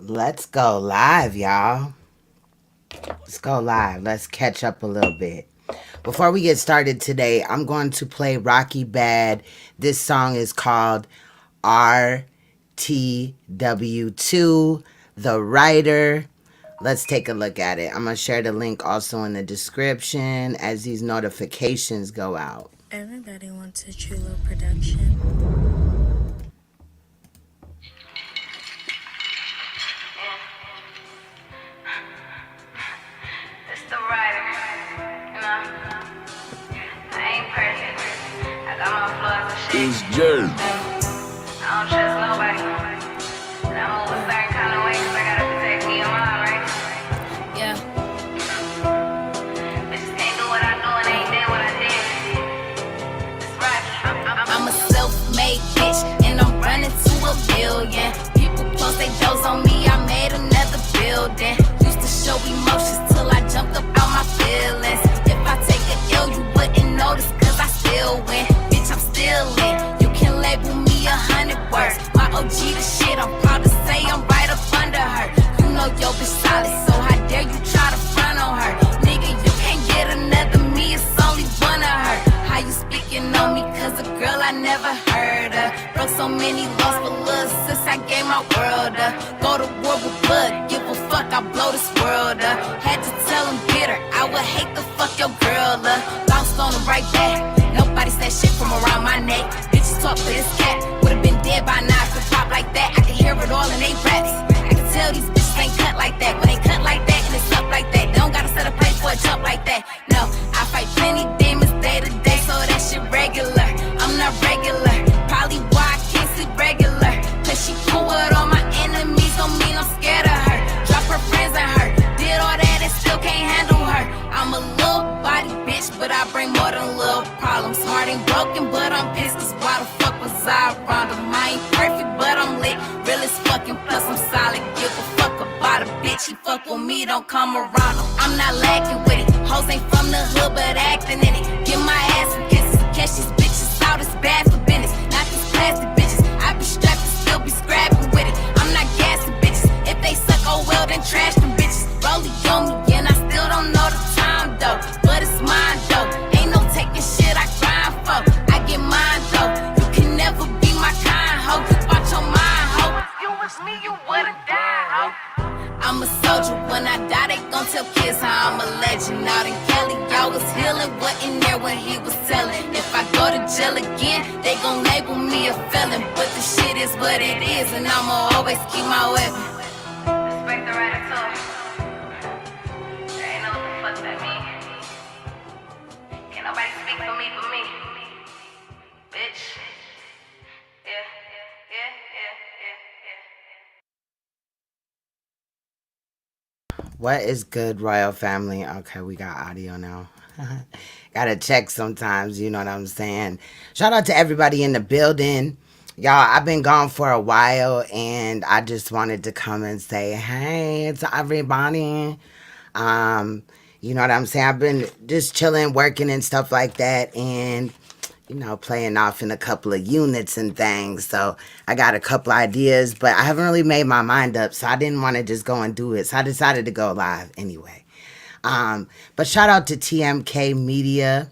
Let's go live, y'all. Let's go live. Let's catch up a little bit. Before we get started today, I'm going to play Rocky Bad. This song is called RTW2, The Writer. Let's take a look at it. I'm going to share the link also in the description as these notifications go out. Everybody wants a true love production. It's Jay. I don't trust nobody. And I move a certain kind of way 'cause I gotta protect me and mine, right? Yeah. Bitches can't do what I do and ain't did what I did. It's right. I'm a self-made bitch and I'm running to a billion. People post they jokes on me, I made another building. Used to show emotions till I jumped up out my feelings. If I take an L, you wouldn't notice 'cause I still win. Bitch, I'm still in. You can label me 100 words. My OG the shit, I'm proud to say I'm right up under her. You know your bitch solid, so how dare you try to front on her? Nigga, you can't get another me, it's only one of her. How you speaking on me, 'cause a girl I never heard of. Broke so many laws for love since I gave my world up. Go to war with blood, give a fuck, I blow this world up. Had to tell him bitter, I would hate to fuck your girl up. Bounced on him right back, nobody said shit from around my neck. Bitches talk for this cat, would've been dead by now if it pop like that. I can hear it all in they raps. I can tell these bitches ain't cut like that. When they cut like that and it's up like that, they don't gotta set a plate for a jump like that. No, I fight plenty demons day to day, so that shit regular. I'm not regular, probably why I can't sleep regular. 'Cause she cool with all my enemies, don't mean I'm scared of her. Drop her friends and her, did all that and still can't handle her. I'm a little body bitch, but I bring more than little problems. Heart ain't broken, but I'm pissed, 'cause why the fuck was I around him? I ain't perfect, but I'm lit, real as fucking, plus I'm solid. Give a fuck about a bitch, he fuck with me, don't come around him. I'm not lacking with it, hoes ain't from the hood, but acting in it. Give my ass some kisses, catch these bitches out, it's bad for business. Not these plastic bitches, I be strapped and still be scrapping with it. I'm not gassing bitches, if they suck, oh well, then trash them bitches. Rollie on me, and I still don't know the time though, but it's mine though. Ain't no taking shit I grind for, I get mine though. You can never be my kind, ho, you watch your mind, ho. If you was me, you would've died, ho. I'm a soldier, when I die they gon' tell kids how I'm a legend. Out in Cali, y'all was healing, wasn't there when he was telling. If I go to jail again, they gon' label me a felon. But the shit is what it is, and I'ma always keep my weapon. Respect the right to it. There ain't no what the fuck that mean. Can't nobody speak for me but me. Bitch. Yeah, yeah, yeah, yeah, yeah. What is good, Royal Family? Okay, we got audio now. Gotta check sometimes, you know what I'm saying? Shout out to everybody in the building. Y'all, I've been gone for a while and I just wanted to come and say, hey, to everybody. You know what I'm saying? I've been just chilling, working and stuff like that, and you know, playing off in a couple of units and things. So I got a couple ideas, but I haven't really made my mind up, so I didn't want to just go and do it. So I decided to go live anyway. But shout out to TMK Media.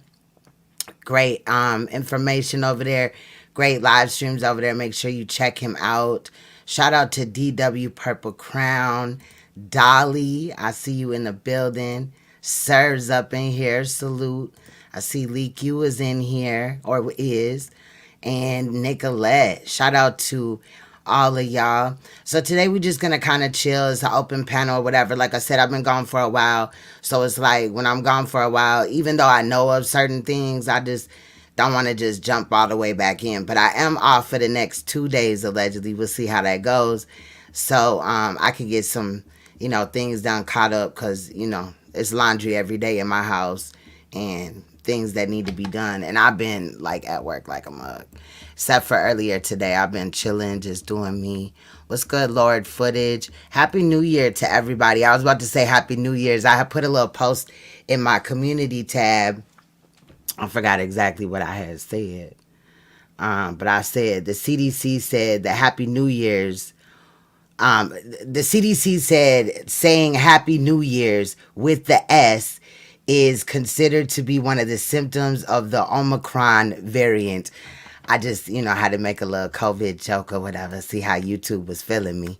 Great information over there. Great live streams over there. Make sure you check him out. Shout out to DW Purple Crown. Dolly, I see you in the building. Serves up in here. Salute. I see Leak You is in here, or is. And Nicolette. Shout out to all of y'all. So today we're just gonna kind of chill. It's an open panel or whatever. Like I said, I've been gone for a while. So it's like when I'm gone for a while, even though I know of certain things, I just don't want to just jump all the way back in. But I am off for the next 2 days, allegedly. We'll see how that goes. So I can get some, you know, things done, caught up, because, you know, it's laundry every day in my house and things that need to be done. And I've been like at work like a mug. Except for earlier today, I've been chilling, just doing me. What's good, Lord Footage? Happy New Year to everybody. I was about to say Happy New Year's. I had put a little post in my community tab. I forgot exactly what I had said. But I said the CDC said that Happy New Year's The CDC said saying Happy New Year's with the S is considered to be one of the symptoms of the Omicron variant. I just, had to make a little COVID joke or whatever, see how YouTube was feeling me.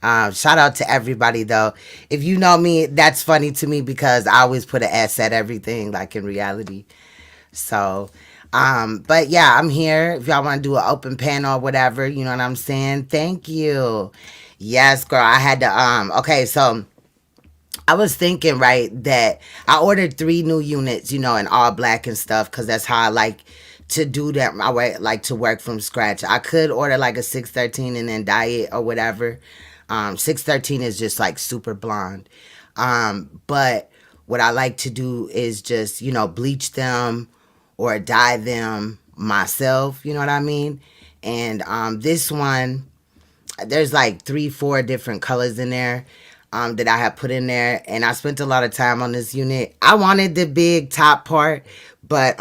Shout out to everybody, though. If you know me, that's funny to me because I always put an S at everything, like in reality. So, but yeah, I'm here. If y'all want to do an open panel or whatever, you know what I'm saying? Thank you. Yes, girl. I had to, okay, so I was thinking, right, that I ordered 3 new units, in all black and stuff, because that's how I like to do that. Like to work from scratch. I could order like a 613 and then dye it or whatever. 613 is just like super blonde. But what I like to do is just, bleach them or dye them myself, you know what I mean? And this one, there's like 3-4 different colors in there that I have put in there, and I spent a lot of time on this unit. I wanted the big top part, but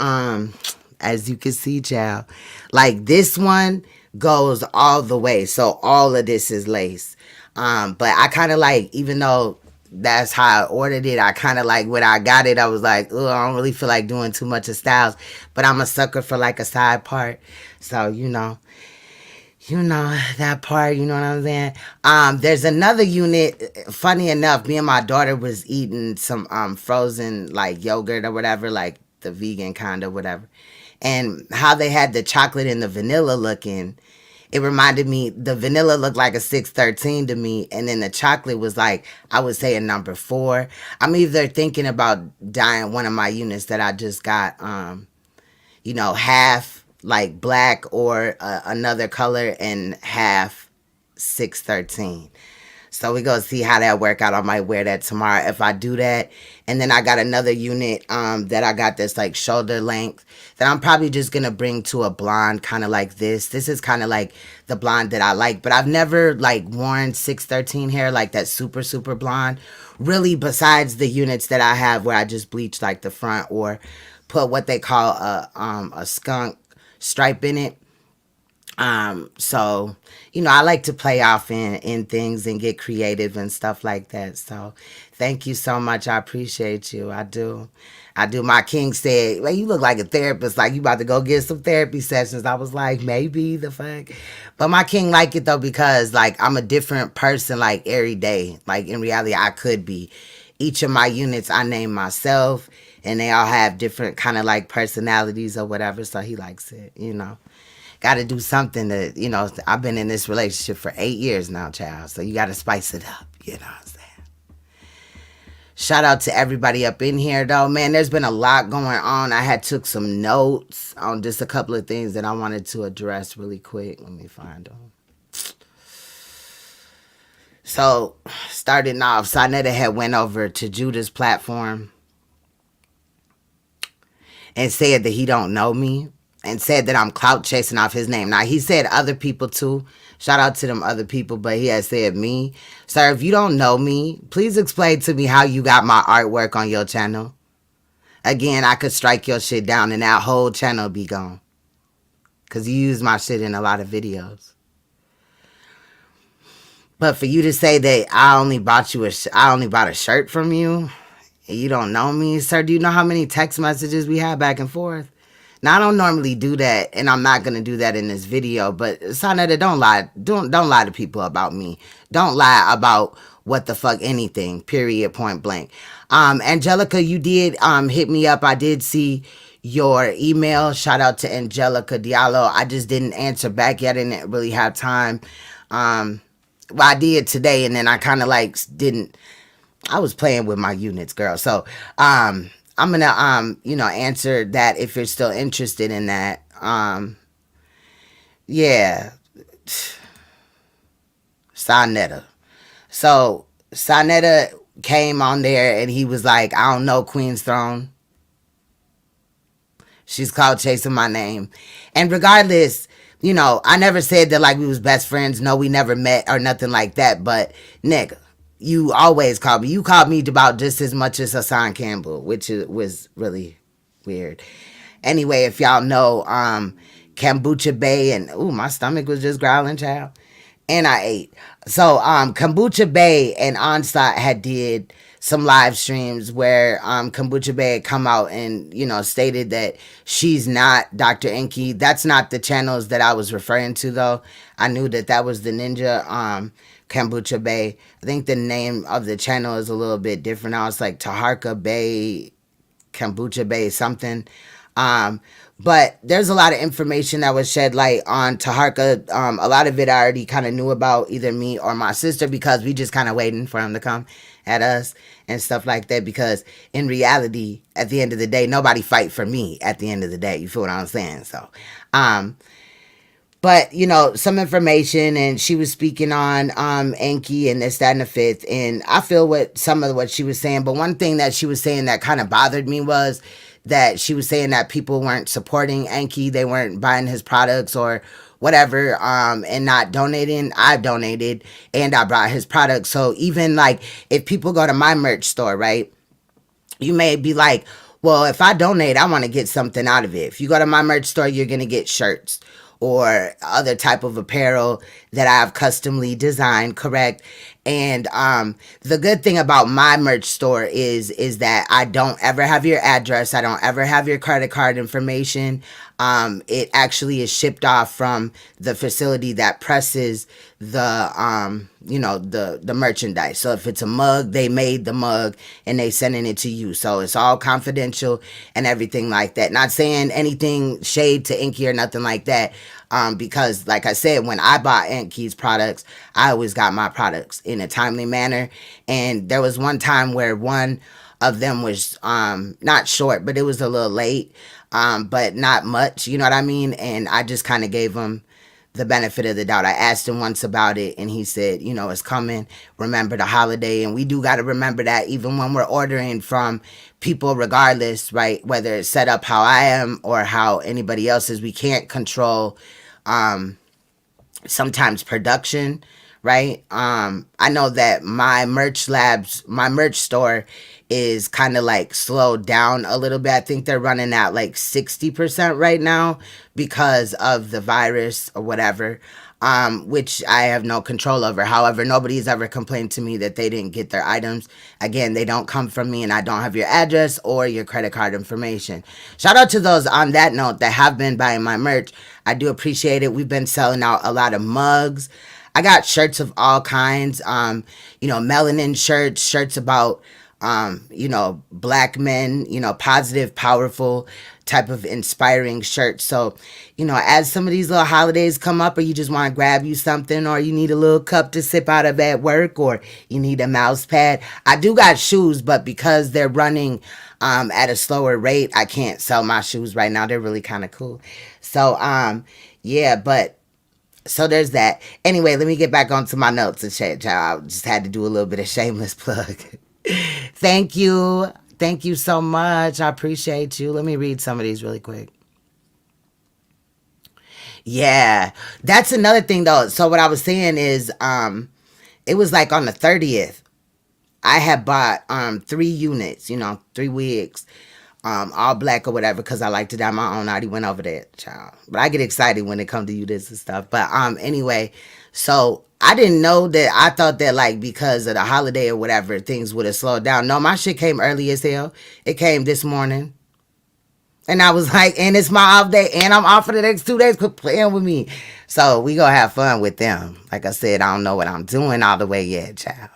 as you can see, child, like this one goes all the way, so all of this is lace. But I kind of like, even though that's how I ordered it, I kind of like when I got it, I was like, oh, I don't really feel like doing too much of styles, but I'm a sucker for like a side part, so that part, you know what I'm saying? There's another unit. Funny enough, me and my daughter was eating some frozen like yogurt or whatever, like the vegan kind of whatever. And how they had the chocolate and the vanilla looking, it reminded me, the vanilla looked like a 613 to me, and then the chocolate was like, I would say a number 4. I'm either thinking about dyeing one of my units that I just got, half like black or another color and half 613. So we gonna see how that work out. I might wear that tomorrow if I do that. And then I got another unit that I got that's like shoulder length that I'm probably just gonna bring to a blonde, kind of like this. This is kind of like the blonde that I like, but I've never like worn 613 hair like that super super blonde. Really, besides the units that I have where I just bleach like the front or put what they call a skunk stripe in it. So, I like to play off in things and get creative and stuff like that. So thank you so much. I appreciate you. I do. My king said, well, you look like a therapist, like you about to go get some therapy sessions. I was like, maybe the fuck. But my king like it though, because like I'm a different person like every day. Like in reality, I could be. Each of my units I name myself, and they all have different kind of like personalities or whatever. So he likes it, Got to do something that, I've been in this relationship for 8 years now, child. So you got to spice it up, you know what I'm saying? Shout out to everybody up in here, though. Man, there's been a lot going on. I had took some notes on just a couple of things that I wanted to address really quick. Let me find them. So, starting off, Sonetta had went over to Judah's platform and said that he don't know me and said that I'm clout chasing off his name. Now, he said other people too. Shout out to them other people, but he had said me. Sir, if you don't know me, please explain to me how you got my artwork on your channel. Again, I could strike your shit down and that whole channel be gone. Because you use my shit in a lot of videos. But for you to say that I only bought a shirt from you, and you don't know me, sir, do you know how many text messages we had back and forth? Now I don't normally do that, and I'm not gonna do that in this video. But Sonetta, don't lie. Don't lie to people about me. Don't lie about what the fuck anything. Period. Point blank. Angelica, you did hit me up. I did see your email. Shout out to Angelica Diallo. I just didn't answer back yet. I didn't really have time. Well, I did today, and then I kind of like didn't. I was playing with my units, girl. So, I'm gonna answer that if you're still interested in that. Yeah, Sonetta. So Sonetta came on there, and he was like, "I don't know Queen's Throne. She's called chasing my name," and regardless. I never said that like we was best friends. No, we never met or nothing like that. But nigga, you always called me. You called me about just as much as Hassan Campbell, which was really weird. Anyway, if y'all know Kombucha Bay and my stomach was just growling, child. And I ate. So Kombucha Bay and Onslaught had did some live streams where Kombucha Bay had come out and stated that she's not Dr. Enki. That's not the channels that I was referring to though. I knew that that was the Ninja Kombucha Bay. I think the name of the channel is a little bit different now. It's like Taharka Bay, Kombucha Bay, something. Um, but there's a lot of information that was shed light on Taharka. A lot of it I already kind of knew about, either me or my sister, because we just kind of waiting for him to come at us and stuff like that. Because in reality, at the end of the day, nobody fight for me at the end of the day. You feel what I'm saying? So, but some information, and she was speaking on Enki and this, that, and the fifth, and I feel what some of what she was saying. But one thing that she was saying that kind of bothered me was that she was saying that people weren't supporting Enki, they weren't buying his products or whatever, and not donating. I donated and I brought his products. So even like if people go to my merch store, right? You may be like, well, if I donate, I want to get something out of it. If you go to my merch store, you're going to get shirts or other type of apparel that I've customly designed, correct? And the good thing about my merch store is that I don't ever have your address. I don't ever have your credit card information. It actually is shipped off from the facility that presses the merchandise. So if it's a mug, they made the mug and they sending it to you. So it's all confidential and everything like that. Not saying anything shade to Enki or nothing like that. Because like I said, when I bought Enki's products, I always got my products in a timely manner. And there was one time where one of them was not short, but it was a little late, but not much, you know what I mean? And I just kind of gave him the benefit of the doubt. I asked him once about it, and he said, it's coming. Remember the holiday. And we do got to remember that even when we're ordering from people, regardless, right? Whether it's set up how I am or how anybody else is, we can't control sometimes production, right? I know that my merch store is kind of like slowed down a little bit. I think they're running at like 60% right now because of the virus or whatever, which I have no control over. However, nobody's ever complained to me that they didn't get their items. Again, they don't come from me, and I don't have your address or your credit card information. Shout out to those on that note that have been buying my merch. I do appreciate it. We've been selling out a lot of mugs. I got shirts of all kinds, melanin shirts about black men, positive, powerful type of inspiring shirts. So, as some of these little holidays come up, or you just want to grab you something, or you need a little cup to sip out of at work, or you need a mouse pad. I do got shoes, but because they're running at a slower rate, I can't sell my shoes right now. They're really kind of cool. So, so there's that. Anyway, let me get back onto my notes and shit, child. I just had to do a little bit of shameless plug. Thank you. Thank you so much. I appreciate you. Let me read some of these really quick. Yeah, that's another thing though. So what I was saying is, it was like on the 30th, I had bought 3 units, 3 wigs, all black or whatever, because I like to dye my own. I already went over that, child. But I get excited when it comes to you this and stuff. But anyway, so I didn't know that. I thought that like because of the holiday or whatever, things would have slowed down. No, my shit came early as hell. It came this morning. And I was like, and it's my off day, and I'm off for the next 2 days. Quit playing with me. So we gonna have fun with them. Like I said, I don't know what I'm doing all the way yet, child.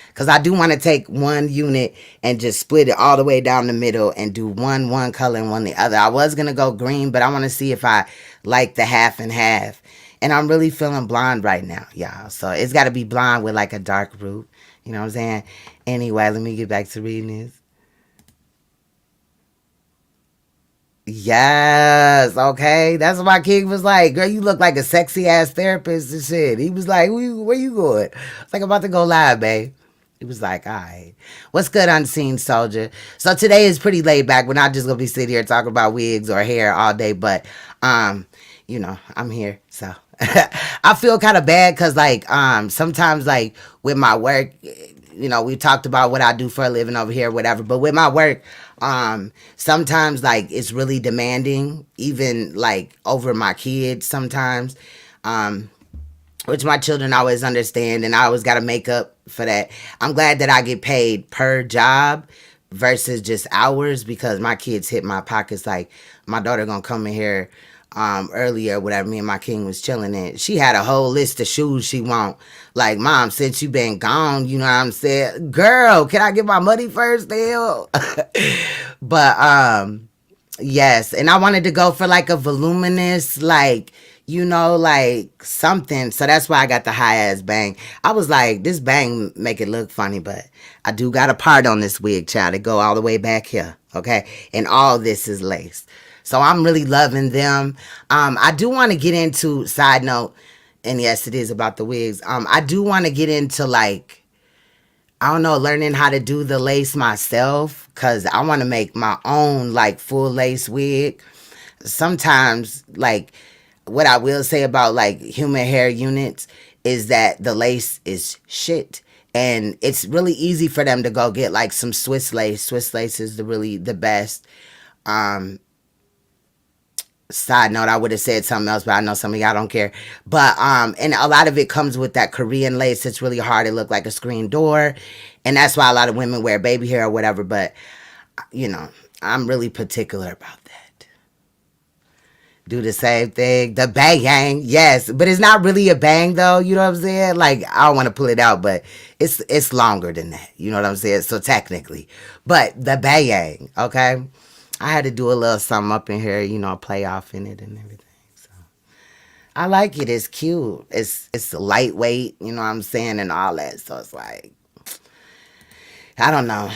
Because I do want to take one unit and just split it all the way down the middle and do one color and one the other. I was going to go green, but I want to see if I like the half and half. And I'm really feeling blonde right now, y'all. So it's got to be blonde with like a dark root. You know what I'm saying? Anyway, let me get back to reading this. Yes, okay. That's what my king was like. Girl, you look like a sexy ass therapist and shit. He was like, where you going? It's like, I'm about to go live, babe. He was like, all right. What's good, Unseen Soldier? So today is pretty laid back. We're not just going to be sitting here talking about wigs or hair all day, but, I'm here. So I feel kind of bad because, like, sometimes, like, with my work, we talked about what I do for a living over here, whatever. But with my work, sometimes, like, it's really demanding, even, like, over my kids sometimes. which my children always understand, and I always got to make up for that. I'm glad that I get paid per job versus just hours, because my kids hit my pockets. Like, my daughter gonna come in here earlier, whatever, me and my king was chilling in. She had a whole list of shoes she want. Like, Mom, since you been gone, you know what I'm saying? Girl, can I get my money first, hell? But yes, and I wanted to go for like a voluminous, like, you know, like something. So that's why I got the high ass bang. I was like, this bang make it look funny, but I do got a part on this wig, child. It go all the way back here, okay? And all this is lace. So I'm really loving them. I do want to get into, side note, and yes, it is about the wigs. I do want to get into, like, I don't know, learning how to do the lace myself, because I want to make my own, like, full lace wig. Sometimes, like, what I will say about, like, human hair units is that the lace is shit. And it's really easy for them to go get, like, some Swiss lace. Swiss lace is the best. Side note, I would have said something else, but I know some of y'all don't care. But and a lot of it comes with that Korean lace. It's really hard to look like a screen door, and that's why a lot of women wear baby hair or whatever. But you know, I'm really particular about that. Do the same thing, the bang, yes, but it's not really a bang though. You know what I'm saying? Like, I don't want to pull it out, but it's longer than that. You know what I'm saying? So technically, but the bang, okay. I had to do a little something up in here, you know, play off in it and everything. So I like it. It's cute. It's lightweight, you know what I'm saying, and all that. So it's like, I don't know.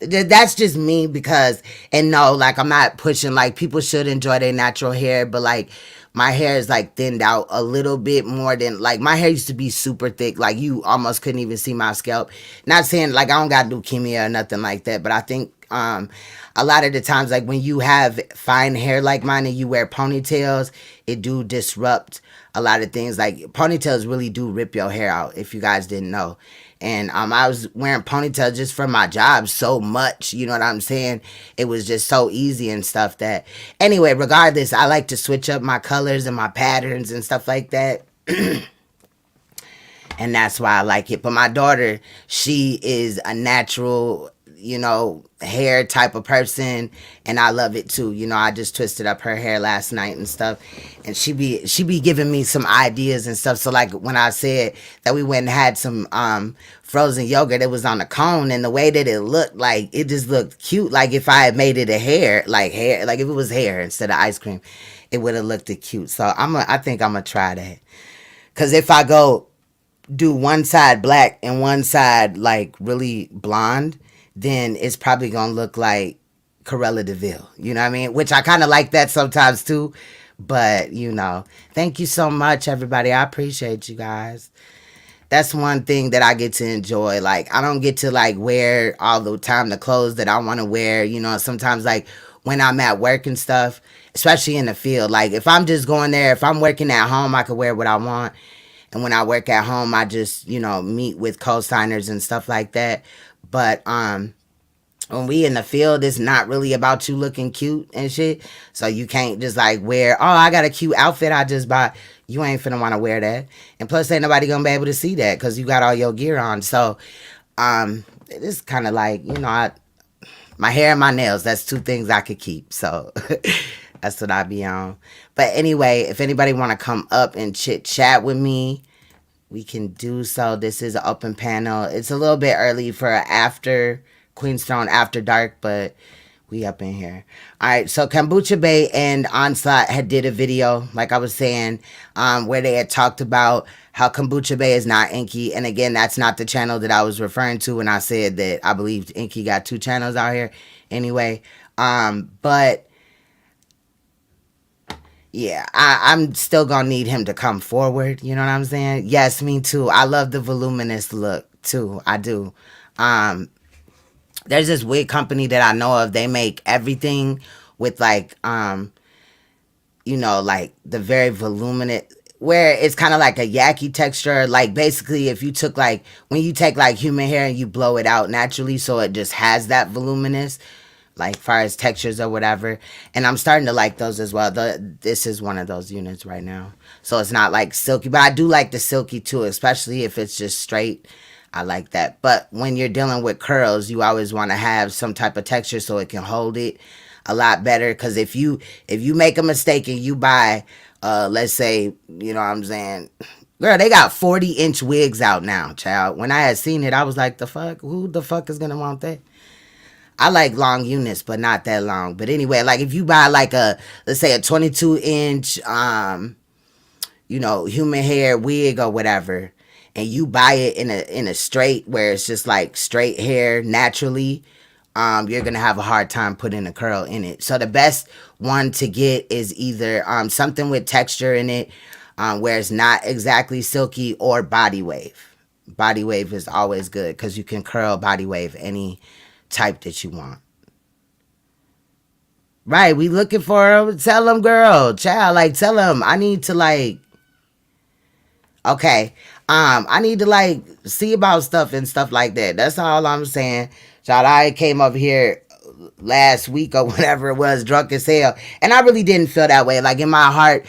That's just me, because, and no, like, I'm not pushing, like, people should enjoy their natural hair, but, like, my hair is, like, thinned out a little bit more than, like, my hair used to be super thick. Like, you almost couldn't even see my scalp. Not saying, like, I don't got leukemia or nothing like that, but I think a lot of the times, like, when you have fine hair like mine and you wear ponytails, it do disrupt a lot of things. Like, ponytails really do rip your hair out, if you guys didn't know. And I was wearing ponytails just for my job so much, you know what I'm saying? It was just so easy and stuff that, anyway, regardless, I like to switch up my colors and my patterns and stuff like that. And that's why I like it. But my daughter, she is a natural, you know, hair type of person, and I love it too. You know, I just twisted up her hair last night and stuff, and she be giving me some ideas and stuff. So, like, when I said that we went and had some frozen yogurt, it was on a cone, and the way that it looked, like, it just looked cute. Like, if I had made it hair, like if it was hair instead of ice cream, it would have looked cute. So I think I'm gonna try that, because if I go do one side black and one side, like, really blonde, then it's probably gonna look like Corella DeVille. You know what I mean? Which I kind of like that sometimes too. But, you know, thank you so much, everybody. I appreciate you guys. That's one thing that I get to enjoy. Like, I don't get to, like, wear all the time the clothes that I want to wear. You know, sometimes, like, when I'm at work and stuff, especially in the field, like, if I'm just going there, if I'm working at home, I can wear what I want. And when I work at home, I just, you know, meet with co-signers and stuff like that. But when we in the field, it's not really about you looking cute and shit. So you can't just, like, wear, oh, I got a cute outfit I just bought. You ain't finna want to wear that. And plus, ain't nobody gonna be able to see that because you got all your gear on. So it's kind of like, you know, my hair and my nails, that's two things I could keep. So that's what I be on. But anyway, if anybody want to come up and chit chat with me, we can do so. This is an open panel. It's a little bit early for after Queenstone After Dark, but we up in here. All right, so Kombucha Bay and Onslaught had did a video, like I was saying, where they had talked about how Kombucha Bay is not Inky. And again, that's not the channel that I was referring to when I said that I believed Inky got two channels out here. Anyway, but yeah, I'm still gonna need him to come forward. You know what I'm saying? Yes, me too. I love the voluminous look too. I do. There's this wig company that I know of. They make everything with, like, you know, like the very voluminous, where it's kind of like a yucky texture. Like, basically, if you took, like, when you take, like, human hair and you blow it out naturally, so it just has that voluminous like far as textures or whatever. And I'm starting to like those as well. This is one of those units right now. So it's not like silky, but I do like the silky too, especially if it's just straight. I like that. But when you're dealing with curls, you always want to have some type of texture so it can hold it a lot better. Because if you make a mistake and you buy, let's say, you know what I'm saying, girl, they got 40-inch wigs out now, child. When I had seen it, I was like, the fuck? Who the fuck is gonna want that? I like long units, but not that long. But anyway, like if you buy like let's say a 22-inch, you know, human hair wig or whatever, and you buy it in a straight where it's just like straight hair naturally, you're gonna have a hard time putting a curl in it. So the best one to get is either something with texture in it, where it's not exactly silky, or body wave. Body wave is always good because you can curl body wave any type that you want. Right, we looking for, tell them, girl, child, like tell them I need to like, okay, I need to like see about stuff and stuff like that. That's all I'm saying. Child, I came up here last week or whatever it was, drunk as hell, and I really didn't feel that way. Like in my heart,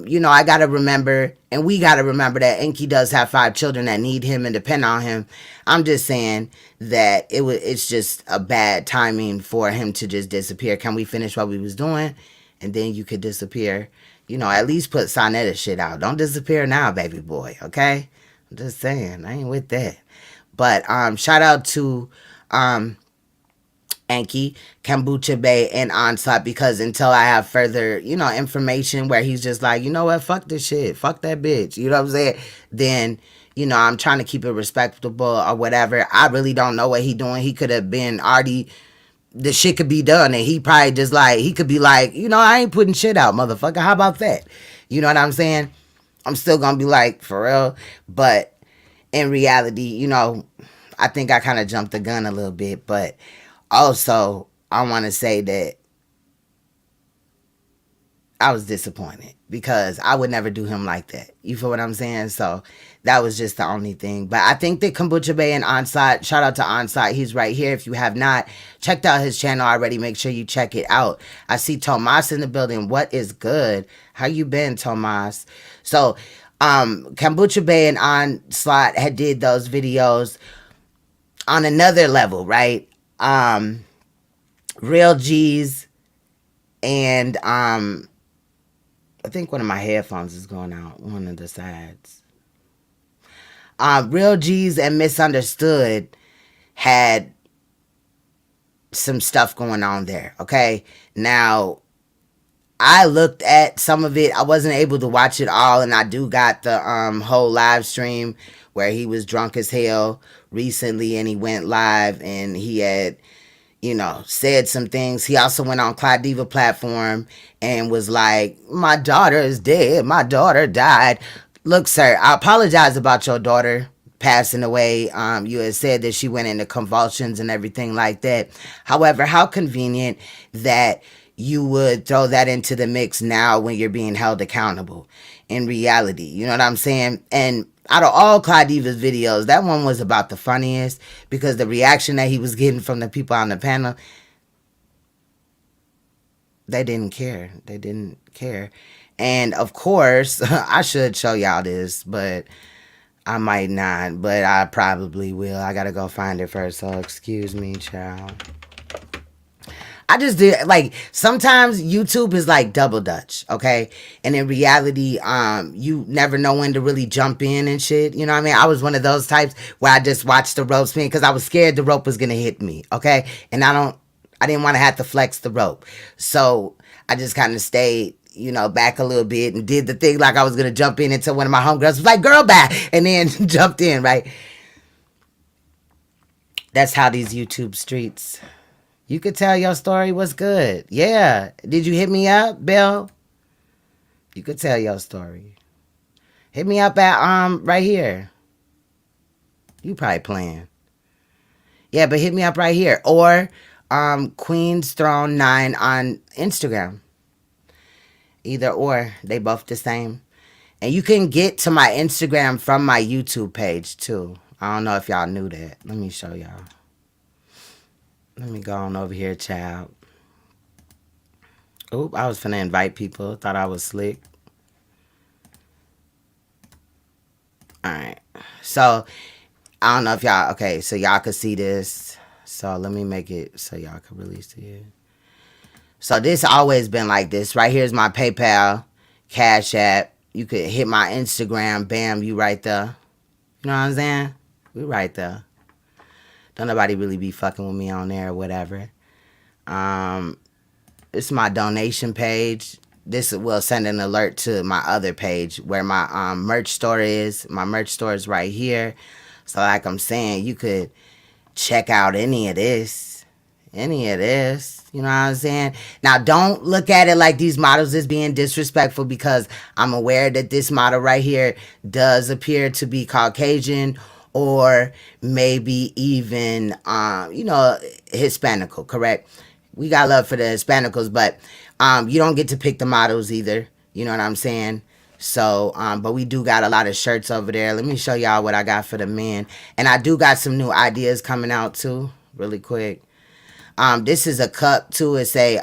you know, I gotta remember, and we gotta remember that Enki does have 5 children that need him and depend on him. I'm just saying that it's just a bad timing for him to just disappear. Can we finish what we was doing, and then you could disappear? You know, at least put Sonetta shit out. Don't disappear now, baby boy. Okay, I'm just saying, I ain't with that. But shout out to Enki, Kombucha Bay, and Onslaught, because until I have further, you know, information where he's just like, you know what, fuck this shit, fuck that bitch, you know what I'm saying, then, you know, I'm trying to keep it respectable or whatever. I really don't know what he doing. He could have been already, the shit could be done, and he probably just like, he could be like, you know, I ain't putting shit out, motherfucker, how about that? You know what I'm saying? I'm still gonna be like, for real, but in reality, you know, I think I kind of jumped the gun a little bit, but also, I want to say that I was disappointed because I would never do him like that. You feel what I'm saying? So that was just the only thing. But I think that Kombucha Bay and Onslaught, shout out to Onslaught. He's right here. If you have not checked out his channel already, make sure you check it out. I see Tomas in the building. What is good? How you been, Tomas? So Kombucha Bay and Onslaught had did those videos on another level, right? Real G's and I think one of my headphones is going out, one of the sides. Real G's and Misunderstood had some stuff going on there, okay? Now, I looked at some of it. I wasn't able to watch it all, and I do got the whole live stream where he was drunk as hell recently, and he went live, and he had, you know, said some things. He also went on Clyde Diva platform and was like, my daughter is dead. My daughter died. Look, sir, I apologize about your daughter passing away. You had said that she went into convulsions and everything like that. However, how convenient that you would throw that into the mix now when you're being held accountable in reality. You know what I'm saying? And out of all Clyde Diva's videos, that one was about the funniest because the reaction that he was getting from the people on the panel, they didn't care. They didn't care. And of course, I should show y'all this, but I might not, but I probably will. I gotta go find it first, so excuse me, child. I just did, like, sometimes YouTube is like double dutch, okay? And in reality, you never know when to really jump in and shit, you know what I mean? I was one of those types where I just watched the rope spin because I was scared the rope was gonna hit me, okay? And I didn't want to have to flex the rope. So I just kind of stayed, you know, back a little bit and did the thing like I was gonna jump in until one of my homegirls was like, girl, back, and then jumped in, right? That's how these YouTube streets. You could tell your story was good. Yeah. Did you hit me up, Bill? You could tell your story. Hit me up at right here. You probably playing. Yeah, but hit me up right here. Or Queen's Throne 9 on Instagram. Either or. They both the same. And you can get to my Instagram from my YouTube page too. I don't know if y'all knew that. Let me show y'all. Let me go on over here, child. Oop, I was finna invite people. Thought I was slick. Alright. So, I don't know if y'all... Okay, so y'all could see this. So, let me make it so y'all can really see it. So, this always been like this. Right here's my PayPal, Cash App. You could hit my Instagram. Bam, you right there. You know what I'm saying? We right there. Don't nobody really be fucking with me on there or whatever. It's my donation page. This will send an alert to my other page where my merch store is. My merch store is right here. So like I'm saying, you could check out any of this. Any of this. You know what I'm saying? Now, don't look at it like these models is being disrespectful, because I'm aware that this model right here does appear to be Caucasian or maybe even, Hispanical, correct? We got love for the Hispanicals, but you don't get to pick the models either. You know what I'm saying? So, but we do got a lot of shirts over there. Let me show y'all what I got for the men. And I do got some new ideas coming out too, really quick. This is a cup too. It say,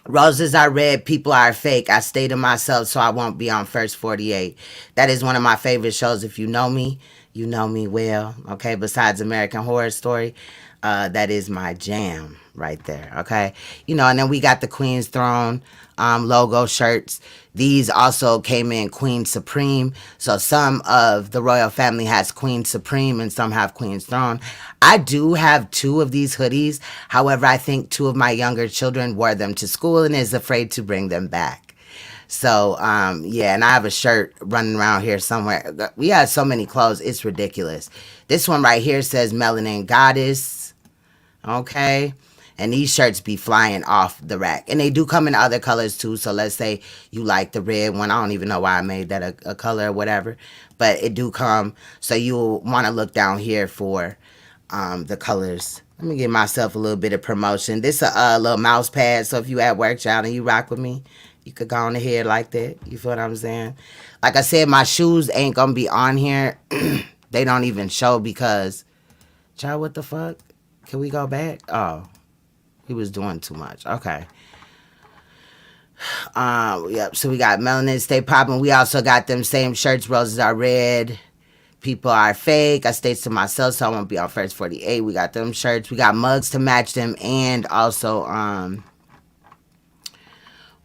roses are red, people are fake. I stay to myself so I won't be on First 48. That is one of my favorite shows. If you know me, you know me well. Okay, besides American Horror Story, that is my jam right there. Okay, and then we got the Queen's Throne logo shirts. These also came in Queen Supreme. So some of the royal family has Queen Supreme and some have Queen's Throne. I do have 2 of these hoodies. However, I think 2 of my younger children wore them to school and is afraid to bring them back. So, yeah, and I have a shirt running around here somewhere. We have so many clothes, it's ridiculous. This one right here says Melanin Goddess. Okay. And these shirts be flying off the rack. And they do come in other colors too. So let's say you like the red one. I don't even know why I made that a color or whatever. But it do come. So you'll want to look down here for the colors. Let me give myself a little bit of promotion. This is a little mouse pad. So if you at work, child, and you rock with me, you could go on ahead like that. You feel what I'm saying? Like I said, my shoes ain't going to be on here. They don't even show because, child, what the fuck? Can we go back? Oh. He was doing too much. Okay. Yep. So we got Melanin Stay Poppin'. We also got them same shirts. Roses are red. People are fake. I stay to myself so I won't be on First 48. We got them shirts. We got mugs to match them. And also,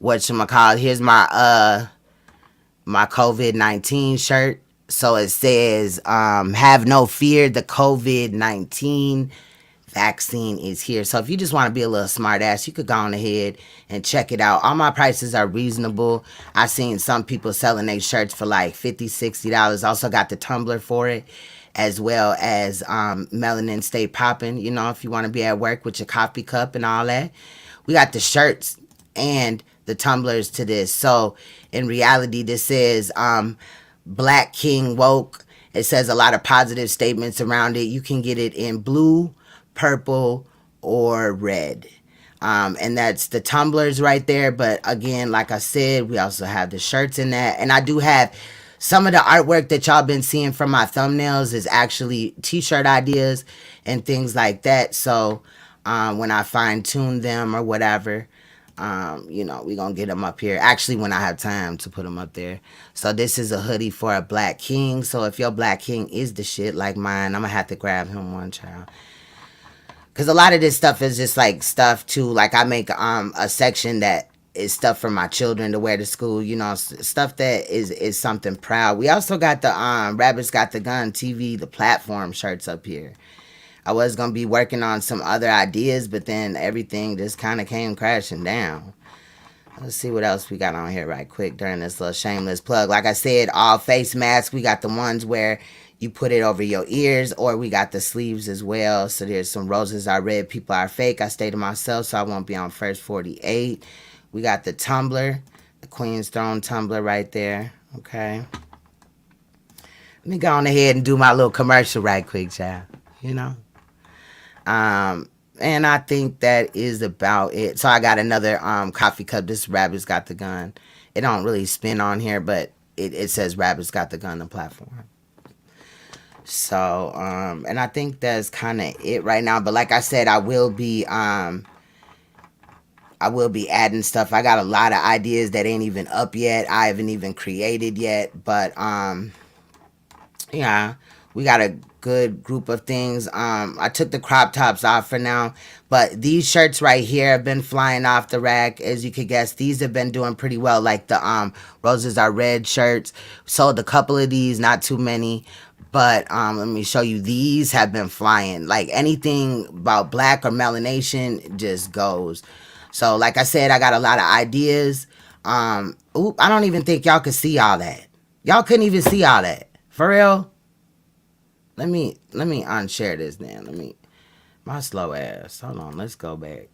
whatchamacallit. Here's my my COVID-19 shirt. So it says, have no fear. The COVID-19 vaccine is here. So if you just want to be a little smart ass, you could go on ahead and check it out. All my prices are reasonable. I seen some people selling their shirts for like $50, $60. Also got the tumbler for it, as well as Melanin Stay Poppin'. If you want to be at work with your coffee cup and all that. We got the shirts and the tumblers to this. So in reality, this says Black King Woke. It says a lot of positive statements around it. You can get it in blue, purple, or red. And that's the tumblers right there. But again, like I said, we also have the shirts in that. And I do have some of the artwork that y'all been seeing from my thumbnails is actually t-shirt ideas and things like that. So when I fine tune them or whatever, we gonna get them up here. Actually, when I have time to put them up there. So this is a hoodie for a Black King. So if your Black King is the shit like mine, I'm gonna have to grab him one, child. Because a lot of this stuff is just like stuff too. Like I make a section that is stuff for my children to wear to school. Stuff that is something proud. We also got the Rabbits Got the Gun TV, the platform shirts up here. I was going to be working on some other ideas, but then everything just kind of came crashing down. Let's see what else we got on here right quick during this little shameless plug. Like I said, all face masks. We got the ones where you put it over your ears, or we got the sleeves as well. So there's some roses are red, people are fake. I stay to myself so I won't be on First 48. We got the tumbler, the Queen's Throne tumbler right there. Okay. Let me go on ahead and do my little commercial right quick, child. And I think that is about it. So I got another coffee cup. This Rabbit's Got the Gun. It don't really spin on here, but it says Rabbit's Got the Gun, the platform. So, and I think that's kind of it right now. But like I said, I will be adding stuff. I got a lot of ideas that ain't even up yet. I haven't even created yet. But yeah, we got a good group of things. I took the crop tops off for now, but these shirts right here have been flying off the rack. As you could guess, these have been doing pretty well. Like the roses are red shirts. Sold a couple of these, not too many. But let me show you. These have been flying. Like anything about black or melanation just goes. So like I said, I got a lot of ideas. I don't even think y'all could see all that. Y'all couldn't even see all that. For real? Let me unshare this then. My slow ass. Hold on, let's go back.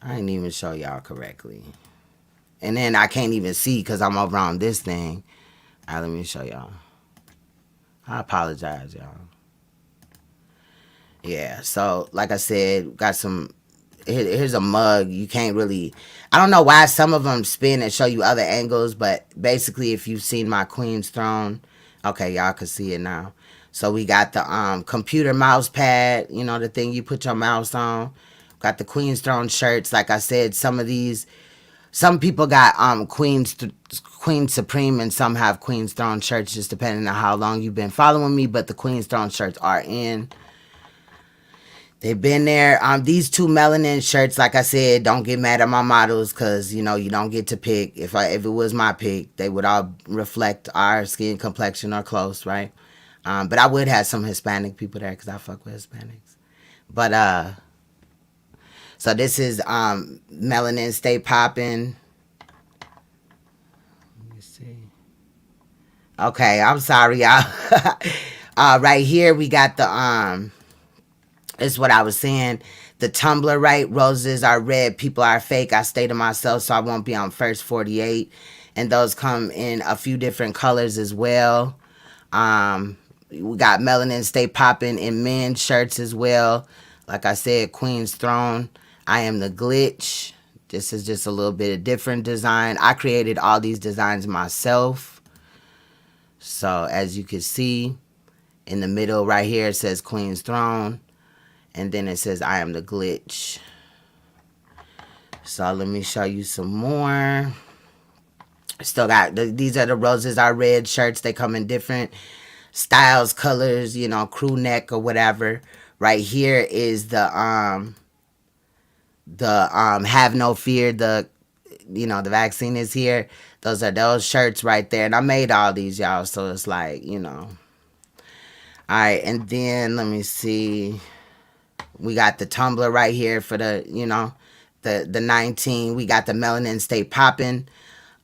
I didn't even show y'all correctly. And then I can't even see because I'm over on this thing. All right, let me show y'all. I apologize, y'all. Yeah, so like I said, got some. Here's a mug. You can't really. I don't know why some of them spin and show you other angles, but basically, if you've seen my Queen's Throne, okay, y'all can see it now. So we got the computer mouse pad, you know, the thing you put your mouse on. Got the Queen's Throne shirts. Like I said, some people got Queen Supreme and some have Queen's Throne shirts, just depending on how long you've been following me. But the Queen's Throne shirts are in. They've been there. These two melanin shirts, like I said, don't get mad at my models because, you know, you don't get to pick. If it was my pick, they would all reflect our skin complexion or close, right? But I would have some Hispanic people there because I fuck with Hispanics. But, so this is Melanin Stay Poppin'. Let me see. Okay, I'm sorry, y'all. Right here, we got the... Is what I was saying. The Tumblr, right? Roses are red, people are fake. I stay to myself so I won't be on first 48. And those come in a few different colors as well. We got Melanin Stay Poppin' in men's shirts as well. Like I said, Queen's Throne. I am the glitch. This is just a little bit of different design. I created all these designs myself. So as you can see, in the middle right here, it says Queen's Throne. And then it says, I am the glitch. So let me show you some more. Still got, these are the Roses Are Red shirts. They come in different styles, colors, you know, crew neck or whatever. Right here is the Have No Fear, the vaccine is here. Those are those shirts right there. And I made all these, y'all. So it's like, you know. All right. And then let me see. We got the Tumblr right here for the, you know, the 19. We got the Melanin Stay Poppin'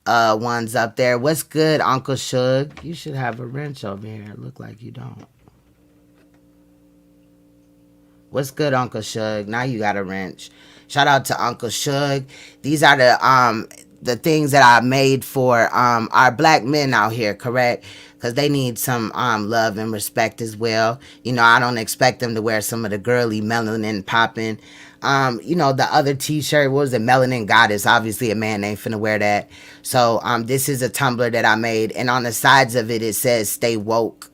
ones up there. What's good, Uncle Shug? You should have a wrench over here. Look like you don't. What's good, Uncle Shug? Now you got a wrench. Shout out to Uncle Shug. These are the things that I made for our black men out here, correct? Because they need some love and respect as well. You know, I don't expect them to wear some of the girly melanin popping. You know, the other t-shirt, what was it? Melanin Goddess. Obviously, a man ain't finna wear that. So, this is a tumbler that I made. And on the sides of it, it says, stay woke.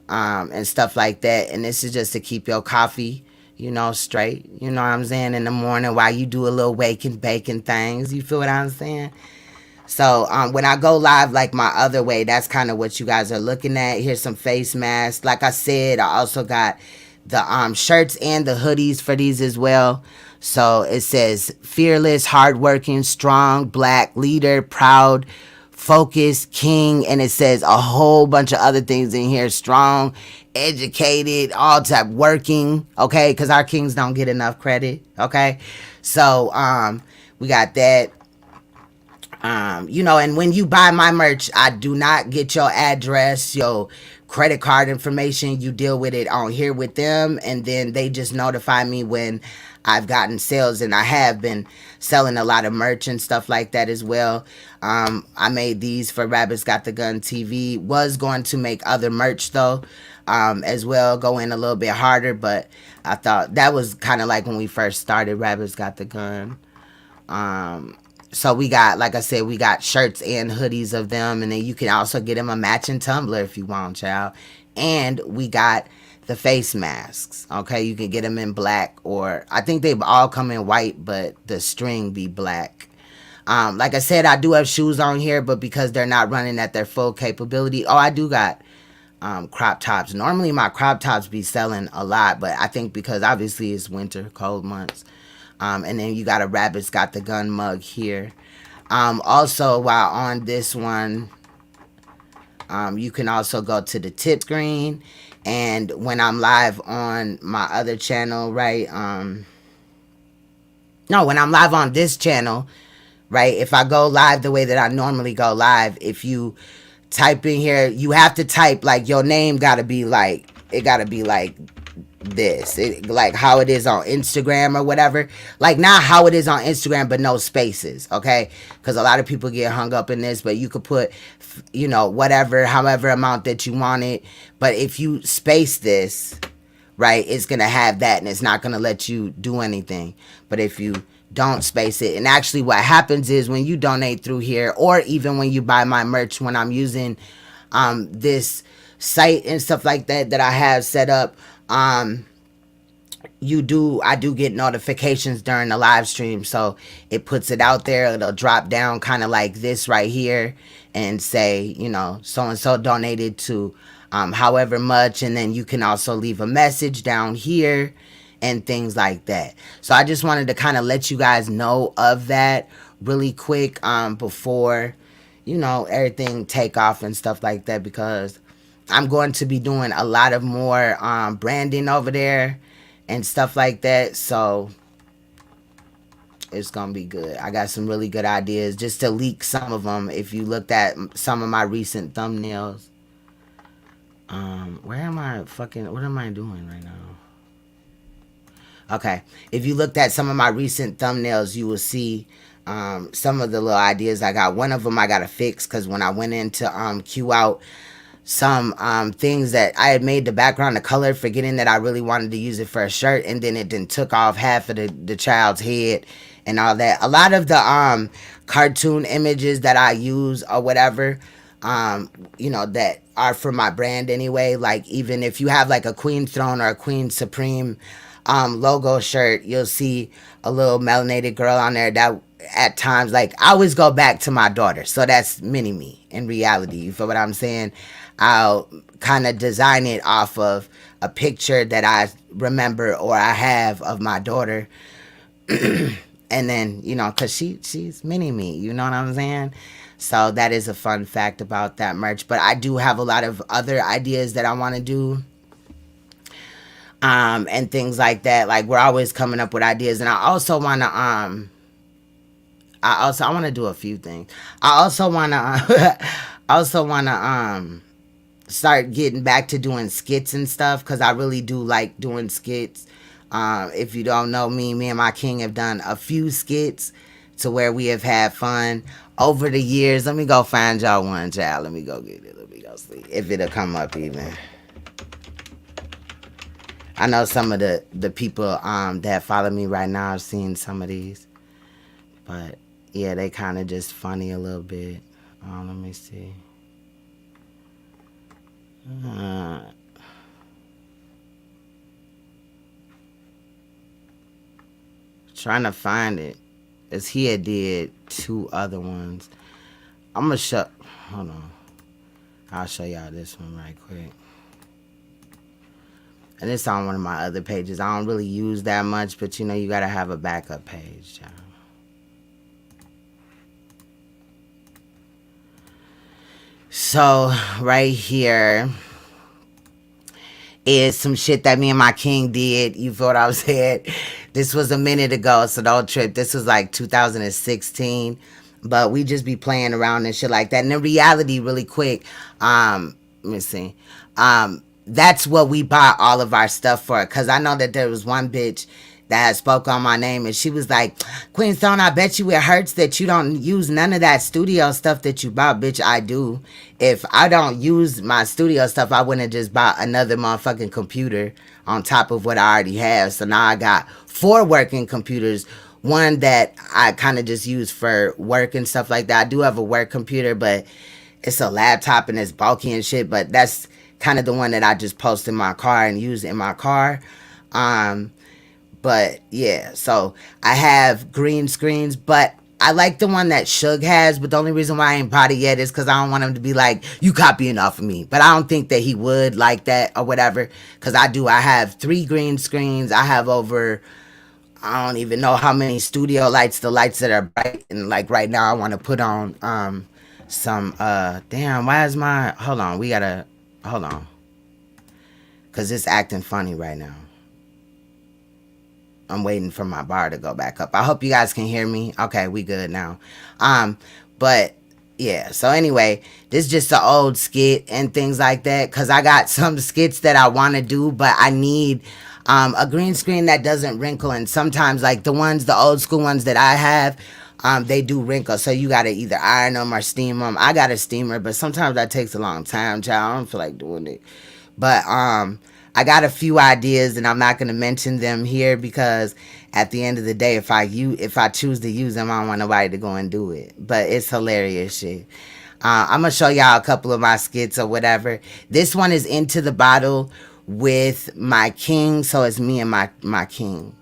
And stuff like that. And this is just to keep your coffee, you know, straight. You know what I'm saying? In the morning while you do a little waking, baking things. You feel what I'm saying? So when I go live like my other way, that's kind of what you guys are looking at. Here's some face masks. Like I said, I also got the shirts and the hoodies for these as well. So it says fearless, hardworking, strong, black, leader, proud, focused, king, and it says a whole bunch of other things in here. Strong, educated, all type, working, okay? Because our kings don't get enough credit, okay? So we got that. You know, and when you buy my merch, I do not get your address, your credit card information. You deal with it on here with them, and then they just notify me when I've gotten sales, and I have been selling a lot of merch and stuff like that as well. I made these for Rabbits Got the Gun TV. Was going to make other merch though, as well, go in a little bit harder, but I thought that was kind of like when we first started Rabbits Got the Gun. So we got, like I said, we got shirts and hoodies of them, and then you can also get them a matching tumbler if you want, child. And we got the face masks. Okay, you can get them in black, or I think they all come in white, but the string be black. Like I said, I do have shoes on here, but because they're not running at their full capability, oh, I do got crop tops. Normally my crop tops be selling a lot, but I think because obviously it's winter, cold months. And then you got a Rabbit's Got the Gun mug here. Also, while on this one, you can also go to the tip screen. And when I'm live on my other channel, right? No, when I'm live on this channel, right? If I go live the way that I normally go live, if you type in here, you have to type, like, your name gotta be like, it gotta be like this, like how it is on Instagram or whatever, like not how it is on Instagram but no spaces, okay? Because a lot of people get hung up in this, but you could put, you know, whatever, however amount that you want it, but if you space this, right, it's gonna have that and it's not gonna let you do anything. But if you don't space it, and actually what happens is when you donate through here, or even when you buy my merch, when I'm using this site and stuff like that I have set up, I do get notifications during the live stream, so it puts it out there. It'll drop down kind of like this right here and say, you know, so and so donated to however much, and then you can also leave a message down here and things like that. So I just wanted to kind of let you guys know of that really quick before, you know, everything take off and stuff like that, because I'm going to be doing a lot of more branding over there and stuff like that. So it's going to be good. I got some really good ideas just to leak some of them. If you looked at some of my recent thumbnails. What am I doing right now? Okay. If you looked at some of my recent thumbnails, you will see some of the little ideas I got. One of them I got to fix because when I went in to queue out some things that I had made the background the color, forgetting that I really wanted to use it for a shirt, and then it then took off half of the child's head and all that. A lot of the cartoon images that I use or whatever, you know, that are for my brand anyway, like even if you have like a Queen Throne or a Queen Supreme logo shirt, you'll see a little melanated girl on there that at times, like, I always go back to my daughter, so that's mini me in reality, you feel what I'm saying? I'll kind of design it off of a picture that I remember or I have of my daughter. And then, you know, because she's mini me, you know what I'm saying? So that is a fun fact about that merch. But I do have a lot of other ideas that I want to do. And things like that. Like, we're always coming up with ideas. And I also want to, I want to do a few things. I also want to, start getting back to doing skits and stuff, because I really do like doing skits. If you don't know me and my king have done a few skits to where we have had fun over the years. Let me go find y'all one, child. Let me go get it. Let me go see if it'll come up even. I know some of the people that follow me right now have seen some of these, but yeah, they kind of just funny a little bit. Let me see. Trying to find it, as he had did 2 other ones. I'm gonna hold on, I'll show y'all this one right quick. And it's on one of my other pages. I don't really use that much, but you know, you gotta have a backup page, child. So right here is some shit that me and my king did. You feel what I was saying? This was a minute ago, so don't trip. This was like 2016. But we just be playing around and shit like that. And in reality, really quick, let me see. That's what we bought all of our stuff for. Because I know that there was one bitch that spoke on my name, and she was like, Queen Stone, I bet you it hurts that you don't use none of that studio stuff that you bought. Bitch, I do. If I don't use my studio stuff, I wouldn't have just bought another motherfucking computer on top of what I already have. So now I got 4 working computers one that I kind of just use for work and stuff like that. I do have a work computer, but it's a laptop and it's bulky and shit. But that's kind of the one that I just post in my car and use in my car. But yeah, so I have green screens, but I like the one that Suge has, but the only reason why I ain't bought it yet is because I don't want him to be like, you copying off of me. But I don't think that he would like that or whatever, because I have 3 green screens. I have over, I don't even know how many studio lights, the lights that are bright. And like right now I want to put on some, damn, why is my, hold on, hold on. Because it's acting funny right now. I'm waiting for my bar to go back up. I hope you guys can hear me. Okay, we good now. But yeah, so anyway, this is just an old skit and things like that, because I got some skits that I want to do, but I need a green screen that doesn't wrinkle. And sometimes like the old school ones that I have, they do wrinkle, so you gotta either iron them or steam them. I got a steamer, but sometimes that takes a long time, child. I don't feel like doing it. But I got a few ideas, and I'm not gonna mention them here because at the end of the day, if I choose to use them, I don't want nobody to go and do it. But it's hilarious shit. I'm gonna show y'all a couple of my skits or whatever. This one is Into the Bottle with my king, so it's me and my king.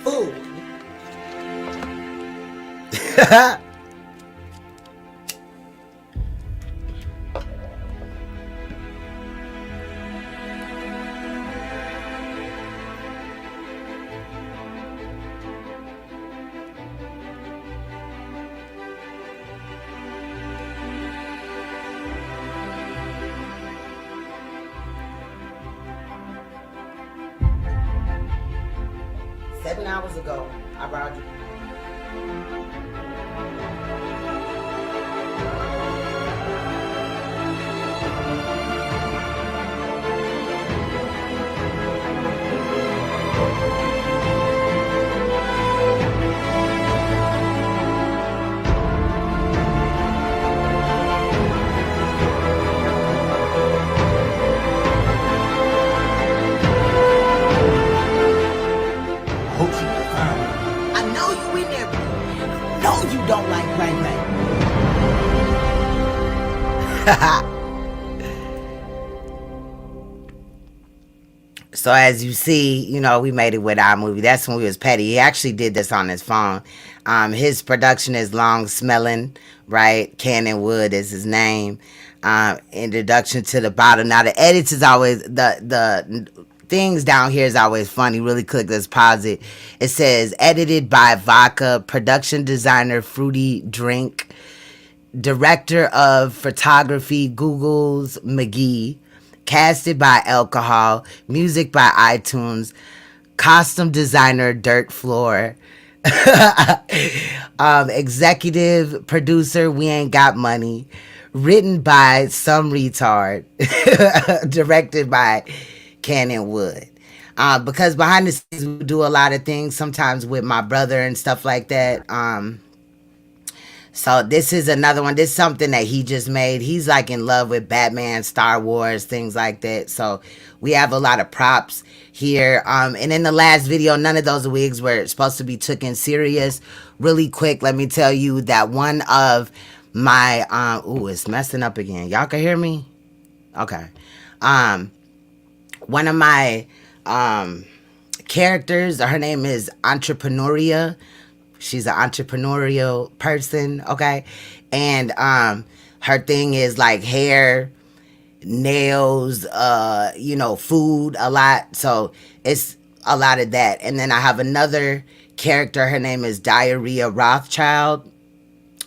Food. 7 hours ago, I brought you. I know you in there. No, you don't like bang bang. So as you see, we made it with our movie. That's when we was petty. He actually did this on his phone. His production is Long Smelling, right? Cannon Wood is his name. Introduction to the Bottle. Now the edits is always the things down here is always funny. Really quick, let's pause it. It says edited by Vodka, production designer Fruity Drink, director of photography Google's McGee, casted by Alcohol, music by iTunes, costume designer Dirt Floor, executive producer We Ain't Got Money, written by some retard, directed by Cannon Wood. Because behind the scenes we do a lot of things sometimes with my brother and stuff like that. So this is another one. This is something that he just made. He's like in love with Batman, Star Wars, things like that. So we have a lot of props here. And in the last video, none of those wigs were supposed to be taken serious. Really quick, let me tell you that one of my it's messing up again. Y'all can hear me? Okay. One of my characters, her name is Entrepreneuria. She's an entrepreneurial person, okay? And her thing is like hair, nails, food, a lot. So it's a lot of that. And then I have another character. Her name is Diarrhea Rothschild.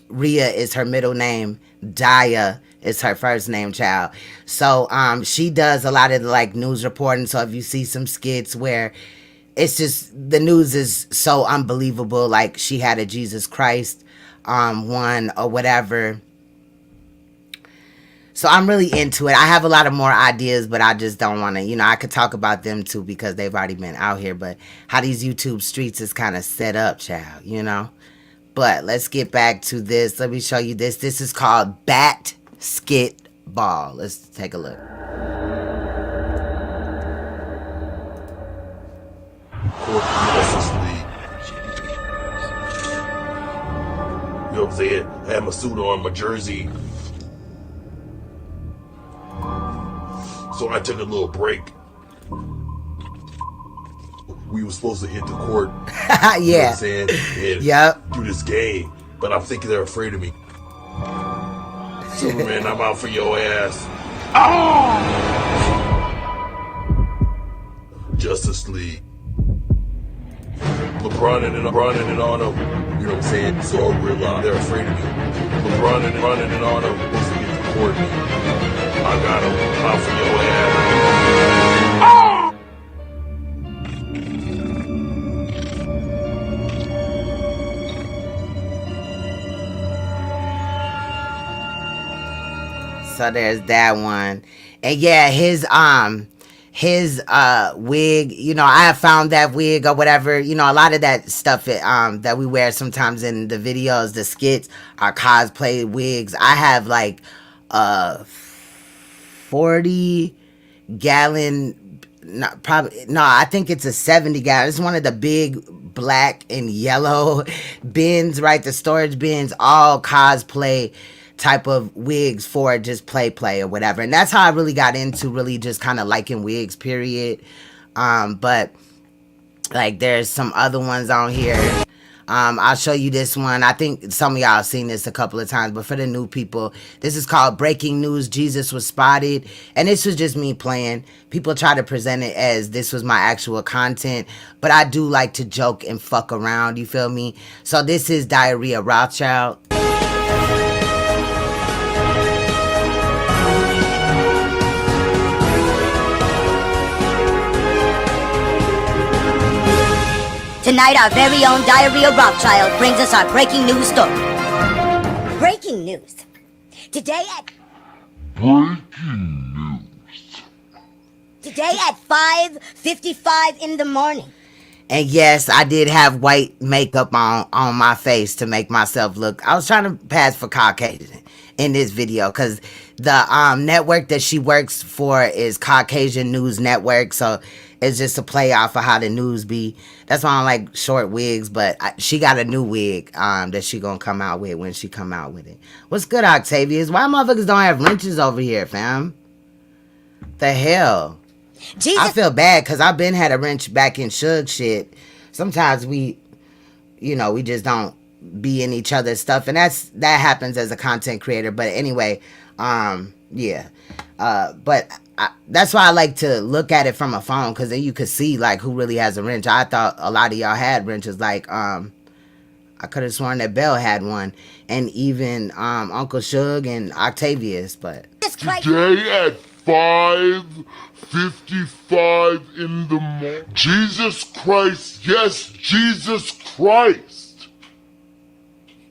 Rhea is her middle name. Dia is her first name, child. So she does a lot of like news reporting. So if you see some skits where it's just the news is so unbelievable, like she had a Jesus Christ one or whatever. So I'm really into it. I have a lot of more ideas, but I just don't want to, I could talk about them too because they've already been out here. But how these YouTube streets is kind of set up, child. But let's get back to this. Let me show you this. This is called Basketball. Let's take a look. You know what I'm saying? I had my suit on, my jersey. So I took a little break. We were supposed to hit the court. Yeah. You know what I'm saying? And Yep. do this game. But I'm thinking they're afraid of me. Superman, I'm out for your ass. Oh! Justice League. LeBron and on them. You know what I'm saying? So I realized they're afraid of me. LeBron and on them supposed to get the court. I got him. Out for your ass. Oh! So there's that one. And yeah, his wig, I have found that wig or whatever, a lot of that stuff that we wear sometimes in the videos, the skits, are cosplay wigs. I have like 40-gallon, I think it's a 70-gallon. It's one of the big black and yellow bins, right? The storage bins, all cosplay type of wigs for just play or whatever. And that's how I really got into really just kind of liking wigs, period. But like there's some other ones on here. I'll show you this one. I think some of y'all have seen this a couple of times, but for the new people, this is called Breaking News. Jesus was spotted. And this was just me playing. People try to present it as this was my actual content, but I do like to joke and fuck around, you feel me? So this is Diarrhea Rothschild. Tonight, our very own Diarrhea Rothschild brings us our breaking news story. Breaking news. Today at 5:55 in the morning. And yes, I did have white makeup on my face to make myself look. I was trying to pass for Caucasian in this video because the network that she works for is Caucasian News Network. So it's just a play off of how the news be. That's why I don't like short wigs, but she got a new wig that she gonna come out with when she come out with it. What's good, Octavius? Why motherfuckers don't have wrenches over here, fam? The hell? Jesus. I feel bad because I've been had a wrench back in Suge shit. Sometimes we just don't be in each other's stuff, and that happens as a content creator. But anyway, yeah. But that's why I like to look at it from a phone, because then you could see like who really has a wrench. I thought a lot of y'all had wrenches. Like I could have sworn that Bell had one, and even Uncle Suge and Octavius. But today at 5:55 in the morning. Jesus Christ, yes, Jesus Christ.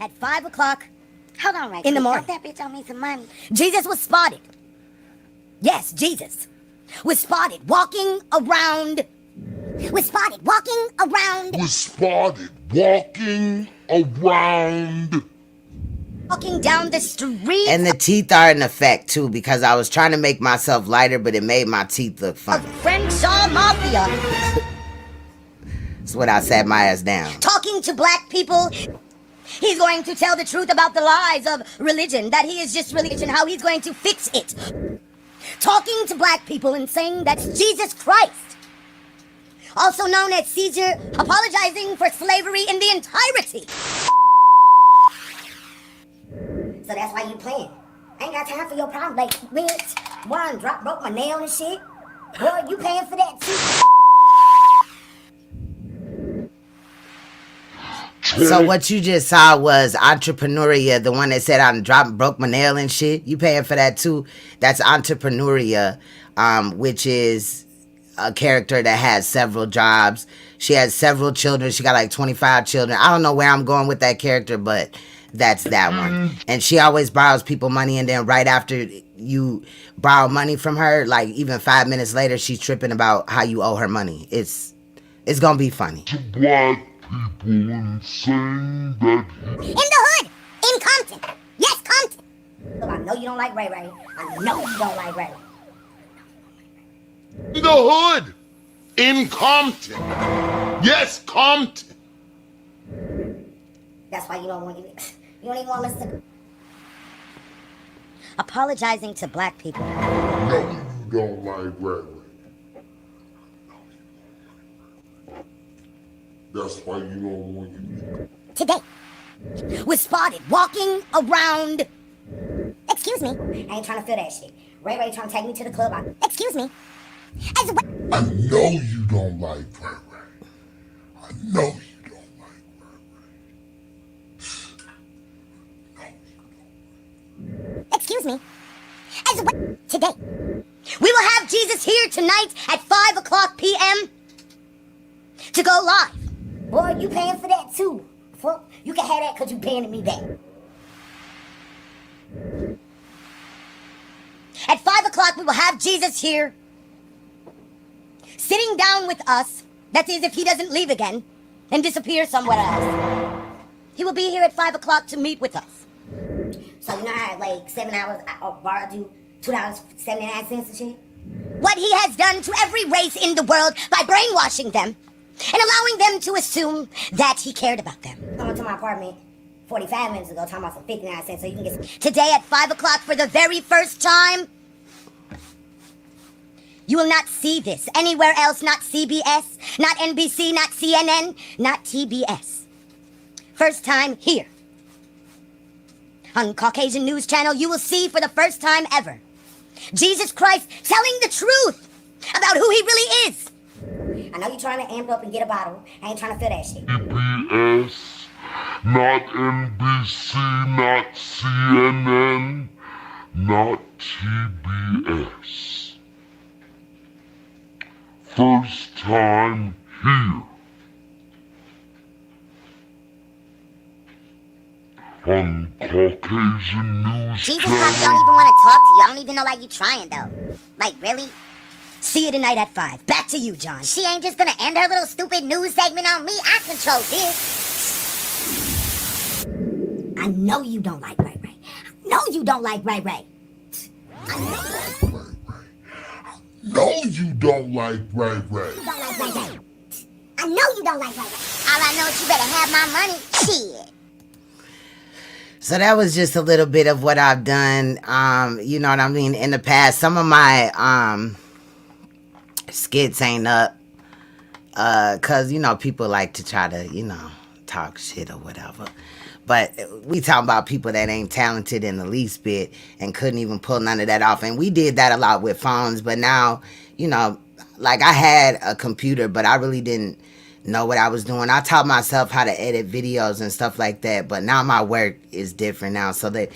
At 5 o'clock. Hold on right In the quick. morning. Don't that bitch owe me some money. Jesus was spotted. Yes, Jesus was spotted walking around. Was spotted walking around. Was spotted walking around. Walking down the street. and the teeth are in effect too, because I was trying to make myself lighter, but it made my teeth look of funny. Crenshaw Mafia. That's what I sat my ass down. Talking to black people. He's going to tell the truth about the lies of religion, that he is just religion, how he's going to fix it. Talking to black people and saying that's Jesus Christ. Also known as Caesar, apologizing for slavery in the entirety. So that's why you playing. I ain't got time for your problem. Like, bitch, one broke my nail and shit. Boy, you paying for that too. So what you just saw was Entrepreneuria, the one that said I broke my nail and shit. You paying for that too? That's Entrepreneuria, which is a character that has several jobs. She has several children. She got like 25 children. I don't know where I'm going with that character, but that's that one. And she always borrows people money, and then right after you borrow money from her, like even 5 minutes later, she's tripping about how you owe her money. It's gonna be funny. To black people and saying that In the hood, in Compton. Yes, Compton. Look, I know you don't like Ray Ray. I know you don't like Ray Ray. in the hood, in Compton. Yes, Compton. That's why you don't want you don't even want to listen to. Apologizing to black people. No, you don't like Ray Ray. That's why you don't want you. Today was spotted walking around. Excuse me. I ain't trying to feel that shit. Ray Ray trying to take me to the club. Excuse me. As a I know you don't like Ray Ray. I know you don't like Ray Ray. Excuse me. As a today, we will have Jesus here tonight at 5 o'clock p.m. to go live. Boy, you paying for that too. Fuck, you can have that because you paying me back. At 5 o'clock, we will have Jesus here, sitting down with us. That is, if he doesn't leave again and disappear somewhere else. He will be here at 5 o'clock to meet with us. So you know how like 7 hours I borrowed you $2.79 and shit? What he has done to every race in the world by brainwashing them and allowing them to assume that he cared about them. Coming to my apartment 45 minutes ago talking about some 59 cents so you can get some. Today at 5 o'clock for the very first time, you will not see this anywhere else, not CBS, not NBC, not CNN, not TBS. First time here. On Caucasian News Channel, you will see for the first time ever Jesus Christ telling the truth about who he really is. I know you're trying to amp up and get a bottle. I ain't trying to feel that shit. CBS, not NBC, not CNN, not TBS. First time here. On Caucasian News Jesus Channel. probably don't even want to talk to you. I don't even know why you trying, though. Like, really? See you tonight at 5. Back to you, John. She ain't just gonna end her little stupid news segment on me. I control this. I know you don't like Ray Ray. I know you don't like Ray Ray. No, you don't like Ray Ray. You don't like Ray Ray. I know you don't like Ray Ray. All I know is you better have my money. Shit. So that was just a little bit of what I've done, you know what I mean, in the past. Some of my skits ain't up because, you know, people like to try to, you know, talk shit or whatever. But we talking about people that ain't talented in the least bit and couldn't even pull none of that off. And we did that a lot with phones. But now, you know, like I had a computer, but I really didn't know what I was doing. I taught myself how to edit videos and stuff like that, but now my work is different now. So that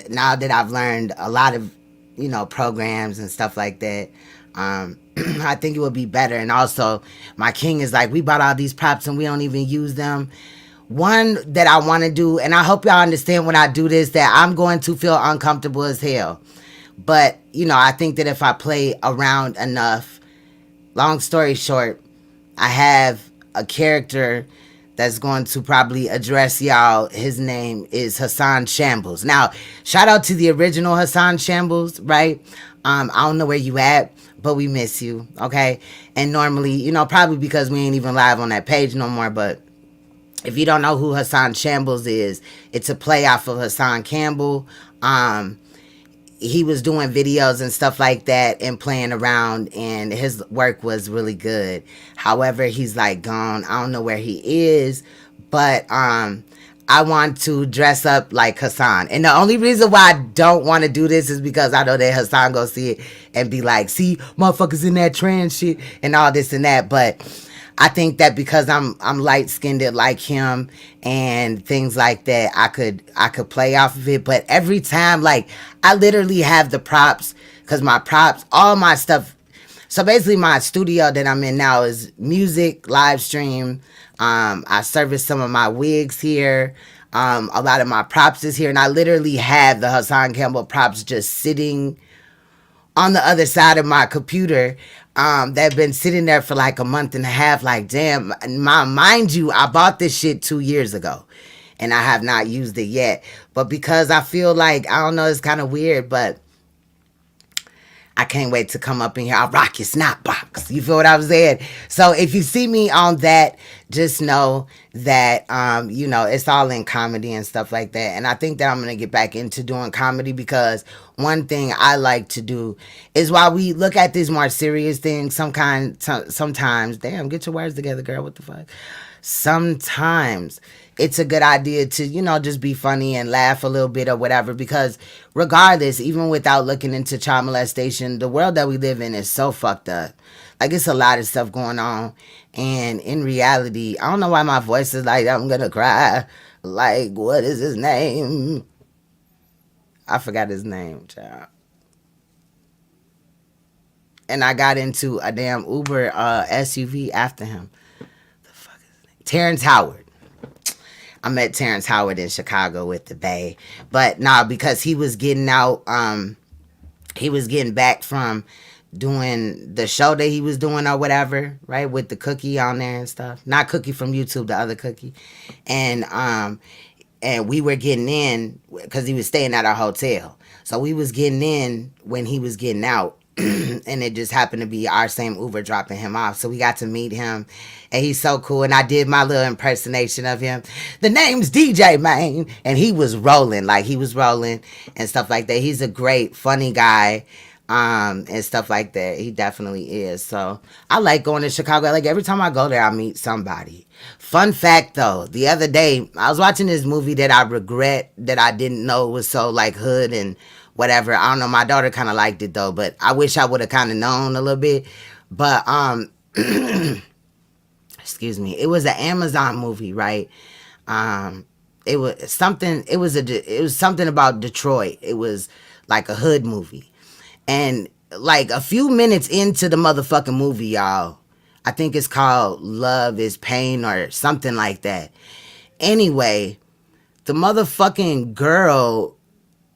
now that I've learned a lot of, you know, programs and stuff like that, I think it would be better. And also my king is like, we bought all these props and we don't even use them. One that I want to do, and I hope y'all understand when I do this, that I'm going to feel uncomfortable as hell. But, you know, I think that if I play around enough, long story short, I have a character that's going to probably address y'all. His name is Hassan Shambles. Now, shout out to the original Hassan Shambles, right? I don't know where you at, but we miss you, okay? And normally, you know, probably because we ain't even live on that page no more, but if you don't know who Hassan Shambles is, it's a play off of Hassan Campbell. He was doing videos and stuff like that and playing around, and his work was really good. However, he's like gone. I don't know where he is, but I want to dress up like Hassan. And the only reason why I don't want to do this is because I know that Hassan go see it and be like, see, motherfuckers in that trans shit and all this and that. But I think that because I'm light-skinned like him and things like that, I could play off of it. But every time, like, I literally have the props, because my props, all my stuff. So basically my studio that I'm in now is music, live stream. I service some of my wigs here. A lot of my props is here, and I literally have the Hassan Campbell props just sitting on the other side of my computer. That been sitting there for like a month and a half. Like, damn, mind you, I bought this shit 2 years ago, and I have not used it yet. But because I feel like, I don't know, it's kind of weird, but I can't wait to come up in here. I'll rock your snot box. You feel what I'm saying? So if you see me on that, just know that, it's all in comedy and stuff like that. And I think that I'm going to get back into doing comedy, because one thing I like to do is, while we look at these more serious things, sometimes, damn, get your words together, girl. What the fuck? Sometimes it's a good idea to, just be funny and laugh a little bit or whatever, because regardless, even without looking into child molestation, the world that we live in is so fucked up. Like, it's a lot of stuff going on. And in reality, I don't know why my voice is like, I'm gonna cry. Like, what is his name? I forgot his name, child. And I got into a damn Uber SUV after him. Terrence Howard. I met Terrence Howard in Chicago with the Bay. But nah, because he was getting out, he was getting back from doing the show that he was doing or whatever, right? With the Cookie on there and stuff. Not Cookie from YouTube, the other Cookie. And we were getting in because he was staying at our hotel. So we was getting in when he was getting out. And it just happened to be our same Uber dropping him off. So we got to meet him, and he's so cool. And I did my little impersonation of him. The name's DJ, man. And he was rolling, and stuff like that. He's a great, funny guy, and stuff like that. He definitely is. So I like going to Chicago. Like, every time I go there, I meet somebody. Fun fact, though, the other day, I was watching this movie that I regret that I didn't know was so, like, hood and whatever. I don't know. My daughter kind of liked it, though, but I wish I would have kind of known a little bit. But, excuse me. It was an Amazon movie, right? It was something about Detroit. It was like a hood movie. And like a few minutes into the motherfucking movie, y'all, I think it's called Love is Pain or something like that. Anyway, the motherfucking girl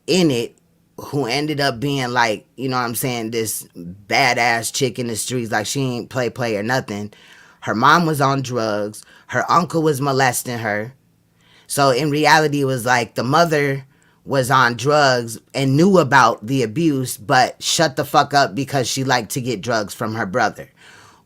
in it, who ended up being like, you know what I'm saying, this badass chick in the streets, like she ain't play or nothing. Her mom was on drugs. Her uncle was molesting her. So in reality, it was like the mother was on drugs and knew about the abuse, but shut the fuck up because she liked to get drugs from her brother.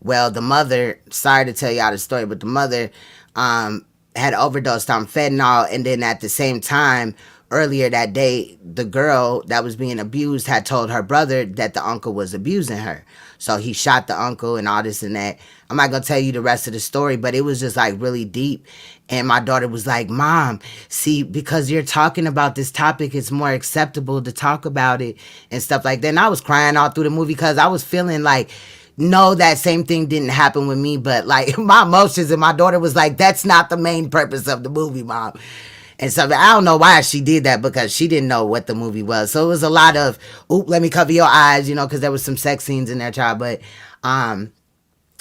Well, the mother, sorry to tell y'all the story, but the mother had overdosed on fentanyl, and then at the same time, earlier that day, the girl that was being abused had told her brother that the uncle was abusing her. So he shot the uncle and all this and that. I'm not going to tell you the rest of the story, but it was just like really deep. And my daughter was like, Mom, see, because you're talking about this topic, it's more acceptable to talk about it and stuff like that. And I was crying all through the movie because I was feeling like, no, that same thing didn't happen with me. But like my emotions, and my daughter was like, that's not the main purpose of the movie, Mom. And so I don't know why she did that, because she didn't know what the movie was. So it was a lot of, oop, let me cover your eyes, because there was some sex scenes in there, child. But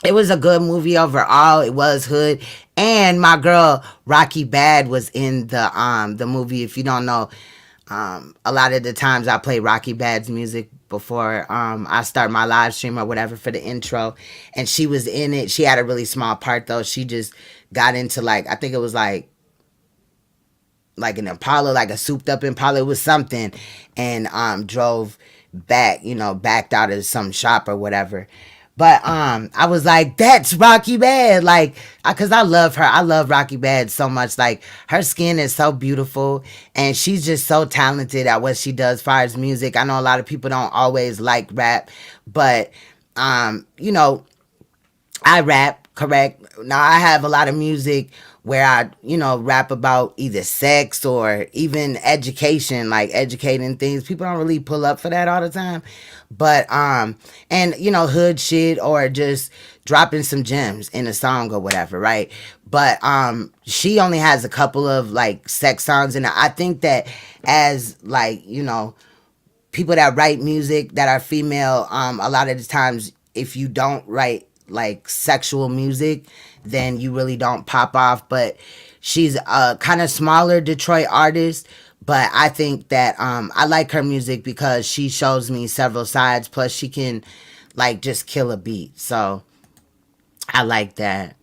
it was a good movie overall. It was hood. And my girl Rocky Bad was in the movie. If you don't know, a lot of the times I play Rocky Bad's music before I start my live stream or whatever for the intro. And she was in it. She had a really small part, though. She just got into, like, I think it was like an Impala, like a souped up Impala. It was something. And drove back, backed out of some shop or whatever. But I was like, that's Rocky Bad. Like, because I love her. I love Rocky Bad so much. Like, her skin is so beautiful. And she's just so talented at what she does as far as music. I know a lot of people don't always like rap. But, I rap, correct? Now, I have a lot of music where I, rap about either sex or even education, like educating things. People don't really pull up for that all the time. But, and, hood shit, or just dropping some gems in a song or whatever, right? But, she only has a couple of, like, sex songs. And I think that as, like, people that write music that are female, a lot of the times, if you don't write, like, sexual music, then you really don't pop off. But She's a kind of smaller Detroit artist, but I think that I like her music because she shows me several sides. Plus, she can like just kill a beat. So I like that.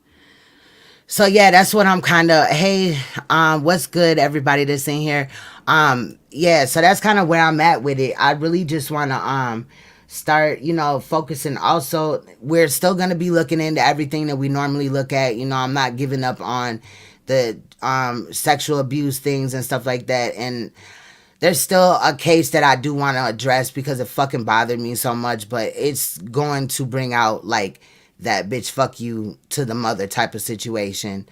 So yeah, that's what I'm kind of. Hey, what's good, everybody that's in here? Yeah, so that's kind of where I'm at with it. I really just want to start, focusing. Also, we're still gonna be looking into everything that we normally look at. I'm not giving up on the sexual abuse things and stuff like that. And there's still a case that I do want to address because it fucking bothered me so much. But it's going to bring out like that bitch fuck you to the mother type of situation.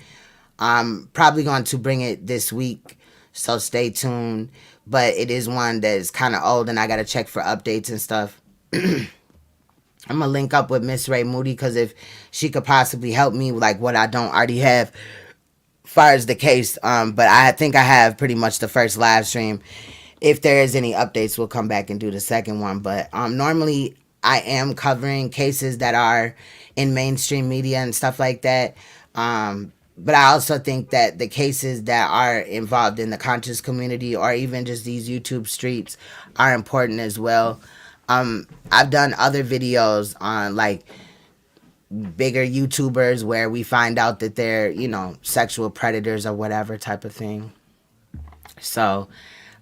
I'm probably going to bring it this week, so stay tuned. But it is one that is kind of old and I got to check for updates and stuff. I'm going to link up with Miss Ray Moody because if she could possibly help me like what I don't already have far as the case. But I think I have pretty much the first live stream. If there is any updates, we'll come back and do the second one. But normally I am covering cases that are in mainstream media and stuff like that. But I also think that the cases that are involved in the conscious community or even just these YouTube streets are important as well. I've done other videos on like bigger YouTubers where we find out that they're, sexual predators or whatever type of thing. So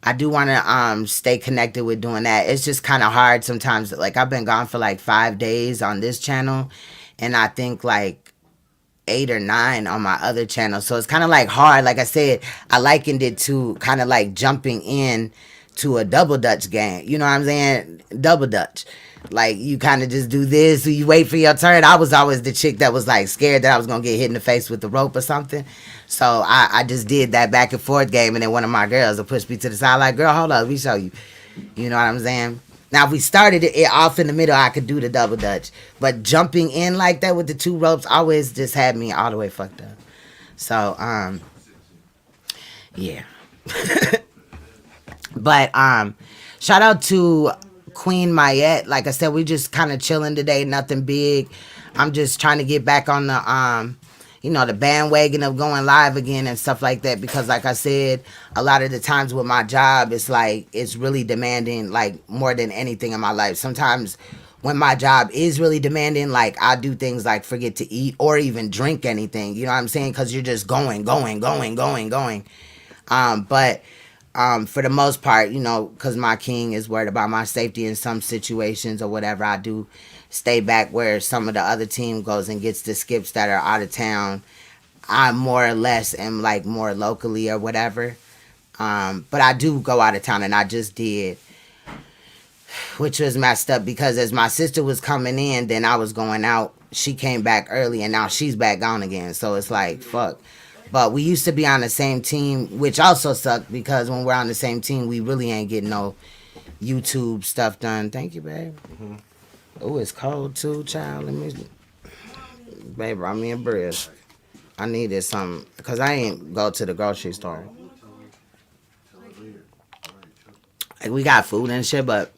I do want to stay connected with doing that. It's just kind of hard sometimes. Like I've been gone for like 5 days on this channel and I think like 8 or 9 on my other channel. So it's kind of like hard. Like I said, I likened it to kind of like jumping in to a double dutch game. You know what I'm saying? Double dutch. Like you kind of just do this, you wait for your turn. I was always the chick that was like scared that I was gonna get hit in the face with the rope or something. So I just did that back and forth game, and then one of my girls will push me to the side like, girl, hold up, let me show you. You know what I'm saying? Now if we started it off in the middle, I could do the double dutch. But jumping in like that with the 2 ropes always just had me all the way fucked up. So yeah. But shout out to Queen Mayette. Like I said, we just kind of chilling today, nothing big. I'm just trying to get back on the the bandwagon of going live again and stuff like that, because like I said, a lot of the times with my job, it's like it's really demanding, like more than anything in my life. Sometimes when my job is really demanding, like I do things like forget to eat or even drink anything, you know what I'm saying, because you're just going. But for the most part, because my king is worried about my safety in some situations or whatever, I do stay back where some of the other team goes and gets the skips that are out of town. I more or less am like more locally or whatever. But I do go out of town, and I just did, which was messed up because as my sister was coming in, then I was going out. She came back early and now she's back gone again. So it's like, fuck. But we used to be on the same team, which also sucked because when we're on the same team, we really ain't getting no YouTube stuff done. Thank you, babe. Mm-hmm. Oh, it's cold too, child. Let me, babe, brought me a bread. I needed something because I ain't go to the grocery store. Like, we got food and shit, but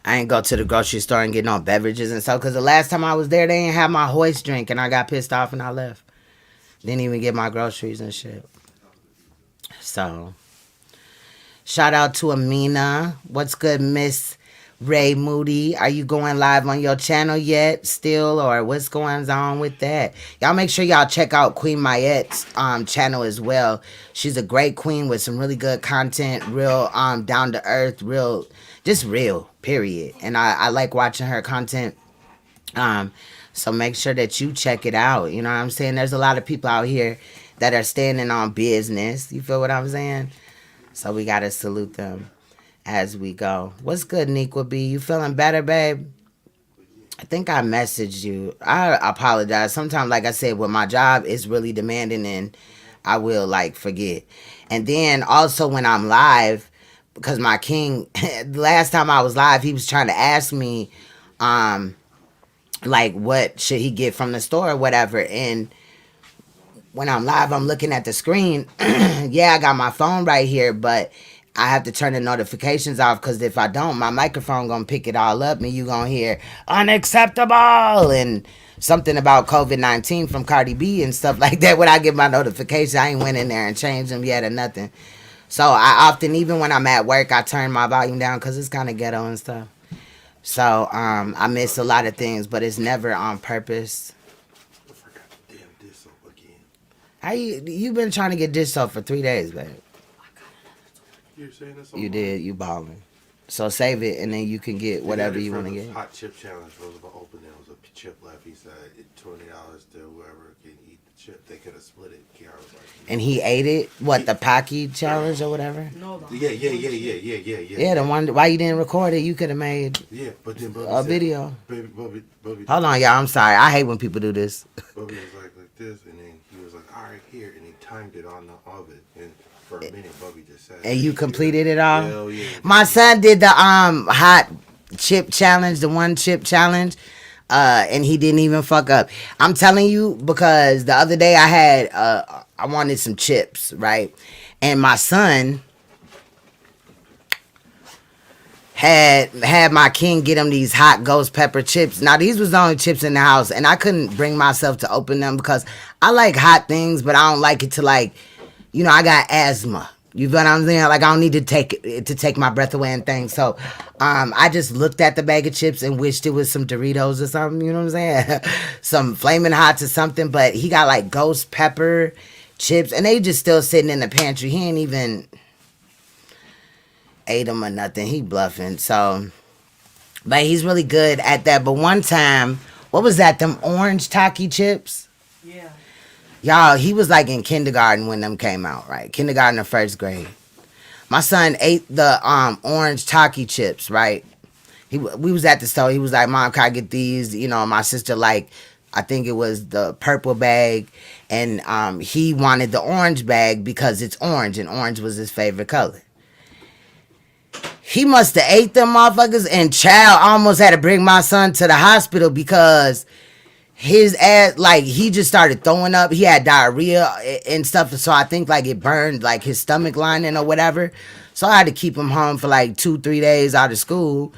I ain't go to the grocery store and get no beverages and stuff because the last time I was there, they ain't have my hoist drink and I got pissed off and I left. Didn't even get my groceries and shit. So, shout out to Amina. What's good, Miss Ray Moody? Are you going live on your channel yet still, or what's going on with that? Y'all make sure y'all check out Queen Mayette's channel as well. She's a great queen with some really good content, real down to earth, real, just real, period. And I like watching her content. So make sure that you check it out. You know what I'm saying? There's a lot of people out here that are standing on business. You feel what I'm saying? So we got to salute them as we go. What's good, Nequa B? You feeling better, babe? I think I messaged you. I apologize. Sometimes, like I said, with my job, it's really demanding and I will, like, forget. And then also when I'm live, because my king, the last time I was live, he was trying to ask me, like, what should he get from the store or whatever. And when I'm live, I'm looking at the screen. Yeah, I got my phone right here, but I have to turn the notifications off because if I don't, my microphone gonna pick it all up and you gonna hear unacceptable and something about COVID-19 from Cardi B and stuff like that. When I get my notification, I ain't went in there and changed them yet or nothing. So I often, even when I'm at work, I turn my volume down because it's kind of ghetto and stuff. So I miss a lot of things, but it's never on purpose. I forgot the damn diss up again. How you been trying to get this up for 3 days, babe? You're saying this You did. You balling. So save it, and then you can get whatever you want to get. Hot chip challenge. Roosevelt opened there was a chip left. He said $20 to whoever can eat the chip. They could have split it. Kiara was like, And he ate it. What, the Pocky challenge or whatever? yeah. Yeah, the one. Why you didn't record it? You could have made Yeah, but then Bubby a said, video. Bubby, Hold on, y'all. I'm sorry. I hate when people do this. Bubby was like this, and then he was like, all right, here, and he timed it on the oven, and for a minute, Bubby just said, And you completed it all? Hell yeah. My son did the hot chip challenge, the one chip challenge, and he didn't even fuck up. I'm telling you, because the other day I wanted some chips, right? And my son had my king get him these hot ghost pepper chips. Now these was the only chips in the house, and I couldn't bring myself to open them because I like hot things, but I don't like it to like, you know, I got asthma. You know what I'm saying? Like, I don't need to take it to take my breath away and things. So, I just looked at the bag of chips and wished it was some Doritos or something. You know what I'm saying? Some Flamin' Hots or something. But he got like ghost pepper chips, and they just still sitting in the pantry. He ain't even ate them or nothing. He bluffing. So, but he's really good at that. But one time, what was that? Them orange Taki chips? Yeah. Y'all, he was like in kindergarten when them came out, right? Kindergarten or first grade. My son ate the orange Taki chips, right? We was at the store. He was like, Mom, can I get these? You know, my sister like, I think it was the purple bag. And he wanted the orange bag because it's orange. And orange was his favorite color. He must have ate them motherfuckers. And child almost had to bring my son to the hospital because his ass, like, he just started throwing up. He had diarrhea and stuff. So I think, like, it burned, like, his stomach lining or whatever. So I had to keep him home for, like, 2-3 days out of school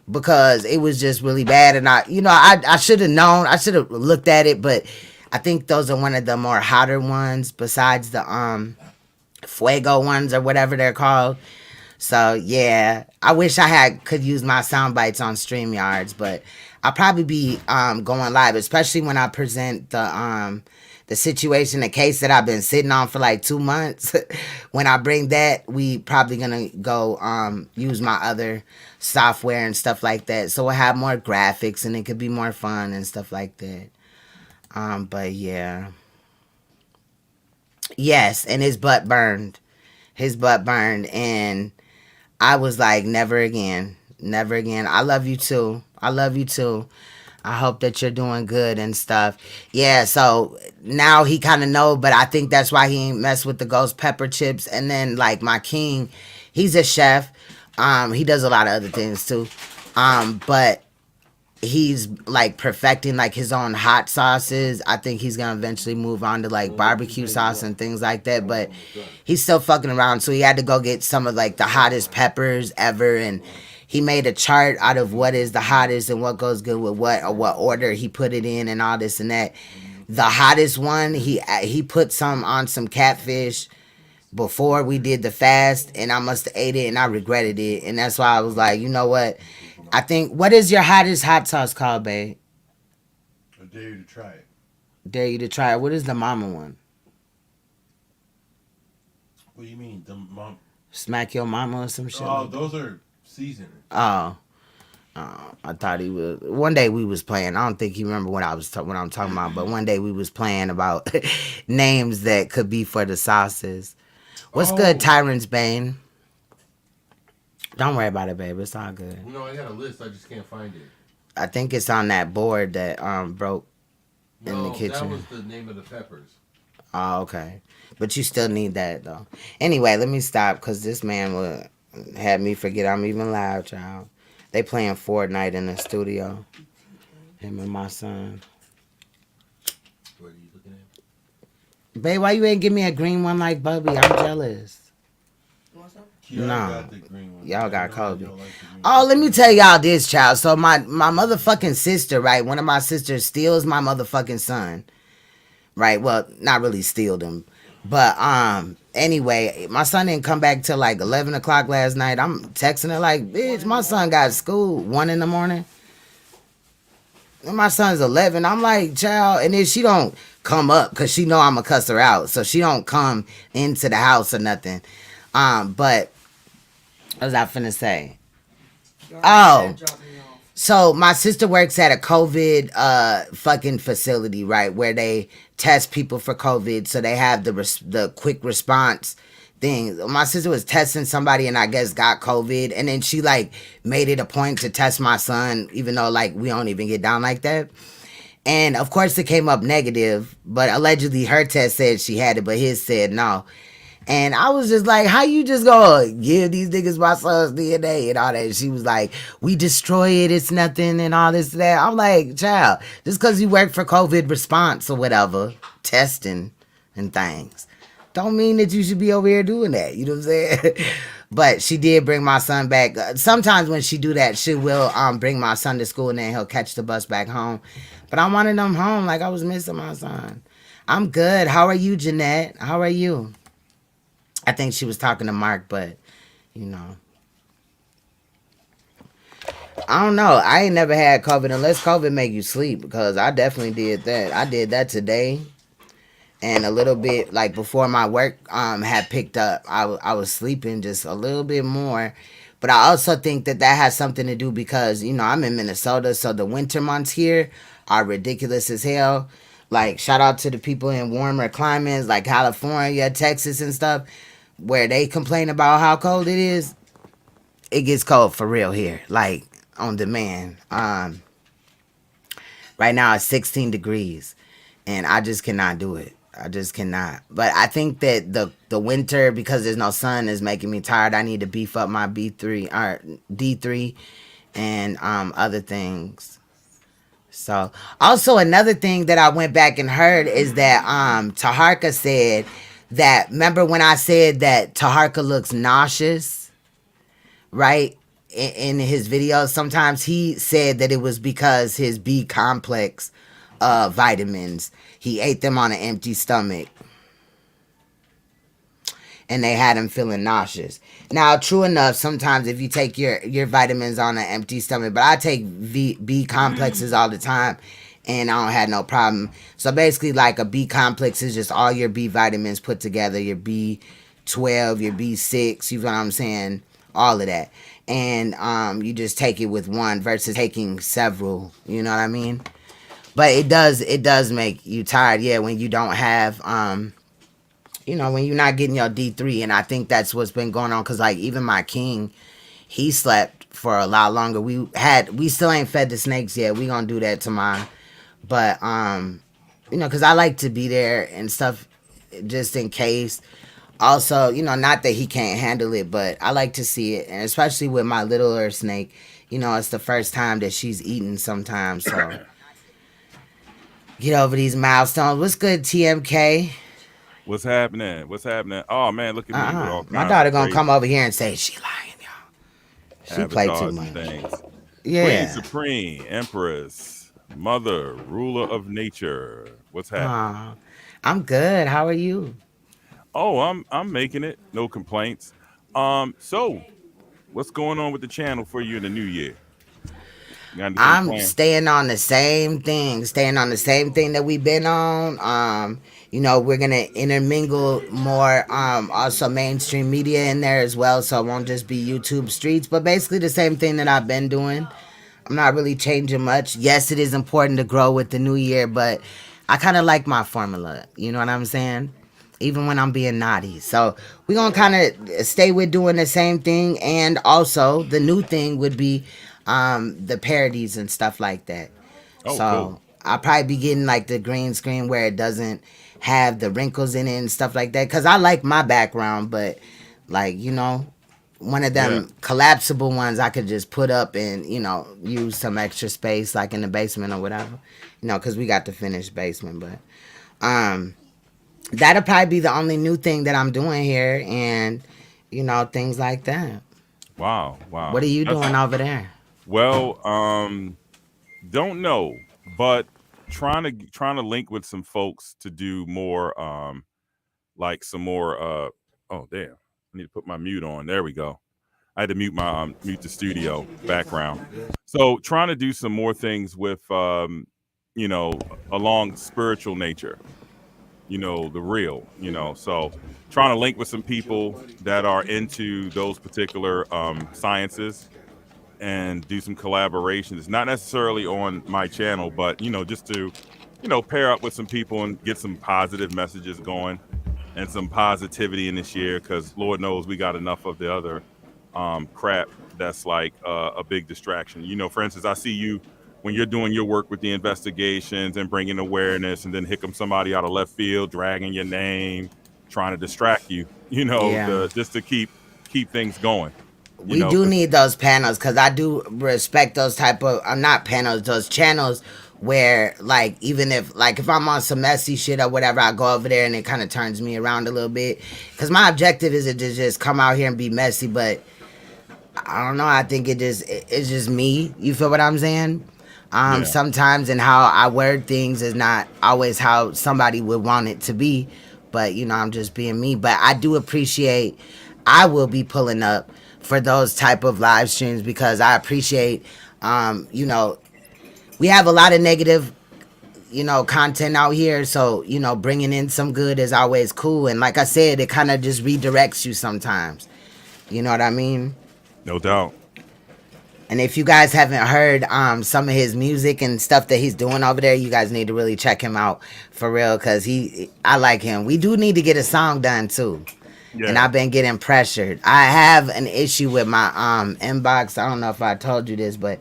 because it was just really bad. And I should have known. I should have looked at it. But I think those are one of the more hotter ones besides the Fuego ones or whatever they're called. So, yeah. I wish I could use my sound bites on StreamYards, but I'll probably be going live, especially when I present the situation, the case that I've been sitting on for like 2 months. When I bring that, we probably gonna go use my other software and stuff like that. So we'll have more graphics and it could be more fun and stuff like that. But yeah. Yes, and his butt burned. And I was like, never again. Never again. I love you too. I hope that you're doing good and stuff. Yeah, so now he kind of know, but I think that's why he ain't mess with the ghost pepper chips. And then, like, my king, he's a chef. He does a lot of other things too. But he's, like, perfecting, like, his own hot sauces. I think he's going to eventually move on to, like, barbecue sauce and things like that. But he's still fucking around. So he had to go get some of, like, the hottest peppers ever. And he made a chart out of what is the hottest and what goes good with what, or what order he put it in and all this and that. The hottest one, he put some on some catfish before we did the fast, and I must have ate it and I regretted it. And that's why I was like, you know what? I think, what is your hottest hot sauce called, babe? I dare you to try it. Dare you to try it. What is the mama one? What do you mean? The mom? Smack your mama or some shit? Oh, those are seasoned. Oh, I thought he was. One day we was playing. I don't think he remember what I'm talking about. But one day we was playing about names that could be for the sauces. What's good, Tyrant's Bane? Don't worry about it, babe. It's all good. No, I got a list. I just can't find it. I think it's on that board that broke in the kitchen. That was the name of the peppers. Oh, okay. But you still need that though. Anyway, let me stop because this man had me forget I'm even live, child. They playing Fortnite in the studio. Him and my son. What are you looking at? Babe, why you ain't give me a green one like Bubby? I'm jealous. You want some? No, y'all got COVID. Oh, let me tell y'all this, child. So my motherfucking sister, right? One of my sisters steals my motherfucking son, right? Well, not really steal them, but anyway, my son didn't come back till like 11 o'clock last night. I'm texting her like, bitch, my son got school 1 in the morning. And my son's 11. I'm like, child, and then she don't come up because she know I'ma cuss her out, so she don't come into the house or nothing. But what was I finna say? Oh, so my sister works at a COVID fucking facility, right, where they test people for COVID, so they have the quick response thing. My sister was testing somebody and I guess got COVID, and then she like made it a point to test my son, even though like we don't even get down like that. And of course it came up negative, but allegedly her test said she had it, but his said no. And I was just like, how you just gonna give these niggas my son's DNA and all that? She was like, we destroy it, it's nothing and all this and that. I'm like, child, just because you work for COVID response or whatever, testing and things, don't mean that you should be over here doing that. You know what I'm saying? But she did bring my son back. Sometimes when she do that, she will bring my son to school and then he'll catch the bus back home. But I wanted him home, like I was missing my son. I'm good. How are you, Jeanette? How are you? I think she was talking to Mark, but, you know. I don't know. I ain't never had COVID unless COVID make you sleep, because I definitely did that. I did that today. And a little bit, like, before my work had picked up, I was sleeping just a little bit more. But I also think that has something to do because, you know, I'm in Minnesota, so the winter months here are ridiculous as hell. Like, shout out to the people in warmer climates like California, Texas and stuff, where they complain about how cold it is. It gets cold for real here, like on demand. Right now it's 16 degrees and I just cannot do it. I just cannot. But I think that the winter, because there's no sun, is making me tired. I need to beef up my B3 or D3 and other things. So also another thing that I went back and heard is that Taharka said that, remember when I said that Taharka looks nauseous, right? In his videos, sometimes he said that it was because his B complex vitamins, he ate them on an empty stomach and they had him feeling nauseous. Now, true enough, sometimes if you take your vitamins on an empty stomach, but I take B complexes all the time and I don't have no problem. So basically, like, a B complex is just all your B vitamins put together, your B12, your B6, you know what I'm saying? All of that. And you just take it with one versus taking several, you know what I mean? But it does make you tired, yeah, when you don't have, you know, when you're not getting your D3. And I think that's what's been going on, because, like, even my king, he slept for a lot longer. We still ain't fed the snakes yet. We gonna do that tomorrow. But, you know, because I like to be there and stuff just in case. Also, you know, not that he can't handle it, but I like to see it. And especially with my littler snake, you know, it's the first time that she's eaten sometimes. So get over these milestones. What's good, TMK? What's happening? What's happening? Oh, man, look at me. With all my daughter going to come over here and say, she lying, y'all. She play too much. Things. Yeah. Queen Supreme, Empress, Mother, Ruler of Nature. What's happening? I'm good. How are you? Oh, I'm making it. No complaints. So what's going on with the channel for you in the new year? I'm staying on the same thing that we've been on. You know, we're gonna intermingle more also mainstream media in there as well, so it won't just be YouTube streets, but basically the same thing that I've been doing. I'm not really changing much. Yes, it is important to grow with the new year, but I kind of like my formula, you know what I'm saying? Even when I'm being naughty. So we're gonna kind of stay with doing the same thing, and also the new thing would be the parodies and stuff like that. Oh, so cool. I'll probably be getting like the green screen where it doesn't have the wrinkles in it and stuff like that, because I like my background, but like, you know, one of them collapsible ones I could just put up and, you know, use some extra space like in the basement or whatever, you know, because we got the finished basement. But that'll probably be the only new thing that I'm doing here. And things like that. Wow, What wow. are you That's doing over there? well, don't know, but trying to link with some folks to do more like some more oh damn. I need to put my mute on. There we go. I had to mute the studio background. So trying to do some more things with along spiritual nature, the real, so trying to link with some people that are into those particular sciences and do some collaborations, not necessarily on my channel, but just to pair up with some people and get some positive messages going and some positivity in this year, because Lord knows we got enough of the other crap that's like a big distraction. For instance, I see you when you're doing your work with the investigations and bringing awareness, and then here comes somebody out of left field dragging your name, trying to distract you, Yeah. just to keep things going. We do 'Cause need those panels because I do respect those type of not panels, those channels where like even if I'm on some messy shit or whatever, I go over there and it kind of turns me around a little bit. Because my objective isn't to just come out here and be messy, but I don't know. I think it's just me. You feel what I'm saying? yeah, Sometimes and how I word things is not always how somebody would want it to be, but I'm just being me. But I do appreciate. I will be pulling up for those type of live streams because I appreciate. We have a lot of negative content out here, so bringing in some good is always cool. And like I said, it kind of just redirects you sometimes. You know what I mean? no doubt. And if you guys haven't heard some of his music and stuff that he's doing over there, you guys need to really check him out for real, because I like him. We do need to get a song done too. And Yeah, I've been getting pressured. I have an issue with my inbox. I don't know if I told you this, but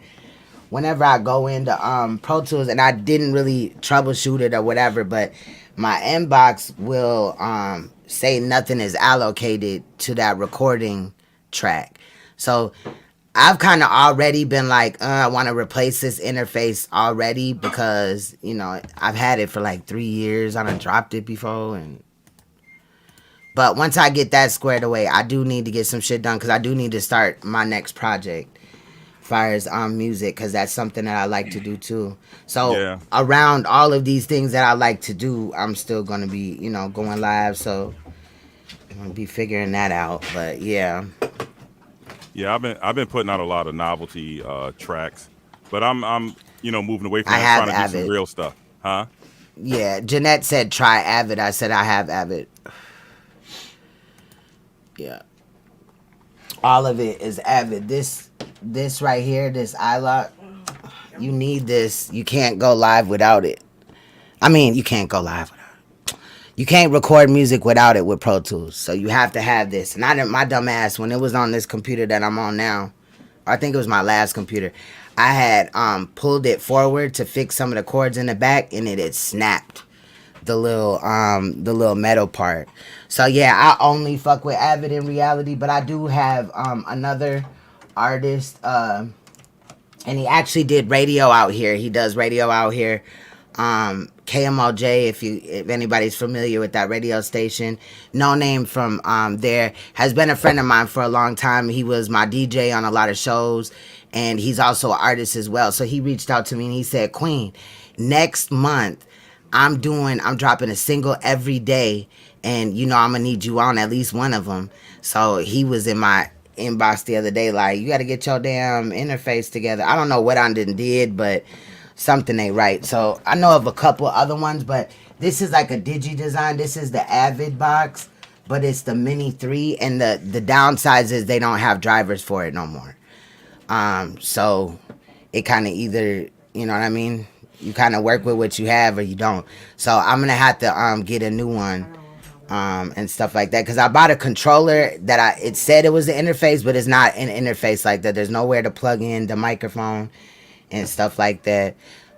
whenever I go into Pro Tools, and I didn't really troubleshoot it or whatever, but my inbox will say nothing is allocated to that recording track. So I've kind of already been like, I want to replace this interface already because, I've had it for like 3 years. I done dropped it before. But once I get that squared away, I do need to get some shit done because I do need to start my next project as far as music, because that's something that I like to do too. So yeah, around all of these things that I like to do, I'm still going to be, going live. So I'm going to be figuring that out. But yeah. yeah. I've been putting out a lot of novelty tracks, but I'm moving away from I that, have trying to do some Avid. real stuff, huh? Yeah, Jeanette said try Avid. I said I have Avid. Yeah, all of it is Avid. This right here, this iLock, you need this. You can't go live without it. I mean, you can't go live without it. You can't record music without it with Pro Tools. So you have to have this. And I didn't, my dumb ass, when it was on this computer that I'm on now, I think it was my last computer, I had pulled it forward to fix some of the cords in the back, and it had snapped the little metal part. So yeah, I only fuck with Avid in reality, but I do have another artist, and he actually did radio out here. He does radio out here. KMOJ, if anybody's familiar with that radio station. No Name from there has been a friend of mine for a long time. He was my DJ on a lot of shows, and he's also an artist as well. So he reached out to me and he said, Queen, next month I'm dropping a single every day, and I'm gonna need you on at least one of them. So he was in my inbox the other day like, you gotta get your damn interface together. I don't know what I did, but something ain't right. So I know of a couple other ones, but this is like a digi design. This is the Avid box, but it's the Mini 3, and the downsides is they don't have drivers for it no more. So it kind of either, you know what I mean? You kind of work with what you have or you don't. So I'm gonna have to get a new one and stuff like that, because I bought a controller that it said it was the interface, but it's not an interface like that. There's nowhere to plug in the microphone and stuff like that.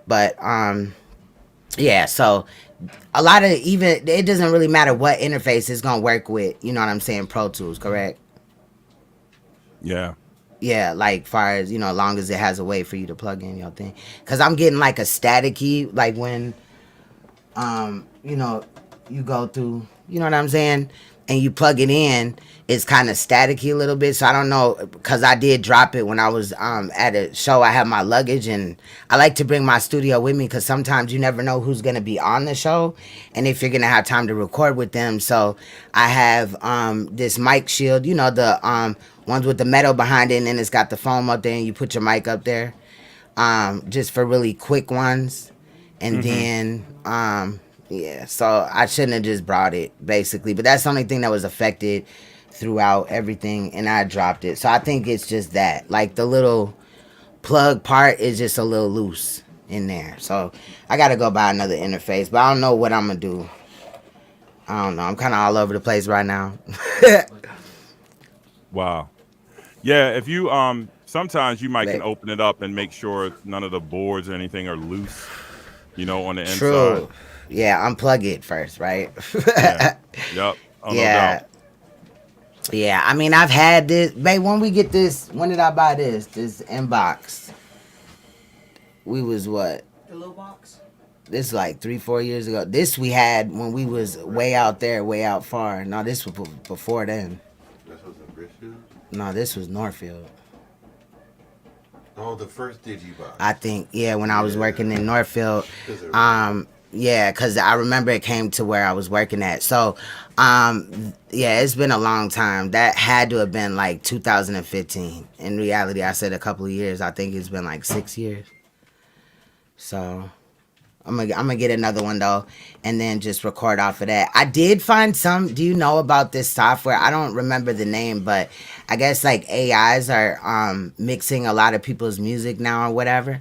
But yeah, so a lot of, even it doesn't really matter what interface it's gonna work with, you know what I'm saying, Pro Tools, correct? Yeah. Yeah, like far as, as long as it has a way for you to plug in your thing. Cause I'm getting like a staticky, like when you go through, you know what I'm saying? and you plug it in, it's kind of staticky a little bit. So I don't know, because I did drop it when I was at a show. I have my luggage, and I like to bring my studio with me because sometimes you never know who's gonna be on the show, and if you're gonna have time to record with them. So I have this mic shield, the ones with the metal behind it, and then it's got the foam up there, and you put your mic up there, just for really quick ones, and then yeah. So I shouldn't have just brought it basically, but that's the only thing that was affected throughout everything, and I dropped it. So I think it's just that, like, the little plug part is just a little loose in there. So I gotta go buy another interface, but I don't know what I'm gonna do. I don't know. I'm kind of all over the place right now. Wow. Yeah, if you sometimes you might can But open it up and make sure none of the boards or anything are loose, on the inside. true. Yeah, unplug it first, right? Yeah. Yep. Oh, no doubt. Yeah. Yeah, I mean, I've had this. Babe, when we get this, when did I buy this? This inbox. We was what? The little box. This is like 3-4 years ago. This we had when we was way out there, way out far. No, this was before then. This was in Richfield? No, this was Northfield. Oh, the first Digibox. I think, yeah, when I was working in Northfield. 'Cause it Yeah, because I remember it came to where I was working at. So, yeah, it's been a long time. That had to have been like 2015. In reality, I said a couple of years. I think it's been like 6 years. So I'm gonna get another one though, and then just record off of that. I did find some. Do you know about this software? I don't remember the name, but I guess like AIs are mixing a lot of people's music now or whatever.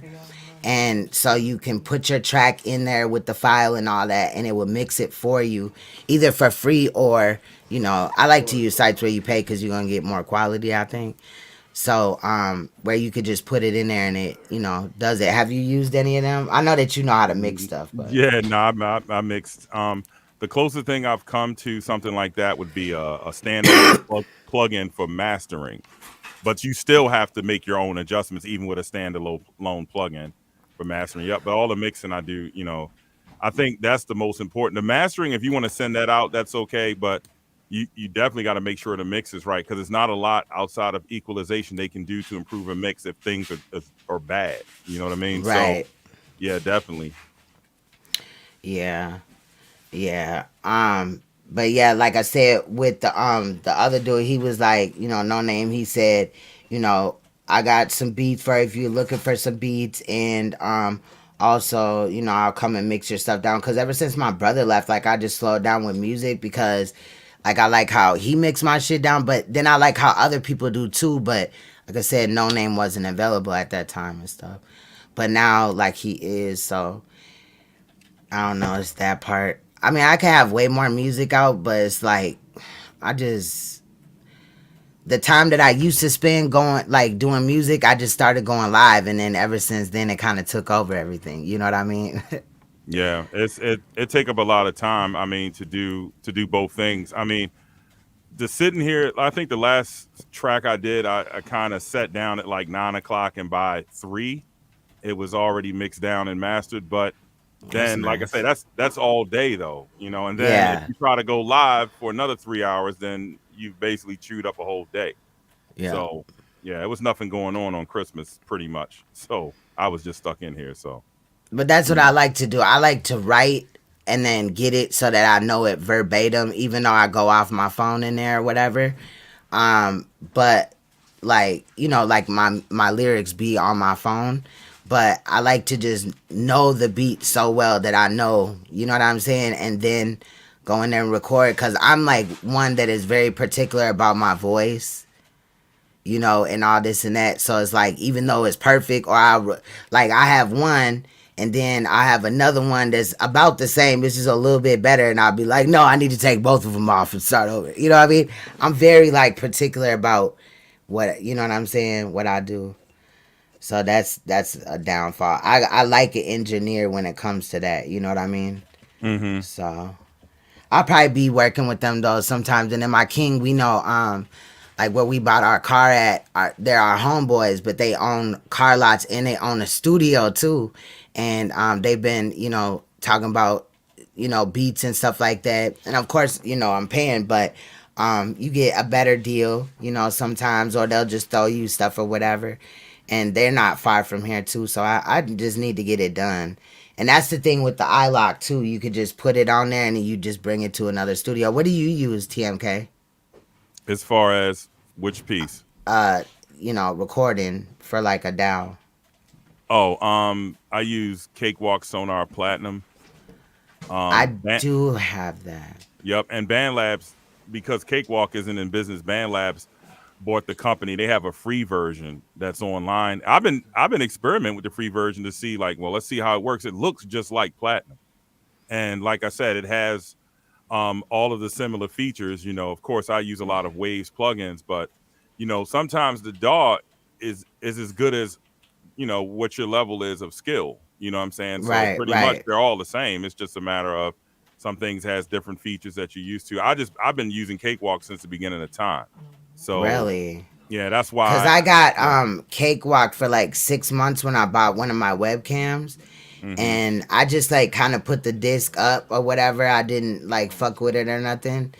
And so you can put your track in there with the file and all that, and it will mix it for you, either for free or, I like to use sites where you pay because you're gonna get more quality, I think. So, where you could just put it in there and it, does it. Have you used any of them? I know that you know how to mix stuff, but Yeah, no, I mixed. The closest thing I've come to something like that would be a standalone plug-in for mastering, but you still have to make your own adjustments, even with a standalone plug-in for mastering. Yep, but all the mixing I do, I think that's the most important. The mastering, if you want to send that out, that's okay, but you definitely got to make sure the mix is right, because there's not a lot outside of equalization they can do to improve a mix if things are bad. You know what I mean? right. So, yeah, definitely. Yeah. Yeah. But yeah, like I said, with the other dude, he was like, no name, he said, I got some beats for if you're looking for some beats, and also, I'll come and mix your stuff down. Cause ever since my brother left, like, I just slowed down with music because, like, I like how he mixed my shit down, but then I like how other people do too. But like I said, no name wasn't available at that time and stuff. But now, like, he is, so I don't know. It's that part. I mean, I could have way more music out, but it's like, the time that I used to spend doing music, I just started going live, and then ever since then, it kind of took over everything. You know what I mean? Yeah, it take up a lot of time. I mean, to do both things. I mean, just sitting here, I think the last track I did, I kind of sat down at like 9 o'clock, and by 3, it was already mixed down and mastered. But then, like I say, that's all day though, And then Yeah. if you try to go live for another 3 hours, then you've basically chewed up a whole day. Yeah. So yeah, it was nothing going on Christmas pretty much. So I was just stuck in here. So. But that's what I like to do. I like to write and then get it so that I know it verbatim, even though I go off my phone in there or whatever. But like, like my lyrics be on my phone. But I like to just know the beat so well that I know, you know what I'm saying? And then go in there and record. Because I'm like one that is very particular about my voice, and all this and that. So it's like, even though it's perfect, or I have one, and then I have another one that's about the same, it's just a little bit better, and I'll be like, no, I need to take both of them off and start over. You know what I mean? I'm very like particular about what, you know what I'm saying, what I do. So that's a downfall. I like an engineer when it comes to that. You know what I mean? Mm-hmm. So I'll probably be working with them though sometimes. And then my king, we know, like where we bought our car at, they're our homeboys, but they own car lots and they own a studio too. And they've been, talking about beats and stuff like that. And of course, I'm paying, but you get a better deal, sometimes, or they'll just throw you stuff or whatever. And they're not far from here too, so I just need to get it done. And that's the thing with the iLock too. You could just put it on there and you just bring it to another studio. What do you use, TMK? As far as which piece? Recording for like a DAW. Oh, I use Cakewalk Sonar Platinum. I do have that. Yep, and BandLabs, because Cakewalk isn't in business, BandLabs bought the company. They have a free version that's online. I've been experimenting with the free version to see, like, well, let's see how it works. It looks just like Platinum, and like I said, it has all of the similar features. Of course, I use a lot of Waves plugins, but sometimes the DAW is as good as what your level is of skill. You know what I'm saying? So Right, pretty right. much they're all the same. It's just a matter of some things has different features that you're used to. I've been using Cakewalk since the beginning of time. So Really? yeah, that's why. Because I got Cakewalk for like 6 months when I bought one of my webcams. And I just like kind of put the disc up or whatever. I didn't like fuck with it or nothing.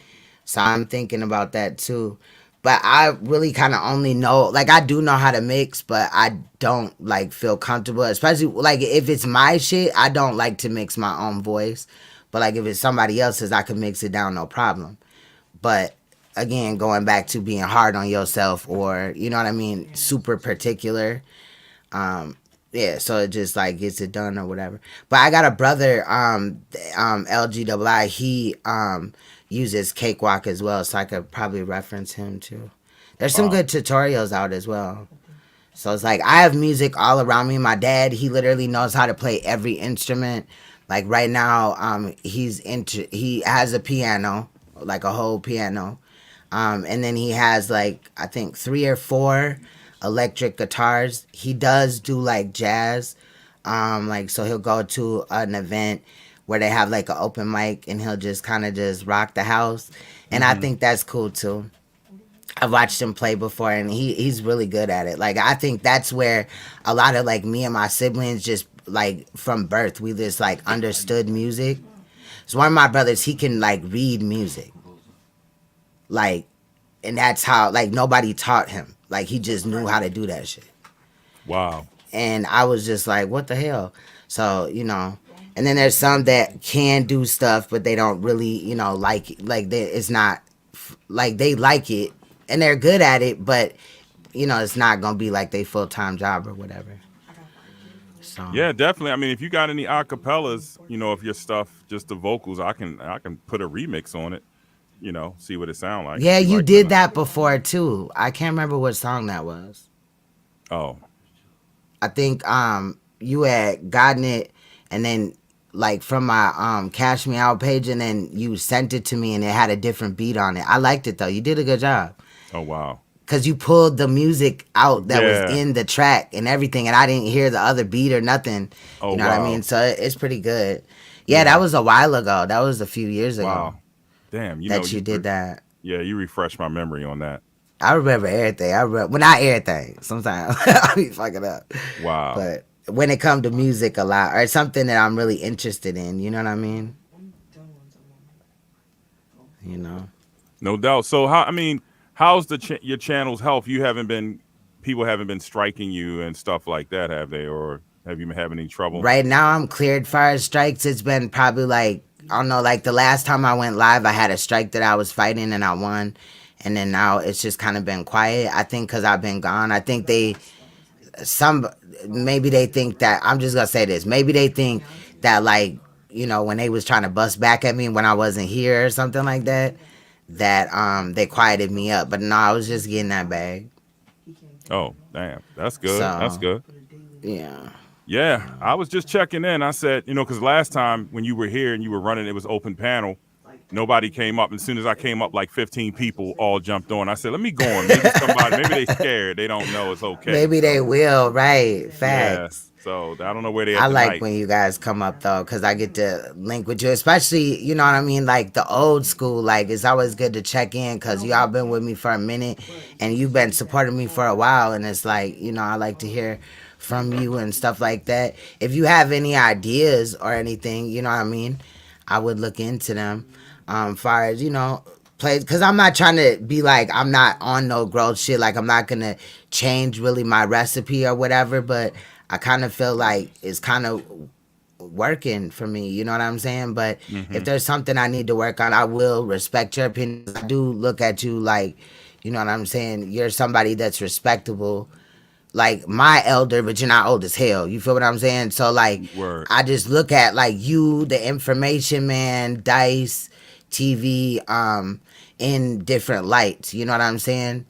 So I'm thinking about that too. But I really kind of only know, like, I do know how to mix, but I don't like feel comfortable, especially like if it's my shit. I don't like to mix my own voice, but like if it's somebody else's, I can mix it down, no problem. But again, going back to being hard on yourself, or you know what I mean, super particular. Yeah, so it just like gets it done or whatever. But I got a brother, LGII. He uses Cakewalk as well, so I could probably reference him too. There's some good tutorials out as well. So it's like I have music all around me. My dad, he literally knows how to play every instrument. Like right now, he has a piano, like a whole piano. And then he has like I think 3 or 4 electric guitars. He does do like jazz. Like so he'll go to an event where they have like an open mic and he'll just kind of just rock the house. And I think that's cool too. I've watched him play before and he's really good at it. Like I think that's where a lot of like me and my siblings just like from birth, we just like understood music. So one of my brothers, he can like read music. Like, and that's how like nobody taught him. Like he just knew how to do that shit. Wow. And I was just like, what the hell? So, and then there's some that can do stuff, but they don't really, like it's not like they like it and they're good at it, but it's not gonna be like their full-time job or whatever. So Yeah, definitely. I mean, if you got any acapellas, of your stuff, just the vocals, I can put a remix on it. See what it sound like. yeah, See you like did that before too. I can't remember what song that was. Oh, I think you had gotten it and then like from my Cash Me Out page, and then you sent it to me and it had a different beat on it. I liked it though. You did a good job. oh wow. Cause you pulled the music out that Yeah. was in the track and everything, and I didn't hear the other beat or nothing. Oh, You know what I wow. mean? So it's pretty good. Yeah, that was a while ago. That was a few years ago Wow. Damn, that you did that. Yeah, you refreshed my memory on that. I remember everything. Well, not everything. Sometimes I be fucking up. Wow. But when it comes to music a lot, or something that I'm really interested in, you know what I mean? No doubt. So how's your channel's health? People haven't been striking you and stuff like that, have they? Or have you been having any trouble? Right now I'm cleared far as strikes. It's been probably like, I don't know, like the last time I went live, I had a strike that I was fighting and I won. And then now it's just kind of been quiet. I think because I've been gone. I think maybe they think that, I'm just going to say this. Maybe they think that like, when they was trying to bust back at me when I wasn't here or something like that, that they quieted me up. But no, I was just getting that bag. Oh, damn. That's good. So, That's good. Yeah. Yeah, I was just checking in. I said, because last time when you were here and you were running, it was open panel. Nobody came up. As soon as I came up, like 15 people all jumped on. I said, let me go on. Maybe they scared. They don't know it's okay. Maybe they will, right? Facts. Yeah, so I don't know where they are. I like when you guys come up though, because I get to link with you, especially, you know what I mean, like the old school. Like it's always good to check in because y'all been with me for a minute and you've been supporting me for a while, and it's like, I like to hear from you and stuff like that. If you have any ideas or anything, you know what I mean, I would look into them. Far as plays, because I'm not trying to be like I'm not on no growth shit. Like I'm not gonna change really my recipe or whatever. But I kind of feel like it's kind of working for me. You know what I'm saying? But if Hmm. there's something I need to work on, I will respect your opinion. I do look at you like, you know what I'm saying? You're somebody that's respectable, like my elder, but you're not old as hell. You feel what I'm saying? So like, Word. I just look at like you, the information man, Dice, TV, in different lights. You know what I'm saying? Hmm.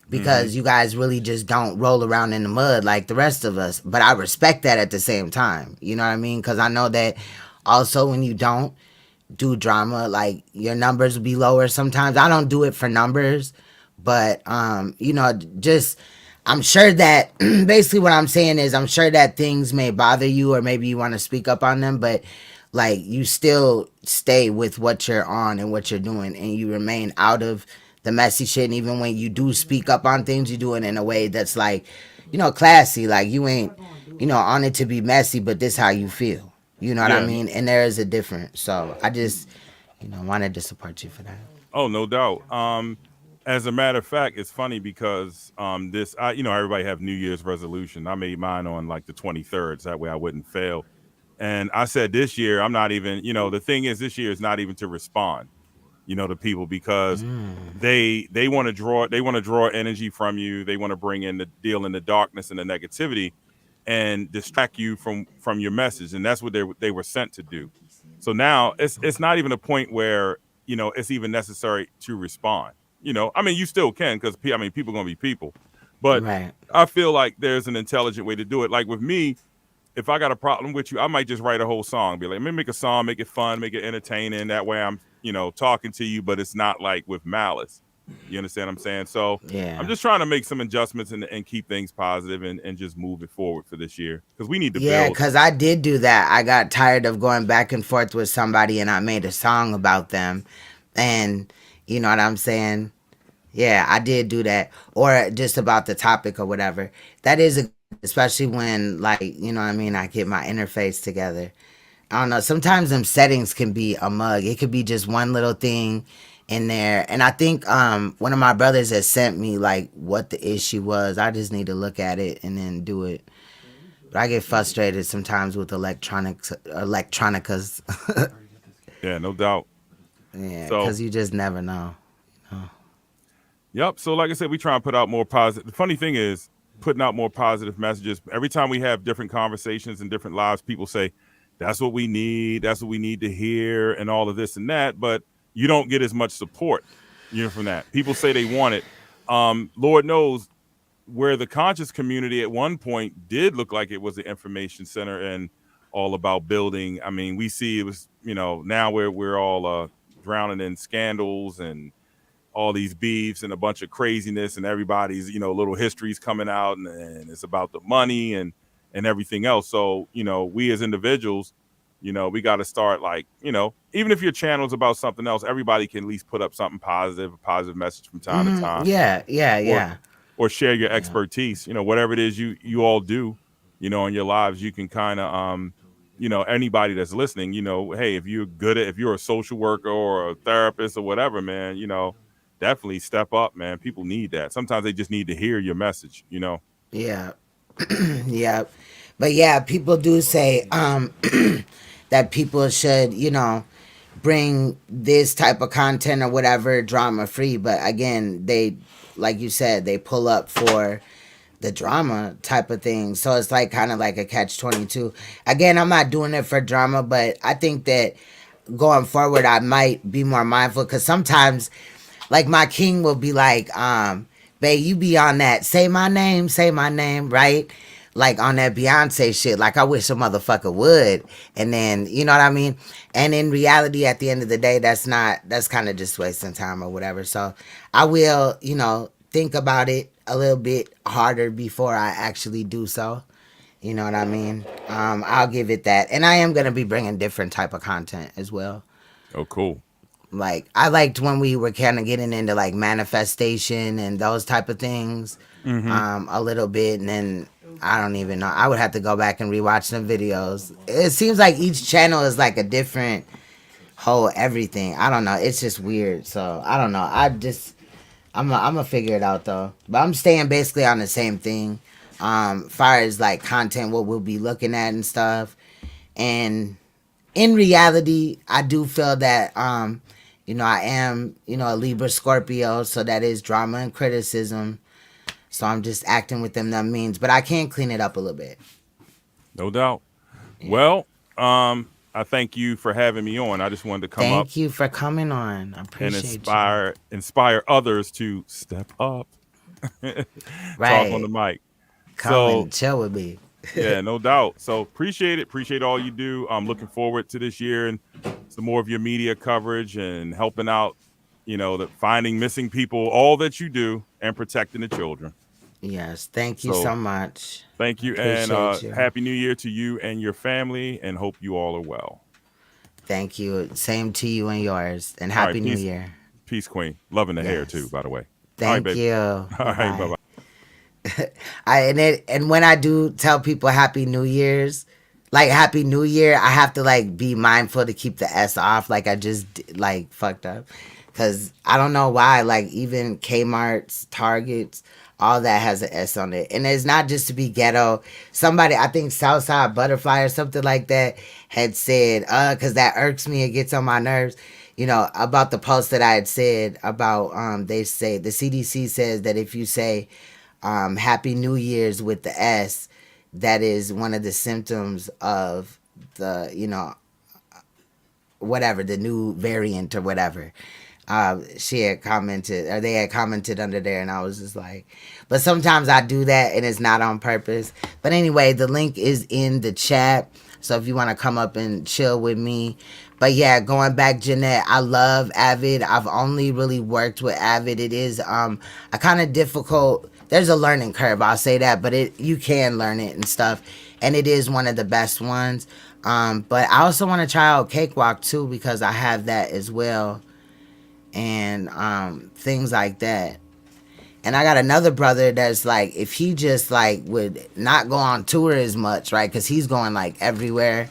Because you guys really just don't roll around in the mud like the rest of us. But I respect that at the same time. You know what I mean? Because I know that also when you don't do drama, like your numbers will be lower sometimes. I don't do it for numbers, but just I'm sure that basically what I'm saying is I'm sure that things may bother you or maybe you want to speak up on them, but like you still stay with what you're on and what you're doing and you remain out of the messy shit. And even when you do speak up on things, you do it in a way that's like, classy. Like you ain't, on it to be messy, but this how you feel. You know what I Yeah. mean? And there is a difference. So I just, wanted to support you for that. Oh, no doubt. As a matter of fact, it's funny because everybody have New Year's resolution. I made mine on like the 23rd, so that way I wouldn't fail. And I said this year, I'm not even, the thing is this year is not even to respond, to people because they want to draw energy from you. They want to bring in the deal in the darkness and the negativity and distract you from your message. And that's what they were sent to do. So now it's not even a point where, it's even necessary to respond. I mean, you still can because people are going to be people. But Right. I feel like there's an intelligent way to do it. Like with me, if I got a problem with you, I might just write a whole song. Be like, let me make a song, make it fun, make it entertaining. That way I'm, talking to you, but it's not like with malice. You understand what I'm saying? So I'm Yeah. just trying to make some adjustments and keep things positive and just move it forward for this year because we need to Yeah, build. because I did do that. I got tired of going back and forth with somebody and I made a song about them. And you know what I'm saying? Yeah, I did do that. Or just about the topic or whatever. That is especially when like, you know what I mean, I get my interface together. I don't know. Sometimes them settings can be a mug. It could be just one little thing in there. And I think one of my brothers has sent me like what the issue was. I just need to look at it and then do it. But I get frustrated sometimes with electronicas. Yeah, no doubt. Yeah, So, because you just never know. yep. So, like I said, we try and put out more positive. The funny thing is, putting out more positive messages. Every time we have different conversations and different lives, people say, that's what we need. That's what we need to hear, and all of this and that. But you don't get as much support, from that. People say they want it. Lord knows where the conscious community at one point did look like it was the information center and all about building. I mean, we see it was, now we're all drowning in scandals and all these beefs and a bunch of craziness and everybody's, little histories coming out and it's about the money and everything else. So, we as individuals, we got to start like, even if your channel is about something else, everybody can at least put up something positive, a positive message from time to time Yeah, yeah, or yeah. share your Yeah. expertise, whatever it is you all do, in your lives, you can kind of anybody that's listening, hey, if you're a social worker or a therapist or whatever, man, definitely step up, man. People need that. Sometimes they just need to hear your message. Yeah. Yeah. But yeah, people do say that people should, bring this type of content or whatever drama free. But again, they, like you said, they pull up for the drama type of thing. So it's like kind of like a catch 22. Again, I'm not doing it for drama, but I think that going forward, I might be more mindful because sometimes like my king will be like, babe, you be on that say my name, right? Like on that Beyonce shit. Like I wish a motherfucker would. And then, you know what I mean? And in reality, at the end of the day, that's kind of just wasting time or whatever. So I will, think about it a little bit harder before I actually do so. You know what I mean? I'll give it that. And I am going to be bringing different type of content as well. Oh, cool. Like I liked when we were kind of getting into like manifestation and those type of things Hmm. a little bit, and then I don't even know, I would have to go back and rewatch some videos. It seems like each channel is like a different whole everything. I don't know. It's just weird. So I don't know. I'm gonna figure it out though. But I'm staying basically on the same thing. Far as like content, what we'll be looking at and stuff. And in reality, I do feel that I am, a Libra Scorpio, so that is drama and criticism. So I'm just acting within them means, but I can clean it up a little bit. No doubt. Well, I thank you for having me on. I just wanted to come up Thank you for coming on. I and appreciate inspire others to step up. you. Talk on the mic. Come and chill with me. Yeah, no doubt. So appreciate it. Appreciate all you do. I'm looking forward to this year and some more of your media coverage and helping out, finding missing people, all that you do, and protecting the children. Yes, thank you so much. Thank you, and Happy New Year to you and your family, and hope you all are well. Thank you. Same to you and yours, and All right, Happy New Year. Peace, Queen. Loving the hair too, by the way. Thank baby. you. All right, bye-bye. And when I do tell people Happy New Year's, like Happy New Year, I have to like be mindful to keep the S off. Like I just like fucked up, cause I don't know why. Like even Kmart's, Targets, all that has an S on it, and it's not just to be ghetto. Somebody, I think Southside Butterfly or something like that, had said, cause that irks me. It gets on my nerves. About the post that I had said about they say the CDC says that if you say Happy New Year's with the S, that is one of the symptoms of the, whatever, the new variant or whatever. She had commented, or they had commented under there, and I was just like, but sometimes I do that and it's not on purpose. But anyway, the link is in the chat. So if you want to come up and chill with me. But yeah, going back, Jeanette, I love Avid. I've only really worked with Avid. It is a kind of difficult. There's a learning curve, I'll say that, but you can learn it and stuff, and it is one of the best ones. But I also want to try out Cakewalk too, because I have that as well, and things like that. And I got another brother that's like, if he just like would not go on tour as much, right? Because he's going like everywhere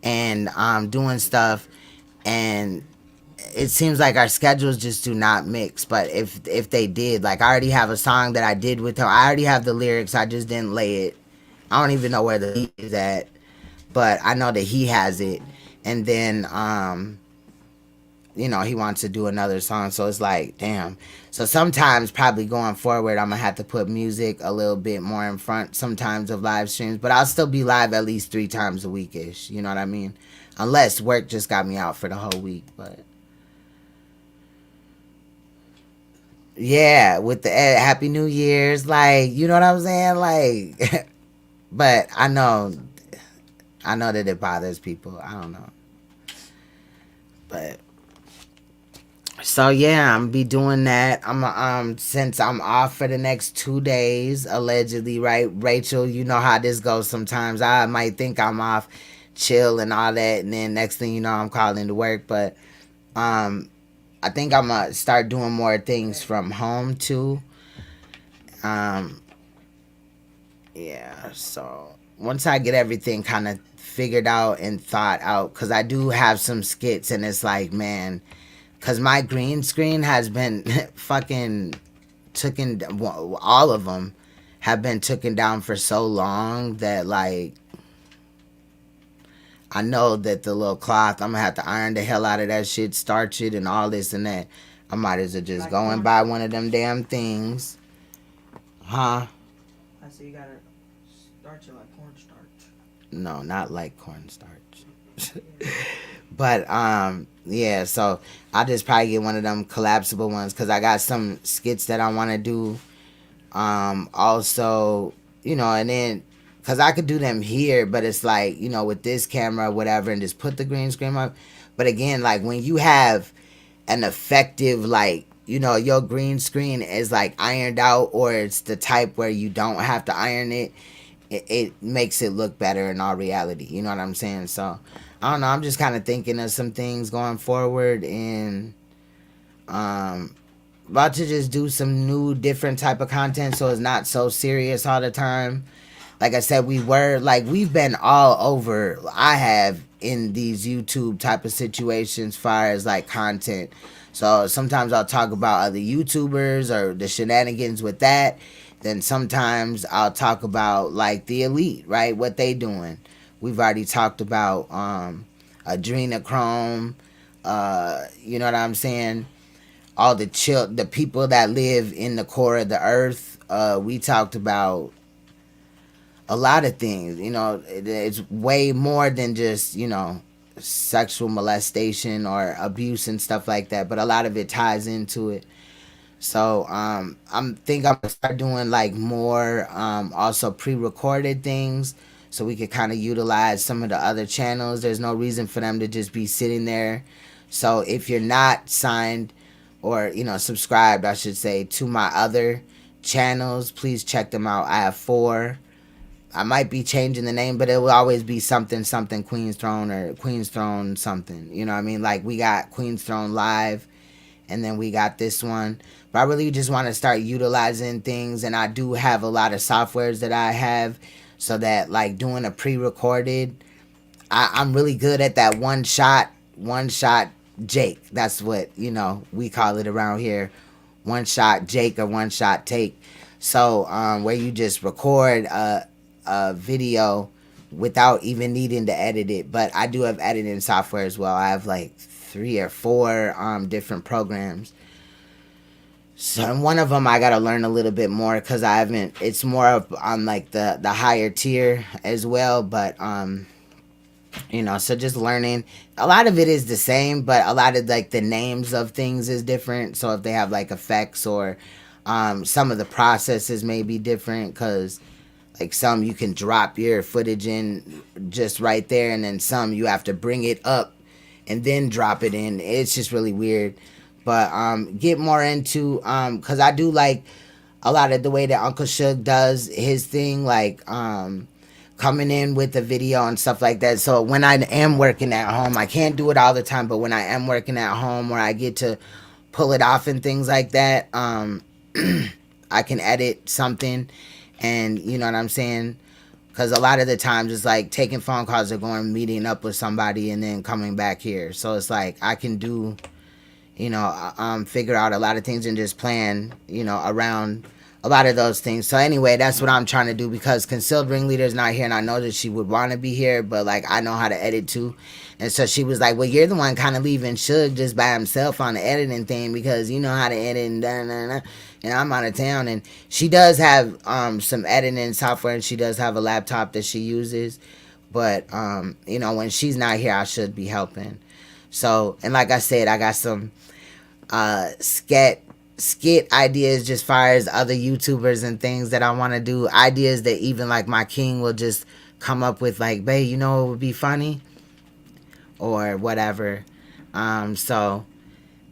and doing stuff, and it seems like our schedules just do not mix. But if they did, like I already have a song that I did with him. I already have the lyrics. I just didn't lay it. I don't even know where the beat is at, but I know that he has it. And then he wants to do another song. So it's like, damn. So sometimes probably going forward, I'm going to have to put music a little bit more in front sometimes of live streams. But I'll still be live at least 3 times a week-ish. You know what I mean? Unless work just got me out for the whole week. But yeah, with the Happy New Year's. Like, you know what I'm saying? Like, but I know that it bothers people. I don't know. But so yeah, I'm be doing that. I'm since I'm off for the next 2 days, allegedly, right? Rachel, you know how this goes sometimes. I might think I'm off, chill and all that, and then next thing you know, I'm calling to work. But I think I'm gonna start doing more things from home too. Yeah, so once I get everything kind of figured out and thought out, because I do have some skits, and it's like, man, because my green screen has been fucking taken, all of them have been taken down for so long that, like, I know that the little cloth, I'm going to have to iron the hell out of that shit, starch it, and all this and that. I might as well just go and buy one of them damn things. Huh? I see you got to starch it like cornstarch. No, not like cornstarch. But, yeah, so I'll just probably get one of them collapsible ones, because I got some skits that I want to do. Also, and then, because I could do them here, but it's like, with this camera or whatever, and just put the green screen up. But again, like, when you have an effective, like, your green screen is, like, ironed out, or it's the type where you don't have to iron it, it makes it look better in all reality. You know what I'm saying? So, I don't know. I'm just kind of thinking of some things going forward, and about to just do some new, different type of content, so it's not so serious all the time. like I said, we've been all over. I have in these YouTube type of situations, far as like content. So sometimes I'll talk about other YouTubers or the shenanigans with that. Then sometimes I'll talk about like the elite, right? What they doing. We've already talked about adrenochrome. You know what I'm saying? All the people that live in the core of the earth. We talked about a lot of things. You know, it's way more than just, you know, sexual molestation or abuse and stuff like that, but a lot of it ties into it. So I'm gonna start doing like more also pre-recorded things, so we could kind of utilize some of the other channels. There's no reason for them to just be sitting there. So if you're not signed or, you know, subscribed, I should say, to my other channels, please check them out. I have 4. I might be changing the name, but it will always be something Queen's Throne or Queen's Throne something. You know what I mean? Like we got Queen's Throne Live, and then we got this one. But I really just want to start utilizing things, and I do have a lot of softwares that I have, so that like doing a pre-recorded, I'm really good at that one shot Jake. That's what, you know, we call it around here, one shot Jake or one shot take. So where you just record a video without even needing to edit it. But I do have editing software as well. I have like 3 or 4 different programs. So in one of them I gotta learn a little bit more, because I haven't, it's more of on like the higher tier as well. But you know, so just learning. A lot of it is the same, but a lot of like the names of things is different. So if they have like effects or some of the processes may be different, because like some you can drop your footage in just right there, and then some you have to bring it up and then drop it in. It's just really weird. But get more into because I do like a lot of the way that Uncle Suge does his thing, like coming in with the video and stuff like that. So when I am working at home, I can't do it all the time, but when I am working at home where I get to pull it off and things like that, I can edit something. And you know what I'm saying? Because a lot of the times it's like taking phone calls or going meeting up with somebody and then coming back here. So it's like I can do, you know, figure out a lot of things and just plan, you know, around a lot of those things. So anyway, that's what I'm trying to do, because Concealed Ringleader's not here, and I know that she would want to be here, but like I know how to edit too. And so she was like, well, you're the one kind of leaving Suge just by himself on the editing thing, because you know how to edit and and I'm out of town. And she does have some editing software, and she does have a laptop that she uses, but you know, when she's not here, I should be helping. So, and like I said, I got some skit ideas just far as other YouTubers and things that I want to do, ideas that even like my king will just come up with, like, babe, you know, it would be funny or whatever. So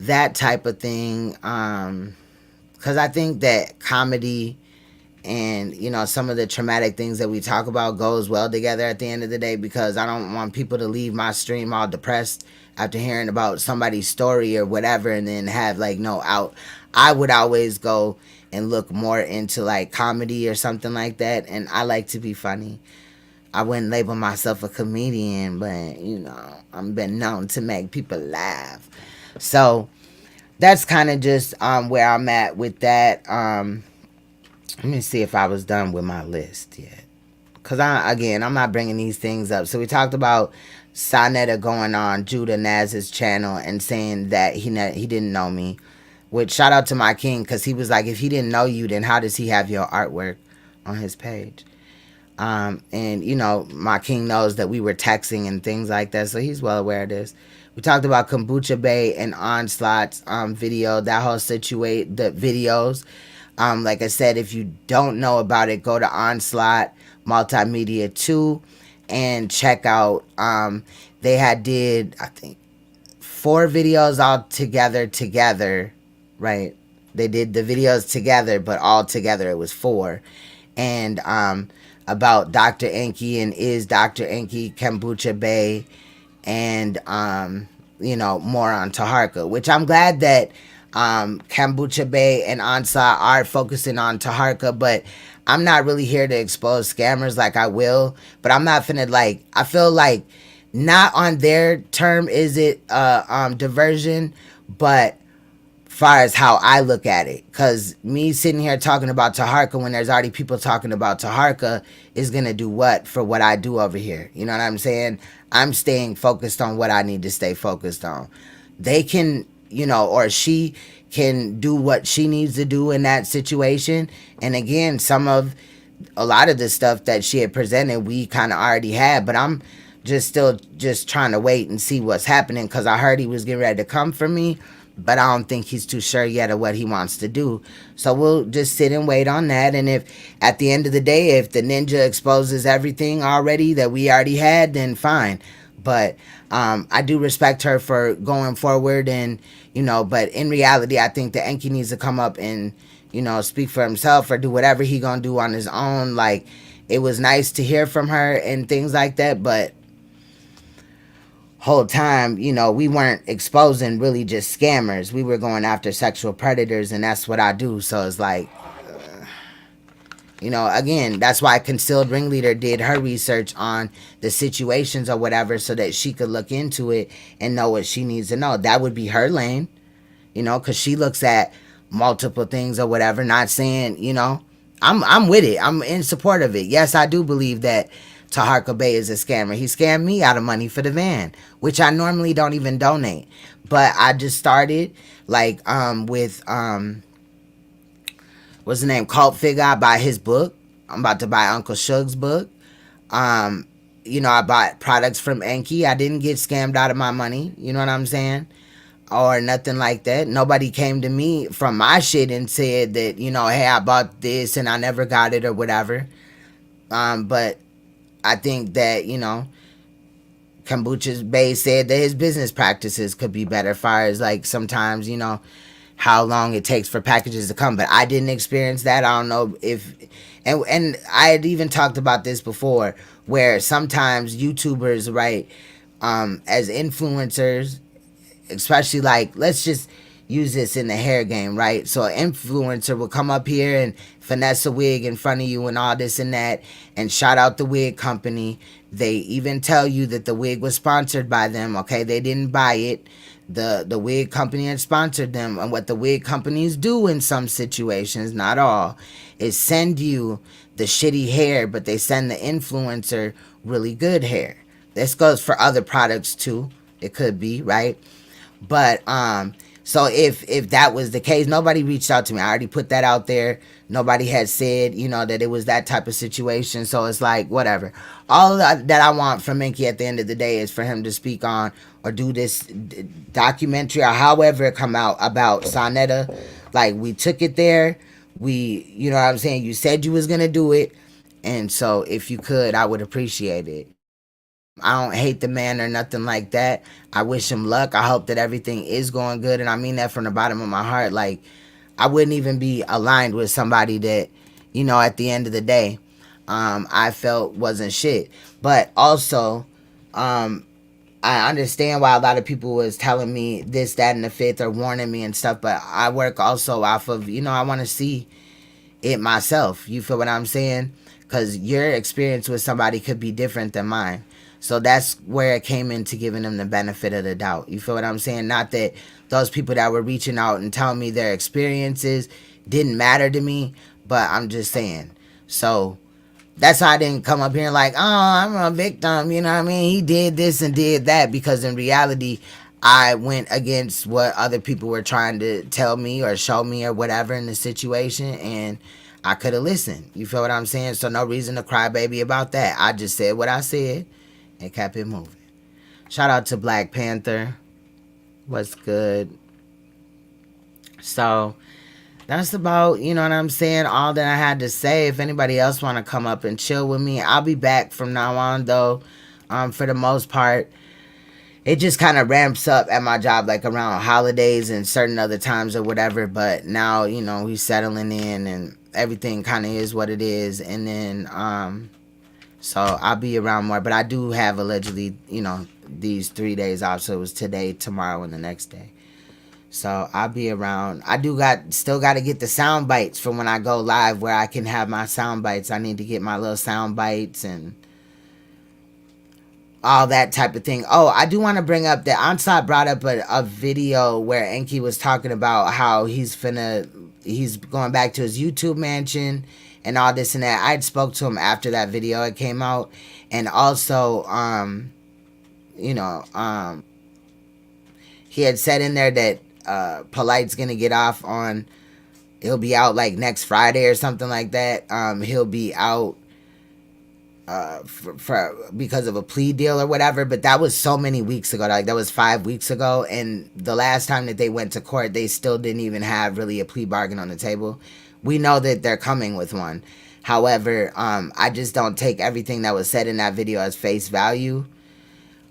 that type of thing, because I think that comedy and, you know, some of the traumatic things that we talk about goes well together at the end of the day, because I don't want people to leave my stream all depressed after hearing about somebody's story or whatever and then have like no out. I would always go and look more into like comedy or something like that, and I like to be funny. I wouldn't label myself a comedian, but you know, I've been known to make people laugh. So that's kind of just where I'm at with that. Let me see if I was done with my list yet, because I'm not bringing these things up. So we talked about Sonetta going on Judah Naz's channel and saying that he didn't know me, which shout out to my king, because he was like, if he didn't know you, then how does he have your artwork on his page? And you know, my king knows that we were texting and things like that, so he's well aware of this. We talked about Kombucha Bay and Onslaught's video, that whole the videos. Like I said, if you don't know about it, go to Onslaught Multimedia 2 and check out, they did, I think, 4 videos all together, right? They did the videos together, but all together it was 4. And about Dr. Enki and is Dr. Enki Kombucha Bay, and you know, more on Taharka, which I'm glad that Kombucha Bay and Onslaught are focusing on Taharka, but I'm not really here to expose scammers, like I will, but I'm not finna, like, I feel like not on their term is it diversion, but far as how I look at it, because me sitting here talking about Taharka when there's already people talking about Taharka is gonna do what for what I do over here? You know what I'm saying? I'm staying focused on what I need to stay focused on. They can, you know, or she can do what she needs to do in that situation. And again, a lot of the stuff that she had presented, we kind of already had, but I'm still trying to wait and see what's happening, because I heard he was getting ready to come for me, but I don't think he's too sure yet of what he wants to do. So we'll just sit and wait on that. And if at the end of the day, if the ninja exposes everything already that we already had, then fine. But I do respect her for going forward, and you know, but in reality, I think the Enki needs to come up and, you know, speak for himself or do whatever he gonna do on his own. Like, it was nice to hear from her and things like that, but whole time, you know, we weren't exposing really just scammers. We were going after sexual predators, and that's what I do. So it's like, you know, again, that's why Concealed Ringleader did her research on the situations or whatever, so that she could look into it and know what she needs to know. That would be her lane, you know, because she looks at multiple things or whatever. Not saying, you know, I'm with it. I'm in support of it. Yes, I do believe that Taharka Bey is a scammer. He scammed me out of money for the van, which I normally don't even donate. But I just started, like, with what's the name? Cult Figure. I buy his book. I'm about to buy Uncle Shug's book. You know, I bought products from Enki. I didn't get scammed out of my money. You know what I'm saying? Or nothing like that. Nobody came to me from my shit and said that, you know, hey, I bought this and I never got it or whatever. But I think that, you know, Kombucha's Bay said that his business practices could be better as far as, like, sometimes, you know, how long it takes for packages to come. But I didn't experience that. I don't know if, and I had even talked about this before, where sometimes YouTubers, right, as influencers, especially, like, let's just use this in the hair game, right? So an influencer will come up here and finesse a wig in front of you and all this and that, and shout out the wig company. They even tell you that the wig was sponsored by them, okay? They didn't buy it. The wig company had sponsored them. And what the wig companies do in some situations, not all, is send you the shitty hair, but they send the influencer really good hair. This goes for other products too. It could be, right? But so if that was the case, nobody reached out to me. I already put that out there. Nobody had said, you know, that it was that type of situation. So it's like, whatever. All that I want from Minky at the end of the day is for him to speak on or do this documentary or however it come out about Sonetta. Like, we took it there. You know what I'm saying? You said you was going to do it. And so if you could, I would appreciate it. I don't hate the man or nothing like that. I wish him luck. I hope that everything is going good. And I mean that from the bottom of my heart. Like, I wouldn't even be aligned with somebody that, you know, at the end of the day, I felt wasn't shit. But also, I understand why a lot of people was telling me this, that, and the fifth, or warning me and stuff. But I work also off of, you know, I want to see it myself. You feel what I'm saying? Because your experience with somebody could be different than mine. So that's where it came into giving them the benefit of the doubt. You feel what I'm saying? Not that those people that were reaching out and telling me their experiences didn't matter to me, but I'm just saying. So that's why I didn't come up here and like, oh, I'm a victim. You know what I mean? He did this and did that, because in reality, I went against what other people were trying to tell me or show me or whatever in the situation, and I could have listened. You feel what I'm saying? So no reason to cry baby about that. I just said what I said and kept it moving. Shout out to Black Panther. What's good? So that's about, you know what I'm saying, all that I had to say. If anybody else want to come up and chill with me, I'll be back from now on, though. For the most part, it just kind of ramps up at my job, like around holidays and certain other times or whatever. But now, you know, he's settling in and everything kind of is what it is. And then, so I'll be around more. But I do have allegedly, you know, these 3 days off. So it was today, tomorrow, and the next day. So I'll be around. I do still got to get the sound bites from when I go live, where I can have my sound bites. I need to get my little sound bites and all that type of thing. Oh, I do want to bring up that Ansat brought up a video where Enki was talking about how he's going back to his YouTube mansion and all this and that. I spoke to him after that video it came out, and also he had said in there that Polite's gonna get off on, he'll be out like next Friday or something like that. He'll be out for because of a plea deal or whatever, but that was so many weeks ago. Like that was 5 weeks ago, and the last time that they went to court, they still didn't even have really a plea bargain on the table. We know that they're coming with one. However, I just don't take everything that was said in that video as face value.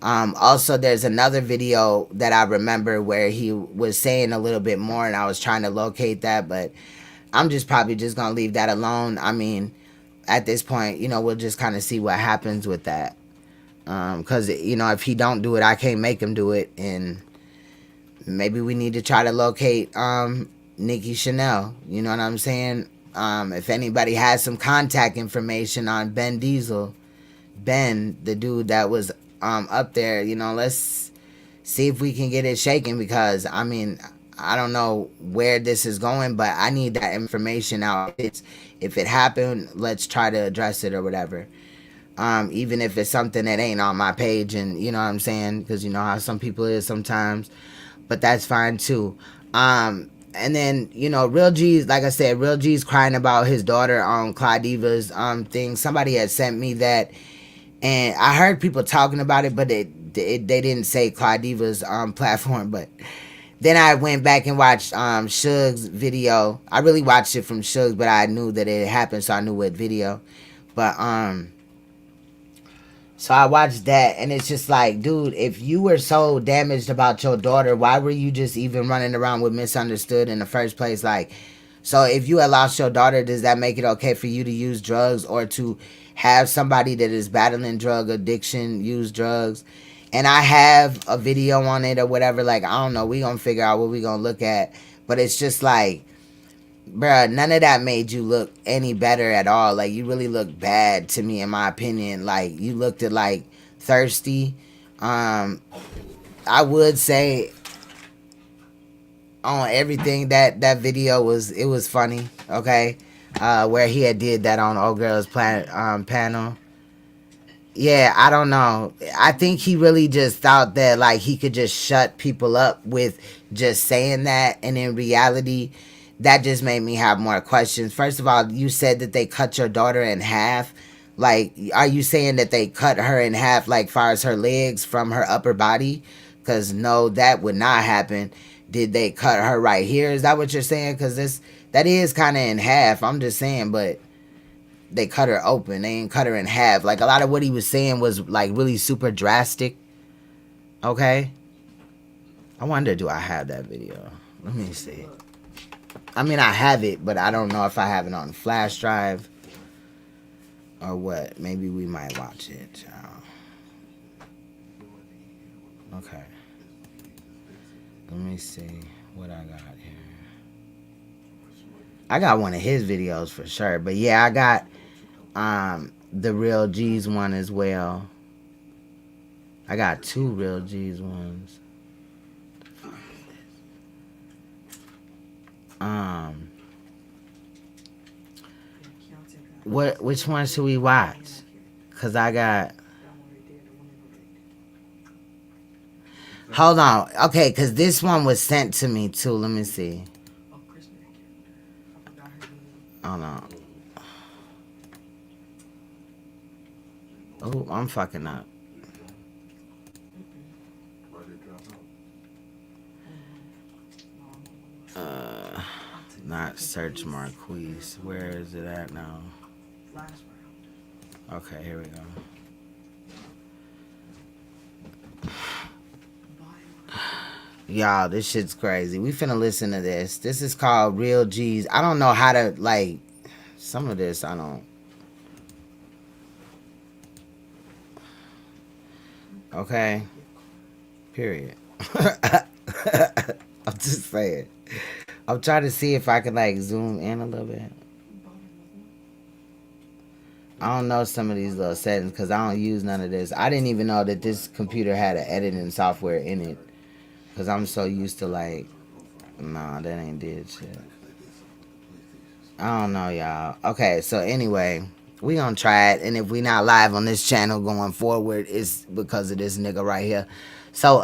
Also, there's another video that I remember where he was saying a little bit more, and I was trying to locate that, but I'm just probably just gonna leave that alone. I mean, at this point, we'll just kind of see what happens with that. Because, if he don't do it, I can't make him do it. And maybe we need to try to locate Nikki Chanel. You know what I'm saying? If anybody has some contact information on Ben Diesel, Ben, the dude that was up there, let's see if we can get it shaken. Because, I mean, I don't know where this is going, but I need that information out. If it happened, let's try to address it or whatever. Even if it's something that ain't on my page, and you know what I'm saying, because you know how some people is sometimes, but that's fine too. And then Real G's, like I said, Real G's crying about his daughter on Claudiva's thing. Somebody had sent me that, and I heard people talking about it, but they didn't say Claudiva's platform. But then I went back and watched Suge's video. I really watched it from Suge, but I knew that it happened, so I knew what video. But so I watched that, and it's just like, dude, if you were so damaged about your daughter, why were you just even running around with Misunderstood in the first place? Like, so if you had lost your daughter, does that make it okay for you to use drugs, or to have somebody that is battling drug addiction use drugs? And I have a video on it or whatever. Like, I don't know. We gonna figure out what we gonna look at. But it's just like, bruh, none of that made you look any better at all. Like, you really look bad to me, in my opinion. Like, you looked at, like, thirsty. I would say on everything that video was funny, okay? Where he had did that on Old Girls Planet panel. Yeah, I don't know. I think he really just thought that, like, he could just shut people up with just saying that. And in reality, that just made me have more questions. First of all, you said that they cut your daughter in half. Like, are you saying that they cut her in half, like, far as her legs from her upper body? Because, no, that would not happen. Did they cut her right here? Is that what you're saying? Because that is kind of in half. I'm just saying, but they cut her open. They ain't cut her in half. Like, a lot of what he was saying was, like, really super drastic. Okay? I wonder, do I have that video? Let me see. I mean, I have it, but I don't know if I have it on flash drive or what. Maybe we might watch it. Okay. Let me see what I got here. I got one of his videos for sure. But yeah, I got the Real G's one as well. I got 2 Real G's ones. Which one should we watch? Cause I got. Hold on, okay, cause this one was sent to me too. Let me see. Hold on. Oh, I'm fucking up. Not search Marquise. Where is it at now? Okay, here we go. Y'all, this shit's crazy. We finna listen to this. This is called Real G's. I don't know how to, like, some of this I don't. Okay. Period. I'm just saying. I'm trying to see if I can like zoom in a little bit. I don't know some of these little settings because I don't use none of this. I didn't even know that this computer had an editing software in it because I'm so used to like, nah, that ain't did shit. I don't know, y'all. Okay, so anyway, we gonna try it, and if we not live on this channel going forward, it's because of this nigga right here. So,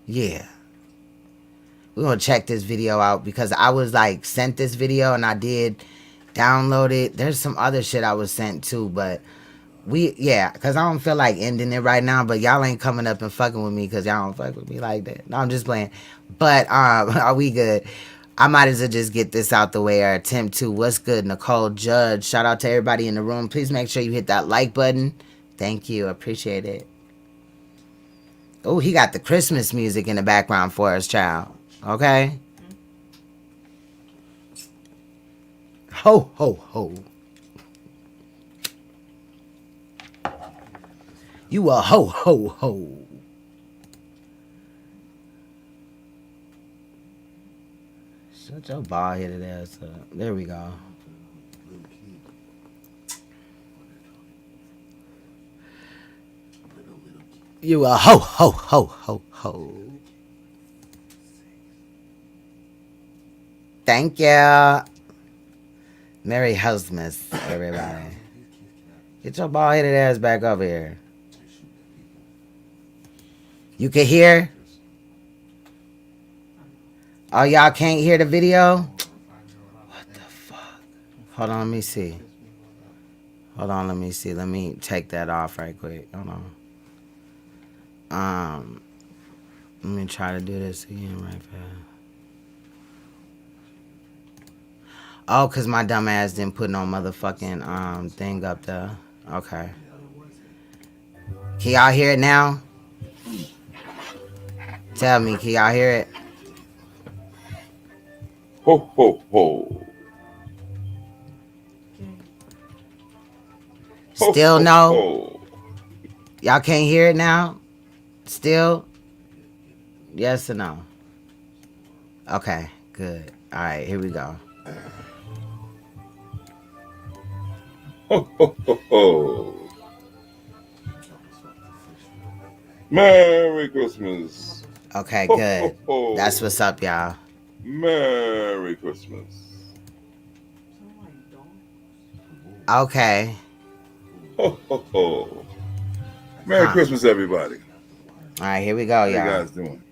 yeah, we gonna check this video out because I was like sent this video and I did download it. There's some other shit I was sent too, but yeah, because I don't feel like ending it right now, but y'all ain't coming up and fucking with me because y'all don't fuck with me like that. No, I'm just playing. But are we good? I might as well just get this out the way or attempt to. What's good, Nicole Judge? Shout out to everybody in the room. Please make sure you hit that like button. Thank you. Appreciate it. Oh, he got the Christmas music in the background for us, child. Okay? Ho, ho, ho. You a ho, ho, ho. Shut your bald headed ass up. There we go. You a ho, ho, ho, ho, ho. Thank you. Merry Christmas, everybody. Get your bald headed ass back over here. You can hear? Oh, y'all can't hear the video? What the fuck? Hold on, let me see. Hold on, let me see. Let me take that off right quick. Hold on. Let me try to do this again right fast. Oh, cause my dumb ass didn't put no motherfucking thing up there. Okay. Can y'all hear it now? Tell me, can y'all hear it? Ho, ho, ho. Still no? Y'all can't hear it now? Still? Yes or no? Okay, good. All right, here we go. Ho, ho, ho, ho. Merry Christmas. Okay, Ho, good. ho, ho. That's what's up, y'all. Merry Christmas. Okay. Ho, ho, ho. Merry Christmas, everybody. All right, here we go, How y'all. you guys doing?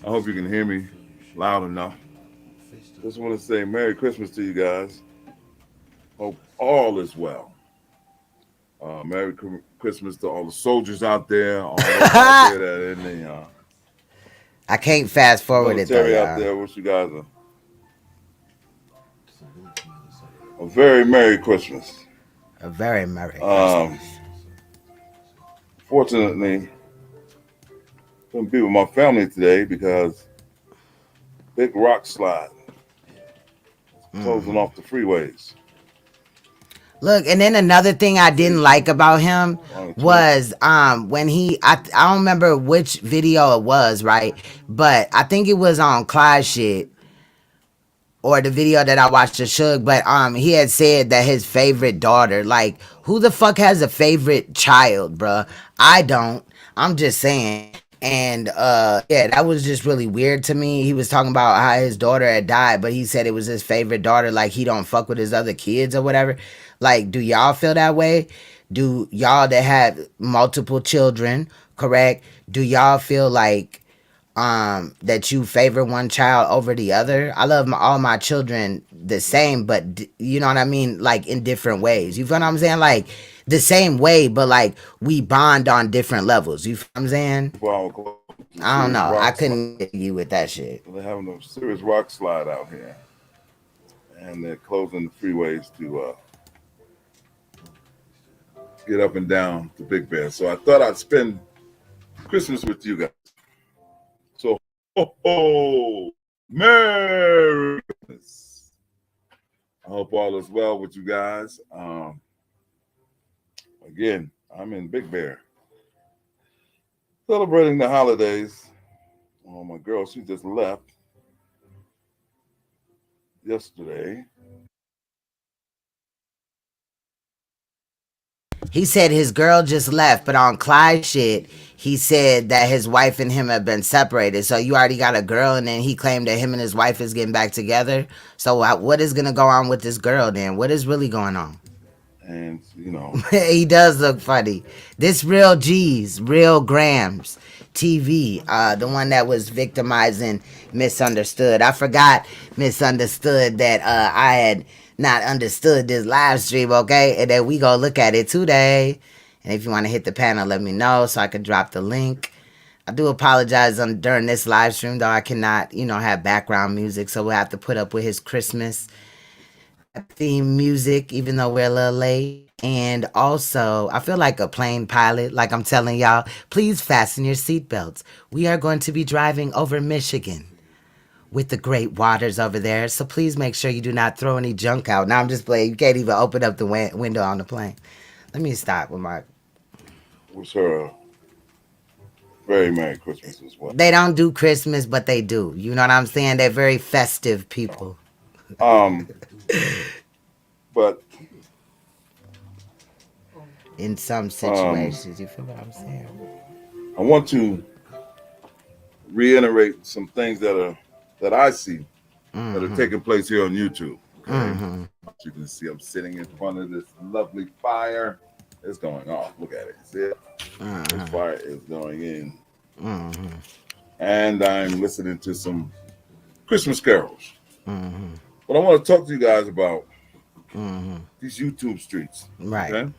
I hope you can hear me loud enough. Just want to say Merry Christmas to you guys. Hope all is well. Merry Christmas to all the soldiers out there, all those out there that are in the I can't fast forward it though, military out y'all. there. Wish you guys a very Merry Christmas. A very Merry Christmas. Fortunately, couldn't be with my family today because big rock slide closing off the freeways. Look, and then another thing I didn't like about him was when I don't remember which video it was, right? But I think it was on Clyde shit or the video that I watched of Suge, but he had said that his favorite daughter, like, who the fuck has a favorite child, bruh? I don't. I'm just saying. And yeah, that was just really weird to me. He was talking about how his daughter had died, but he said it was his favorite daughter, like he don't fuck with his other kids or whatever. Like, do y'all feel that way? Do y'all that have multiple children, correct? Do y'all feel like that you favor one child over the other? I love all my children the same, but you know what I mean, like in different ways. You feel what I'm saying? Like the same way, but like we bond on different levels. You feel what I'm saying? I don't know. I couldn't get you with that shit. They're having a serious rock slide out here, and they're closing the freeways to get up and down to Big Bear. So I thought I'd spend Christmas with you guys. So, ho, ho, Merry Christmas. I hope all is well with you guys. Again, I'm in Big Bear, celebrating the holidays. Well, my girl, she just left yesterday. He said his girl just left, but on Clyde shit, he said that his wife and him have been separated. So you already got a girl, and then he claimed that him and his wife is getting back together. So what is gonna go on with this girl then? What is really going on? And, you know, He does look funny. This real G's, real Grams TV, the one that was victimizing Misunderstood. I forgot Misunderstood that I had not understood this live stream, okay? And then we go look at it today. And if you want to hit the panel, let me know so I can drop the link. I do apologize during this live stream, though I cannot, have background music, so we'll have to put up with his Christmas theme music, even though we're a little late. And also, I feel like a plane pilot, like I'm telling y'all, please fasten your seatbelts. We are going to be driving over Michigan with the great waters over there. So please make sure you do not throw any junk out. Now I'm just playing. You can't even open up the window on the plane. Let me stop with my... wish her a very Merry Christmas as well. They don't do Christmas, but they do. You know what I'm saying? They're very festive people. But in some situations, you feel what I'm saying? I want to reiterate some things that I see that are taking place here on YouTube. Okay? As you can see, I'm sitting in front of this lovely fire. It's going off. Look at it. See it? This fire is going in. And I'm listening to some Christmas carols. But I want to talk to you guys about these YouTube streets. Right. Okay?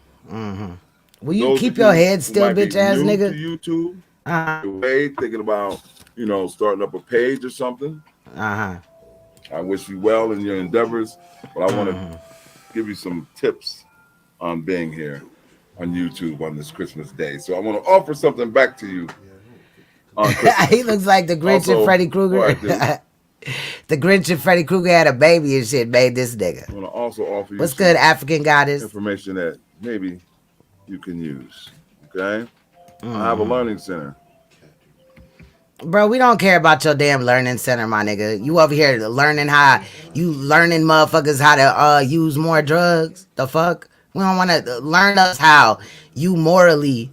Will you keep your head still, bitch ass nigga? To YouTube, way thinking about, starting up a page or something. I wish you well in your endeavors, but I want to give you some tips on being here on YouTube on this Christmas day. So I want to offer something back to you on Christmas. He looks like the Grinch and Freddy Krueger. The Grinch and Freddy Krueger had a baby and shit, made this nigga. I want to also offer you what's good, African goddess? Information that maybe you can use. Okay? I have a learning center. Bro, we don't care about your damn learning center, my nigga. You over here learning motherfuckers how to use more drugs. The fuck? We don't want to learn us how you morally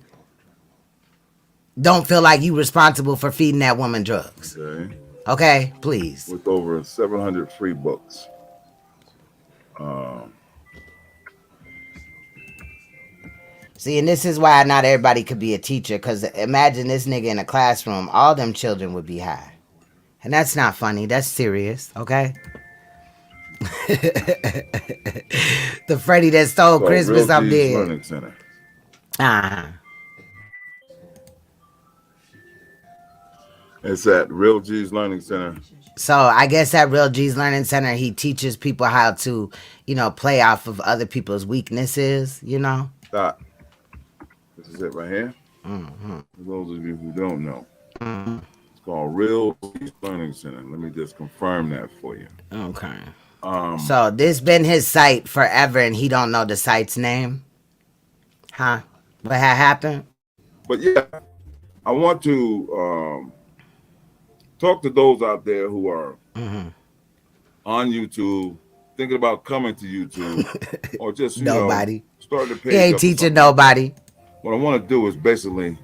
don't feel like you responsible for feeding that woman drugs. Okay, please. With over 700 free books. See, and this is why not everybody could be a teacher, because imagine this nigga in a classroom, all them children would be high. And that's not funny, that's serious, okay? The Freddy that stole Christmas, I'm dead. Learning Center. It's at Real G's Learning Center. So I guess at Real G's Learning Center, he teaches people how to, play off of other people's weaknesses, Stop. This is it right here. For those of you who don't know, it's called Real G's Learning Center. Let me just confirm that for you. Okay. So this been his site forever, and he don't know the site's name? Huh? What had happened? But yeah, I want to talk to those out there who are on YouTube, thinking about coming to YouTube, or just nobody start the page. He ain't teaching nobody. What I want to do is basically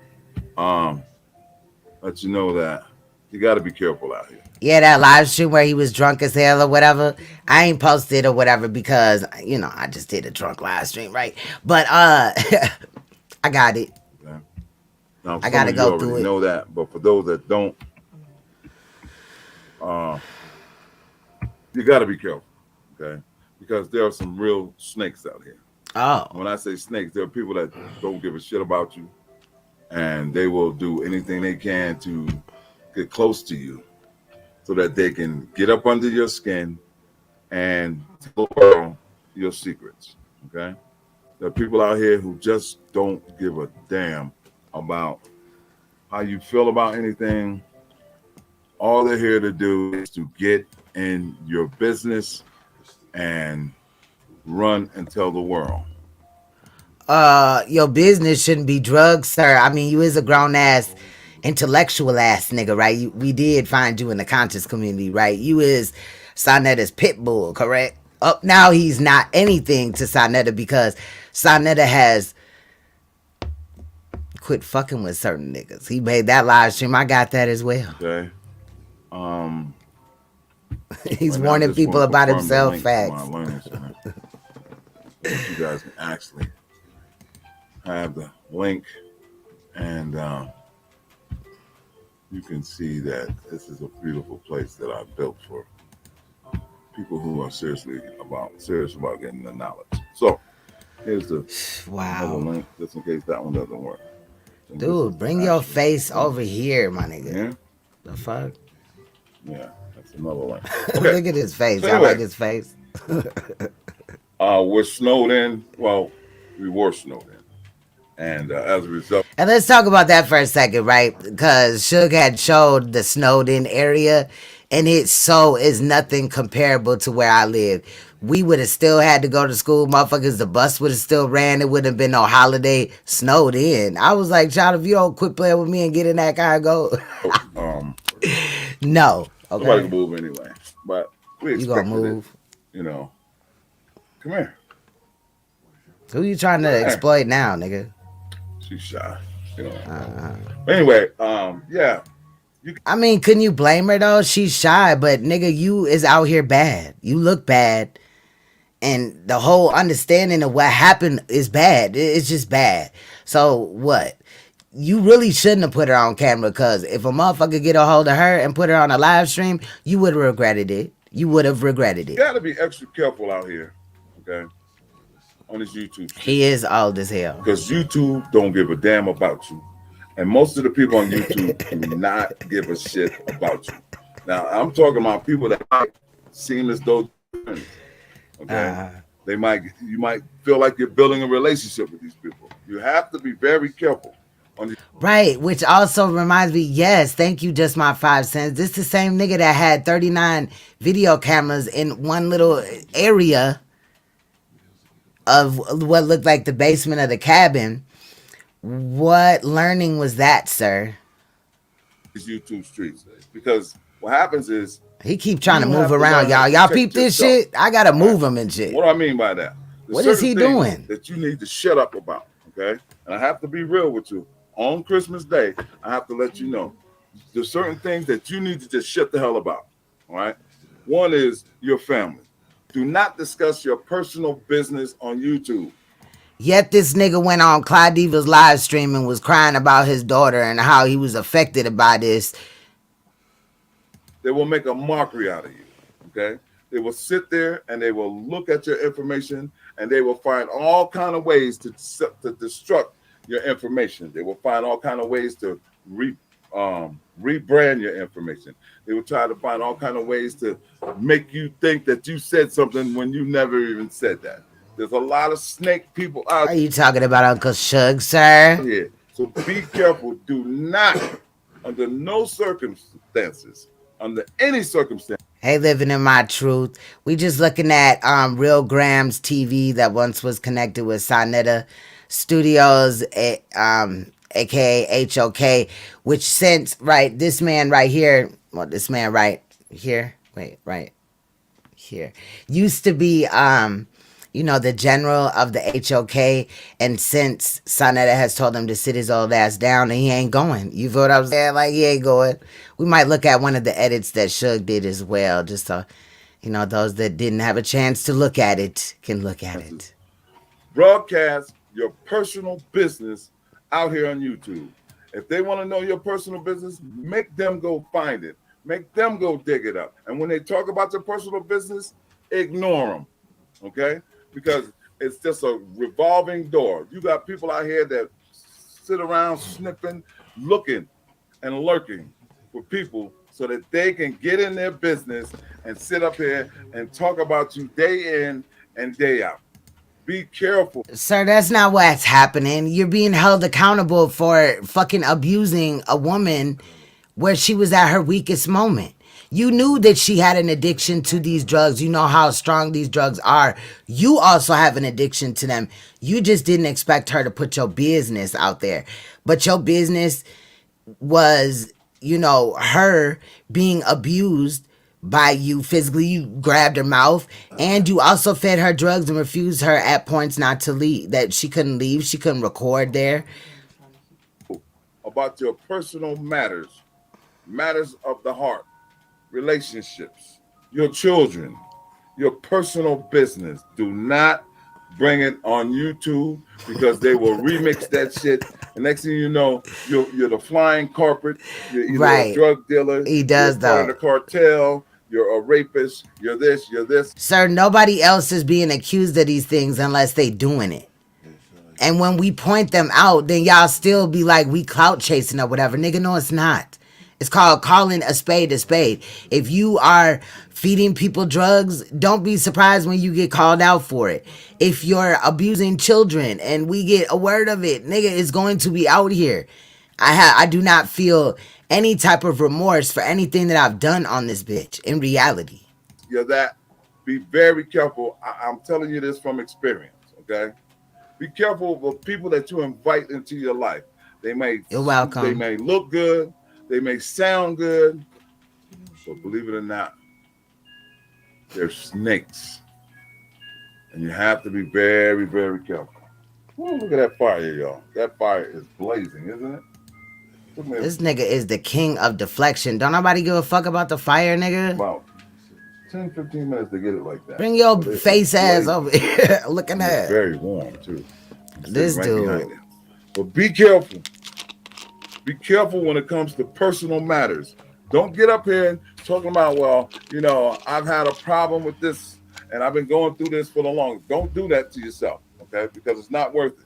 let you know that you got to be careful out here. Yeah, that live stream where he was drunk as hell or whatever, I ain't posted or whatever because I just did a drunk live stream, right? But I got it. Okay. Now, I gotta go through it. Know that, but for those that don't, you got to be careful, okay? Because there are some real snakes out here. Oh. When I say snakes, there are people that don't give a shit about you, and they will do anything they can to get close to you so that they can get up under your skin and tell the world your secrets, okay? There are people out here who just don't give a damn about how you feel about anything. All they're here to do is to get in your business and run and tell the world. Your business shouldn't be drugs, sir. I mean, you is a grown ass intellectual ass nigga, right? We did find you in the conscious community, right? You is Sonetta's pit bull, correct? Up now he's not anything to Sonetta because Sonetta has quit fucking with certain niggas. He made that live stream. I got that as well. Okay. He's Right now, I warning just people wanna about confirm the himself. link to Facts. my learning center. You guys can actually have the link, and you can see that this is a beautiful place that I built for people who are serious about getting the knowledge. So here's the other link, just in case that one doesn't work. And Dude, bring your face over here, my nigga. Yeah. The fuck? Yeah, that's another link. Look at his face. So I anyway, like his face. we're snowed in. Well, we were snowed in. And as a result, And let's talk about that for a second, right? Because Suge had showed the snowed in area, and it so is nothing comparable to where I live. We would have still had to go to school, motherfuckers. The bus would have still ran. It wouldn't have been no holiday. Snowed in. I was like, child, if you don't quit playing with me and get in that car and go. No. Okay. Nobody can move anyway. But we You gonna expected move? it. You know. Come here. Who you trying to exploit now, nigga? She's shy. You know. Anyway, yeah. I mean, couldn't you blame her though? She's shy, but nigga, you is out here bad. You look bad. And the whole understanding of what happened is bad. It's just bad. So what? You really shouldn't have put her on camera, because if a motherfucker get a hold of her and put her on a live stream, you would have regretted it. You would have regretted You it. gotta be extra careful out here, okay? On this YouTube stream. He is old as hell. Because YouTube don't give a damn about you. And most of the people on YouTube do not give a shit about you. Now, I'm talking about people that might seem as though, okay? You might feel like you're building a relationship with these people. You have to be very careful. Right, which also reminds me, yes, thank you, just my 5 cents. This the same nigga that had 39 video cameras in one little area of what looked like the basement of the cabin. What learning was that, sir? These YouTube streets. Because what happens is, he keep trying to you move have to around, learn y'all. to Y'all check peep this yourself. shit? I gotta move him and shit. What do I mean by that? There's What is he certain things doing? that you need to shut up about, okay? And I have to be real with you. On Christmas Day, I have to let you know there's certain things that you need to just shut the hell about, all right? One is your family. Do not discuss your personal business on YouTube. Yet this nigga went on Clyde Diva's live stream and was crying about his daughter and how he was affected by this. They will make a mockery out of you, okay? They will sit there and they will look at your information and they will find all kind of ways to destruct your information. They will find all kind of ways to rebrand your information. They will try to find all kind of ways to make you think that you said something when you never even said that. There's a lot of snake people out there. Are you talking about Uncle Suge, sir? Yeah. So be careful. Do not, under no circumstances, under any circumstance. Hey, living in my truth. We just looking at Real Grams TV that once was connected with Sonetta Studios, aka HOK, which since this man right here, this man right here, right here, used to be the general of the HOK, and since Sonetta has told him to sit his old ass down, and he ain't going. You feel what I'm saying? Like, he ain't going. We might look at one of the edits that Suge did as well, just so those that didn't have a chance to look at it can look at it. Broadcast your personal business out here on YouTube. If they want to know your personal business, make them go find it. Make them go dig it up. And when they talk about your personal business, ignore them, okay? Because it's just a revolving door. You got people out here that sit around sniffing, looking, and lurking for people so that they can get in their business and sit up here and talk about you day in and day out. Be careful. Sir, that's not what's happening. You're being held accountable for fucking abusing a woman where she was at her weakest moment. You knew that she had an addiction to these drugs. You know how strong these drugs are. You also have an addiction to them. You just didn't expect her to put your business out there. But your business was, her being abused by you physically. You grabbed her mouth, and you also fed her drugs and refused her at points not to leave, that she couldn't leave, she couldn't record there. About your personal matters, matters of the heart, relationships, your children, your personal business. Do not bring it on YouTube because they will remix that shit. And next thing you know, you're the flying carpet. You're either a drug dealer. He does, you're part of the cartel. You're a rapist. You're this. You're this. Sir, nobody else is being accused of these things unless they doing it. And when we point them out, then y'all still be like, we clout chasing or whatever. Nigga, no, it's not. It's called calling a spade a spade. If you are feeding people drugs, don't be surprised when you get called out for it. If you're abusing children and we get a word of it, nigga, it's going to be out here. I do not feel any type of remorse for anything that I've done on this bitch in reality. You're that. Be very careful. I'm telling you this from experience, okay? Be careful of people that you invite into your life. You're welcome. They may look good. They may sound good. But believe it or not, they're snakes. And you have to be very, very careful. Ooh, look at that fire, y'all. That fire is blazing, isn't it? This nigga is the king of deflection. Don't nobody give a fuck about the fire, nigga. About 10, 15 minutes to get it like that. Bring your face ass over here. Looking at it. Very warm, too. This dude. But be careful. Be careful when it comes to personal matters. Don't get up here and talking about, well, I've had a problem with this and I've been going through this for the longest. Don't do that to yourself, okay? Because it's not worth it.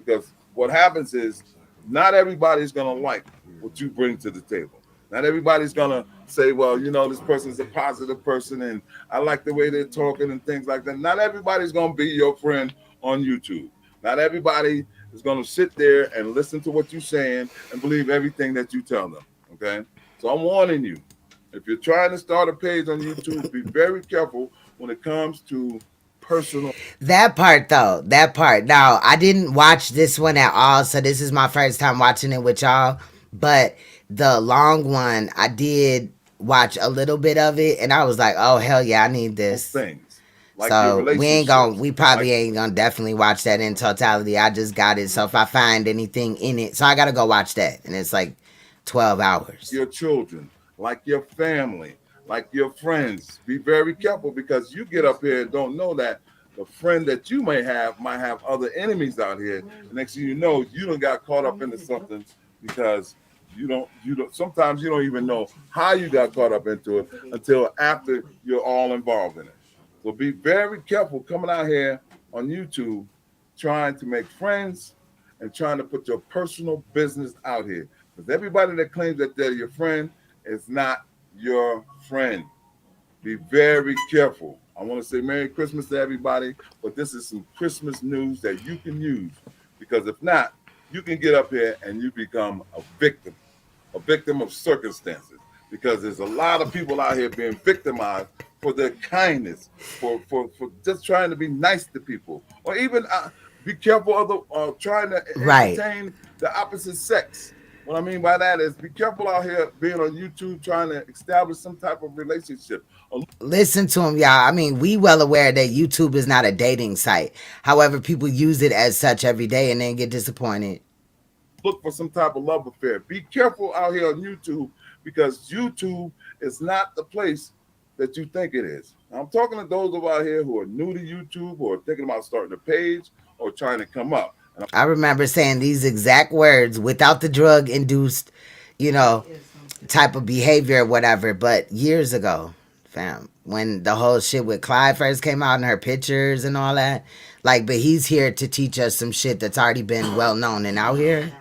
Because what happens is not everybody's going to like what you bring to the table. Not everybody's going to say, well, this person's a positive person and I like the way they're talking and things like that. Not everybody's going to be your friend on YouTube. Not everybody is going to sit there and listen to what you're saying and believe everything that you tell them, okay? So I'm warning you, if you're trying to start a page on YouTube, be very careful when it comes to personal. That part, though, Now, I didn't watch this one at all, so this is my first time watching it with y'all. But the long one, I did watch a little bit of it, and I was like, oh, hell yeah, I need this. Things. Like so we probably ain't gonna definitely watch that in totality. I just got it. So if I find anything in it, so I gotta go watch that. And it's like 12 hours. Your children, like your family, like your friends. Be very careful because you get up here and don't know that the friend that you might have other enemies out here. The next thing you know, you done got caught up into something because you don't sometimes you don't even know how you got caught up into it until after you're all involved in it. So be very careful coming out here on YouTube trying to make friends and trying to put your personal business out here. Because everybody that claims that they're your friend is not your friend. Be very careful. I want to say Merry Christmas to everybody, but this is some Christmas news that you can use. Because if not, you can get up here and you become a victim of circumstances. Because there's a lot of people out here being victimized for their kindness, for just trying to be nice to people, or even be careful of trying to entertain the opposite sex. What I mean by that is be careful out here being on YouTube trying to establish some type of relationship. Listen to him, y'all. I mean, we well aware that YouTube is not a dating site. However, people use it as such every day and then get disappointed. Look for some type of love affair. Be careful out here on YouTube because YouTube is not the place that you think it is. Now, I'm talking to those of out here who are new to YouTube or thinking about starting a page or trying to come up. I remember saying these exact words without the drug-induced, type of behavior or whatever, but years ago, fam, when the whole shit with Clyde first came out and her pictures and all that, but he's here to teach us some shit that's already been well known and out here.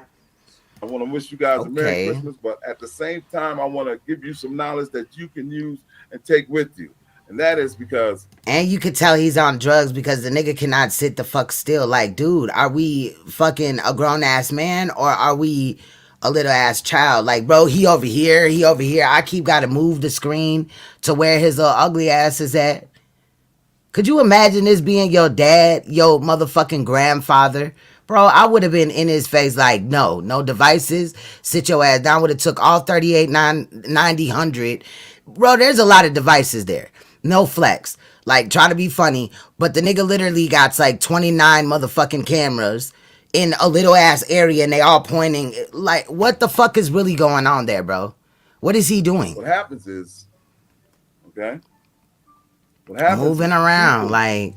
I want to wish you guys a Merry Christmas, but at the same time, I want to give you some knowledge that you can use and take with you. And that is because... And you could tell he's on drugs because the nigga cannot sit the fuck still. Like, dude, are we fucking a grown-ass man or are we a little-ass child? Like, bro, he over here. I keep got to move the screen to where his little ugly ass is at. Could you imagine this being your dad, your motherfucking grandfather, Bro, I would have been in his face like, no devices. Sit your ass down. Would have took all 38, 90, 100. Bro, there's a lot of devices there. No flex. Like, try to be funny, but the nigga literally got like 29 motherfucking cameras in a little ass area and they all pointing. Like, what the fuck is really going on there, bro? What is he doing? What happens is, okay? What happens Moving is around, people like,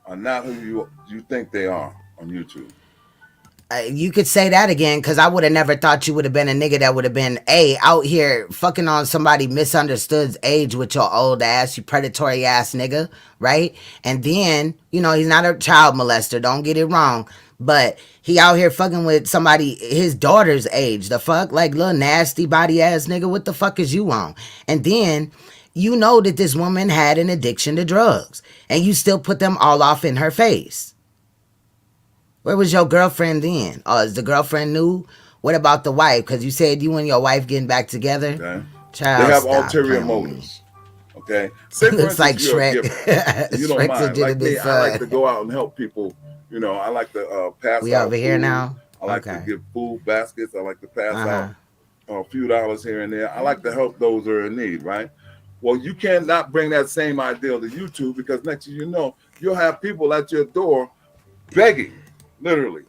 are not who you think they are on YouTube. you could say that again, because I would have never thought you would have been a nigga that would have been out here fucking on somebody misunderstood's age with your old ass, you predatory ass nigga, right? And then, you know, he's not a child molester, don't get it wrong, but he out here fucking with somebody his daughter's age. The fuck? Like, little nasty body ass nigga, what the fuck is you on? And then you know that this woman had an addiction to drugs, and you still put them all off in her face. Where was your girlfriend then? Oh, is the girlfriend new? What about the wife? Because you said you and your wife getting back together. Okay. Child, they have stop ulterior playing with me. motives. Okay. Say for Looks like instance, you're a Shrek. giver. You don't Shrek's mind. Like legitimate me, I like son. to go out and help people. You know, I like to pass We out over here food. now? I like Okay. to give food baskets. I like to pass Uh-huh. out a few dollars here and there. I like to help those that are in need, right? Well, you cannot bring that same ideal to YouTube, because next thing you know, you'll have people at your door begging, literally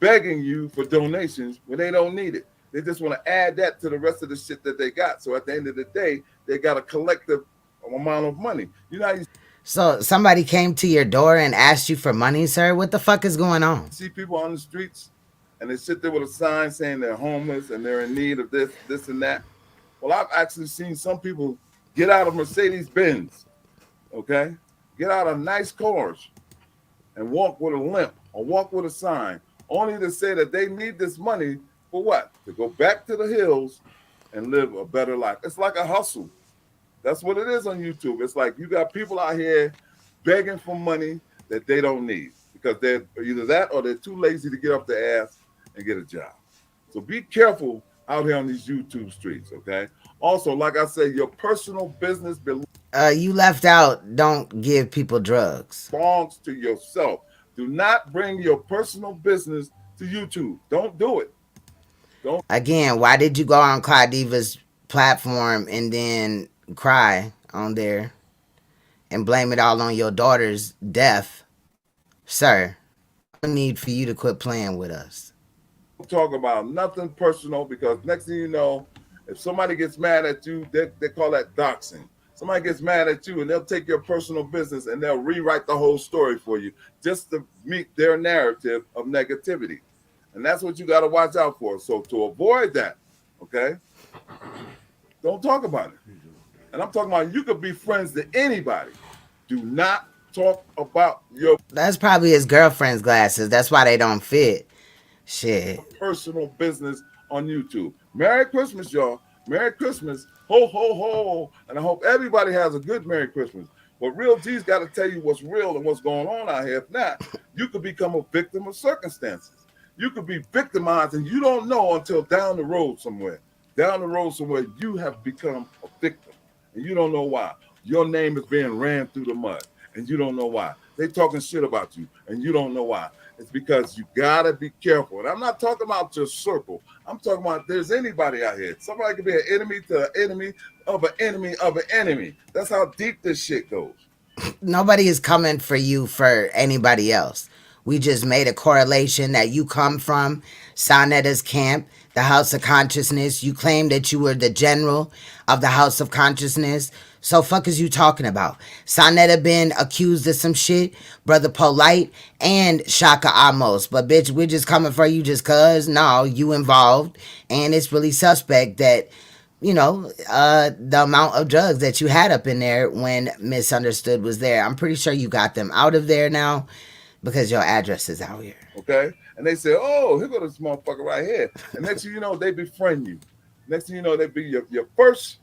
begging you for donations when they don't need it. They just want to add that to the rest of the shit that they got. So at the end of the day, they got a collective amount of money. You know how you So somebody came to your door and asked you for money, sir? What the fuck is going on? see people on the streets and they sit there with a sign saying they're homeless and they're in need of this, this, and that. Well, I've actually seen some people get out of Mercedes Benz, okay? Get out of nice cars and walk with a limp or walk with a sign, only to say that they need this money for what? To go back to the hills and live a better life. It's like a hustle. That's what it is on YouTube. It's like you got people out here begging for money that they don't need, because they're either that or they're too lazy to get up their ass and get a job. So be careful out here on these YouTube streets, okay? Also, like I said, your personal business You left out, don't give people drugs. belongs to yourself. Do not bring your personal business to YouTube. Don't do it. Again, why did you go on Clyde Diva's platform and then cry on there and blame it all on your daughter's death? Sir, I need for you to quit playing with us. Talk about nothing personal, because next thing you know, if somebody gets mad at you, they call that doxing. Somebody gets mad at you and they'll take your personal business and they'll rewrite the whole story for you just to meet their narrative of negativity. And that's what you got to watch out for. So to avoid that, okay, don't talk about it. And I'm talking about you could be friends to anybody. Do not talk about your That's probably his girlfriend's glasses. That's why they don't fit. Shit. personal business on YouTube. Merry Christmas, y'all. Merry Christmas. Ho, ho, ho. And I hope everybody has a good Merry Christmas. But Real G's got to tell you what's real and what's going on out here. If not, you could become a victim of circumstances. You could be victimized and you don't know until down the road somewhere. Down the road somewhere, you have become a victim. And you don't know why. Your name is being ran through the mud. And you don't know why. They talking shit about you. And you don't know why. It's because you got to be careful. And I'm not talking about your circle. I'm talking about there's anybody out here. Somebody could be an enemy to an enemy of an enemy of an enemy. That's how deep this shit goes. Nobody is coming for you for anybody else. We just made a correlation that you come from Sanetta's camp, the House of Consciousness. You claim that you were the general of the House of Consciousness. So fuck is you talking about? Sanetta been accused of some shit, Brother Polite and Shaka Amos. But bitch, we're just coming for you just cause. No, you involved. And it's really suspect that, you know, the amount of drugs that you had up in there when Misunderstood was there. I'm pretty sure you got them out of there now because your address is out here. Okay? And they say, oh, here go this motherfucker right here. And next thing you know, they befriend you. Next thing you know, they be your first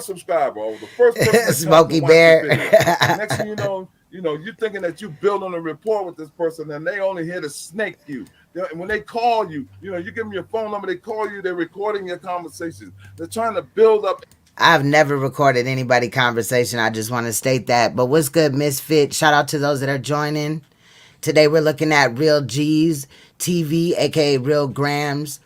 subscriber, or the first person that Smokey comes to watch Bear. your video. Next thing you know, you're thinking that you building a rapport with this person, and they only here to snake you. And when they call you, you give them your phone number, they call you, they're recording your conversations. They're trying to build up. I've never recorded anybody conversation. I just want to state that. But what's good, Misfit? Shout out to those that are joining. Today we're looking at Real G's TV, aka Real Grams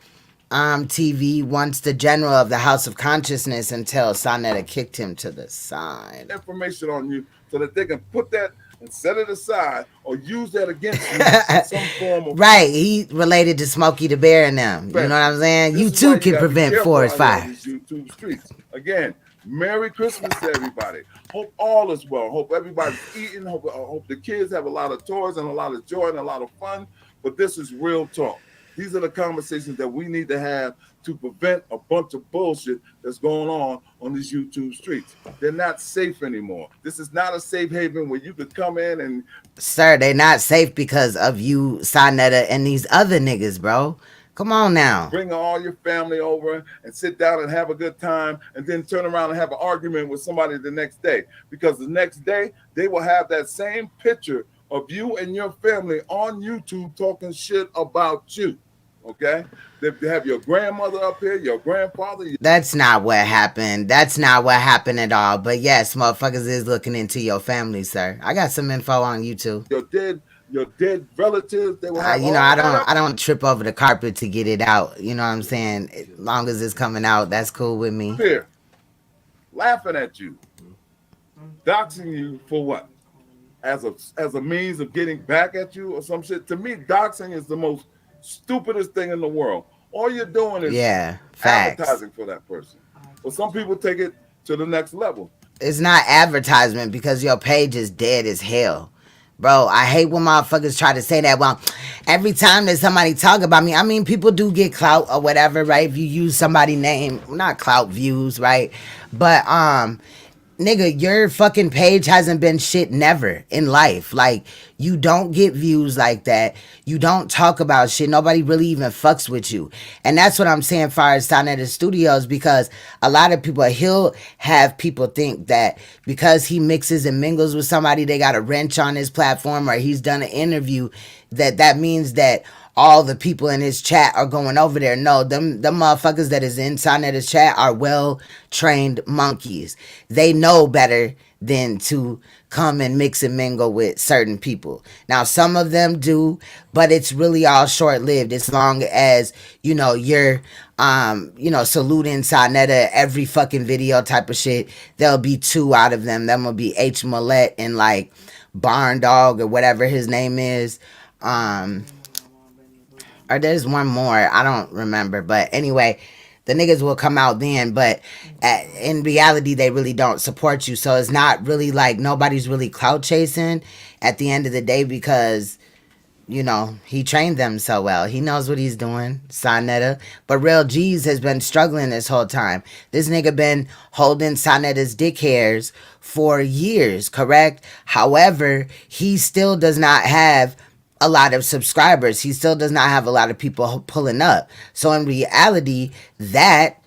TV, once the general of the House of Consciousness until Sonetta kicked him to the side. Information on you so that they can put that and set it aside or use that against you in some form of right. He related to Smokey the Bear and them. You know what I'm saying? You too can prevent forest fires. YouTube streets. Again, Merry Christmas to everybody. Hope all is well. Hope everybody's eating. Hope the kids have a lot of toys and a lot of joy and a lot of fun. But this is real talk. These are the conversations that we need to have to prevent a bunch of bullshit that's going on these YouTube streets. They're not safe anymore. This is not a safe haven where you could come in and... Sir, they're not safe because of you, Sonetta, and these other niggas, bro. Come on now. Bring all your family over and sit down and have a good time and then turn around and have an argument with somebody the next day. Because the next day, they will have that same picture of you and your family on YouTube talking shit about you. Okay, they have your grandmother up here, your grandfather. That's not what happened. That's not what happened at all. But yes, motherfuckers is looking into your family, sir. I got some info on YouTube. Your dead relatives. They will have you know, I don't trip over the carpet to get it out. You know what I'm saying? As long as it's coming out, that's cool with me. Here, laughing at you, doxing you for what? As a means of getting back at you or some shit. To me, doxing is the most stupidest thing in the world. All you're doing is advertising for that person. But some people take it to the next level. It's not advertisement because your page is dead as hell. Bro, I hate when motherfuckers try to say that. Well, every time that somebody talk about me, I mean, people do get clout or whatever, right? If you use somebody's name, not clout views, right? But, nigga, your fucking page hasn't been shit never in life. Like, you don't get views like that. You don't talk about shit. Nobody really even fucks with you. And that's what I'm saying far as Sonetta Studios, because a lot of people, he'll have people think that because he mixes and mingles with somebody, they got a wrench on his platform or he's done an interview, that means that all the people in his chat are going over there. No, them motherfuckers that is in Sonetta's chat are well-trained monkeys. They know better than to come and mix and mingle with certain people. Now, some of them do, but it's really all short-lived. As long as, you know, you're, saluting Sonetta every fucking video type of shit, there'll be 2 out of them. Them will be H. Millette and, like, Barn Dog or whatever his name is. Or there's one more, I don't remember. But anyway, the niggas will come out then. But in reality, they really don't support you. So it's not really like nobody's really clout chasing at the end of the day because, you know, he trained them so well. He knows what he's doing, Sonetta. But Real G's has been struggling this whole time. This nigga been holding Sonetta's dick hairs for years, correct? However, he still does not have a lot of subscribers. He still does not have a lot of people pulling up. So in reality, that,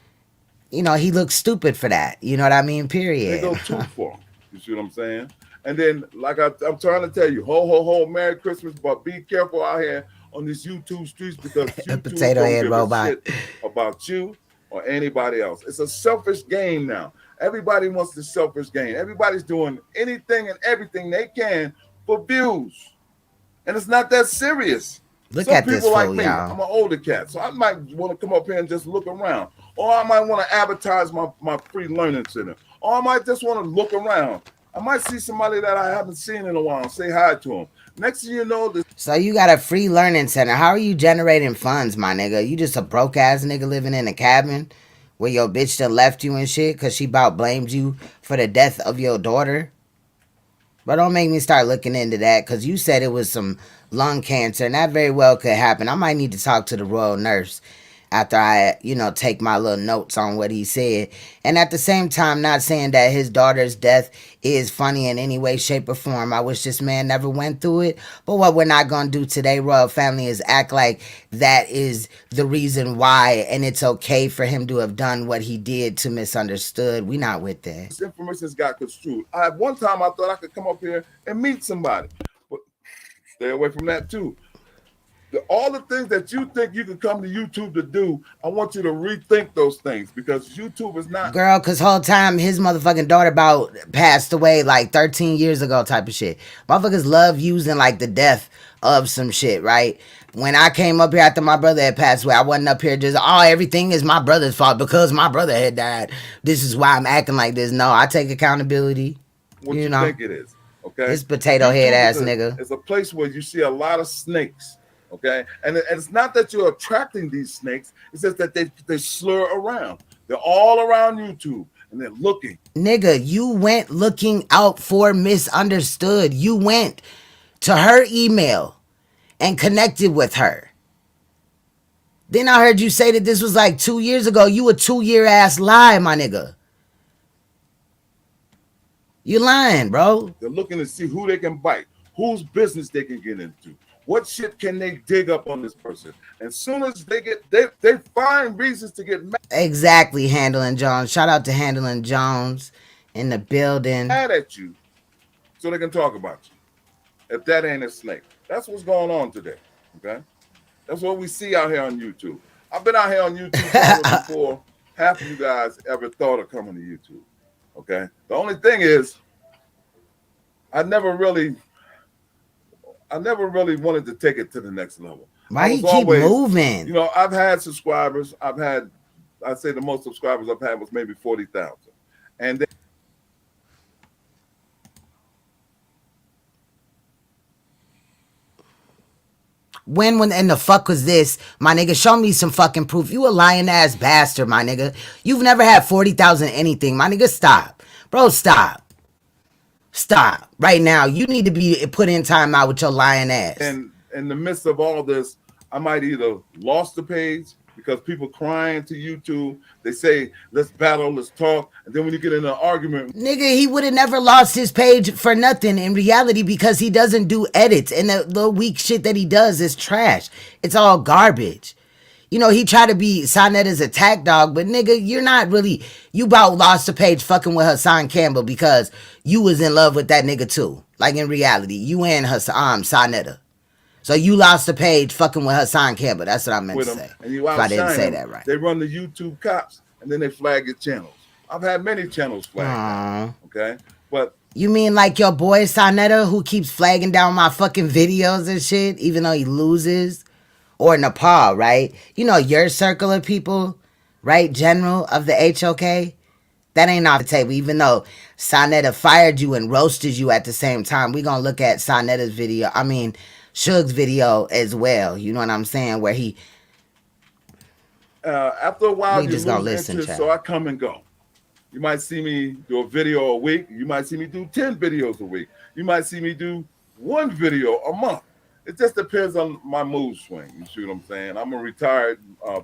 you know, he looks stupid for that. You know what I mean? Period. They go too far. You see what I'm saying? And then, like I'm trying to tell you, ho, Merry Christmas, but be careful out here on these YouTube streets because YouTube potato head robot shit about you or anybody else. It's a selfish game now. Everybody wants the selfish game. Everybody's doing anything and everything they can for views. And it's not that serious. Look Some at people this like fool, me, y'all. I'm an older cat, so I might want to come up here and just look around. Or I might want to advertise my free learning center. Or I might just want to look around. I might see somebody that I haven't seen in a while and say hi to them. Next thing you know, so you got a free learning center. How are you generating funds, my nigga? You just a broke ass nigga living in a cabin where your bitch done left you and shit because she about blamed you for the death of your daughter? But don't make me start looking into that because you said it was some lung cancer and that very well could happen. I might need to talk to the royal nurse after I, take my little notes on what he said. And at the same time, not saying that his daughter's death is funny in any way, shape, or form. I wish this man never went through it. But what we're not going to do today, royal family, is act like that is the reason why and it's okay for him to have done what he did to misunderstood. We not with that. This information's got construed. At one time, I thought I could come up here and meet somebody. But stay away from that, too. all the things that you think you can come to YouTube to do, I want you to rethink those things, because YouTube is not. Girl, cause whole time his motherfucking daughter about passed away like 13 years ago type of shit. Motherfuckers love using like the death of some shit, right? When I came up here after my brother had passed away, I wasn't up here just, oh, everything is my brother's fault because my brother had died. This is why I'm acting like this. No, I take accountability. What you think it is, okay? This potato head ass nigga. It's a place where you see a lot of snakes, okay? And it's not that you're attracting these snakes. It's just that they slur around. They're all around YouTube, and they're looking. Nigga, you went looking out for Misunderstood. You went to her email and connected with her. Then I heard you say that this was like 2 years ago. You a 2-year ass lie, my nigga. You lying, bro. They're looking to see who they can bite, whose business they can get into, what shit can they dig up on this person. As soon as they find reasons to get mad. Exactly, Handling Jones. Shout out to Handling Jones in the building. Mad at you so they can talk about you. If that ain't a snake. That's what's going on today, okay? That's what we see out here on YouTube. I've been out here on YouTube before half of you guys ever thought of coming to YouTube, okay? The only thing is, I never really wanted to take it to the next level. Why you keep moving? You know, I've had subscribers. I'd say the most subscribers I've had was maybe 40,000. And then When and the fuck was this, my nigga? Show me some fucking proof. You a lying ass bastard, my nigga. You've never had 40,000 anything, my nigga. Stop, bro. Stop. Right now. You need to be put in time out with your lying ass. And in the midst of all this, I might either lost the page because people crying to YouTube. They say, let's battle, let's talk. And then when you get in an argument. Nigga, he would have never lost his page for nothing in reality because he doesn't do edits. And the weak shit that he does is trash. It's all garbage. You know, he tried to be Sonetta's attack dog, but nigga, you're not really, you about lost the page fucking with Hassan Campbell because you was in love with that nigga too. Like in reality, you and Sonetta. So you lost the page fucking with Hassan Campbell. That's what I meant to say. And you if I didn't say them, that right. They run the YouTube cops and then they flag your channels. I've had many channels flagged. Okay. But you mean like your boy Sonetta who keeps flagging down my fucking videos and shit, even though he loses? Or Nepal, right? You know, your circle of people, right? General of the HOK. That ain't off the table, even though Sonetta fired you and roasted you at the same time. We gonna look at Sonetta's video. I mean, Suge's video as well. You know what I'm saying? Where he after a while, we just gonna listen, interest, so I come and go. You might see me do a video a week. You might see me do 10 videos a week. You might see me do 1 video a month. It just depends on my mood swing. You see what I'm saying? I'm a retired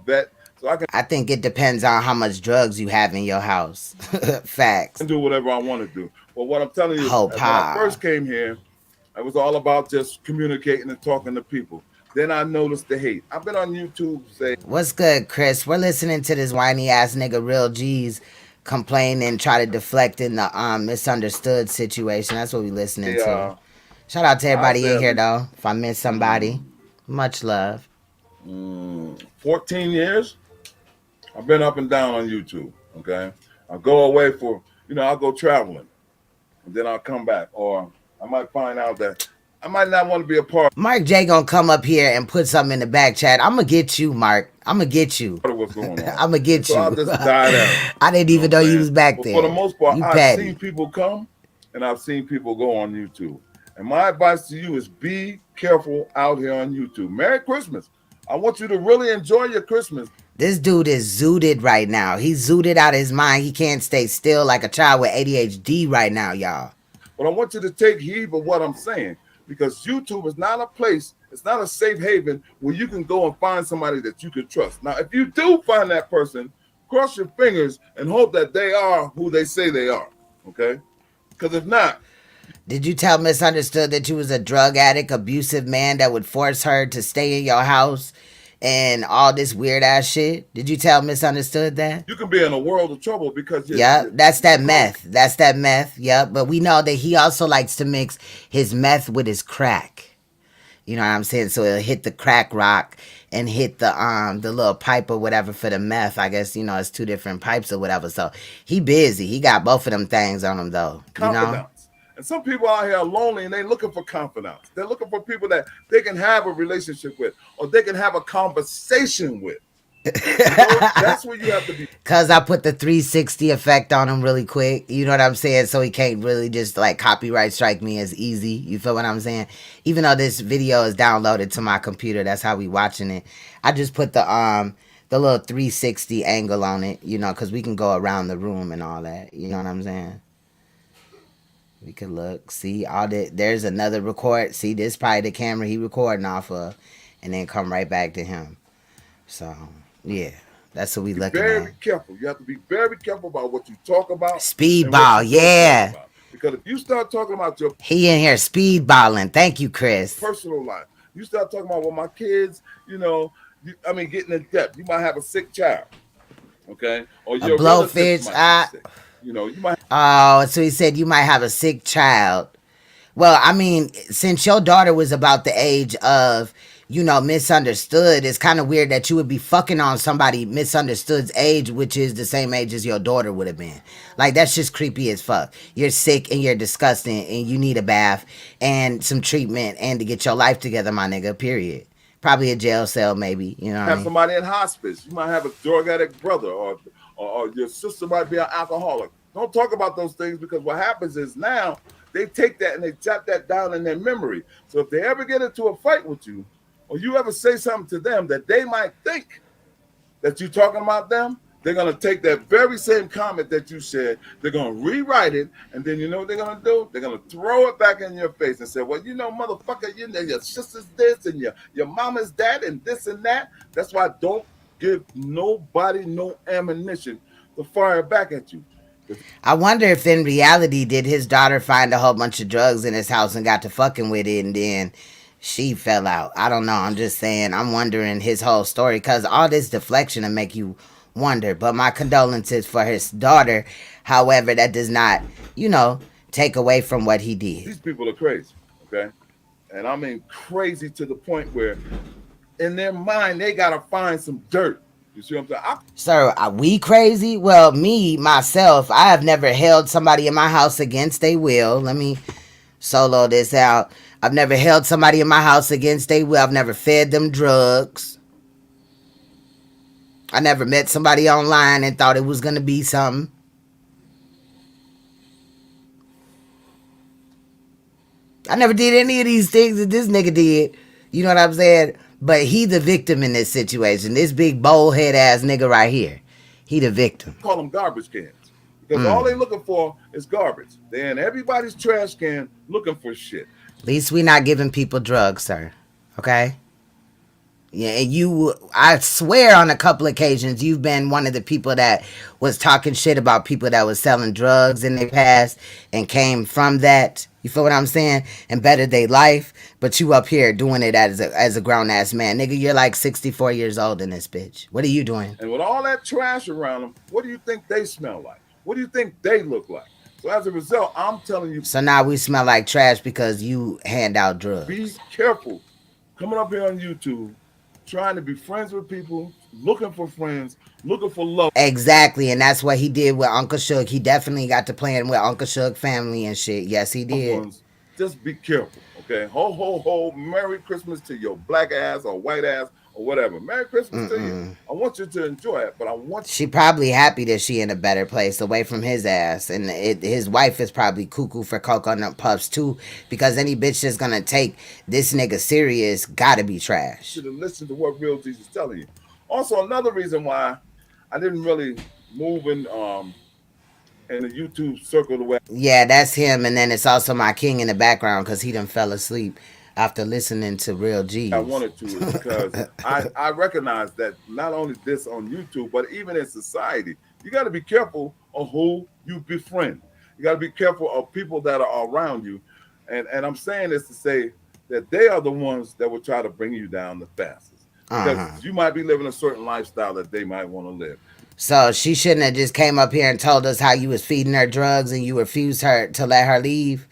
vet, so I think it depends on how much drugs you have in your house. Facts. I can do whatever I want to do. But what I'm telling you, when I first came here, it was all about just communicating and talking to people. Then I noticed the hate. I've been on YouTube saying, what's good, Chris? We're listening to this whiny ass nigga Real G's complain and try to deflect in the Misunderstood situation. That's what we listening to. Shout out to everybody in here though. If I miss somebody, much love. 14 years. I've been up and down on YouTube. Okay, I'll go away for, I'll go traveling, and then I'll come back, or I might find out that I might not want to be a part. Mark J gonna come up here and put something in the back chat. I'm gonna get you, Mark. I'm gonna get you. What's going on? I'm gonna get you. I'll just die down. I didn't even know you was back there. For the most part, I've petty. seen people come and I've seen people go on YouTube. And my advice to you is be careful out here on YouTube. Merry Christmas. I want you to really enjoy your Christmas. This dude is zooted right now. He's zooted out of his mind. He can't stay still like a child with ADHD right now, y'all. But I want you to take heed of what I'm saying, because YouTube is not a place, it's not a safe haven where you can go and find somebody that you can trust. Now, if you do find that person, cross your fingers and hope that they are who they say they are, okay? Because if not. Did you tell Misunderstood that you was a drug addict, abusive man that would force her to stay in your house and all this weird ass shit? Did you tell Misunderstood that? You can be in a world of trouble because that's that meth. That's that meth. Yep. But we know that he also likes to mix his meth with his crack. You know what I'm saying? So it'll hit the crack rock and hit the little pipe or whatever for the meth. I guess, you know, it's two different pipes or whatever. So he busy. He got both of them things on him though. You know? Confidants. And some people out here are lonely and they looking for confidants. They're looking for people that they can have a relationship with or they can have a conversation with. You know, that's where you have to be. Cause I put the 360 effect on him really quick. You know what I'm saying? So he can't really just like copyright strike me as easy. You feel what I'm saying? Even though this video is downloaded to my computer, that's how we watching it. I just put the little 360 angle on it, you know, cause we can go around the room and all that. You know what I'm saying? We can look, see all that. There's another record. See, this probably the camera he recording off of, and then come right back to him. So yeah, that's what we looking Very at. careful. You have to be very careful about what you talk about. Speedball, yeah. Because if you start talking about your He in here speedballing. Thank you, Chris. personal life, you start talking about, well, my kids, you know, getting in debt. You might have a sick child, okay? Or A your relatives blowfish. might be sick. You know, you might. Oh, so he said you might have a sick child. Well, I mean, since your daughter was about the age of, you know, misunderstood, it's kind of weird that you would be fucking on somebody misunderstood's age, which is the same age as your daughter would have been. Like, that's just creepy as fuck. You're sick and you're disgusting and you need a bath and some treatment and to get your life together, my nigga, period. Probably a jail cell, maybe. You know what I Have mean? somebody in hospice. You might have a drug addict brother, or your sister might be an alcoholic. Don't talk about those things, because what happens is now they take that and they jot that down in their memory. So if they ever get into a fight with you, or you ever say something to them that they might think that you're talking about them, they're going to take that very same comment that you said, they're going to rewrite it, and then you know what they're going to do? They're going to throw it back in your face and say, well, you know, motherfucker, you know, your sister's this and your mama's that and this and that. That's why don't give nobody no ammunition to fire back at you. I wonder if in reality, did his daughter find a whole bunch of drugs in his house and got to fucking with it and then she fell out? I don't know. I'm just saying, I'm wondering his whole story, because all this deflection will make you wonder. But my condolences for his daughter. However, that does not, you know, take away from what he did. These people are crazy, okay? And I mean crazy to the point where in their mind, they got to find some dirt. You see what I'm saying? Sir, are we crazy? Well, me, myself, I have never held somebody in my house against their will. Let me solo this out. I've never held somebody in my house against their will. I've never fed them drugs. I never met somebody online and thought it was going to be something. I never did any of these things that this nigga did. You know what I'm saying? But he the victim in this situation. This big bold head ass nigga right here. He the victim. Call them garbage cans. Because all they looking for is garbage. They're in everybody's trash can looking for shit. At least we not giving people drugs, sir. Okay? Yeah, and you, I swear on a couple occasions, you've been one of the people that was talking shit about people that was selling drugs in their past and came from that. You feel what I'm saying? And bettered their life. But you up here doing it as a grown-ass man. Nigga, you're like 64 years old in this bitch. What are you doing? And with all that trash around them, what do you think they smell like? What do you think they look like? So as a result, I'm telling you. So now we smell like trash because you hand out drugs. Be careful coming up here on YouTube, trying to be friends with people, looking for friends, looking for love. Exactly, and that's what he did with Uncle Suge. He definitely got to playing with Uncle Suge family and shit. Yes, he did. Just be careful, okay? Ho, ho, ho, Merry Christmas to your black ass or white ass or whatever. Merry Christmas to you. I want you to enjoy it, but I want you. She probably happy that she in a better place away from his ass. And his wife is probably cuckoo for coconut puffs too, because any bitch that's gonna take this nigga serious gotta be trash. You should have listened to what Real Jesus is telling you. Also, another reason why I didn't really move in the YouTube circle the way. Yeah, that's him. And then it's also my king in the background because he done fell asleep after listening to Real G's. I wanted to because I recognize that not only this on YouTube, but even in society, you got to be careful of who you befriend. You got to be careful of people that are around you. And I'm saying this to say that they are the ones that will try to bring you down the fastest. Because you might be living a certain lifestyle that they might want to live. So she shouldn't have just came up here and told us how you was feeding her drugs and you refused her to let her leave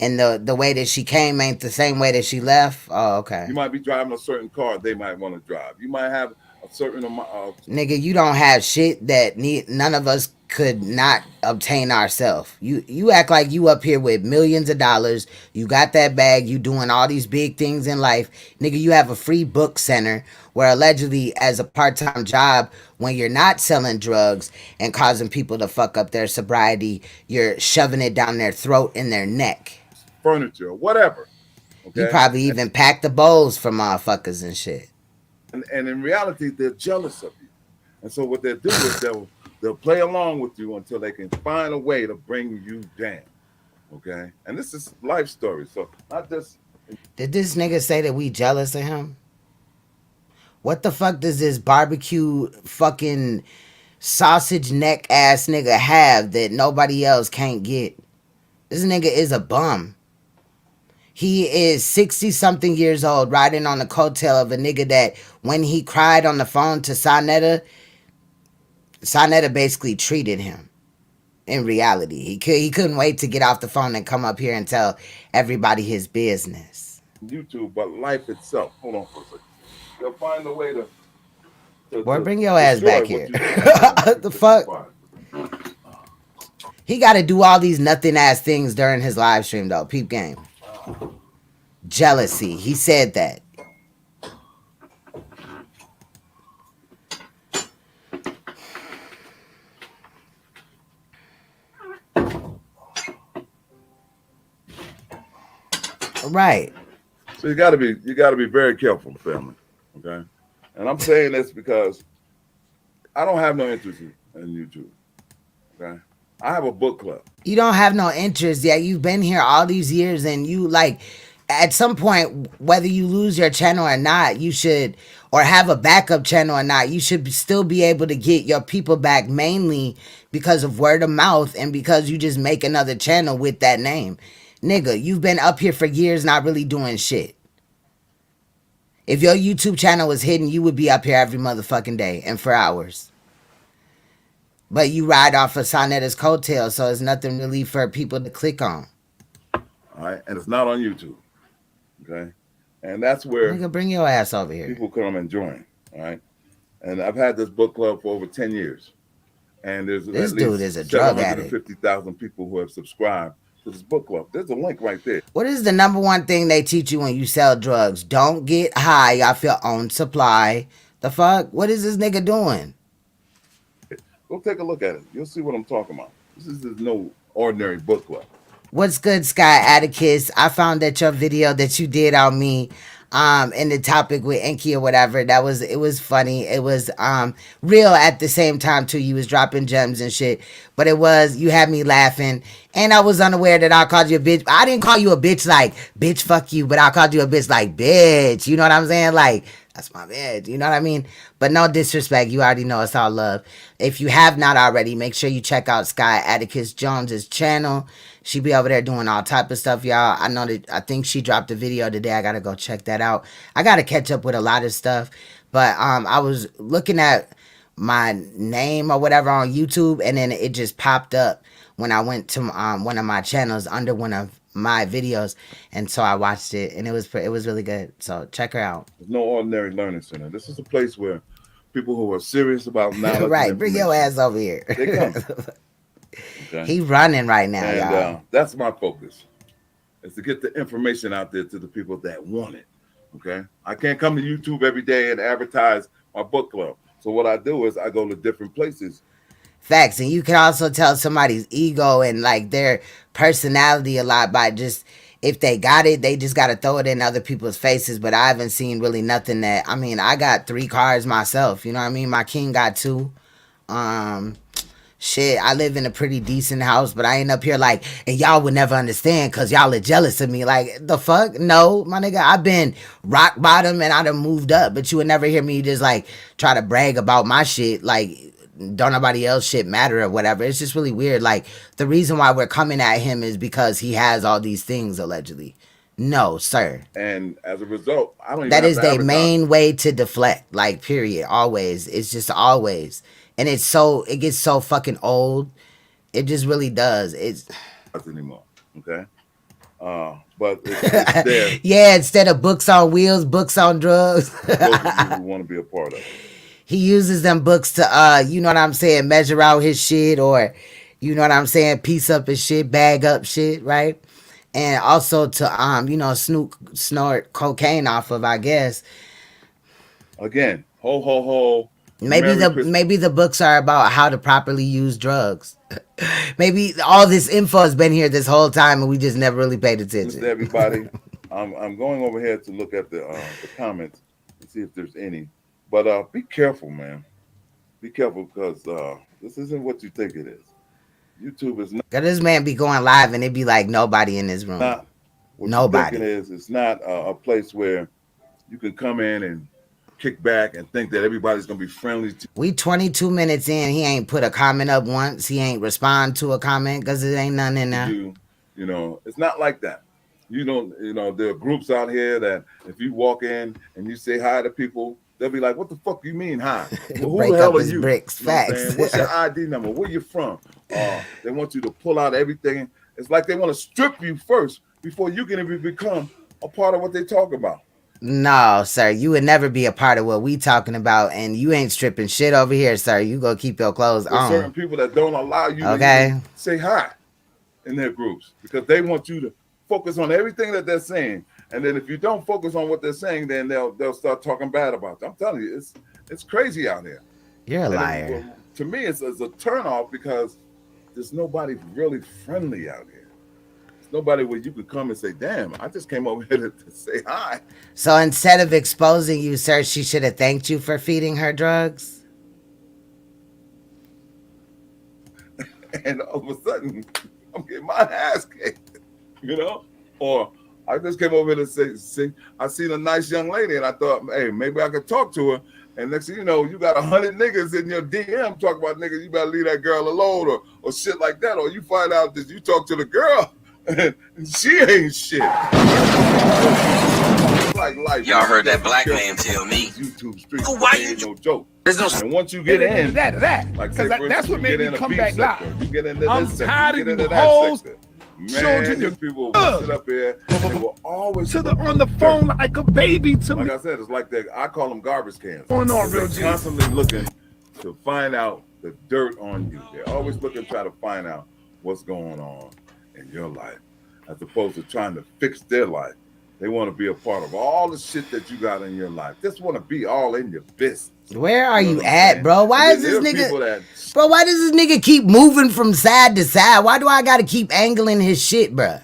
And the way that she came ain't the same way that she left. Oh, okay. You might be driving a certain car they might want to drive. You might have a certain amount of Nigga, you don't have shit that none of us could not obtain ourselves. You act like you up here with millions of dollars. You got that bag. You doing all these big things in life. Nigga, you have a free book center where allegedly as a part-time job, when you're not selling drugs and causing people to fuck up their sobriety, you're shoving it down their throat and their neck. furniture or whatever. Okay? You probably even pack the bowls for motherfuckers and shit. And in reality, they're jealous of you. And so what they'll do is they'll play along with you until they can find a way to bring you down. Okay? And this is life story. So not just... Did this nigga say that we jealous of him? What the fuck does this barbecue fucking sausage neck ass nigga have that nobody else can't get? This nigga is a bum. He is 60 something years old, riding on the coattail of a nigga that when he cried on the phone to Sonetta basically treated him. In reality, he couldn't wait to get off the phone and come up here and tell everybody his business. YouTube, but life itself. Hold on for a second. They'll find a way to Boy, bring your ass back here. What the fuck? He got to do all these nothing ass things during his live stream though. Peep game. Jealousy. He said that. Right. So you gotta be very careful, family. Okay. And I'm saying this because I don't have no interest in YouTube. Okay. I have a book club. You don't have no interest yet. You've been here all these years and you like at some point, whether you lose your channel or not, you should, or have a backup channel or not, you should still be able to get your people back mainly because of word of mouth and because you just make another channel with that name. Nigga, you've been up here for years not really doing shit. If your YouTube channel was hidden, you would be up here every motherfucking day and for hours. But you ride off of Sonetta's coattail, so it's nothing really for people to click on. All right, and it's not on YouTube. Okay, and that's where nigga, bring your ass over here. People come and join. All right, and I've had this book club for over 10 years, and there's this dude is a drug addict. 750,000 people who have subscribed to this book club. There's a link right there. What is the number one thing they teach you when you sell drugs? Don't get high off your own supply. The fuck? What is this nigga doing? Go take a look at it. You'll see what I'm talking about. This is no ordinary book club. What's good, Sky Atticus? I found that your video that you did on me in the topic with Enki or whatever, it was funny. It was real at the same time too. You was dropping gems and shit, but you had me laughing, and I was unaware that I called you a bitch. I didn't call you a bitch like bitch fuck you, but I called you a bitch like bitch. You know what I'm saying? Like that's my bitch. You know what I mean? But no disrespect. You already know it's all love. If you have not already, make sure you check out Sky Atticus Jones's channel. She be over there doing all type of stuff, y'all. I think she dropped a video today. I gotta go check that out. I gotta catch up with a lot of stuff. But I was looking at my name or whatever on YouTube, and then it just popped up when I went to one of my channels under one of my videos, and so I watched it, and it was really good. So check her out. There's no ordinary learning center. This is a place where people who are serious about knowledge. Right, bring your ass over here. They come. Okay. He running right now, and, y'all. That's my focus, is to get the information out there to the people that want it. Okay, I can't come to YouTube every day and advertise my book club. So what I do is I go to different places. Facts, and you can also tell somebody's ego and like their personality a lot by just, if they got it, they just got to throw it in other people's faces. But I haven't seen really nothing that, I mean, I got 3 cars myself, you know what I mean? My king got 2. Shit, I live in a pretty decent house, but I ain't up here like, and y'all would never understand because y'all are jealous of me. Like, the fuck? No, my nigga, I've been rock bottom and I done moved up, but you would never hear me just like try to brag about my shit. Like, don't nobody else shit matter or whatever. It's just really weird. Like, the reason why we're coming at him is because he has all these things, allegedly. No, sir. And as a result, I don't even that have is to their advertise. main way to deflect, like, period. Always. It's just always. And it gets so fucking old. It just really does. It's anymore. Okay. But it's there. Yeah, instead of books on wheels, books on drugs. Those of you who want to be a part of it. He uses them books to you know what I'm saying, measure out his shit, or you know what I'm saying, piece up his shit, bag up shit, right? And also to you know, snort cocaine off of, I guess. Again, ho. Maybe the books are about how to properly use drugs. Maybe all this info has been here this whole time and we just never really paid attention. Listen, everybody, I'm going over here to look at the comments and see if there's any. But be careful, man. Be careful, because this isn't what you think it is. YouTube is not. Cause this man be going live and it be like nobody in this room. Not what nobody. You're thinking is, it's not a place where you can come in and kick back and think that everybody's gonna be friendly to. We 22 minutes in, he ain't put a comment up once. He ain't respond to a comment because it ain't nothing in there. You know, it's not like that. You don't, you know, there are groups out here that if you walk in and you say hi to people, they'll be like, "What the fuck you mean hi? Well, who the hell are you? Bricks, you know facts. What's your ID number? Where you from?" They want you to pull out everything. It's like they want to strip you first before you can even become a part of what they talk about. No, sir, you would never be a part of what we talking about, and you ain't stripping shit over here, sir. You go keep your clothes There's on. certain people that don't allow you to even say hi in their groups because they want you to focus on everything that they're saying, and then if you don't focus on what they're saying, then they'll start talking bad about you. I'm telling you, it's crazy out here. You're a liar. To me, it's a turnoff because there's nobody really friendly out here. Nobody where you could come and say, "Damn, I just came over here to say hi." So instead of exposing you, sir, she should have thanked you for feeding her drugs. And all of a sudden, I'm getting my ass kicked, you know? Or I just came over here to say, I seen a nice young lady and I thought, hey, maybe I could talk to her. And next thing you know, you got 100 niggas in your DM talking about niggas, you better leave that girl alone or shit like that. Or you find out that you talk to the girl and she ain't shit. Like life. Y'all heard that black man tell me. YouTube street. Oh, why ain't you? No joke. There's no. And once you get in, that. like Because that's what made me come back live. You get into I'm this sector, tired you of get into you that hoes. sector. Man, these people will sit up here and they will always on the phone like a baby to me. Like I said, it's like I call them garbage cans. Going on, They're real G. constantly looking to find out the dirt on you. They're always looking to try to find out what's going on in your life, as opposed to trying to fix their life. They want to be a part of all the shit that you got in your life. Just want to be all in your business. Where are you at, bro? Why is this nigga? Bro, why does this nigga keep moving from side to side? Why do I gotta keep angling his shit, bro?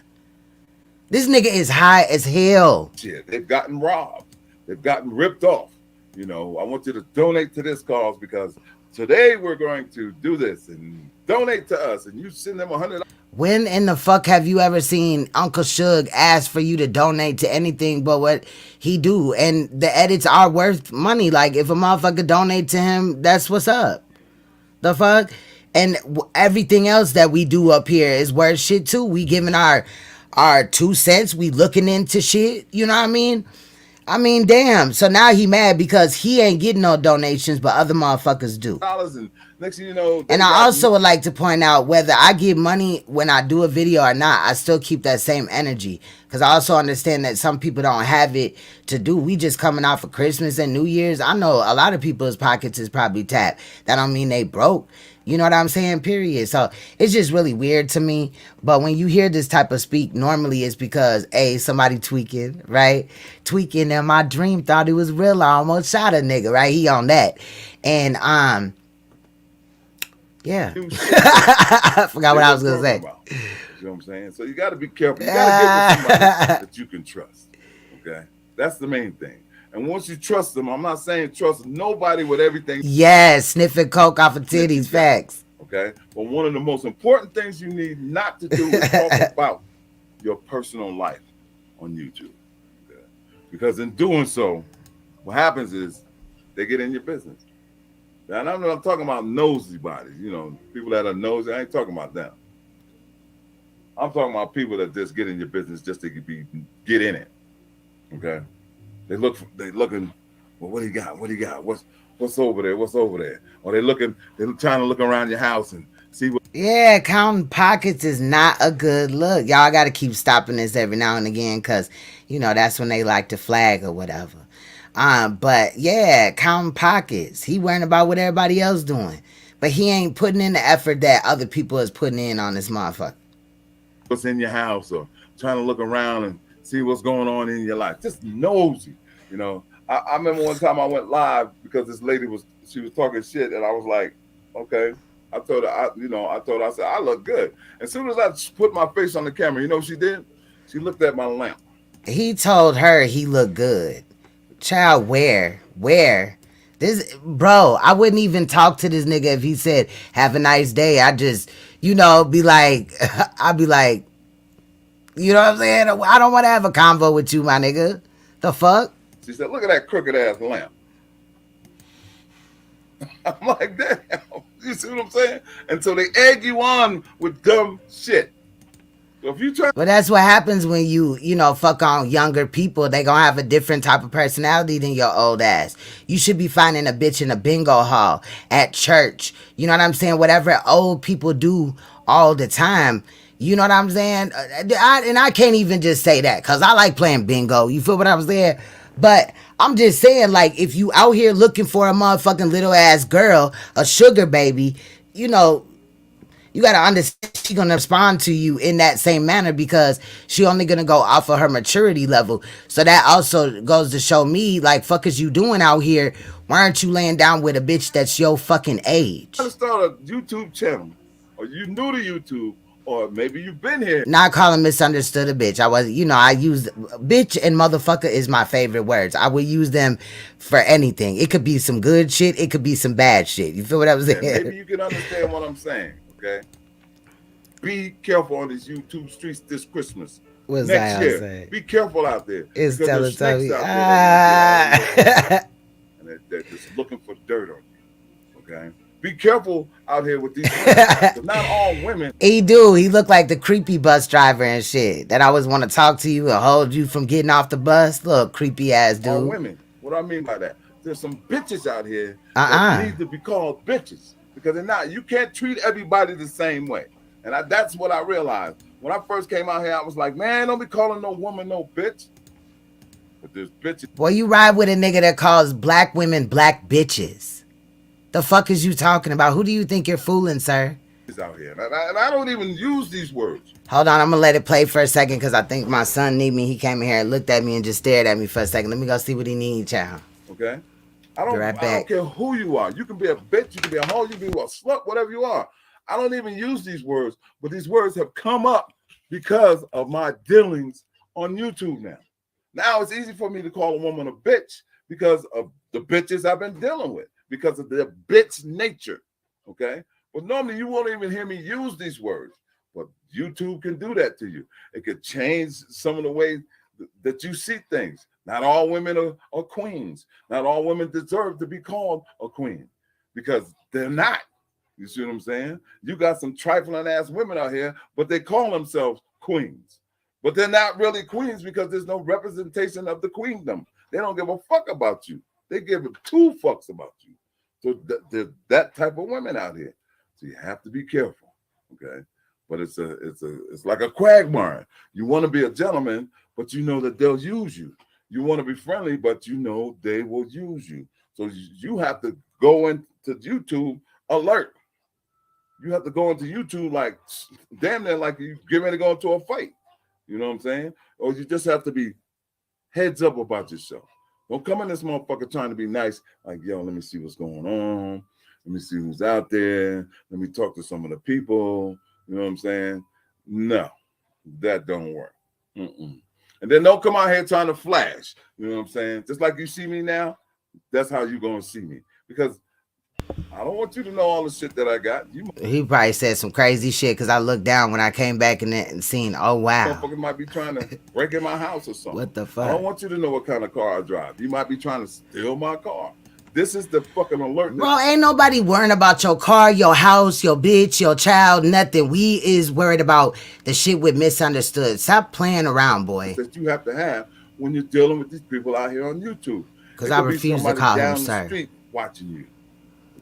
This nigga is high as hell. Shit, they've gotten robbed. They've gotten ripped off. You know, I want you to donate to this cause because today we're going to do this and donate to us. And you send them $100. When in the fuck have you ever seen Uncle Suge ask for you to donate to anything but what he do? And the edits are worth money. Like, if a motherfucker donate to him, that's what's up. The fuck? And everything else that we do up here is worth shit too. We giving our 2 cents. We looking into shit. You know what I mean? I mean, damn. So now he mad because he ain't getting no donations, but other motherfuckers do. And next thing you know, and I also would like to point out, whether I give money when I do a video or not, I still keep that same energy. Because I also understand that some people don't have it to do. We just coming out for Christmas and New Year's. I know a lot of people's pockets is probably tapped. That don't mean they broke. You know what I'm saying? Period. So it's just really weird to me. But when you hear this type of speak, normally it's because, A, somebody tweaking, right? Tweaking, and my dream thought it was real. I almost shot a nigga, right? He on that. And, yeah. I forgot what I was going to say. You know what I'm saying? So you got to be careful. You got to get with somebody that you can trust. Okay? That's the main thing. And once you trust them, I'm not saying trust nobody with everything. Yes, sniffing coke off of titties, facts. Okay? But one of the most important things you need not to do is talk about your personal life on YouTube. Okay? Because in doing so, what happens is they get in your business. Now, I'm not talking about nosy bodies, you know, people that are nosy. I ain't talking about them. I'm talking about people that just get in your business just to get in it. Okay? They looking, well, what do you got? What do you got? What's over there? What's over there? Or they're trying to look around your house and see what. Yeah, counting pockets is not a good look. Y'all got to keep stopping this every now and again because, you know, that's when they like to flag or whatever. But yeah, counting pockets. He worrying about what everybody else doing. But he ain't putting in the effort that other people is putting in on this motherfucker. What's in your house or trying to look around and see what's going on in your life. Just nosy, you know. I remember one time I went live because this lady was talking shit and I was like, okay. I told her, I said, I look good. As soon as I put my face on the camera, you know what she did? She looked at my lamp. He told her he looked good. Child, where? This, bro, I wouldn't even talk to this nigga if he said, have a nice day. I just, be like, I'd be like, you know what I'm saying? I don't want to have a convo with you, my nigga. The fuck? She said, look at that crooked ass lamp. I'm like, damn. You see what I'm saying? And so they egg you on with dumb shit. So if you try. But that's what happens when you fuck on younger people. They gonna have a different type of personality than your old ass. You should be finding a bitch in a bingo hall, at church. You know what I'm saying? Whatever old people do all the time. You know what I'm saying? And I can't even just say that because I like playing bingo. You feel what I'm saying? But I'm just saying, like, if you out here looking for a motherfucking little ass girl, a sugar baby, you gotta understand she gonna respond to you in that same manner because she only gonna go off of her maturity level. So that also goes to show me, like, fuck is you doing out here? Why aren't you laying down with a bitch that's your fucking age? I'm start a YouTube channel, or you new to YouTube, or maybe you've been here. Not calling misunderstood a bitch. I was, I use bitch and motherfucker is my favorite words. I would use them for anything. It could be some good shit. It could be some bad shit. You feel what I'm saying? Maybe you can understand what I'm saying. Okay. Be careful on these YouTube streets this Christmas. What's next year. Say? Be careful out there. It's Teletubby. And they're just looking for dirt on you. Okay. Be careful out here with these women. Not all women. He looked like the creepy bus driver and shit that always want to talk to you and hold you from getting off the bus. Look, creepy ass dude. All women. What do I mean by that? There's some bitches out here that need to be called bitches because they're not. You can't treat everybody the same way. And that's what I realized. When I first came out here, I was like, man, don't be calling no woman no bitch. But there's bitches. Boy, you ride with a nigga that calls black women black bitches. The fuck is you talking about? Who do you think you're fooling, sir? Out here. And I don't even use these words. Hold on, I'm gonna let it play for a second because I think my son need me. He came in here and looked at me and just stared at me for a second. Let me go see what he needs, child. Okay. I don't care who you are. You can be a bitch, you can be a hoe, you can be a slut, whatever you are. I don't even use these words, but these words have come up because of my dealings on YouTube now. Now it's easy for me to call a woman a bitch because of the bitches I've been dealing with, because of their bitch nature. Okay. But normally you won't even hear me use these words. But YouTube can do that to you. It could change some of the ways that you see things. Not all women are queens. Not all women deserve to be called a queen because they're not. You see what I'm saying? You got some trifling ass women out here, but they call themselves queens. But they're not really queens because there's no representation of the queendom. They don't give a fuck about you. They give 2 fucks about you. So there's that type of women out here. So you have to be careful, okay? But it's like a quagmire. You want to be a gentleman, but you know that they'll use you. You want to be friendly, but you know they will use you. So you have to go into YouTube alert. You have to go into YouTube like damn near like you get ready to go into a fight. You know what I'm saying? Or you just have to be heads up about yourself. Don't come in this motherfucker trying to be nice. Like, yo, let me see what's going on. Let me see who's out there. Let me talk to some of the people. You know what I'm saying? No, that don't work. And then don't come out here trying to flash. You know what I'm saying? Just like you see me now, that's how you going to see me. Because I don't want you to know all the shit that I got. He probably said some crazy shit because I looked down when I came back and seen, oh, wow. Motherfucker might be trying to break in my house or something. What the fuck? I don't want you to know what kind of car I drive. You might be trying to steal my car. This is the fucking alert. Bro, ain't nobody worrying about your car, your house, your bitch, your child, nothing. We is worried about the shit with misunderstood. Stop playing around, boy. That you have to have when you're dealing with these people out here on YouTube. Because I refuse to call him sir. Street watching you.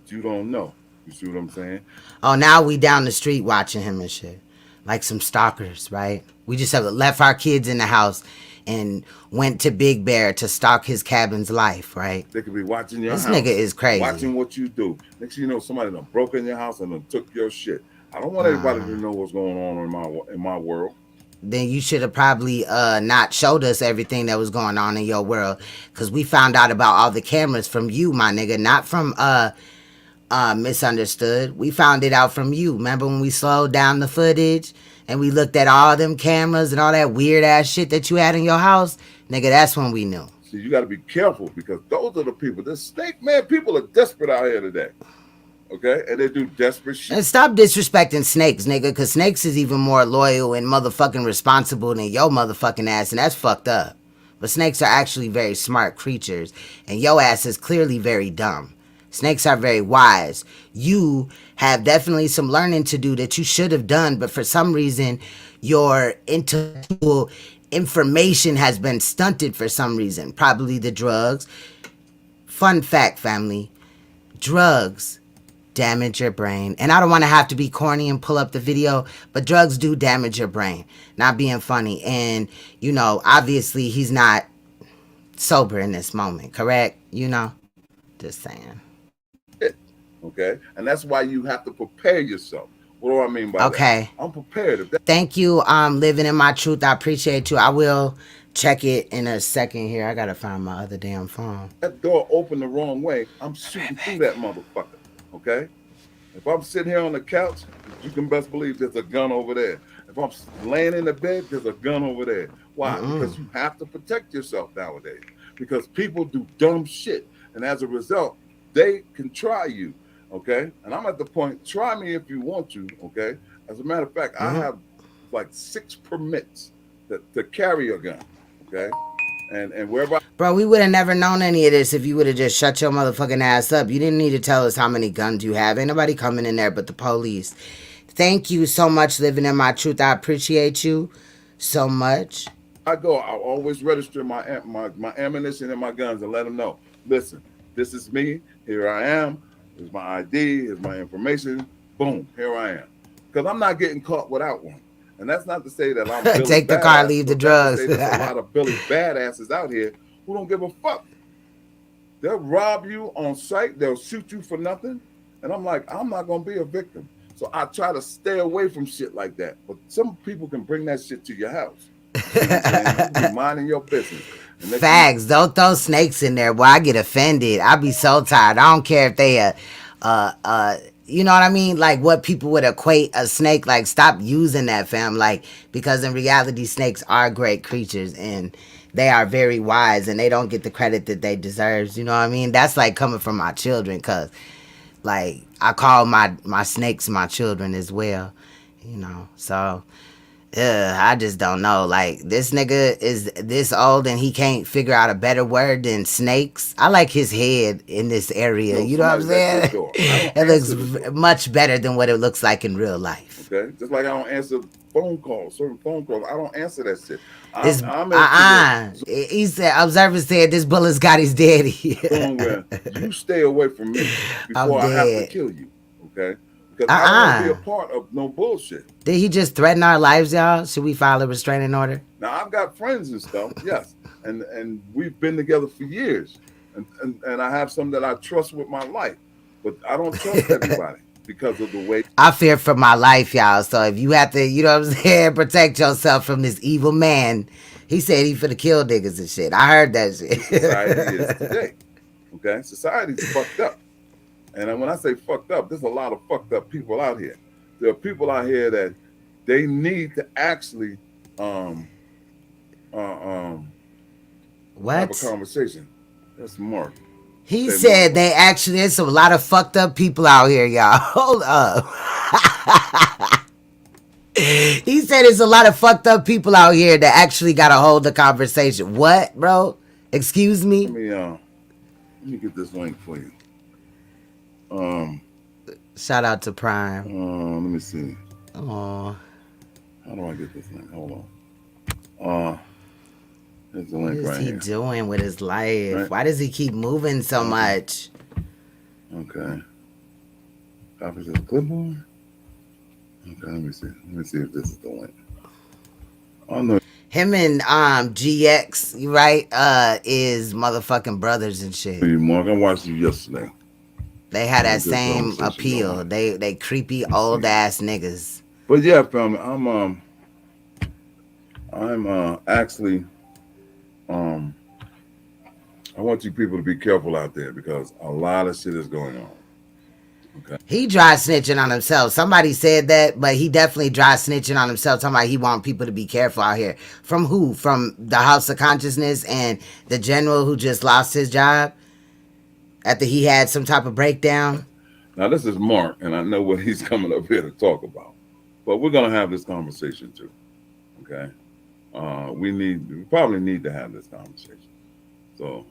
You don't know. You see what I'm saying? Oh, now we down the street watching him and shit. Like some stalkers, right? We just have left our kids in the house and went to Big Bear to stalk his cabin's life, right? They could be watching your This house. nigga is crazy. Watching what you do. Next thing you know, somebody done broke in your house and done took your shit. I don't want everybody to know what's going on in my world. Then you should have probably not showed us everything that was going on in your world, because we found out about all the cameras from you, my nigga, not from Misunderstood. We found it out from you. Remember when we slowed down the footage and we looked at all them cameras and all that weird ass shit that you had in your house? Nigga, that's when we knew. See, you got to be careful, because those are the people. The snake man people are desperate out here today. Okay? And they do desperate shit. And stop disrespecting snakes, nigga, because snakes is even more loyal and motherfucking responsible than your motherfucking ass, and that's fucked up. But snakes are actually very smart creatures, and your ass is clearly very dumb. Snakes are very wise. You have definitely some learning to do that you should have done, but for some reason, your intellectual information has been stunted for some reason. Probably the drugs. Fun fact, family. Drugs damage your brain. And I don't want to have to be corny and pull up the video, but drugs do damage your brain. Not being funny. And, you know, obviously he's not sober in this moment, correct? You know? Just saying. Okay? And that's why you have to prepare yourself. What do I mean by that? I'm prepared. Thank you, Living in My Truth. I appreciate you. I will check it in a second here. I gotta find my other damn phone. That door opened the wrong way, I'm shooting through that motherfucker. Okay? If I'm sitting here on the couch, you can best believe there's a gun over there. If I'm laying in the bed, there's a gun over there. Why? Because you have to protect yourself nowadays. Because people do dumb shit. And as a result, they can try you. Okay? And I'm at the point, try me if you want to. Okay? As a matter of fact, I have like 6 permits to carry a gun. Okay? And wherever Bro, we would have never known any of this if you would have just shut your motherfucking ass up. You didn't need to tell us how many guns you have. Ain't nobody coming in there but the police. Thank you so much, Living in My Truth. I appreciate you so much. I always register my ammunition and my guns and let them know. Listen, this is me. Here I am. Here's my ID. Here's my information. Boom. Here I am. Because I'm not getting caught without one. And that's not to say that I'm Billy take the car, leave the drugs. There's a lot of Billy badasses out here who don't give a fuck. They'll rob you on sight. They'll shoot you for nothing. And I'm like, I'm not going to be a victim. So I try to stay away from shit like that. But some people can bring that shit to your house. You know what I'm saying? You minding your business. Facts. Don't throw snakes in there. Boy, I get offended. I be so tired. I don't care if they you know what I mean? Like what people would equate a snake, like stop using that, fam. Like, because in reality, snakes are great creatures and they are very wise and they don't get the credit that they deserve. You know what I mean? That's like coming from my children, because like I call my snakes my children as well, you know. So I just don't know. Like, this nigga is this old and he can't figure out a better word than snakes. I like his head in this area. You know what I'm saying? It looks much better than what it looks like in real life. Okay? Just like I don't answer phone calls, certain phone calls. I don't answer that shit. He said, Observer said this bullet's got his daddy. You stay away from me before I have to kill you. Okay? Because I don't want to be a part of no bullshit. Did he just threaten our lives, y'all? Should we file a restraining order? Now, I've got friends and stuff, yes. And we've been together for years. And I have some that I trust with my life. But I don't trust everybody because of the way. I fear for my life, y'all. So if you have to, you know what I'm saying, protect yourself from this evil man. He said he finna kill niggas and shit. I heard that shit. Society is today. Okay? Society's fucked up. And when I say fucked up, there's a lot of fucked up people out here. There are people out here that they need to actually have a conversation. That's Mark. He said they actually, there's a lot of fucked up people out here, y'all. Hold up. He said there's a lot of fucked up people out here that actually got to hold the conversation. What, bro? Excuse me? Let me get this link for you. Shout out to Prime. Let me see. Oh, how do I get this link? Hold on. There's the link what is right he here. doing with his life? Right. Why does he keep moving so much? Okay. Copy says clipboard. Okay, let me see. Let me see if this is the link. Oh no. Him and GX, you right? Is motherfucking brothers and shit. Mark, I watched you yesterday. They had that same appeal. They creepy old ass niggas. But yeah, family, I'm actually I want you people to be careful out there because a lot of shit is going on. Okay. He dry snitching on himself. Somebody said that, but he definitely dry snitching on himself. Talking about he want people to be careful out here. From who? From the House of Consciousness and the general who just lost his job after he had some type of breakdown. Now this is Mark, and I know what he's coming up here to talk about. But we're gonna have this conversation too. Okay. We probably need to have this conversation. So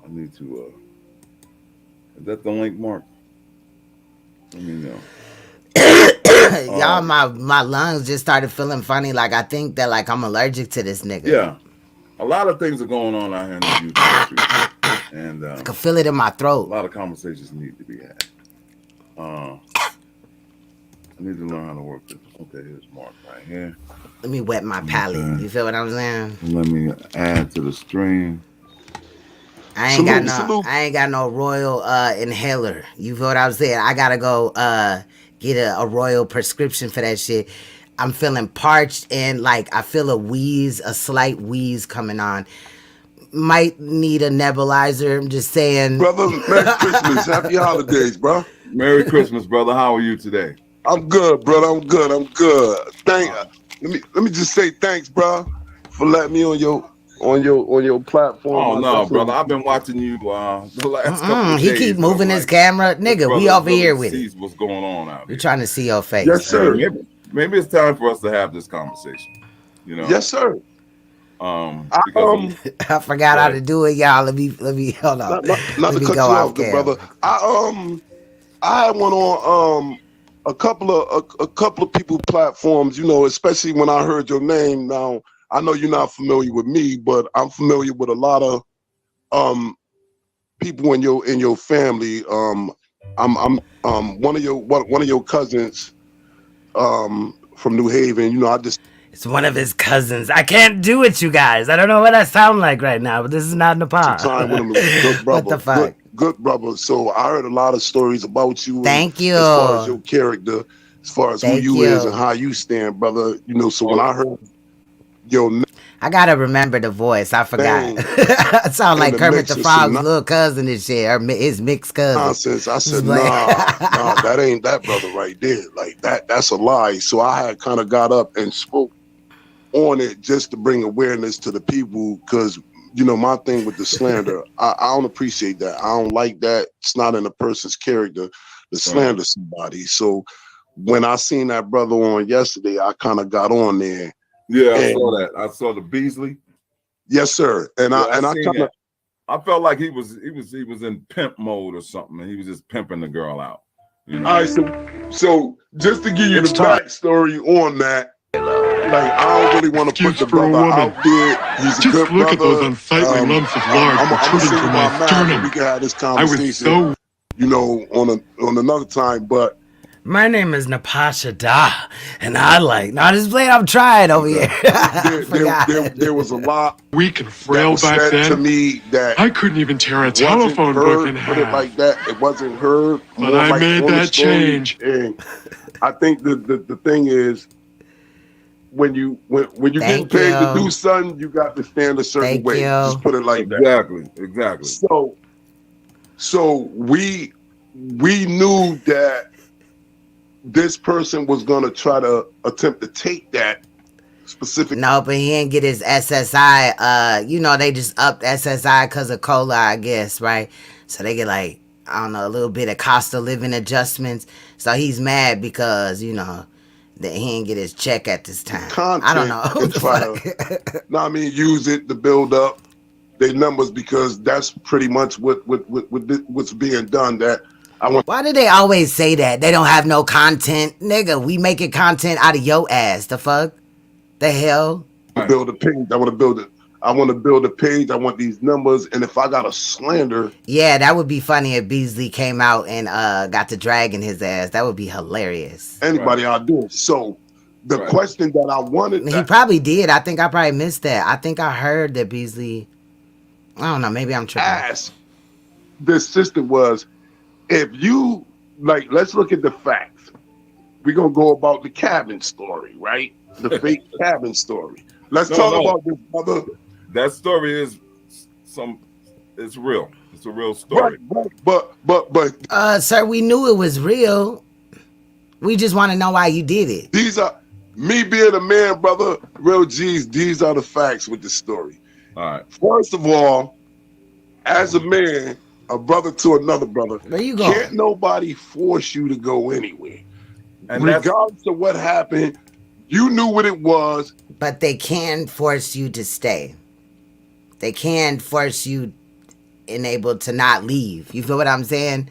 I need to is that the link, Mark? Let me know. Y'all, my lungs just started feeling funny. Like I think that like I'm allergic to this nigga. Yeah. A lot of things are going on out here in the UK. And I can feel it in my throat. A lot of conversations need to be had. I need to learn how to work this. Okay, here's Mark right here. Let me wet my palate. Okay. You feel what I'm saying? Let me add to the stream. I ain't got no royal inhaler. You feel what I'm saying? I gotta go get a royal prescription for that shit. I'm feeling parched and like I feel a slight wheeze coming on. Might need a nebulizer. I'm just saying. Brother, Merry Christmas. Happy holidays, bro. Merry Christmas, brother. How are you today? I'm good, brother. I'm good. Let me just say thanks, bro, for letting me on your platform. Oh no, brother. I've been watching you the last couple of days. He keep moving his camera. Nigga, we over here with it. What's going on out here? We're trying to see your face. Yes, sir. Maybe it's time for us to have this conversation. You know? Yes, sir. I forgot how to do it, y'all. Let me hold on. Not to cut you off, brother. I had one on a couple of people platforms, you know, especially when I heard your name. Now I know you're not familiar with me, but I'm familiar with a lot of people in your family. I'm one of your cousins from New Haven. You know, it's one of his cousins. I can't do it, you guys. I don't know what I sound like right now, but this is not in the pod. What the fuck? Good brother. So I heard a lot of stories about you. Thank you. As far as your character, as far as who you is and how you stand, brother. You know, so when I heard your name, I gotta remember the voice. I forgot. I sound like Kermit the Frog's little cousin and shit, or his mixed cousin. Nonsense. I said, nah, that ain't that brother right there. Like that's a lie. So I had kind of got up and spoke on it just to bring awareness to the people, because you know my thing with the slander, I don't appreciate that. I don't like that. It's not in a person's character to slander somebody. So when I seen that brother on yesterday, I kind of got on there. Yeah, I saw that. I saw the Beasley. Yes, sir. And I felt like he was in pimp mode or something, and he was just pimping the girl out. You know? All right, so just to give you the backstory on that. Like, I don't really want to put the brother out there. He's a good brother. Just look at those unsightly lumps of lard protruding from my sternum. We can have this conversation, you know, on another time. But my name is Napasha Da, and I like. Not just playing. I'm trying over here. There was a lot weak and frail back then. To me, that I couldn't even tear a telephone book in half. Put it like that. It wasn't heard. But I made that change. And I think the thing is, when you get paid to do something, you got to stand a certain way. Just put it like that. Exactly. So we knew that this person was gonna try to attempt to take that specific. No, but he didn't get his SSI. You know, they just upped SSI because of COLA, I guess, right? So they get like, I don't know, a little bit of cost of living adjustments. So he's mad because, you know, that he didn't get his check at this time. I don't know. No, I mean, use it to build up their numbers, because that's pretty much what's being done. Why do they always say that? They don't have no content. Nigga, we making content out of your ass. The fuck? The hell? Build a page. I want to build I want to build a page. I want these numbers. And if I got a slander, Yeah, that would be funny if Beasley came out and got the dragging his ass. That would be hilarious. anybody out there. So the question that I wanted, He probably did. I think I probably missed that. I think I heard that Beasley. I don't know. Maybe I'm tripping. ask the sister was, if you like, let's look at the facts. We're gonna go about the cabin story, right? The fake cabin story. Let's talk about this, brother. That story is it's real. It's a real story. But sir, we knew it was real. We just want to know why you did it. These are me being a man, brother, real G's, these are the facts with the story. All right. First of all, as a man, a brother to another brother, where you going? Can't nobody force you to go anywhere. And regardless of what happened, you knew what it was. But they can force you to stay. They can force you and able to not leave. You feel what I'm saying?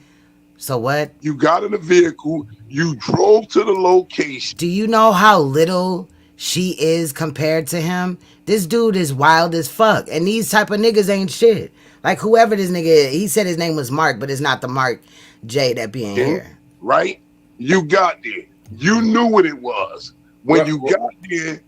So what? You got in a vehicle. You drove to the location. Do you know how little she is compared to him? This dude is wild as fuck. And these type of niggas ain't shit. Like whoever this nigga is, he said his name was Mark, but it's not the Mark J that be in here. Right? You got there. You knew what it was. When you got there.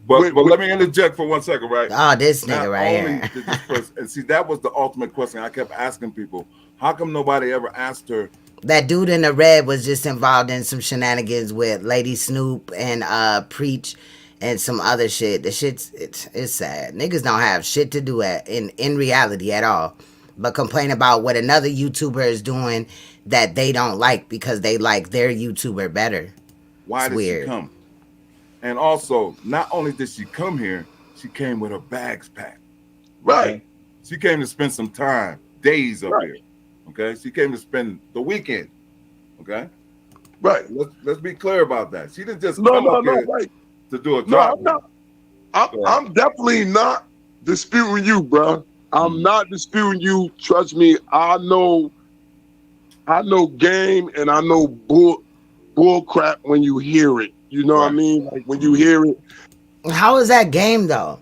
But let me interject for 1 second, right? Oh, this nigga right here. And see, that was the ultimate question I kept asking people. How come nobody ever asked her? That dude in the red was just involved in some shenanigans with Lady Snoop and Preach and some other shit. The shit's it's sad. Niggas don't have shit to do in reality at all, but complain about what another YouTuber is doing that they don't like because they like their YouTuber better. Why did she come? And also, not only did she come here, she came with her bags packed. Right. She came to spend some time, days up here. Okay. She came to spend the weekend. Okay. Right. Let's be clear about that. She didn't just come up here to do a job. No, I'm definitely not disputing you, bro. I'm not disputing you. Trust me. I know game and I know bull crap when you hear it. You know what I mean? Like when you hear it. How is that game though?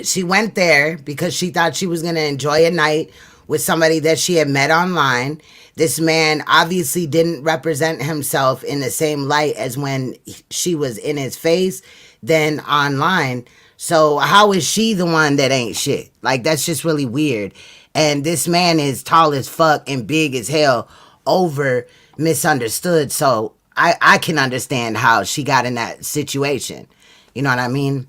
She went there because she thought she was going to enjoy a night with somebody that she had met online. This man obviously didn't represent himself in the same light as when she was in his face than online. So how is she the one that ain't shit? Like, that's just really weird. And this man is tall as fuck and big as hell, over misunderstood. So I can understand how she got in that situation. You know what I mean?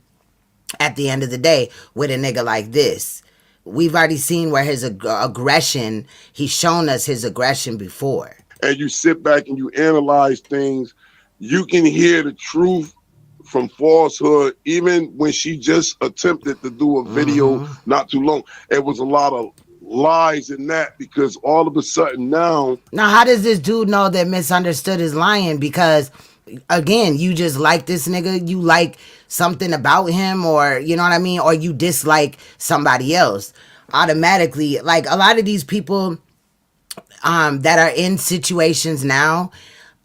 At the end of the day, with a nigga like this, we've already seen where his aggression, he's shown us his aggression before. And you sit back and you analyze things, you can hear the truth from falsehood. Even when she just attempted to do a video not too long, it was a lot of lies in that, because all of a sudden now how does this dude know that misunderstood is lying? Because again, you just like this nigga, you like something about him, or you know what I mean, or you dislike somebody else automatically. Like a lot of these people that are in situations now,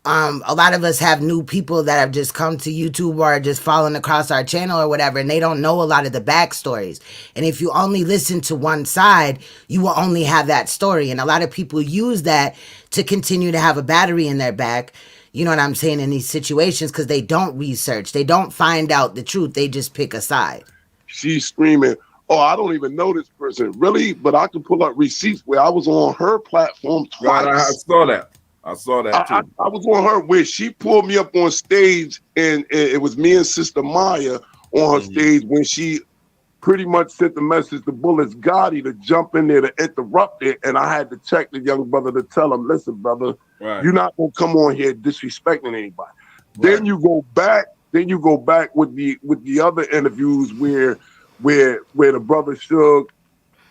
a lot of us have new people that have just come to YouTube or just fallen across our channel or whatever, and they don't know a lot of the backstories. And if you only listen to one side, you will only have that story. And a lot of people use that to continue to have a battery in their back, you know what I'm saying, in these situations, because they don't research. They don't find out the truth. They just pick a side. She's screaming, oh, I don't even know this person. Really? But I can pull up receipts where I was on her platform twice. Right, I saw that. I saw that too. I was on her where she pulled me up on stage, and it was me and Sister Maya on her stage when she pretty much sent the message to Bullets Gotti to jump in there to interrupt it. And I had to check the young brother to tell him, listen, brother, you're not gonna come on here disrespecting anybody. Then you go back. Then you go back with the other interviews where the brother Suge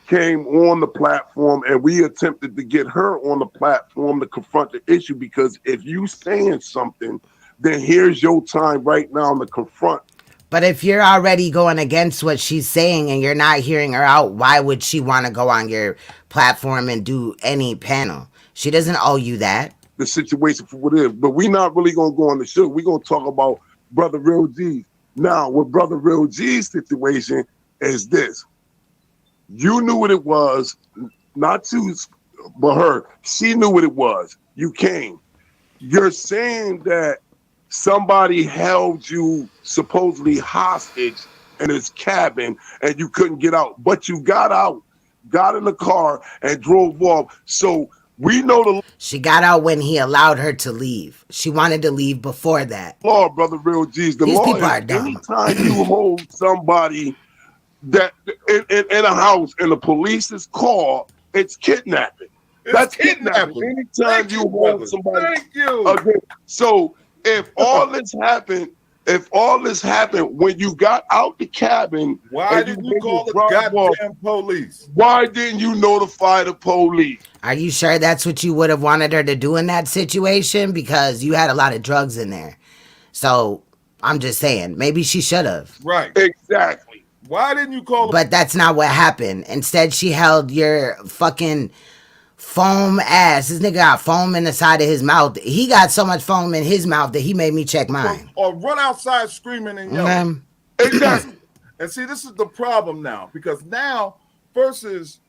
came on the platform, and we attempted to get her on the platform to confront the issue, because if you saying something, then here's your time right now to confront. But if you're already going against what she's saying and you're not hearing her out, why would she want to go on your platform and do any panel? She doesn't owe you that. The situation for what it is. But we're not really going to go on the show. We're going to talk about Brother Real G's. Now, with Brother Real G's situation, is this. You knew what it was, not you, but her. She knew what it was. You came. You're saying that somebody held you supposedly hostage in his cabin and you couldn't get out, but you got out, got in the car and drove off. So we know she got out when he allowed her to leave. She wanted to leave before that. Law, brother, real G's. The These law people is are dumb. anytime you hold somebody that in a house and the police is called, it's kidnapping. That's kidnapping. Anytime you hold somebody. Thank you. So if all this happened when you got out the cabin, why did you call the goddamn police? Why didn't you notify the police? Are you sure that's what you would have wanted her to do in that situation? Because you had a lot of drugs in there. So I'm just saying, maybe she should have. Right. Exactly. Why didn't you call? But that's not what happened. Instead, she held your fucking foam ass. This nigga got foam in the side of his mouth. He got so much foam in his mouth that he made me check mine. Or run outside screaming and yelling. Exactly. And see, this is the problem now, because now versus,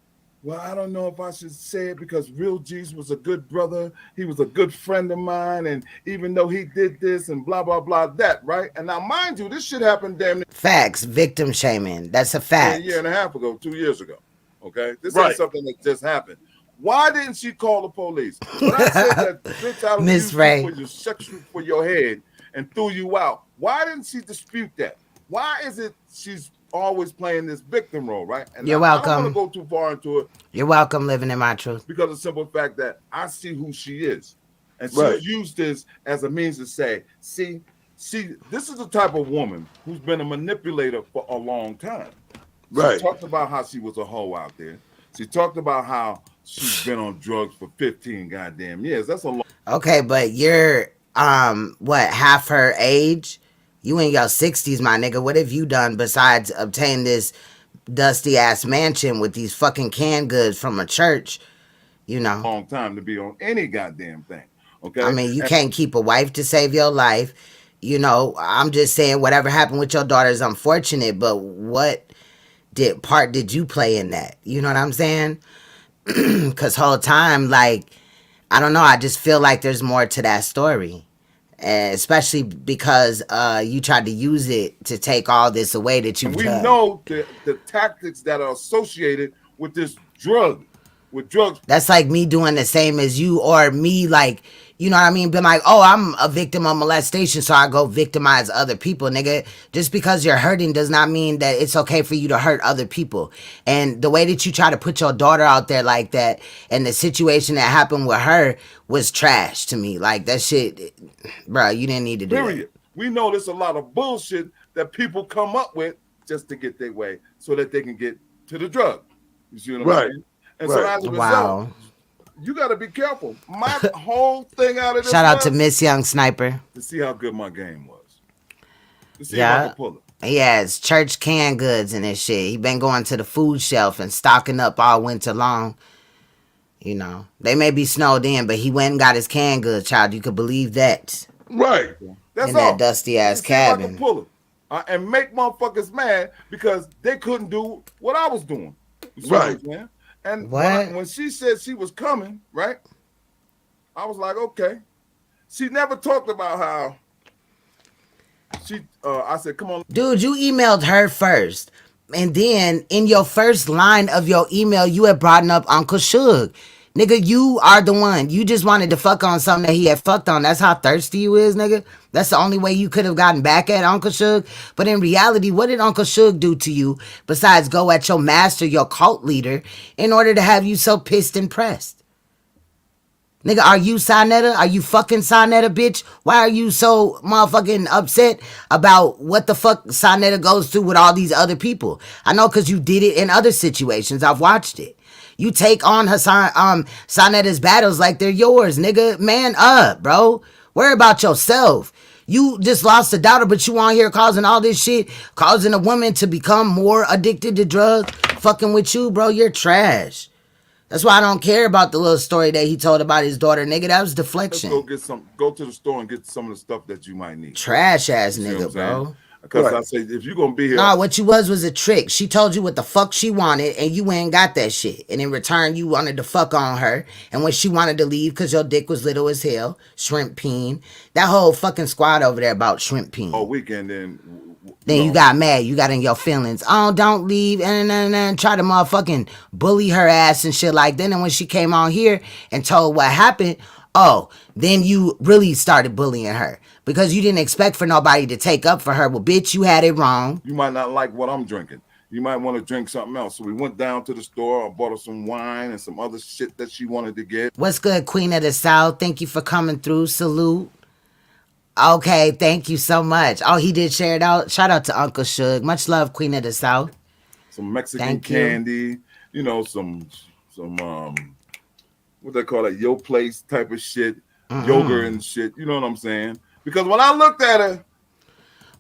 well, I don't know if I should say it because Real G's was a good brother. He was a good friend of mine. And even though he did this and blah, blah, blah, that, right? And now, mind you, this shit happened damn near Facts. Victim shaming. That's a fact. a year and a half ago, 2 years ago. Okay? This ain't something that just happened. Why didn't she call the police? When I said that bitch out of Miss you Ray. for your sexual for your head and threw you out, why didn't she dispute that? Why is it she's always playing this victim role, right? And You're I don't welcome. want to go too far into it. You're welcome living in my truth. Because of the simple fact that I see who she is. And she Right. used this as a means to say, see, this is the type of woman who's been a manipulator for a long time. Right. She talked about how she was a hoe out there. She talked about how she's been on drugs for 15 goddamn years. That's a long. Okay, but you're what, half her age? You in your 60s, my nigga. What have you done besides obtain this dusty ass mansion with these fucking canned goods from a church? You know, Long time to be on any goddamn thing. Okay. I mean, you can't keep a wife to save your life. You know, I'm just saying whatever happened with your daughter is unfortunate, but what part did you play in that? You know what I'm saying? Because whole time, like, I don't know, I just feel like there's more to that story. Especially because you tried to use it to take all this away that you've we done. know the tactics that are associated with this drug, with drugs. That's like me doing the same as you, or me, like, you know what I mean? Being like, oh, I'm a victim of molestation, so I go victimize other people, nigga. Just because you're hurting does not mean that it's okay for you to hurt other people. And the way that you try to put your daughter out there like that, and the situation that happened with her was trash to me. Like, that shit, bro, you didn't need to do Period. it. We know there's a lot of bullshit that people come up with just to get their way so that they can get to the drug. You see what I'm Right. saying? And so as a result, Wow. you got to be careful. My whole thing out of this Shout out to was Miss Young Sniper. to see how good my game was. To see if I Yeah. could pull it. He has church canned goods and this shit. He been going to the food shelf and stocking up all winter long. You know, they may be snowed in, but he went and got his canned goods, child. You could believe that. Right. That's In all. that dusty ass To see if I cabin. could pull it. And make motherfuckers mad because they couldn't do what I was doing. You see what I'm saying? And What? when she said she was coming, right? I was like, okay. She never talked about how I said, come on. Dude, you emailed her first. And then in your first line of your email, you had brought up Uncle Suge. Nigga, you are the one. You just wanted to fuck on something that he had fucked on. That's how thirsty you is, nigga. That's the only way you could have gotten back at Uncle Suge. But in reality, what did Uncle Suge do to you besides go at your master, your cult leader, in order to have you so pissed and pressed? Nigga, are you Sinetta? Are you fucking Sinetta, bitch? Why are you so motherfucking upset about what the fuck Sinetta goes through with all these other people? I know because you did it in other situations. I've watched it. You take on Sinetta's battles like they're yours, nigga. Man up, bro. Worry about yourself. You just lost a daughter, but you on here causing all this shit, causing a woman to become more addicted to drugs, fucking with you, bro. You're trash. That's why I don't care about the little story that he told about his daughter, nigga. That was deflection. Let's go to the store and get some of the stuff that you might need. Trash ass You see what nigga, I'm saying? bro. Because Right. I say, if you're gonna be here, Nah, what you was a trick. She told you what the fuck she wanted, and you ain't got that shit. And in return, you wanted to fuck on her. And when she wanted to leave because your dick was little as hell, shrimp peen. That whole fucking squad over there about shrimp peen. all weekend, then Then you got mad. You got in your feelings. Oh, don't leave. And try to motherfucking bully her ass and shit like that. And when she came on here and told what happened, oh, then you really started bullying her. Because you didn't expect for nobody to take up for her. Well, bitch, you had it wrong. you might not like what I'm drinking. You might want to drink something else. So we went down to the store. I bought her some wine and some other shit that she wanted to get. What's good, Queen of the South? Thank you for coming through. Salute. Okay, thank you so much. Oh, he did share it out. Shout out to Uncle Suge. Much love, Queen of the South. Some Mexican Thank you. candy, you know, some what they call it, yo place type of shit, yogurt and shit. You know what I'm saying? Because when I looked at her,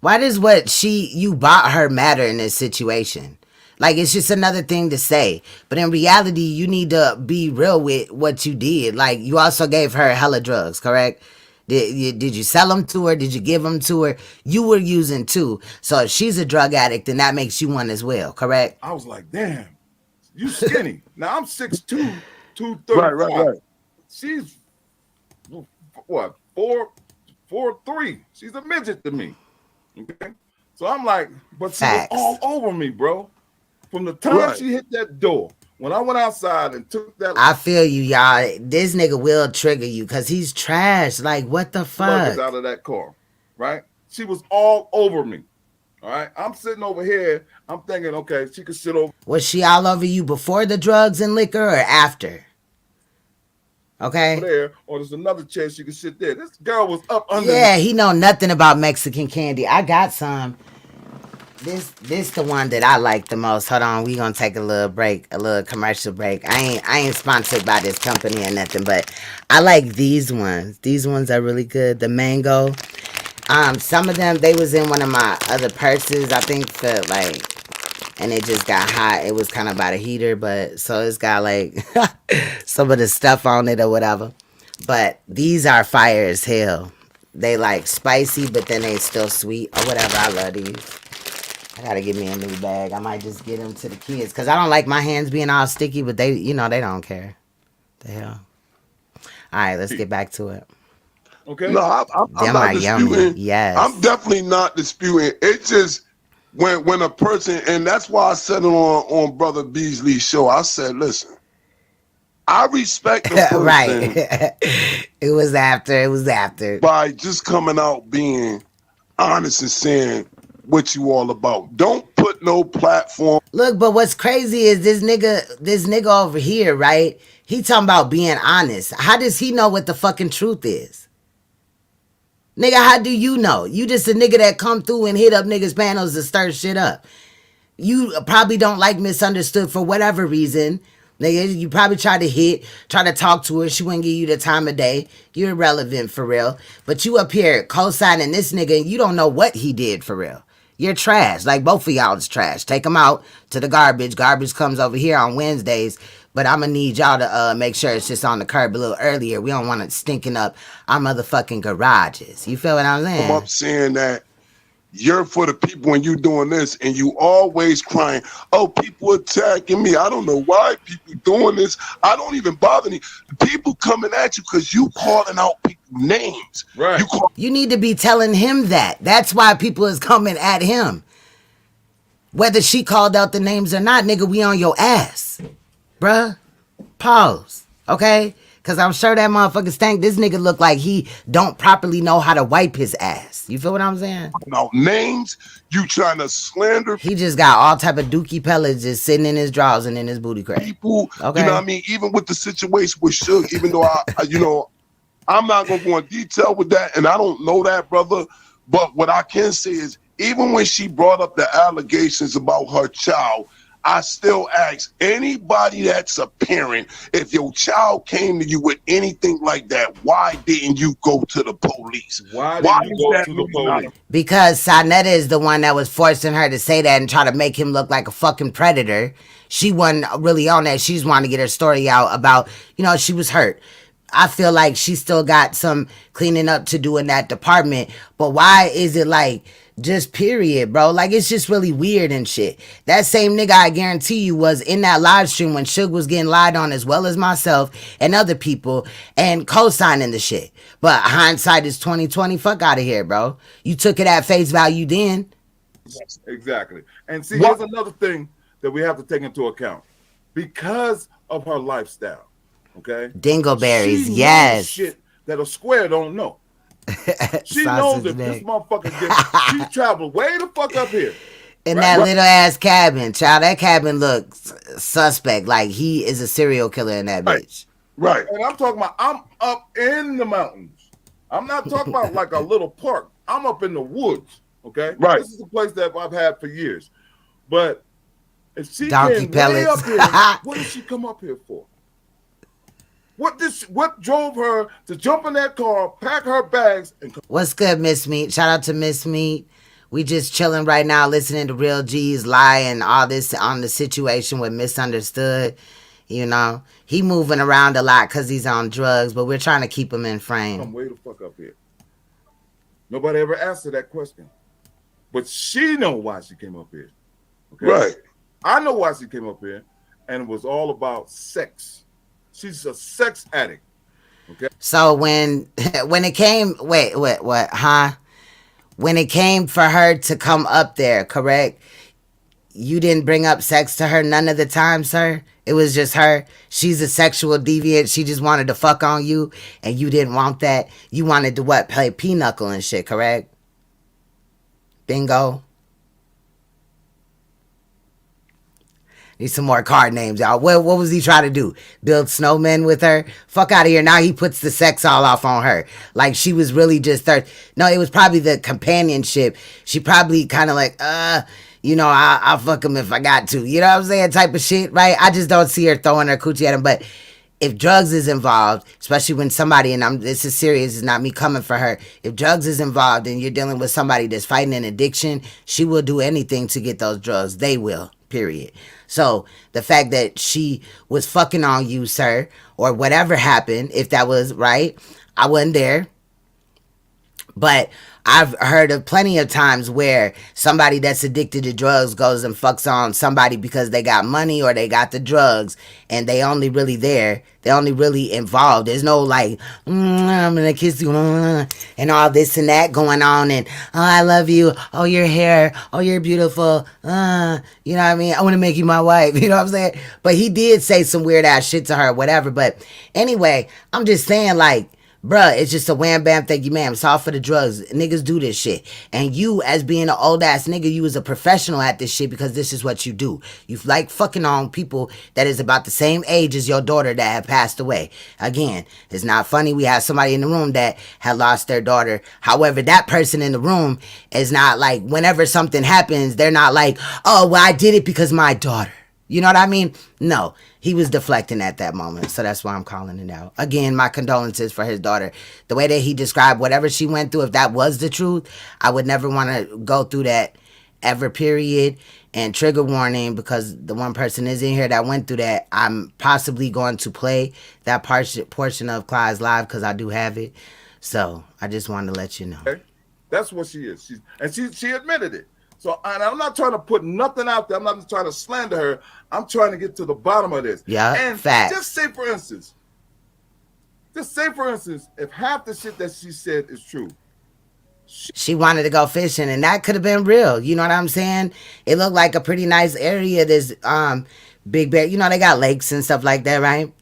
why does what you bought her matter in this situation? Like, it's just another thing to say. But in reality, you need to be real with what you did. Like, you also gave her hella drugs, correct? Did you sell them to her? Did you give them to her? You were using too. So if she's a drug addict, then that makes you one as well, correct? I was like, damn, you skinny. Now I'm 6'2", 235. Right. She's what, 4'3". She's a midget to me. Okay. So I'm like, but she was all over me, bro. From the time she hit that door, when I went outside and took that, I feel you, y'all. This nigga will trigger you because he's trash. Like, what the fuck? out of that car, right? She was all over me. All right. I'm sitting over here. I'm thinking, okay, she could sit over. Was she all over you before the drugs and liquor or after? Okay. There, or there's another chair she could sit there. This girl was up under. Yeah, he know nothing about Mexican candy. I got some. This the one that I like the most. Hold on, we gonna take a little break, a little commercial break. I ain't sponsored by this company or nothing, but I like these ones. These ones are really good. The mango. Some of them they was in one of my other purses. I think for like, and it just got hot. It was kind of by the heater, but so it's got like some of the stuff on it or whatever. But these are fire as hell. They like spicy, but then they still sweet or whatever. I love these. I gotta get me a new bag. I might just get them to the kids because I don't like my hands being all sticky, but they, you know, they don't care. The hell. All right, let's get back to it. Okay. No, I'm not disputing. Yes. I'm definitely not disputing. It's just when a person, and that's why I said it on Brother Beasley's show. I said, listen, I respect the person. Right. It was after. By just coming out being honest and saying what you all about. Don't put no platform. Look, but what's crazy is this nigga over here, right? He talking about being honest. How does he know what the fucking truth is? Nigga, how do you know? You just a nigga that come through and hit up niggas' panels to stir shit up. You probably don't like Misunderstood for whatever reason. Nigga, you probably try to talk to her. She wouldn't give you the time of day. You're irrelevant for real. But you up here co-signing this nigga and you don't know what he did for real. You're trash. Like both of y'all is trash. Take them out to the garbage. Garbage comes over here on Wednesdays. But I'm going to need y'all to make sure it's just on the curb a little earlier. We don't want it stinking up our motherfucking garages. You feel what I'm saying? I'm up saying that you're for the people when you doing this and you always crying, oh, people attacking me. I don't know why people doing this. I don't even bother me. People coming at you because you calling out people's names. Right. You need to be telling him that. That's why people is coming at him. Whether she called out the names or not, nigga, we on your ass. Bruh. Pause. Okay? Because I'm sure that motherfucker stank. This nigga look like he don't properly know how to wipe his ass. You feel what I'm saying? No names. You trying to slander. He just got all type of dookie pellets just sitting in his drawers and in his booty crack. People, okay. You know what I mean? Even with the situation with Suge, even though I'm not going to go in detail with that, and I don't know that, brother. But what I can say is, even when she brought up the allegations about her child, I still ask anybody that's a parent, if your child came to you with anything like that, why didn't you go to the police? Why didn't you go to the police? Because Sanetta is the one that was forcing her to say that and try to make him look like a fucking predator. She wasn't really on that. She just wanted to get her story out about, she was hurt. I feel like she still got some cleaning up to do in that department. But why is it like just period, bro? Like it's just really weird and shit. That same nigga, I guarantee you, was in that live stream when Suge was getting lied on, as well as myself and other people, and co-signing the shit. But hindsight is 2020. Fuck out of here, bro. You took it at face value then. Exactly. And see, here's another thing that we have to take into account. Because of her lifestyle, okay? Dingleberries, she yes. knows shit that a square don't know. She knows that this motherfucker she traveled way the fuck up here. In that little ass cabin, child. That cabin looks suspect. Like he is a serial killer in that bitch. Right. And I'm talking about, I'm up in the mountains. I'm not talking about like a little park. I'm up in the woods. Okay. Right. This is a place that I've had for years. But if she Donkey came way up pellets. here, what did she come up here for? What drove her to jump in that car, pack her bags, and come? What's good, Miss Meat? Shout out to Miss Meat. We just chilling right now, listening to Real G's lie and all this on the situation with Misunderstood. You know, he moving around a lot because he's on drugs, but we're trying to keep him in frame. Come way the fuck up here. Nobody ever asked her that question, but she know why she came up here. Okay? Right. I know why she came up here, and it was all about sex. She's a sex addict. Okay. So when it came, what, huh? When it came for her to come up there, correct? You didn't bring up sex to her none of the time, sir? It was just her. She's a sexual deviant. She just wanted to fuck on you, and you didn't want that. You wanted to what? Play pinochle and shit, correct? Bingo. Need some more card names, y'all. What was he trying to do? Build snowmen with her? Fuck out of here. Now he puts the sex all off on her. Like she was really just No, it was probably the companionship. She probably kind of like, you know, I'll fuck him if I got to. You know what I'm saying? Type of shit, right? I just don't see her throwing her coochie at him. But if drugs is involved, especially when somebody, and this is serious, it's not me coming for her. If drugs is involved and you're dealing with somebody that's fighting an addiction, she will do anything to get those drugs. They will, period. So the fact that she was fucking on you, sir, or whatever happened, if that was right, I wasn't there. But I've heard of plenty of times where somebody that's addicted to drugs goes and fucks on somebody because they got money or they got the drugs, and they only really there. They only really involved. There's no like, I'm gonna kiss you, and all this and that going on, and oh, I love you. Oh, your hair. Oh, you're beautiful. You know what I mean? I want to make you my wife. You know what I'm saying? But he did say some weird ass shit to her, whatever. But anyway, I'm just saying, like, bruh, it's just a wham bam, thank you ma'am. It's all for the drugs. Niggas do this shit. And you, as being an old ass nigga, you was a professional at this shit because this is what you do. You like fucking on people that is about the same age as your daughter that had passed away. Again, it's not funny. We had somebody in the room that had lost their daughter. However, that person in the room is not like, whenever something happens, they're not like, oh, well, I did it because my daughter. You know what I mean? No, he was deflecting at that moment. So that's why I'm calling it out. Again, my condolences for his daughter. The way that he described whatever she went through, if that was the truth, I would never want to go through that ever, period. And trigger warning, because the one person is in here that went through that. I'm possibly going to play that portion of Clyde's live because I do have it. So I just wanted to let you know. Okay. That's what she is. She admitted it. So and I'm not trying to put nothing out there. I'm not trying to slander her. I'm trying to get to the bottom of this. Yeah, and facts. Just say for instance, if half the shit that she said is true. She wanted to go fishing, and that could have been real. You know what I'm saying? It looked like a pretty nice area. This Big Bear, you know, they got lakes and stuff like that, right?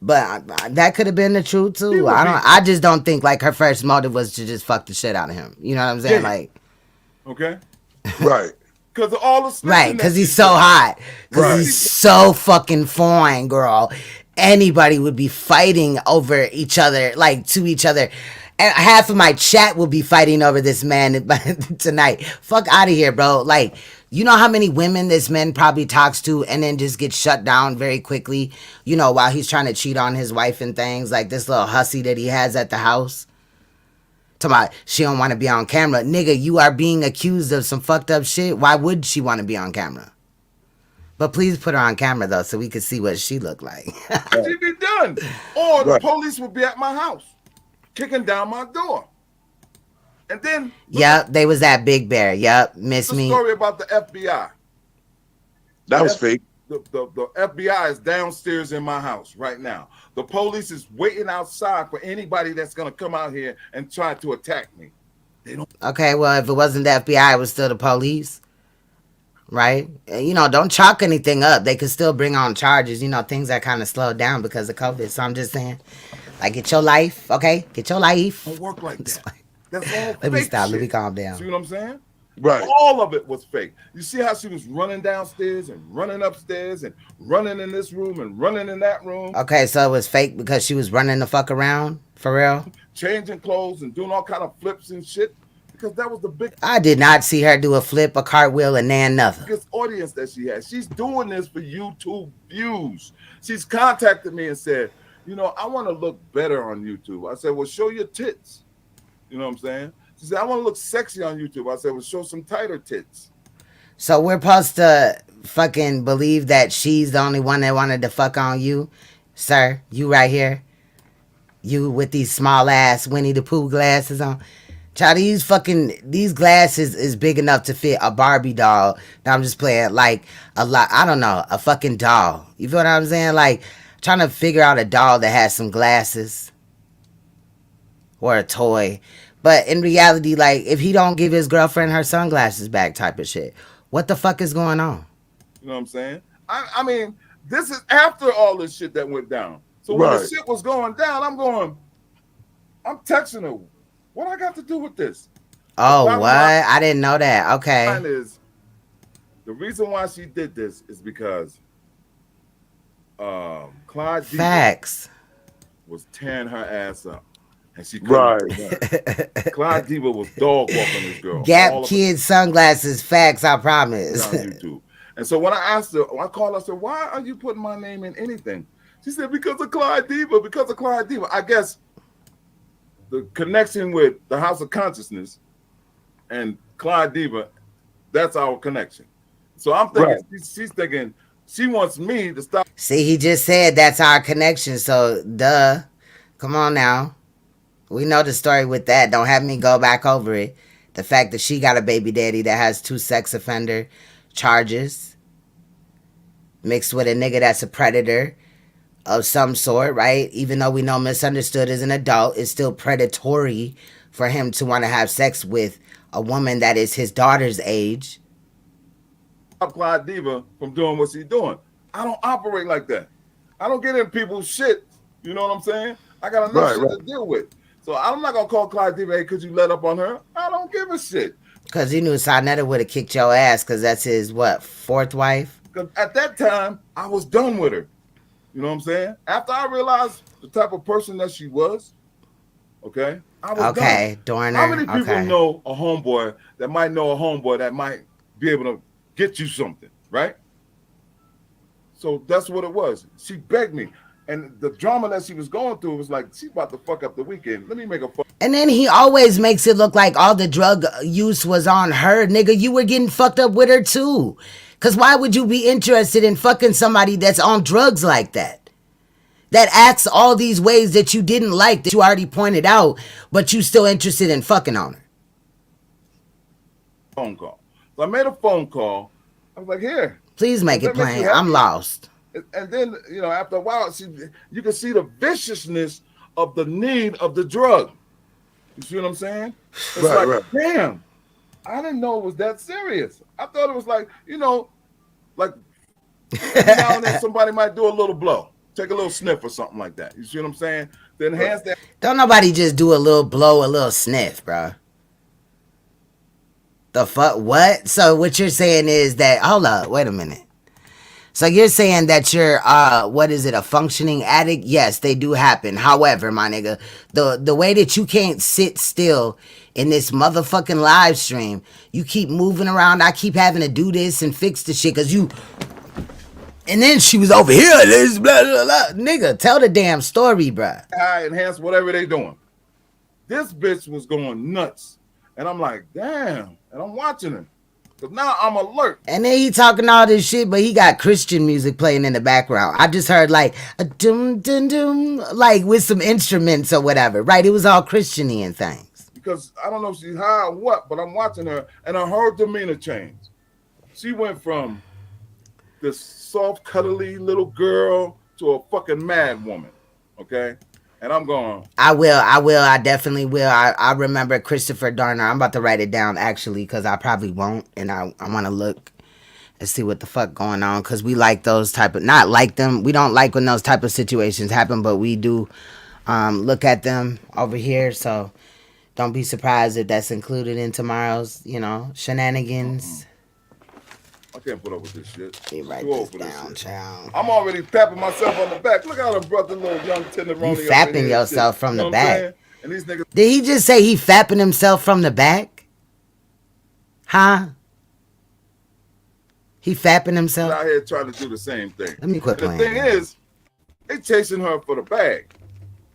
But that could have been the truth too. I just don't think like her first motive was to just fuck the shit out of him. You know what I'm saying? Yeah. Like, okay, right? Because of all the right, because he's so hot, because he's so fucking fine, girl. Anybody would be fighting over each other, like to each other. And half of my chat will be fighting over this man tonight. Fuck out of here, bro. Like, you know how many women this man probably talks to and then just gets shut down very quickly, you know, while he's trying to cheat on his wife and things, like this little hussy that he has at the house. Talking about she don't want to be on camera. Nigga, you are being accused of some fucked up shit. Why would she want to be on camera? But please put her on camera though, so we can see what she looked like. She'd be done. Or the police would be at my house, kicking down my door. And then Yep, they was at Big Bear. Yep, miss the me. story about the FBI. That was fake. The FBI is downstairs in my house right now. The police is waiting outside for anybody that's gonna come out here and try to attack me. They don't. Okay, well, if it wasn't the FBI, it was still the police, right? You know, don't chalk anything up. They could still bring on charges. You know, things are kind of slowed down because of COVID. So I'm just saying, like, get your life, okay? Get your life. Don't work like that. That's all Let me fake stop. shit. Let me calm down. See what I'm saying? Right. All of it was fake. You see how she was running downstairs and running upstairs and running in this room and running in that room. Okay, so it was fake because she was running the fuck around? For real? Changing clothes and doing all kind of flips and shit. Because that was the I did not see her do a flip, a cartwheel, and then nothing. biggest audience that she has. She's doing this for YouTube views. She's contacted me and said, you know, I want to look better on YouTube. I said, well, show your tits. You know what I'm saying? She said, I want to look sexy on YouTube. I said, well, show some tighter tits. So we're supposed to fucking believe that she's the only one that wanted to fuck on you? Sir, you right here? You with these small ass Winnie the Pooh glasses on? Child, these glasses is big enough to fit a Barbie doll. Now I'm just playing like I don't know, a fucking doll. You feel what I'm saying? Like trying to figure out a doll that has some glasses or a toy. But in reality, like if he don't give his girlfriend her sunglasses back type of shit, what the fuck is going on? You know what I'm saying? I mean, this is after all this shit that went down. So when the shit was going down, I'm texting her. What I got to do with this? Oh, what? I didn't know that. Okay. Is the reason why she did this is because Clyde Facts was tearing her ass up. And she couldn't. Clyde Diva was dog walking this girl. Gap Kid sunglasses, facts, I promise. On YouTube. And so when I asked her, I called her, I said, why are you putting my name in anything? She said, because of Clyde Diva, because of Clyde Diva. I guess the connection with the House of Consciousness and Clyde Diva, that's our connection. So I'm thinking, she's thinking, she wants me to stop. See, he just said that's our connection, so duh. Come on now. We know the story with that. Don't have me go back over it. The fact that she got a baby daddy that has 2 sex offender charges mixed with a nigga that's a predator of some sort, right? Even though we know misunderstood as an adult, it's still predatory for him to want to have sex with a woman that is his daughter's age. Clyde Diva from doing what she's doing. I don't operate like that. I don't get in people's shit. You know what I'm saying? I got enough shit to deal with. So I'm not gonna call Clyde Diva, hey, could you let up on her? I don't give a shit. Cause he knew Sarnetta would have kicked your ass, cause that's his what, 4th wife? Because at that time, I was done with her. You know what I'm saying? After I realized the type of person that she was, okay, I was done. Dorner. How many people know a homeboy that might know a homeboy that might be able to get you something, right? So that's what it was. She begged me. And the drama that she was going through was like, she's about to fuck up the weekend. Let me make a fuck. And then he always makes it look like all the drug use was on her. Nigga, you were getting fucked up with her too. Because why would you be interested in fucking somebody that's on drugs like that? That acts all these ways that you didn't like, that you already pointed out, but you still interested in fucking on her. Phone call. So I made a phone call. I was like, here. Please make it plain. I'm lost. And then, you know, after a while, you can see the viciousness of the need of the drug. You see what I'm saying? It's damn, I didn't know it was that serious. I thought it was like, you know, like now and then somebody might do a little blow, take a little sniff or something like that. You see what I'm saying? To enhance that. Don't nobody just do a little blow, a little sniff, bro. The fuck? What? So what you're saying is that, hold up, wait a minute. So you're saying that you're, what is it, a functioning addict? Yes, they do happen. However, my nigga, the way that you can't sit still in this motherfucking live stream, you keep moving around, I keep having to do this and fix the shit, because you, and then she was over here, this blah, blah, blah. Nigga, tell the damn story, bruh. I enhance whatever they doing. This bitch was going nuts. And I'm like, damn. And I'm watching her. Cause now I'm alert. And then he talking all this shit, but he got Christian music playing in the background. I just heard like a dum dum dum, like with some instruments or whatever, right? It was all Christian-y and things. Because I don't know if she's high or what, but I'm watching her and I heard demeanor change. She went from this soft, cuddly little girl to a fucking mad woman. Okay? And I'm going. I definitely will. I remember Christopher Darner. I'm about to write it down actually, because I probably won't. And I want to look and see what the fuck going on, because we like those type of, not like them. We don't like when those type of situations happen, but we do look at them over here. So don't be surprised if that's included in tomorrow's, shenanigans. I can't put up with this shit. Let me write this down, child. I'm already tapping myself on the back. Look how the brother, little young tenderoni. You fapping yourself from the back. And these niggas. Did he just say he fapping himself from the back? Huh? He fapping himself? Out here trying to do the same thing. Let me quit playing. The thing is, they chasing her for the bag.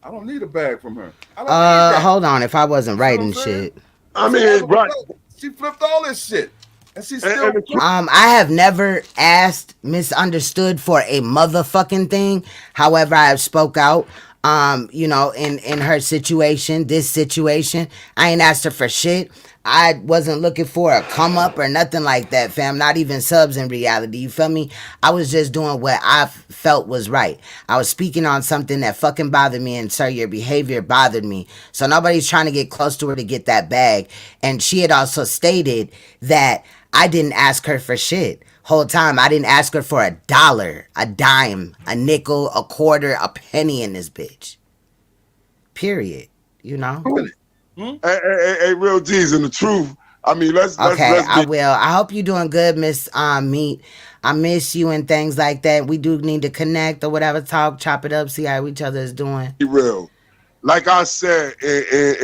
I don't need a bag from her. I don't need that. Hold on. If I wasn't writing shit. I mean, right. She flipped all this shit. And she's still. I have never asked, misunderstood for a motherfucking thing. However, I have spoke out, in her situation, this situation. I ain't asked her for shit. I wasn't looking for a come up or nothing like that, fam. Not even subs in reality. You feel me? I was just doing what I felt was right. I was speaking on something that fucking bothered me, and sir, your behavior bothered me. So nobody's trying to get close to her to get that bag. And she had also stated that I didn't ask her for shit. Whole time, I didn't ask her for $1, a dime, a nickel, a quarter, a penny in this bitch. Period. Hey, real G's, and the truth. I mean, let's I will. I hope you're doing good, Miss Meat. I miss you and things like that. We do need to connect or whatever, talk, chop it up, see how each other is doing. Be real. Like I said,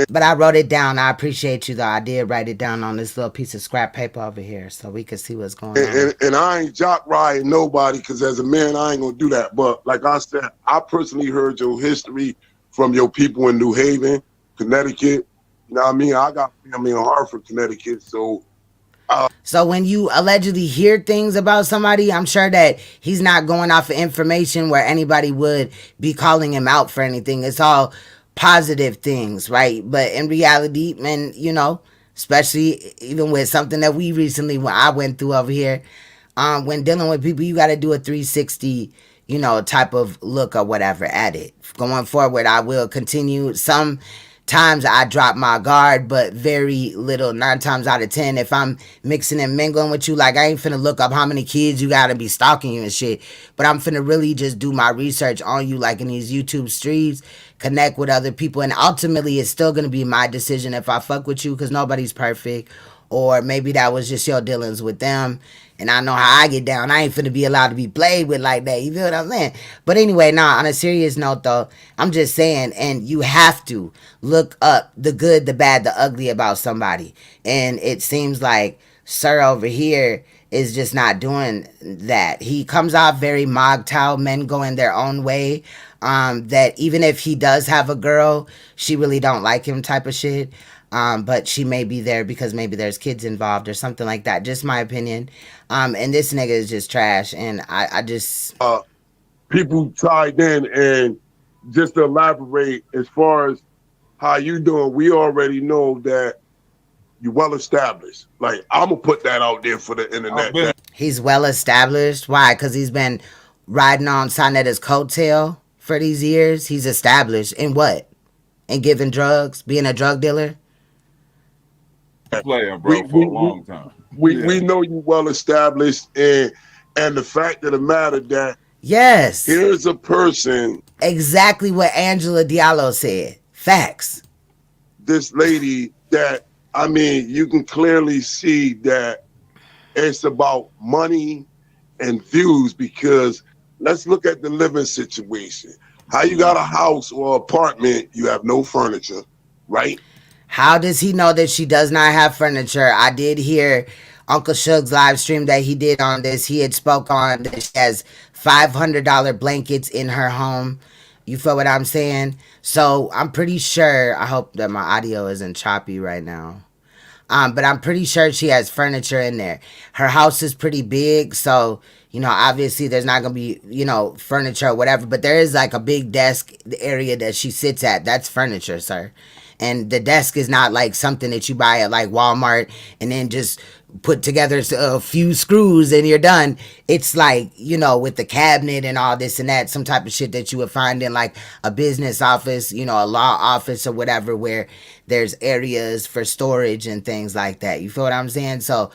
but I wrote it down. I appreciate you though. I did write it down on this little piece of scrap paper over here so we could see what's going on. And I ain't jock riding nobody, because as a man, I ain't gonna do that. But like I said, I personally heard your history from your people in New Haven, Connecticut. You know what I mean? I got family in Hartford, Connecticut. So when you allegedly hear things about somebody, I'm sure that he's not going off of information where anybody would be calling him out for anything. It's all positive things, right? But in reality, man, especially even with something that we recently, when I went through over here, when dealing with people, you got to do a 360, type of look or whatever at it. Going forward, I will continue. Sometimes I drop my guard, but very little. 9 times out of 10, if I'm mixing and mingling with you, like I ain't finna look up how many kids you gotta be stalking you and shit, but I'm finna really just do my research on you, like in these YouTube streams, connect with other people, and ultimately it's still gonna be my decision if I fuck with you, because nobody's perfect, or maybe that was just your dealings with them, and I know how I get down. I ain't finna be allowed to be played with like that. You feel what I'm saying? But anyway, on a serious note though, I'm just saying, and you have to look up the good, the bad, the ugly about somebody. And it seems like sir over here is just not doing that. He comes off very Mogtow, men going their own way. That even if he does have a girl, she really don't like him type of shit. But she may be there because maybe there's kids involved or something like that. Just my opinion. And this nigga is just trash. And I just... people tied in, and just to elaborate, as far as how you doing, we already know that you're well established. Like, I'm going to put that out there for the internet. He's well established. Why? Because he's been riding on Sonetta's coattail for these years. He's established in what? In giving drugs? Being a drug dealer? Playing, bro, for a long time. We know you well established, and the fact of the matter that yes, here's a person, exactly what Angela Diallo said. Facts. This lady that, I mean, you can clearly see that it's about money and views, because let's look at the living situation. How you got a house or apartment, you have no furniture, right? How does he know that she does not have furniture? I did hear Uncle Shug's live stream that he did on this. He had spoke on that she has $500 blankets in her home. You feel what I'm saying? So I'm pretty sure, I hope that my audio isn't choppy right now. But I'm pretty sure she has furniture in there. Her house is pretty big, so you know, obviously there's not gonna be, you know, furniture or whatever. But there is like a big desk area that she sits at. That's furniture, sir. And the desk is not like something that you buy at like Walmart and then just put together a few screws and you're done. It's like, you know, with the cabinet and all this and that, some type of shit that you would find in like a business office, you know, a law office or whatever, where there's areas for storage and things like that. You feel what I'm saying? So,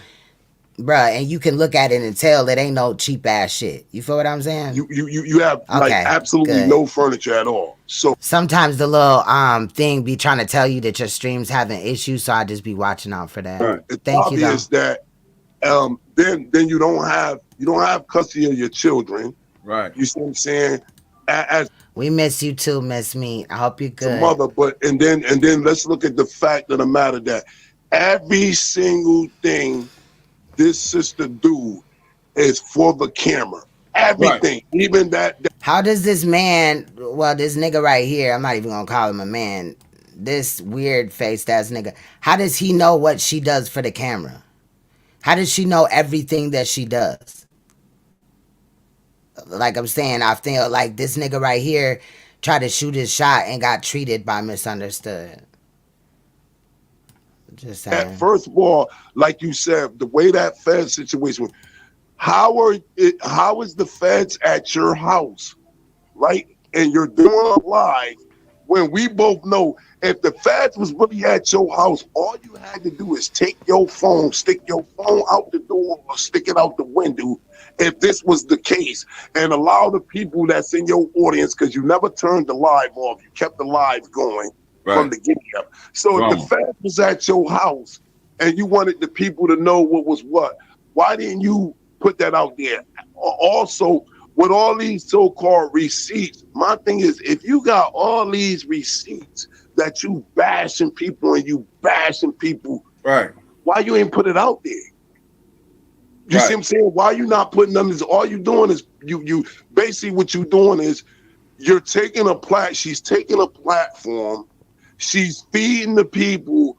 bruh, and you can look at it and tell it ain't no cheap ass shit. You feel what I'm saying? You have like absolutely good. no furniture at all. So sometimes the little thing be trying to tell you that your stream's having issues, so I just be watching out for that. Right. It's Thank you. Obvious that then you don't have custody of your children. Right. You see what I'm saying? As we miss you too, Miss Me. I hope you're good. mother, but and then let's look at the fact of the matter that every single thing this sister do is for the camera. Everything, right. Even that. How does this man, well, this nigga right here, I'm not even gonna call him a man, this weird faced ass nigga, how does he know what she does for the camera? How does she know everything that she does? Like I'm saying, I feel like this nigga right here tried to shoot his shot and got treated by Misunderstood. Just saying. First of all, like you said, the way that Fed situation, how is the feds at your house, right? And you're doing a live when we both know if the feds was really at your house, all you had to do is take your phone, stick your phone out the door or stick it out the window. If this was the case, and allow the people that's in your audience, because you never turned the live off, you kept the live going from the get-go. So if the feds was at your house and you wanted the people to know what was what, why didn't you put that out there? Also, with all these so-called receipts, my thing is, if you got all these receipts that you bashing people and you bashing people, right? Why you ain't put it out there? You see what I'm saying? Why you not putting them? Is all you doing is you basically what you doing is you're taking she's taking a platform, she's feeding the people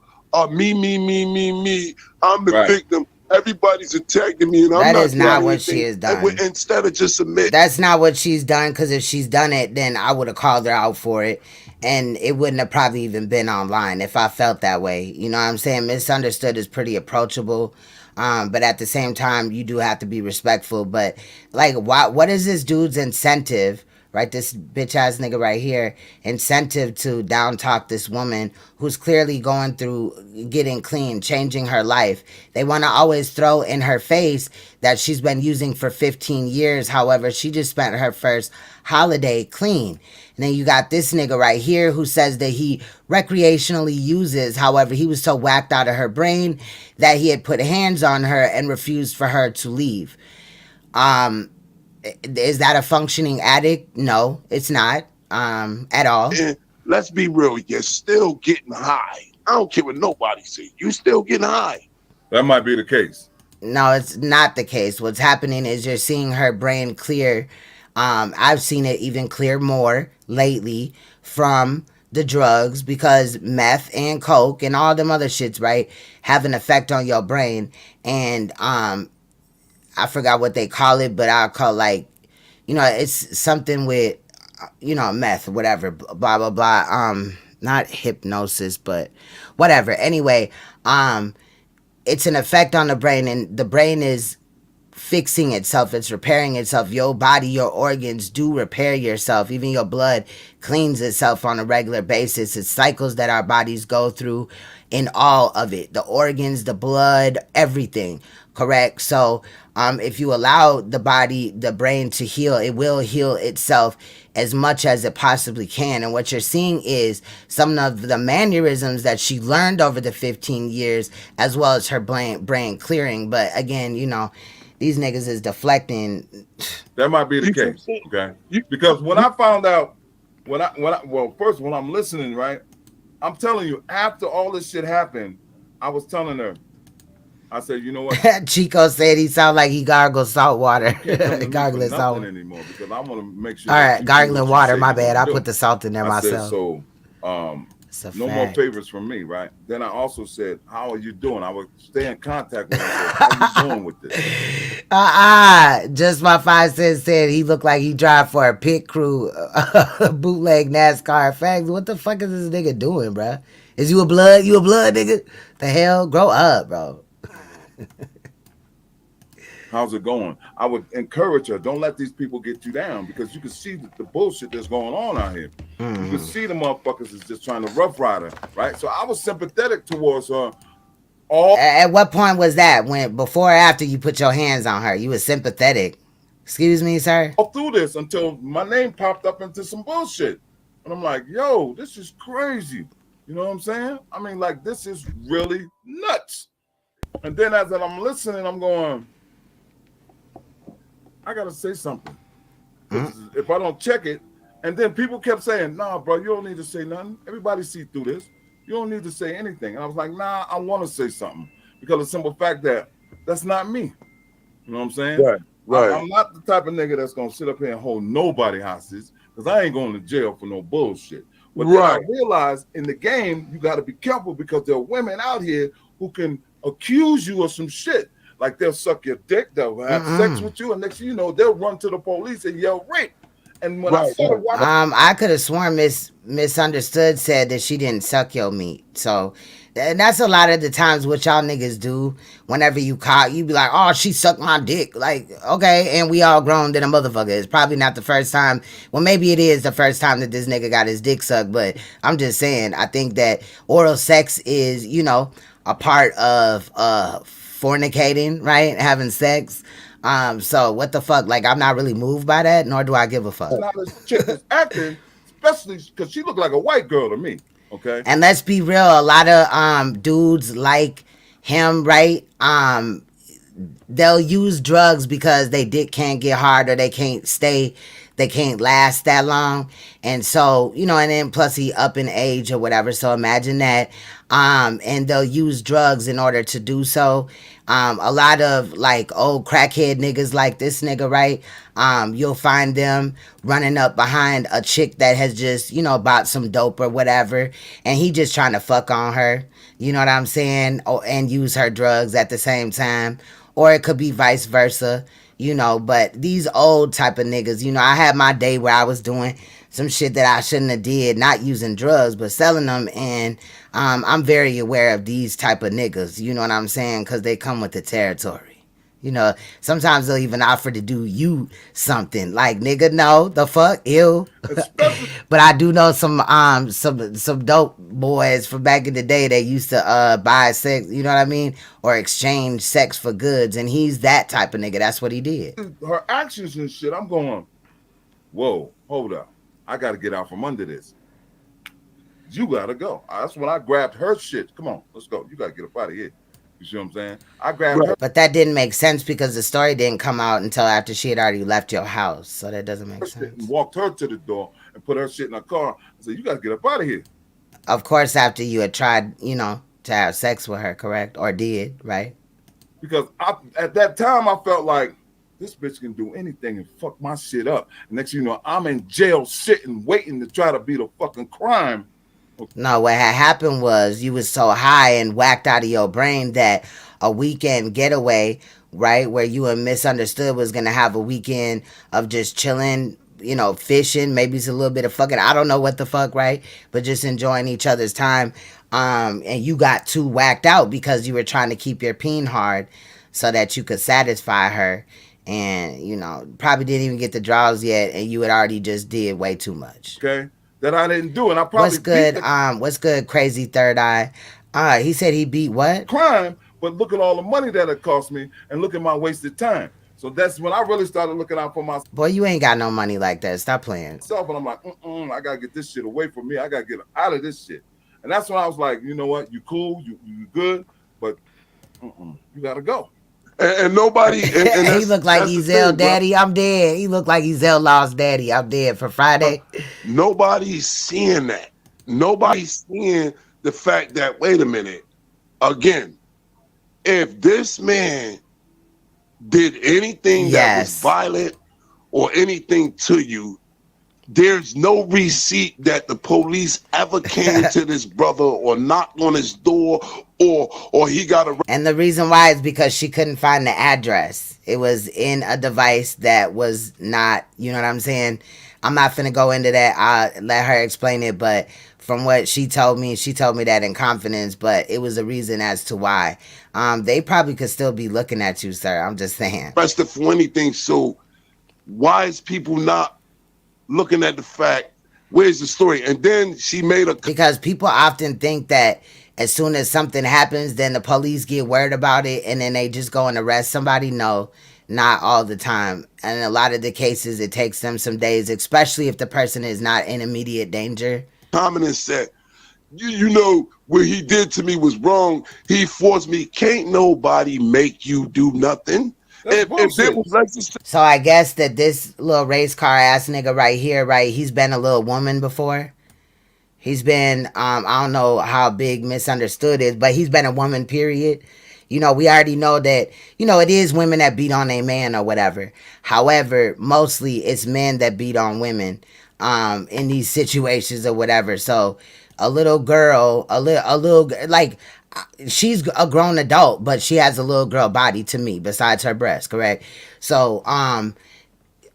me. I'm the victim. Everybody's attacking me, and that is not what she has done. Instead of just admit, that's not what she's done. Because if she's done it, then I would have called her out for it, and it wouldn't have probably even been online if I felt that way. You know what I'm saying? Misunderstood is pretty approachable, but at the same time, you do have to be respectful. But like, what is this dude's incentive? Right, this bitch ass nigga right here, incentive to down talk this woman who's clearly going through getting clean, changing her life. They want to always throw in her face that she's been using for 15 years. However, she just spent her first holiday clean. And then you got this nigga right here who says that he recreationally uses. However, he was so whacked out of her brain that he had put hands on her and refused for her to leave. Is that a functioning addict? No, it's not at all. And let's be real, you're still getting high. I don't care what nobody says. You still getting high. That might be the case. No, it's not the case. What's happening is you're seeing her brain clear. I've seen it even clear more lately from the drugs, because meth and coke and all them other shits, right, have an effect on your brain. And I forgot what they call it, but I'll call it's something with, meth, whatever, blah, blah, blah. Not hypnosis, but whatever. Anyway, it's an effect on the brain, and the brain is fixing itself. It's repairing itself. Your body, your organs do repair yourself. Even your blood cleans itself on a regular basis. It's cycles that our bodies go through in all of it. The organs, the blood, everything. Correct? So if you allow the body, the brain to heal, it will heal itself as much as it possibly can. And what you're seeing is some of the mannerisms that she learned over the 15 years, as well as her brain clearing. But again, these niggas is deflecting. That might be the case, okay? Because when I found out, first when I'm listening, right, I'm telling you, after all this shit happened, I was telling her, I said, you know what? Chico said he sound like he gargles salt water. Gargling salt anymore, because I want to make sure. All right, gargling water. My bad. I put the salt in there myself. Said, so It's a No more fact. favors from me, right? Then I also said, "How are you doing?" I would stay in contact with him. How you doing with this? Just my 5 cents said he looked like he drive for a pit crew, bootleg NASCAR. Facts. What the fuck is this nigga doing, bro? Is you a blood? You a blood nigga? The hell? Grow up, bro. How's it going? I would encourage her. Don't let these people get you down because you can see the bullshit that's going on out here. You can see the motherfuckers is just trying to rough ride her, right? So I was sympathetic towards her. At what point was that? When before or after you put your hands on her? You were sympathetic. Excuse me, sir? All through this until my name popped up into some bullshit. And I'm like, yo, this is crazy. You know what I'm saying? I mean, like, this is really nuts. And then as I'm listening, I'm going, I gotta say something. If I don't check it, and then people kept saying, nah, bro, you don't need to say nothing. Everybody see through this. You don't need to say anything. And I was like, nah, I want to say something because of the simple fact that that's not me. You know what I'm saying? Right. I'm not the type of nigga that's gonna sit up here and hold nobody hostage because I ain't going to jail for no bullshit. But then I realized in the game, you got to be careful because there are women out here who can accuse you of some shit. Like they'll suck your dick, they'll have sex with you, and next thing you know, they'll run to the police and yell rape. And when I started watching, I could have sworn Misunderstood said that she didn't suck your meat. So, and that's a lot of the times what y'all niggas do. Whenever you caught, you be like, "Oh, she sucked my dick." Like, okay, and we all grown than a motherfucker. It's probably not the first time. Well, maybe it is the first time that this nigga got his dick sucked. But I'm just saying, I think that oral sex is, you know, a part of fornicating, right? Having sex. So what the fuck? Like, I'm not really moved by that, nor do I give a fuck. now this chick is acting, especially because she looked like a white girl to me. Okay. And let's be real, a lot of dudes like him, right? They'll use drugs because they dick can't get hard or they can't last that long. And so, you know, and then plus he up in age or whatever. So imagine that. And they'll use drugs in order to do so. A lot of like old crackhead niggas like this nigga, right? You'll find them running up behind a chick that has just, you know, bought some dope or whatever. And he just trying to fuck on her. You know what I'm saying? And use her drugs at the same time. Or it could be vice versa, you know. But these old type of niggas, you know, I had my day where I was doing some shit that I shouldn't have did, not using drugs, but selling them. And I'm very aware of these type of niggas, you know what I'm saying? Because they come with the territory. You know, sometimes they'll even offer to do you something. Like, nigga, no, the fuck, ew. But I do know some dope boys from back in the day that used to buy sex, you know what I mean? Or exchange sex for goods. And he's that type of nigga. That's what he did. Her actions and shit, I'm going, whoa, hold up. I got to get out from under this. You got to go. That's when I grabbed her shit. Come on, let's go. You got to get up out of here. You see what I'm saying? I grabbed her. But that didn't make sense because the story didn't come out until after she had already left your house. So that doesn't make sense. And walked her to the door and put her shit in her car. I said, you got to get up out of here. Of course, after you had tried, you know, to have sex with her, correct? Or did, right? Because at that time, I felt like this bitch can do anything and fuck my shit up. And next thing you know, I'm in jail sitting, waiting to try to beat a fucking crime. No, what had happened was you was so high and whacked out of your brain that a weekend getaway, right, where you and Misunderstood was going to have a weekend of just chilling, you know, fishing, maybe it's a little bit of fucking, I don't know what the fuck, right, but just enjoying each other's time, and you got too whacked out because you were trying to keep your peen hard so that you could satisfy her, and, you know, probably didn't even get the draws yet, and you had already just did way too much. Okay. That I didn't do, and I probably what's good, Crazy Third Eye? He said he beat what? Crime, but look at all the money that it cost me, and look at my wasted time. So that's when I really started looking out for myself. Boy, you ain't got no money like that. Stop playing. And I'm like, I gotta get this shit away from me. I gotta get out of this shit. And that's when I was like, you know what? You cool, you good, but you gotta go. And nobody. And he looked like Ezel Daddy. I'm dead. He looked like Ezel Lost Daddy. I'm dead for Friday. Nobody's seeing that. Nobody's seeing the fact that, wait a minute, again, if this man did anything that was violent or anything to you, there's no receipt that the police ever came to this brother or knocked on his door or he got a. And the reason why is because she couldn't find the address. It was in a device that was not, you know what I'm saying? I'm not finna go into that. I'll let her explain it, but from what she told me that in confidence, but it was a reason as to why. They probably could still be looking at you, sir. I'm just saying. Arrested for anything. So why is people not looking at the fact, where's the story? And then she made a. Because people often think that as soon as something happens, then the police get word about it and then they just go and arrest somebody. No, not all the time. And in a lot of the cases, it takes them some days, especially if the person is not in immediate danger. Comment said, you know, what he did to me was wrong. He forced me. Can't nobody make you do nothing. If there was So I guess that this little race car ass nigga right here, right, he's been a little woman before. He's been, I don't know how big misunderstood is, but he's been a woman, period. You know, we already know that, you know, it is women that beat on a man or whatever. However, mostly it's men that beat on women in these situations or whatever. So a little girl, a little, like, she's a grown adult, but she has a little girl body to me besides her breast, correct? So,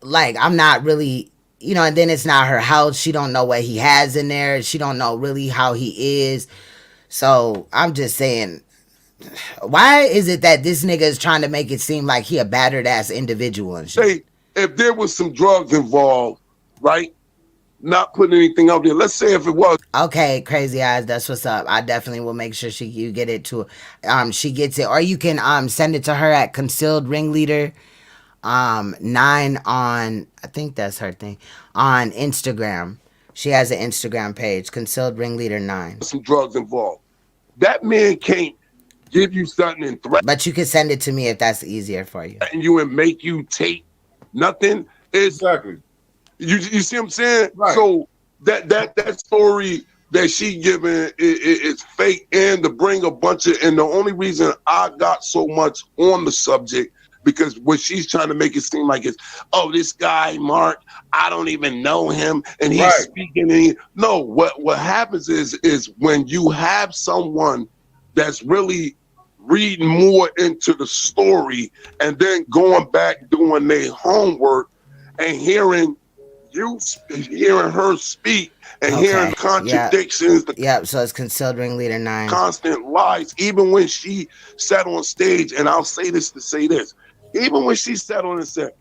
like, I'm not really, you know, and then it's not her house. She don't know what he has in there. She don't know really how he is. So I'm just saying, why is it that this nigga is trying to make it seem like he a battered ass individual and shit? Say, if there was some drugs involved, right? Not putting anything out there. Let's say if it was. Okay, crazy eyes. That's what's up. I definitely will make sure you get it to she gets it, or you can send it to her at Concealed Ringleader 9 on, I think that's her thing, on Instagram. She has an Instagram page, Concealed Ringleader 9. Some drugs involved. That man can't give you something and threaten. But you can send it to me if that's easier for you. And you and make you take nothing. Exactly. You see what I'm saying? Right. So that story that she giving is fake, and to bring a bunch of, and the only reason I got so much on the subject, because what she's trying to make it seem like is, oh, this guy Mark, I don't even know him, and he's speaking. And no, what happens is when you have someone that's really reading more into the story and then going back doing their homework and hearing her speak and hearing contradictions. Yep, so it's Concealed Ringleader 9. Constant lies. Even when she sat on stage, and I'll say this to say this, even when she sat on and said,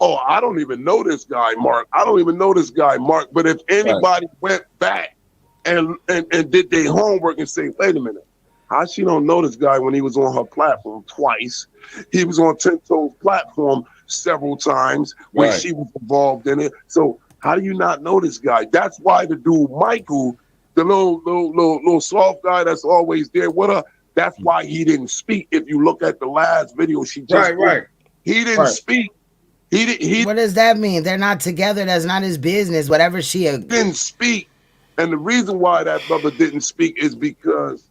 oh, I don't even know this guy, Mark. I don't even know this guy, Mark. But if anybody went back and did their homework and say, wait a minute, how she don't know this guy when he was on her platform twice? He was on 10 Toes platform several times when she was involved in it. So how do you not know this guy? That's why the dude Michael, the little soft guy that's always there with her, that's why he didn't speak. If you look at the last video she just he didn't speak. He What does that mean? They're not together. That's not his business. Whatever she didn't speak. And the reason why that brother didn't speak is because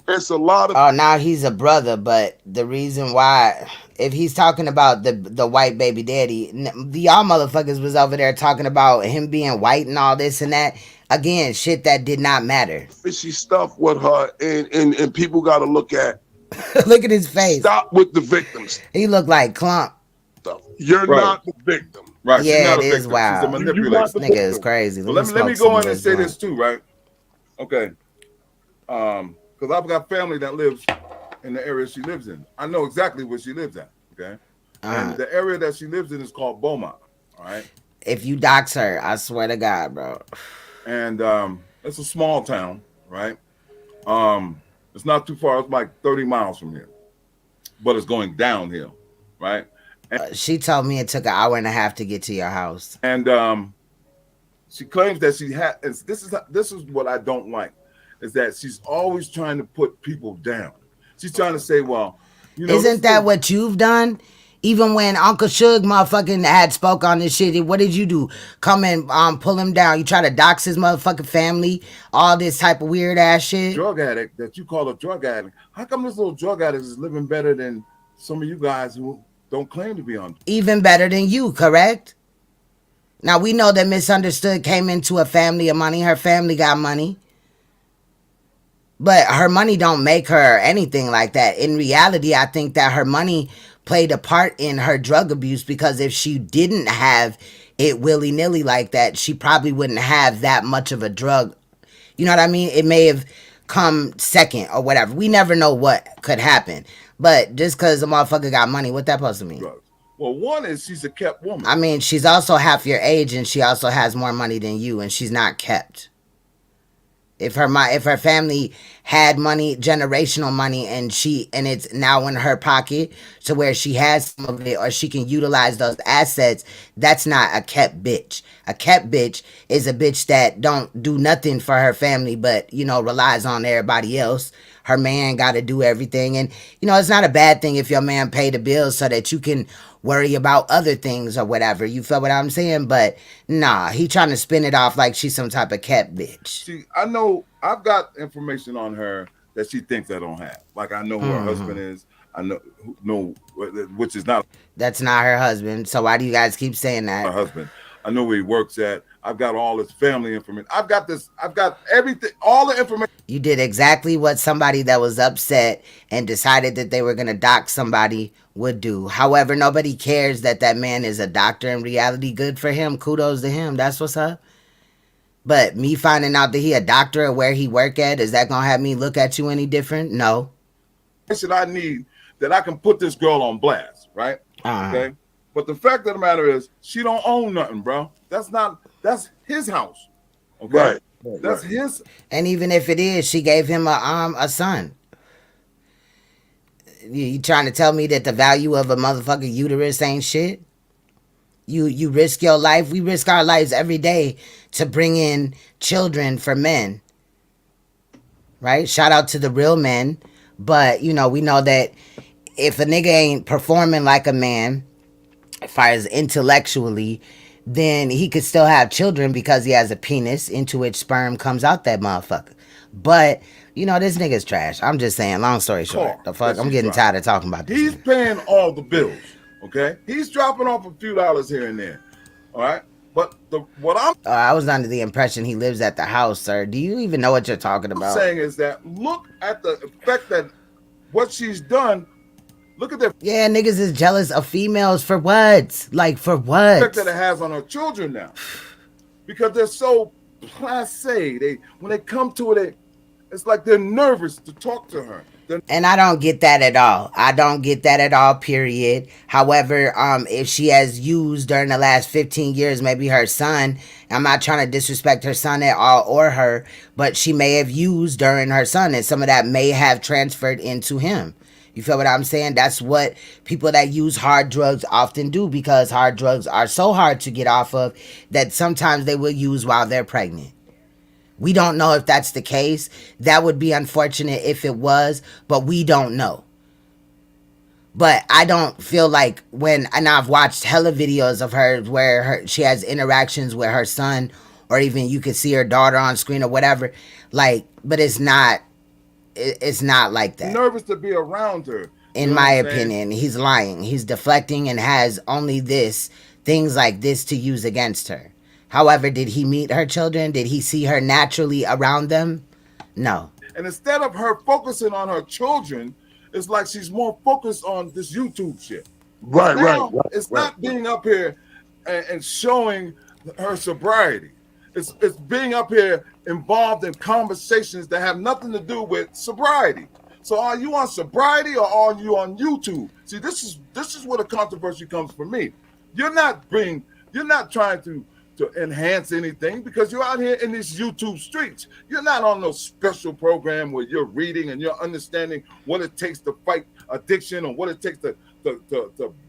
it's a lot of. Oh, now he's a brother, but the reason why, if he's talking about the white baby daddy, y'all motherfuckers was over there talking about him being white and all this and that. Again, shit that did not matter. Fishy stuff with her, and people got to look at. Look at his face. Stop with the victims. He looked like Clump. You're not the victim. Right. Yeah, She's not it a is victim. wild. She's a manipulator. This nigga is crazy. Well, let me go in and say this too, right? Okay. Because I've got family that lives in the area she lives in. I know exactly where she lives at. Okay. And the area that she lives in is called Beaumont. All right. If you dox her, I swear to God, bro. And it's a small town, right? It's not too far. It's like 30 miles from here, but it's going downhill, right? And, she told me it took an hour and a half to get to your house. And she claims that she had. This is what I don't like, is that she's always trying to put people down. She's trying to say, well, you know, isn't that what you've done? Even when Uncle Suge motherfucking had spoke on this shit, what did you do? Come and pull him down. You try to dox his motherfucking family, all this type of weird ass shit. Drug addict that you call a drug addict. How come this little drug addict is living better than some of you guys who don't claim to be on? Even better than you, correct? Now we know that Misunderstood came into a family of money. Her family got money. But her money don't make her anything like that. In reality, I think that her money played a part in her drug abuse, because if she didn't have it willy-nilly like that, she probably wouldn't have that much of a drug. You know what I mean? It may have come second or whatever. We never know what could happen. But just because a motherfucker got money, what that supposed to mean? Drugs. Well, one is she's a kept woman. I mean, she's also half your age, and she also has more money than you, and she's not kept. If her family had money, generational money, and it's now in her pocket to where she has some of it, or she can utilize those assets, that's not a kept bitch. A kept bitch is a bitch that don't do nothing for her family, but relies on everybody else. Her man got to do everything, and it's not a bad thing if your man pay the bills so that you can worry about other things or whatever. You feel what I'm saying? But nah, he trying to spin it off like she's some type of cat bitch. See, I know I've got information on her that she thinks I don't have. Like, I know who her husband is. I know which is not. That's not her husband. So why do you guys keep saying that? Her husband. I know where he works at. I've got all his family information. I've got everything, all the information. You did exactly what somebody that was upset and decided that they were going to dox somebody would do. However, nobody cares that man is a doctor in reality. Good for him. Kudos to him. That's what's up. But me finding out that he a doctor or where he work at, is that going to have me look at you any different? No. I need that I can put this girl on blast, right? Okay. But the fact of the matter is, she don't own nothing, bro. That's his house. Okay. Right. That's his. And even if it is, she gave him a son. You trying to tell me that the value of a motherfucking uterus ain't shit? You risk your life. We risk our lives every day to bring in children for men. Right? Shout out to the real men. But, we know that if a nigga ain't performing like a man, as far as intellectually, then he could still have children because he has a penis into which sperm comes out that motherfucker. But, this nigga's trash. I'm just saying, long story short. The fuck, I'm getting tired of talking about this. He's paying all the bills, okay? He's dropping off a few dollars here and there, all right? But I was under the impression he lives at the house, sir. Do you even know what you're talking about? I'm saying is that look at the effect that what she's done. Look at that. Yeah, niggas is jealous of females for what? Like, for what? Effect that it has on her children now, because they're so blasé. When they come to it, it's like they're nervous to talk to her. And I don't get that at all. I don't get that at all, period. However, if she has used during the last 15 years, maybe her son, I'm not trying to disrespect her son at all or her, but she may have used during her son, and some of that may have transferred into him. You feel what I'm saying? That's what people that use hard drugs often do, because hard drugs are so hard to get off of that sometimes they will use while they're pregnant. We don't know if that's the case. That would be unfortunate if it was, but we don't know. But I don't feel like and I've watched hella videos of her where she has interactions with her son, or even you could see her daughter on screen or whatever. Like, but it's not like that. Nervous to be around her. In my opinion, he's lying. He's deflecting and has only things like this to use against her. However, did he meet her children? Did he see her naturally around them? No. And instead of her focusing on her children, it's like she's more focused on this YouTube shit. Right. It's not being up here and showing her sobriety. It's being up here involved in conversations that have nothing to do with sobriety. So are you on sobriety or are you on YouTube? See, this is where the controversy comes for me. You're not trying to enhance anything, because you're out here in these YouTube streets. You're not on no special program where you're reading and you're understanding what it takes to fight addiction or what it takes to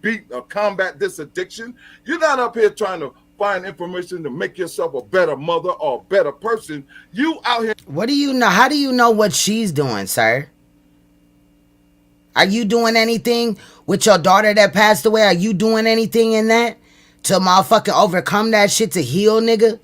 beat or combat this addiction. You're not up here trying to find information to make yourself a better mother or a better person. You out here. What do you know? How do you know what she's doing, sir? Are you doing anything with your daughter that passed away? Are you doing anything in that to motherfucking overcome that shit, to heal, nigga?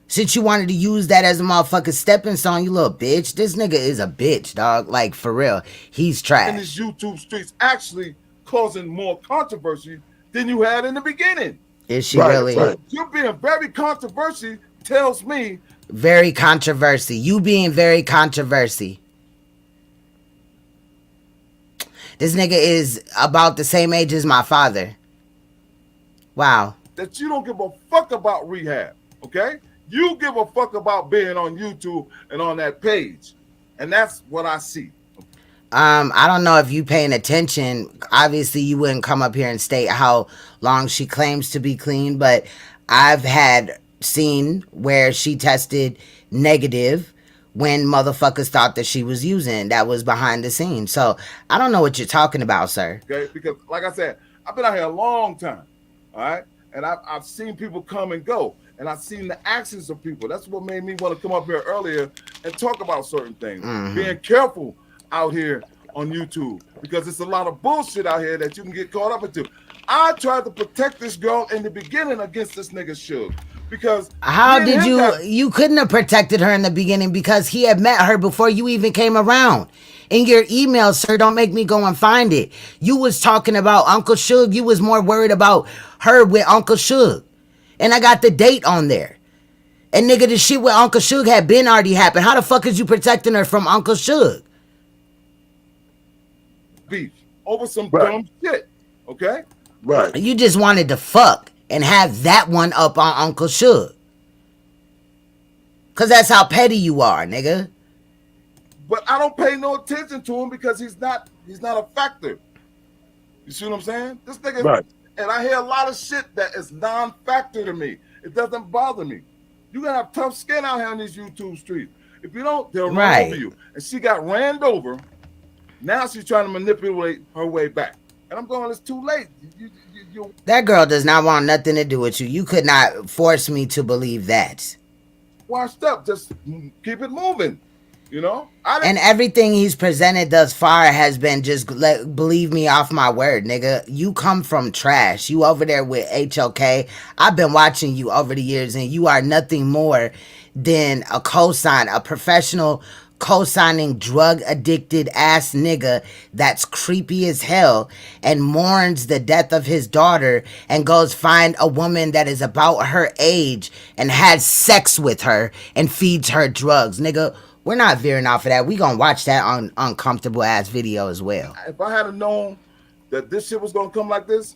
Since you wanted to use that as a motherfucking stepping stone, you little bitch. This nigga is a bitch, dog. Like, for real. He's trash. In these YouTube streets actually causing more controversy than you had in the beginning. Is she really? So you being very controversial tells me very controversy. You being very controversy. This nigga is about the same age as my father. Wow. That you don't give a fuck about rehab, okay? You give a fuck about being on YouTube and on that page. And that's what I see. I don't know if you paying attention. Obviously, you wouldn't come up here and state how long she claims to be clean, but I've had seen where she tested negative when motherfuckers thought that she was using. That was behind the scenes. So I don't know what you're talking about, sir. Okay, because like I said, I've been out here a long time, all right? And I've seen people come and go, and I've seen the actions of people. That's what made me want to come up here earlier and talk about certain things. Being careful out here on YouTube, because it's a lot of bullshit out here that you can get caught up into. I tried to protect this girl in the beginning against this nigga Suge. Because how did you couldn't have protected her in the beginning because he had met her before you even came around. In your email, sir, don't make me go and find it. You was talking about Uncle Suge. You was more worried about her with Uncle Suge. And I got the date on there. And nigga, the shit with Uncle Suge had been already happened. How the fuck is you protecting her from Uncle Suge? Beef over some dumb shit. Okay? Right. You just wanted to fuck and have that one up on Uncle Suge. Cause that's how petty you are, nigga. But I don't pay no attention to him because he's not a factor. You see what I'm saying? This nigga, right. And I hear a lot of shit that is non-factor to me. It doesn't bother me. You gotta have tough skin out here on these YouTube streets. If you don't, they'll run over you. And she got ran over. Now she's trying to manipulate her way back. And I'm going, it's too late. That girl does not want nothing to do with you. You could not force me to believe that. Washed up, just keep it moving. You know? And everything he's presented thus far has been just, believe me off my word, nigga. You come from trash. You over there with HOK. I've been watching you over the years, and you are nothing more than a cosign, a professional co-signing drug addicted ass nigga that's creepy as hell and mourns the death of his daughter and goes find a woman that is about her age and has sex with her and feeds her drugs. Nigga, we're not veering off of that. We gonna watch that on uncomfortable ass video as well. If I had known that this shit was gonna come like this,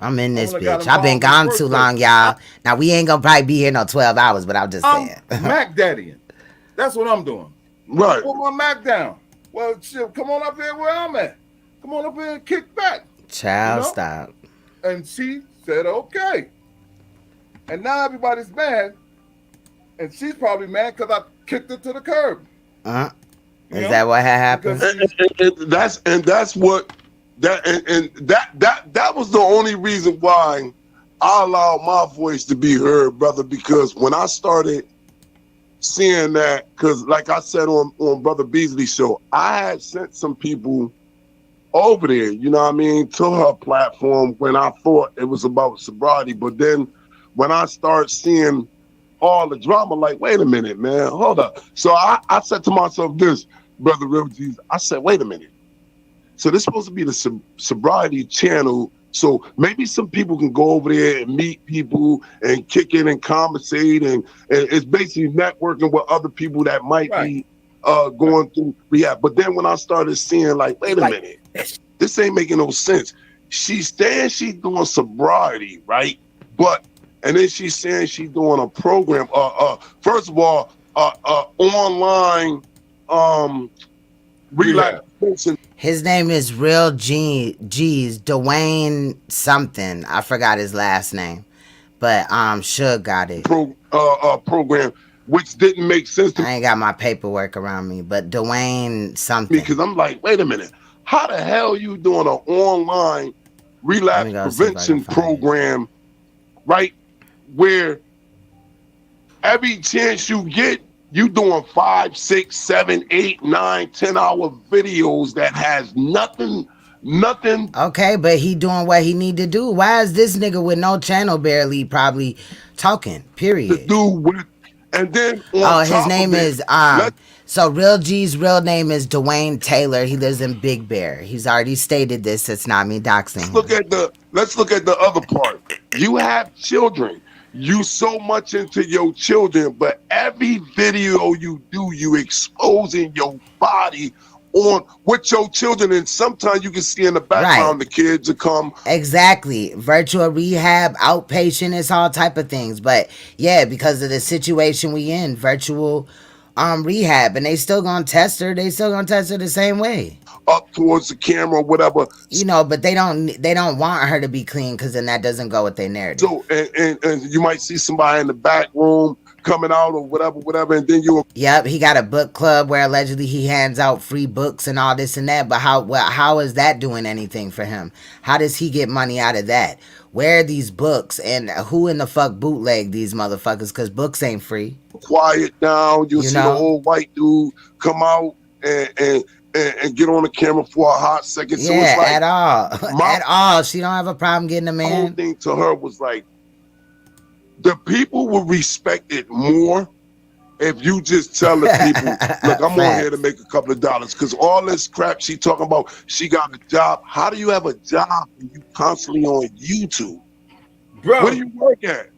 I'm in this bitch. I've been gone too long, y'all. Now we ain't gonna probably be here no 12 hours, but I'm just saying. Mac Daddy. That's what I'm doing. Right. Put my Mac down. Well, shit, come on up here where I'm at. Come on up here and kick back. Child, stop. And she said, okay. And now everybody's mad. And she's probably mad because I kicked her to the curb. Is that what had happened? And that's what that was the only reason why I allowed my voice to be heard, brother, because when I started seeing that, because like I said on Brother Beasley's show, I had sent some people over there, you know what I mean, to her platform when I thought it was about sobriety. But then when I start seeing all the drama, like, wait a minute, man, hold up. So I said to myself this, Brother Real Jesus, I said, wait a minute. So this is supposed to be the sobriety channel. So maybe some people can go over there and meet people and kick in and conversate, and it's basically networking with other people that might be going through rehab. But then when I started seeing, like, wait a minute, this ain't making no sense. She's saying she's doing sobriety, right? And then she's saying she's doing a program. First of all, online relaxation. His name is Real G's Dwayne something. I forgot his last name, but Suge got it. Program, which didn't make sense to me. I ain't got my paperwork around me, but Dwayne something. Because I'm like, wait a minute, how the hell you doing an online relapse prevention program, right? Where every chance you get, you doing 5, 6, 7, 8, 9, 10-hour videos that has nothing. Okay, but he doing what he need to do. Why is this nigga with no channel barely probably talking? Period. To do with, and then his name is so Real G's real name is Dwayne Taylor. He lives in Big Bear. He's already stated this. It's not me doxing. Let's look at the other part. You have children. You so much into your children, but every video you do, you exposing your body on with your children, and sometimes you can see in the background the kids will come. Exactly. Virtual rehab, outpatient, it's all type of things. But yeah, because of the situation we in, virtual rehab, and they still gonna test her. They still gonna test her the same way. Up towards the camera, whatever. You know, but they don't want her to be clean because then that doesn't go with their narrative. So and you might see somebody in the back room coming out or whatever, and then you. Yep, he got a book club where allegedly he hands out free books and all this and that. But how is that doing anything for him? How does he get money out of that? Where are these books and who in the fuck bootleg these motherfuckers? Because books ain't free. Quiet down. You'll see the old white dude come out and get on the camera for a hot second. Yeah, so it's like, at all. At all. She don't have a problem getting a the whole man. thing to her was like, the people will respect it more if you just tell the people, look, I'm on here to make a couple of dollars. Because all this crap she talking about, she got a job. How do you have a job when you constantly on YouTube? Bro, where do you work at?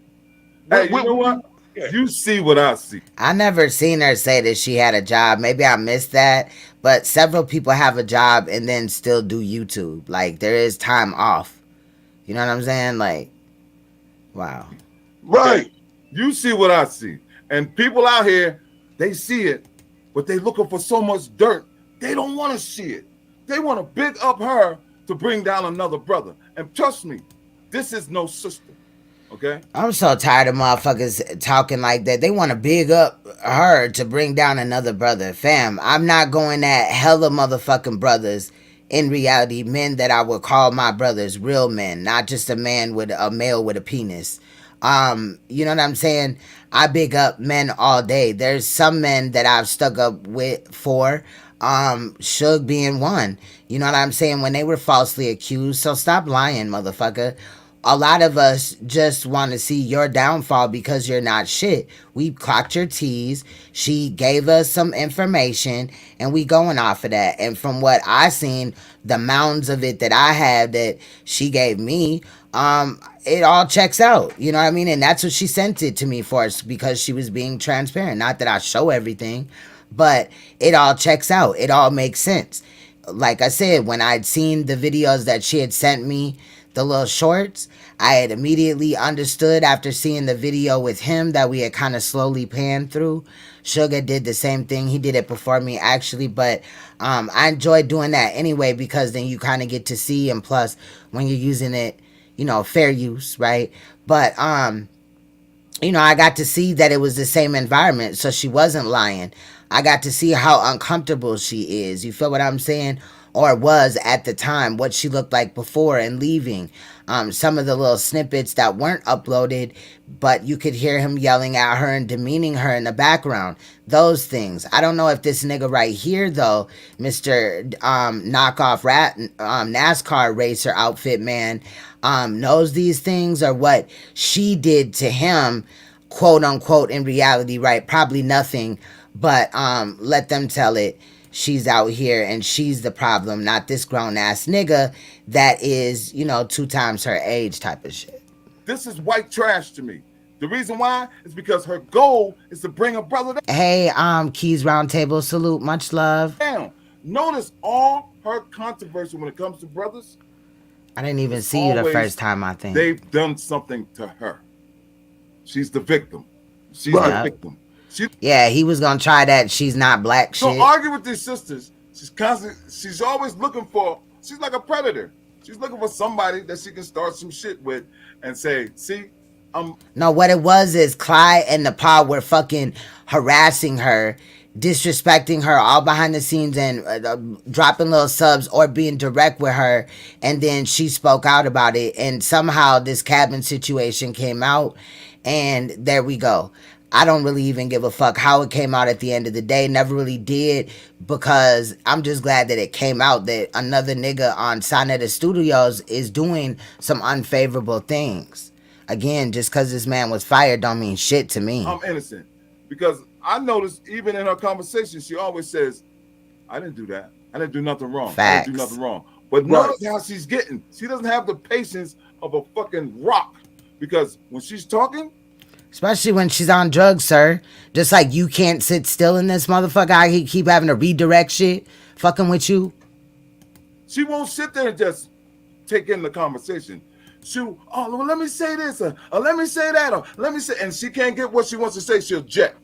Hey, you know what? You see what I see. I never seen her say that she had a job. Maybe I missed that. But several people have a job and then still do YouTube. Like, there is time off. You know what I'm saying? Like, wow. Right. Okay. You see what I see. And people out here, they see it, but they looking for so much dirt. They don't want to see it. They want to big up her to bring down another brother. And trust me, this is no sister. Okay? I'm so tired of motherfuckers talking like that. They want to big up her to bring down another brother. Fam, I'm not going at hella motherfucking brothers. In reality, men that I would call my brothers, real men, not just a male with a penis. You know what I'm saying? I big up men all day. There's some men that I've stuck up with for, Suge being one. You know what I'm saying? When they were falsely accused. So stop lying, motherfucker. A lot of us just want to see your downfall because you're not shit. We clocked your T's. She gave us some information and we going off of that. And from what I seen, the mounds of it that I had that she gave me, it all checks out. You know what I mean? And that's what she sent it to me for, because she was being transparent. Not that I show everything, but it all checks out. It all makes sense. Like I said, when I'd seen the videos that she had sent me, the little shorts, I had immediately understood after seeing the video with him that we had kind of slowly panned through. Sugar did the same thing. He did it before me, actually, but I enjoyed doing that anyway, because then you kind of get to see, and plus when you're using it, you know, fair use, right? But you know, I got to see that it was the same environment, so she wasn't lying. I got to see how uncomfortable she is. You feel what I'm saying? Or was at the time, what she looked like before and leaving. Some of the little snippets that weren't uploaded, but you could hear him yelling at her and demeaning her in the background. Those things. I don't know if this nigga right here, though, Mr. Knockoff Rat NASCAR racer outfit man, knows these things, or what she did to him, quote unquote, in reality, right? Probably nothing, but let them tell it. She's out here and she's the problem, not this grown ass nigga that is, you know, 2 times her age type of shit. This is white trash to me. The reason why is because her goal is to bring a brother down. Hey, Keys Roundtable, salute, much love. Down. Notice all her controversy when it comes to brothers. I didn't even see you the first time, I think. They've done something to her. She's the victim. She's the victim. Yeah, he was gonna try that she's not black shit. Don't argue with these sisters. She's always looking for, she's like a predator. She's looking for somebody that she can start some shit with and say, see, No, what it was is Clyde and Nepal were fucking harassing her, disrespecting her all behind the scenes, and dropping little subs or being direct with her, and then she spoke out about it, and somehow this cabin situation came out, and there we go. I don't really even give a fuck how it came out at the end of the day. Never really did, because I'm just glad that it came out that another nigga on Sonetta Studios is doing some unfavorable things. Again, just because this man was fired don't mean shit to me. I'm innocent. Because I noticed even in her conversation, she always says, I didn't do that. I didn't do nothing wrong. Facts. I didn't do nothing wrong. But notice how she's getting. She doesn't have the patience of a fucking rock because when she's talking, especially when she's on drugs, sir. Just like you can't sit still in this motherfucker. I keep having to redirect shit, fucking with you. she won't sit there and just take in the conversation. Well, let me say this, or let me say that, or let me say, and she can't get what she wants to say, she'll jet.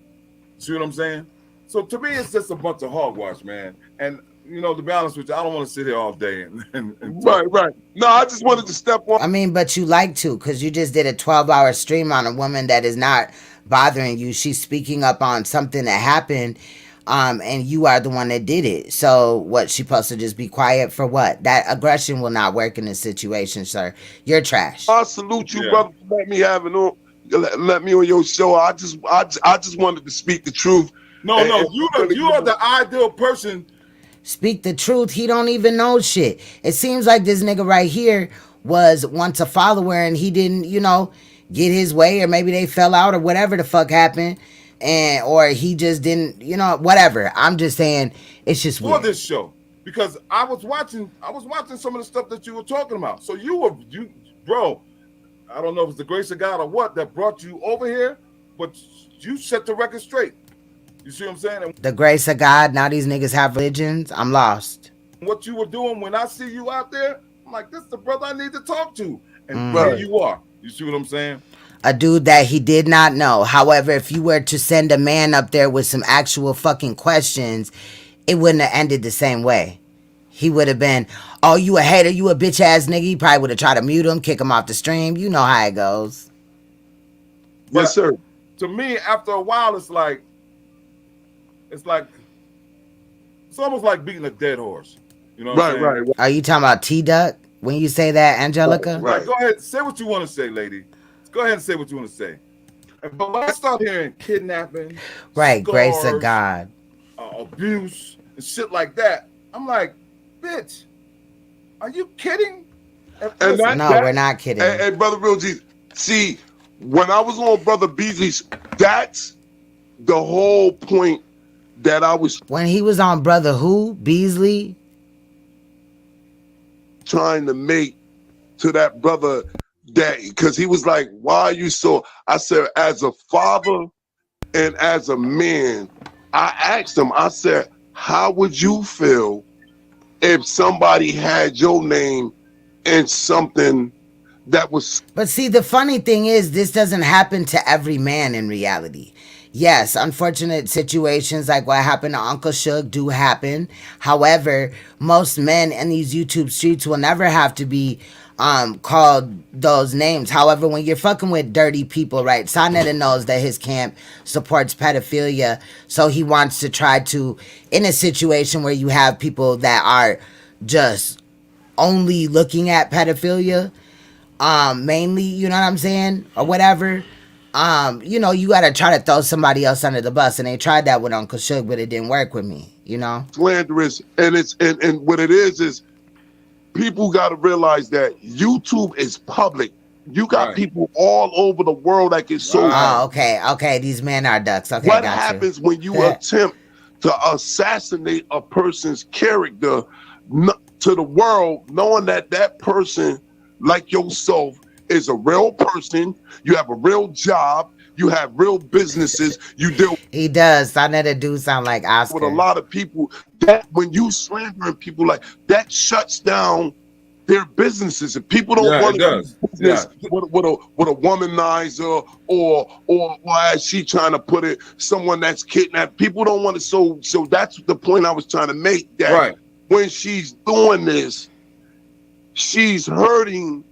See what I'm saying? So to me, it's just a bunch of hogwash, man. And to be honest with you, I don't want to sit here all day and right. No, I just wanted to step on. I mean, but you like to, because you just did a 12-hour stream on a woman that is not bothering you. She's speaking up on something that happened, and you are the one that did it. So what, she supposed to just be quiet for what? That aggression will not work in this situation, sir. You're trash. I salute you, brother, for let me on your show. I just wanted to speak the truth. No, you are the ideal person. Speak the truth. He don't even know shit. It seems like this nigga right here was once a follower and he didn't, get his way, or maybe they fell out or whatever the fuck happened, or he just didn't, whatever. I'm just saying it's just for weird. This show, because I was watching some of the stuff that you were talking about. So you bro, I don't know if it's the grace of God or what that brought you over here, but you set the record straight. You see what I'm saying? The grace of God. Now these niggas have religions. I'm lost. What you were doing when I see you out there, I'm like, this is the brother I need to talk to. And Right. here you are. You see what I'm saying? A dude that he did not know. However, if you were to send a man up there with some actual fucking questions, it wouldn't have ended the same way. He would have been, oh, you a hater, you a bitch ass nigga. He probably would have tried to mute him, kick him off the stream. You know how it goes. Yes, sir. To me, after a while, it's almost like beating a dead horse. You know what I'm saying? Are you talking about T-Duck when you say that, Angelica? Right. Go ahead. Say what you want to say, lady. Go ahead and say what you want to say. But when I start hearing kidnapping, Right, grace of scars, God. abuse, and shit like that, I'm like, bitch, are you kidding? We're not kidding. Hey, Brother Real G, see, when I was on Brother Beasley's, that's the whole point that I was When he was on Brother who? Beasley? trying to make to that brother that, because he was like, why are you so, I said, as a father and as a man, I asked him, I said, how would you feel if somebody had your name in something that was... But see, the funny thing is, this doesn't happen to every man in reality. Yes, unfortunate situations like what happened to Uncle Suge do happen. However, most men in these YouTube streets will never have to be called those names. However, when you're fucking with dirty people, right? Sonetta knows that his camp supports pedophilia, so he wants to try to, in a situation where you have people that are just only looking at pedophilia, mainly, you know what I'm saying, or whatever. You gotta try to throw somebody else under the bus, and they tried that with Uncle Suge, but it didn't work with me, slanderous, and it's and what it is people got to realize that YouTube is public. You got people all over the world that get so. Oh, okay. These men are ducks. Okay, what got happens when you attempt to assassinate a person's character to the world, knowing that that person, like yourself, is a real person? You have a real job. You have real businesses. You deal. He does. I know that dude sound like Oscar. With a lot of people, that when you slandering people like that, shuts down their businesses. If people don't want to do business with a womanizer or as she trying to put it, someone that's kidnapped, people don't want to. So that's the point I was trying to make. That when she's doing this, she's hurting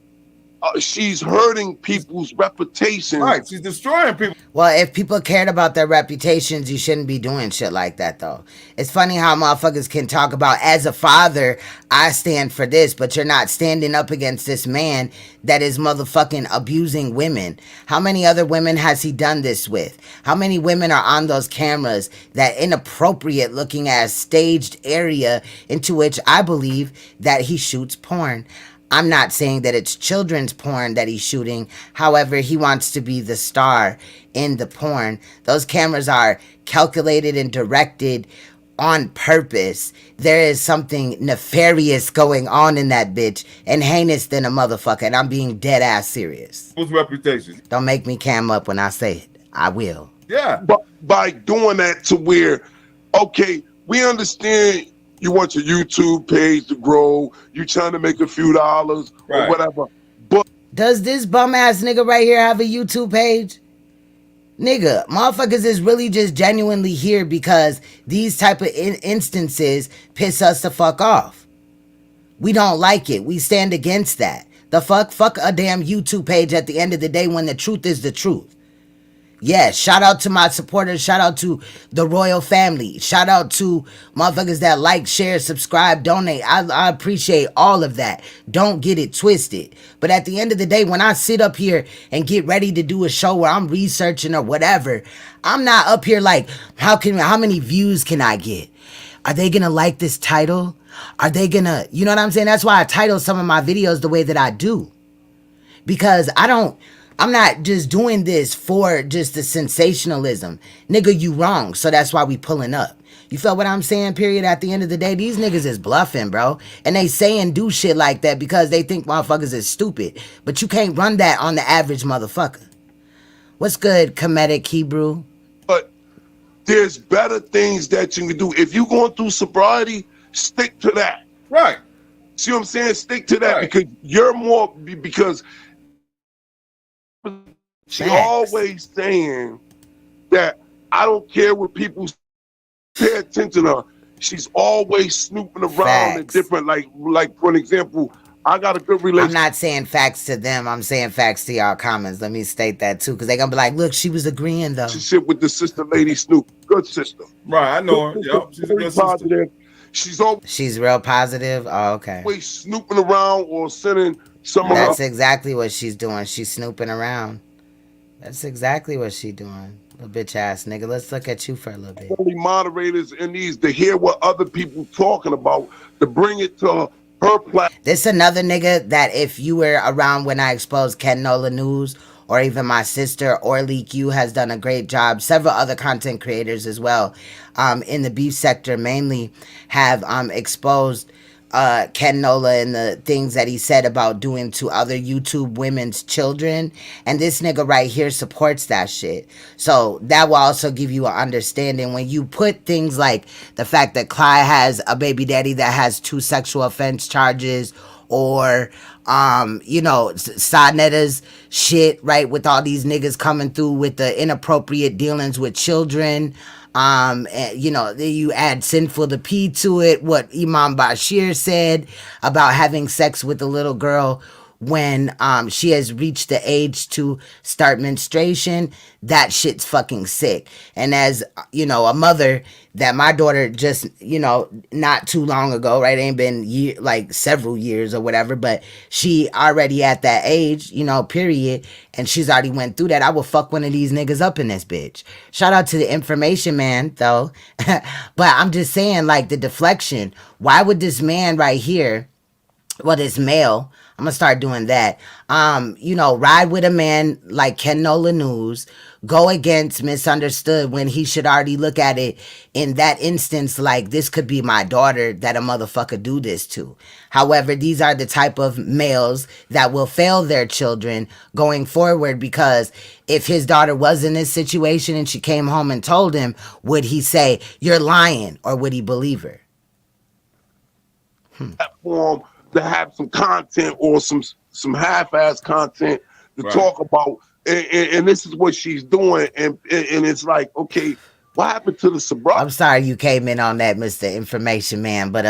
people's reputation. Right, she's destroying people. Well, if people cared about their reputations, you shouldn't be doing shit like that, though. It's funny how motherfuckers can talk about, as a father, I stand for this, but you're not standing up against this man that is motherfucking abusing women. How many other women has he done this with? How many women are on those cameras, that inappropriate looking ass staged area into which I believe that he shoots porn? I'm not saying that it's children's porn that he's shooting. However, he wants to be the star in the porn. Those cameras are calculated and directed on purpose, there is something nefarious going on in that bitch and heinous than a motherfucker. And I'm being dead ass serious. Whose reputation? Don't make me cam up when I say it. I will. Yeah. But by doing that to where, okay, we understand you want your YouTube page to grow, you trying to make a few dollars or whatever. But does this bum ass nigga right here have a YouTube page? Nigga, motherfuckers is really just genuinely here because these type of instances piss us the fuck off. We don't like it. We stand against that. The fuck? Fuck a damn YouTube page at the end of the day when the truth is the truth. Yes, shout out to my supporters. Shout out to the royal family. Shout out to motherfuckers that like, share, subscribe, donate. I appreciate all of that. Don't get it twisted. But at the end of the day, when I sit up here and get ready to do a show where I'm researching or whatever, I'm not up here like, how many views can I get? Are they gonna like this title? Are they gonna, you know what I'm saying? That's why I title some of my videos the way that I do. Because I'm not just doing this for just the sensationalism. Nigga, you wrong. So that's why we pulling up. You feel what I'm saying, period? At the end of the day, these niggas is bluffing, bro. And they say and do shit like that because they think motherfuckers is stupid. But you can't run that on the average motherfucker. What's good, comedic Hebrew? But there's better things that you can do. If you're going through sobriety, stick to that. Right. See what I'm saying? Stick to that because you're more, because she always saying that I don't care what people pay attention to her. She's always snooping around and different, like for an example, I got a good relationship. I'm not saying facts to them. I'm saying facts to y'all comments. Let me state that too, because they're gonna be like, look, she was agreeing though. She sit with the sister lady Snoop. Good sister. Right, I know her. Yep, she's a good positive. She's real positive. Oh, okay. Always snooping around or sending some. That's exactly what she's doing. She's snooping around. That's exactly what she's doing. Little bitch ass nigga. Let's look at you for a little bit. Only moderators in these to hear what other people talking about, to bring it to her platform. This another nigga that if you were around when I exposed Ken Nola News, or even my sister or Leak You has done a great job. Several other content creators as well in the beef sector mainly have exposed Ken Nola and the things that he said about doing to other YouTube women's children. And this nigga right here supports that shit. So that will also give you an understanding when you put things like the fact that Clyde has a baby daddy that has 2 sexual offense charges, or you know, Sanetta's shit, right, with all these niggas coming through with the inappropriate dealings with children. And, you know, then you add Sinful the P to it, what Imam Bashir said about having sex with a little girl when she has reached the age to start menstruation. That shit's fucking sick. And as, you know, a mother that my daughter just, you know, not too long ago, right, ain't been like several years or whatever, but she already at that age, you know, period, and she's already went through that. I will fuck one of these niggas up in this bitch. Shout out to the information man though. But I'm just saying, like, the deflection, why would this man right here, well, this male, I'm gonna start doing that, you know, ride with a man like Ken Nola News, go against Misunderstood when he should already look at it in that instance like this could be my daughter that a motherfucker do this to. However, these are the type of males that will fail their children going forward, because if his daughter was in this situation and she came home and told him, would he say, you're lying, or would he believe her? Platform to have some content or some half-ass content to talk about, and this is what she's doing, and it's like, okay, what happened to the sobriety? I'm sorry you came in on that, Mr. Information Man, but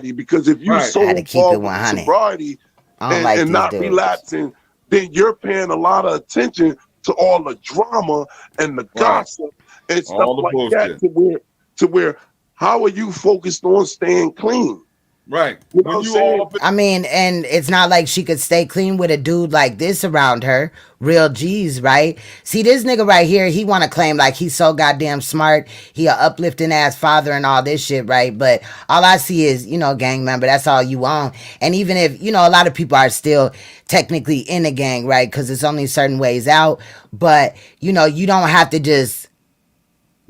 because if you so had to keep it involved 100. with sobriety and, like and not dudes. relapsing, then you're paying a lot of attention to all the drama and the gossip and stuff All the like bullshit. that, to where how are you focused on staying clean? Right. You know what I'm saying? I mean, and it's not like she could stay clean with a dude like this around her. Real G's, right? See, this nigga right here, he want to claim like he's so goddamn smart. He a uplifting ass father and all this shit, right? But all I see is, you know, gang member. That's all you want. And even if, you know, a lot of people are still technically in a gang, right? Because it's only certain ways out. But, you know, you don't have to just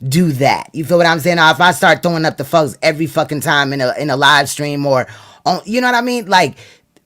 do that. You feel what I'm saying? Now, if I start throwing up the fucks every fucking time in a live stream or on, you know what I mean? Like,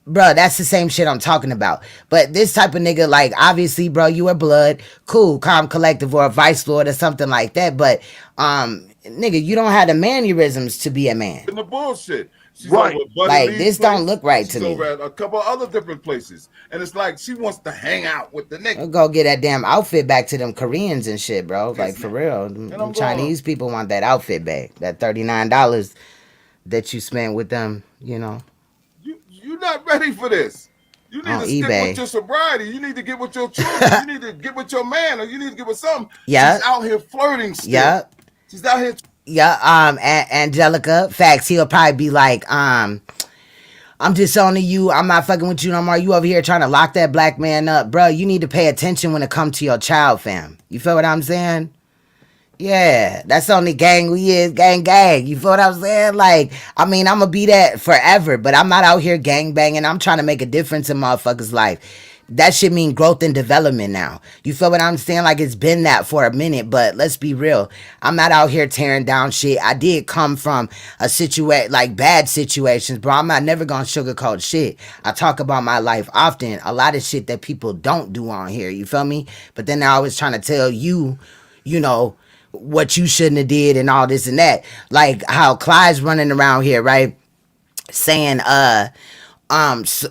bro, that's the same shit I'm talking about. But this type of nigga, like, obviously, bro, you are blood, cool, calm collective or a vice lord or something like that. But, nigga, you don't have the mannerisms to be a man. In the bullshit. She's Right. over at Buddy Like, Lee's this place. don't look right She's to me. over at a couple other different places. And it's like she wants to hang out with the nigga. I'll go get that damn outfit back to them Koreans and shit, bro. Like, for real. Them Chinese people want that outfit back. That $39 that you spent with them, you know. You're not ready for this. You need On to stick eBay. with your sobriety. You need to get with your children. You need to get with your man, or you need to get with something. Yeah. She's out here flirting still. Yeah. She's out here. Yeah, Angelica, facts, he'll probably be like, I'm disowning you. I'm not fucking with you no more. You over here trying to lock that black man up. Bro, you need to pay attention when it comes to your child, fam. You feel what I'm saying? Yeah, that's the only gang we is, gang. You feel what I'm saying? Like, I mean, I'm gonna be that forever, but I'm not out here gang banging. I'm trying to make a difference in motherfuckers' life. That shit mean growth and development now. You feel what I'm saying? Like, it's been that for a minute, but let's be real. I'm not out here tearing down shit. I did come from a like bad situations, bro. I'm not never gonna sugarcoat shit. I talk about my life often. A lot of shit that people don't do on here. You feel me? But then they're always trying to tell you, you know, what you shouldn't have did and all this and that. Like how Clyde's running around here, right? Saying,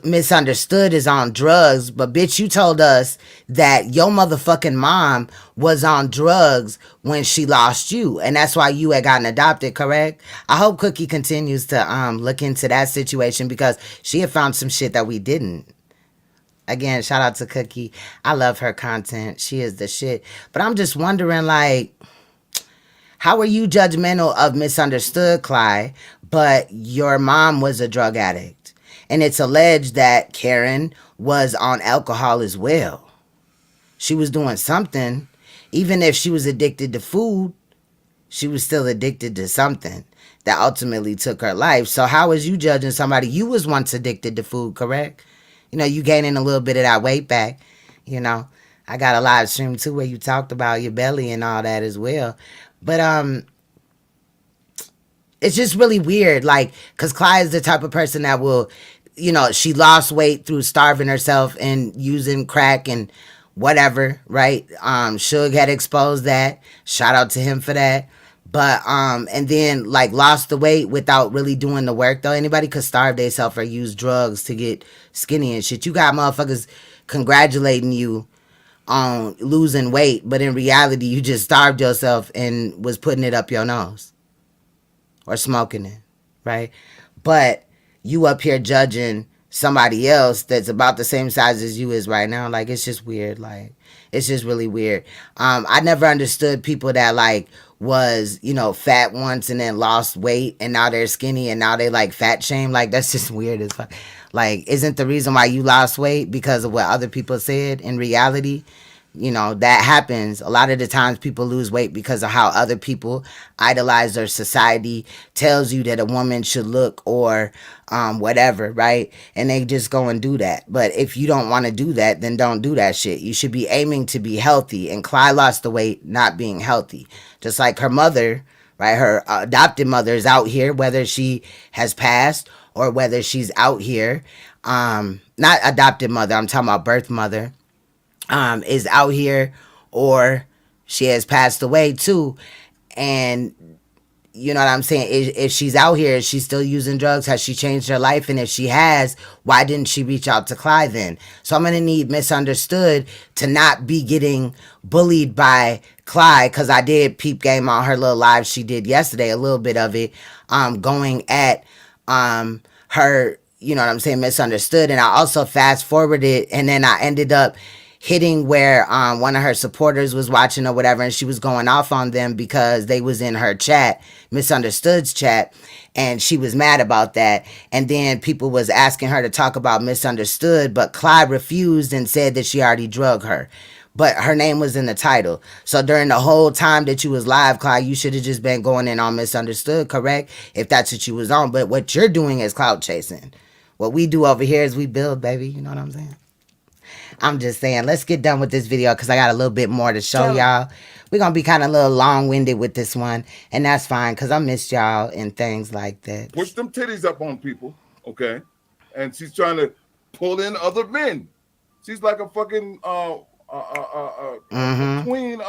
Misunderstood is on drugs, but bitch, you told us that your motherfucking mom was on drugs when she lost you, and that's why you had gotten adopted, correct? I hope Cookie continues to look into that situation because she had found some shit that we didn't. Again, shout out to Cookie. I love her content. She is the shit. But I'm just wondering, like, how are you judgmental of Misunderstood, Clyde, but your mom was a drug addict? And it's alleged that Karen was on alcohol as well. She was doing something. Even if she was addicted to food, she was still addicted to something that ultimately took her life. So how is you judging somebody? You was once addicted to food, correct? You know, you gaining a little bit of that weight back. You know, I got a live stream too where you talked about your belly and all that as well. But it's just really weird, like, because Clyde is the type of person that will, you know, she lost weight through starving herself and using crack and whatever, right? Suge had exposed that. Shout out to him for that. But and then like lost the weight without really doing the work though. Anybody could starve themselves or use drugs to get skinny and shit. You got motherfuckers congratulating you on losing weight, but in reality you just starved yourself and was putting it up your nose or smoking it, right? But you up here judging somebody else that's about the same size as you is right now. Like, it's just weird. Like, it's just really weird. I never understood people that like was, you know, fat once and then lost weight and now they're skinny and now they like fat shame. Like, that's just weird as fuck. Like, isn't the reason why you lost weight because of what other people said? In reality, you know, that happens. A lot of the times people lose weight because of how other people idolize their society tells you that a woman should look or whatever, right? And they just go and do that. But if you don't want to do that, then don't do that shit. You should be aiming to be healthy. And Clyde lost the weight not being healthy. Just like her mother, right? Her adopted mother is out here, whether she has passed or whether she's out here. Not adopted mother, I'm talking about birth mother. Is out here or she has passed away too. And you know what I'm saying? If she's out here, is she still using drugs? Has she changed her life? And if she has, why didn't she reach out to Clyde then? So I'm going to need Misunderstood to not be getting bullied by Clyde, because I did peep game on her little live she did yesterday, a little bit of it, going at her, you know what I'm saying, Misunderstood. And I also fast forwarded and then I ended up hitting where one of her supporters was watching or whatever, and she was going off on them because they was in her chat, Misunderstood's chat, and she was mad about that. And then people was asking her to talk about Misunderstood, but Clyde refused and said that she already drug her. But her name was in the title. So during the whole time that you was live, Clyde, you should have just been going in on Misunderstood, correct? If that's what you was on. But what you're doing is clout chasing. What we do over here is we build, baby. You know what I'm saying? I'm just saying, let's get done with this video because I got a little bit more to show Tell 'em. y'all. We're going to be kind of a little long-winded with this one, and that's fine because I missed y'all and things like that. Push them titties up on people, okay? And she's trying to pull in other men. She's like a fucking queen.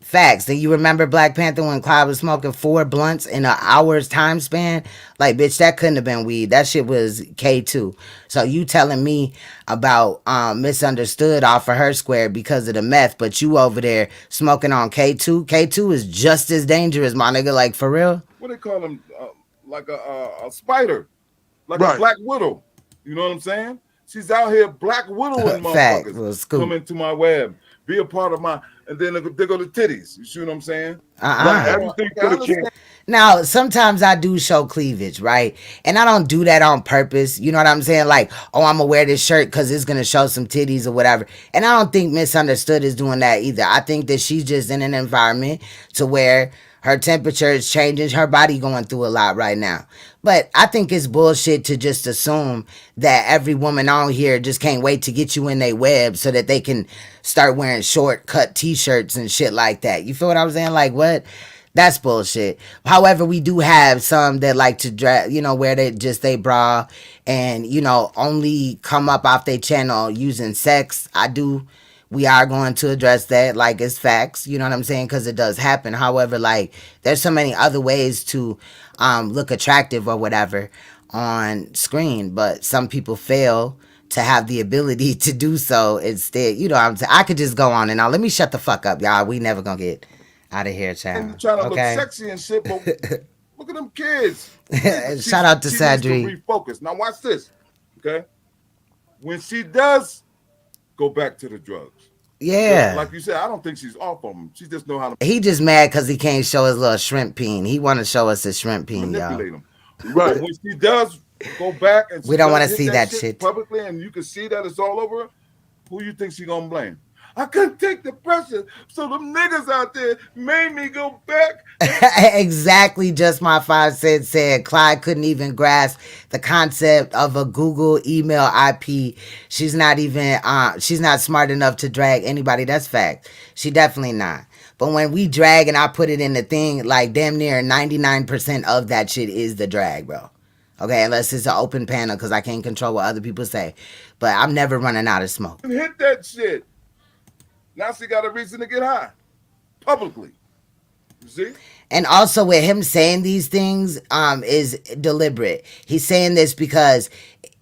Facts. Do you remember Black Panther when Clyde was smoking 4 blunts in an hour's time span? Like, bitch, that couldn't have been weed. That shit was K2. So you telling me about Misunderstood off of her square because of the meth, but you over there smoking on K2? K2 is just as dangerous, my nigga. Like, for real? What they call them? Like a spider, like Right. a black widow. You know what I'm saying? She's out here black widowing Fact. motherfuckers. Well, scoop. Come into my web, be a part of my, and then they go to titties. You see what I'm saying? Like everything I for the understand. king. Now, sometimes I do show cleavage, right? And I don't do that on purpose. You know what I'm saying? Like, oh, I'm going to wear this shirt because it's going to show some titties or whatever. And I don't think Misunderstood is doing that either. I think that she's just in an environment to where her temperature is changing, her body going through a lot right now. But I think it's bullshit to just assume that every woman on here just can't wait to get you in their web so that they can start wearing short cut t-shirts and shit like that. You feel what I'm saying? Like, what? That's bullshit. However, we do have some that like to dress, you know, wear they bra and, you know, only come up off their channel using sex. We are going to address that, like, it's facts, you know what I'm saying, because it does happen. However, like, there's so many other ways to look attractive or whatever on screen, but some people fail to have the ability to do so instead. You know what I'm saying? I could just go on and on. Let me shut the fuck up, y'all. We never gonna get out of here, And child. you're trying to Okay? look sexy and shit, but look at them kids. Shout out to she needs to Zaddy. refocus. Now watch this, okay? When she does go back to the drugs, Yeah. like you said, I don't think she's off on them. She just know how to He just mad because he can't show his little shrimp peen. He want to show us his shrimp peen, manipulate y'all. them. Right. But when she does go back and We she don't does wanna hit see that shit. publicly, and you can see that it's all over her, who you think she gonna blame? I couldn't take the pressure, so them niggas out there made me go back. Exactly, just my 5 cents said Clyde couldn't even grasp the concept of a Google email IP. She's not smart enough to drag anybody. That's fact. She definitely not. But when we drag and I put it in the thing, like damn near 99% of that shit is the drag, bro. Okay, unless it's an open panel because I can't control what other people say. But I'm never running out of smoke. And hit that shit. Now she got a reason to get high publicly. You see? And also with him saying these things is deliberate. He's saying this because,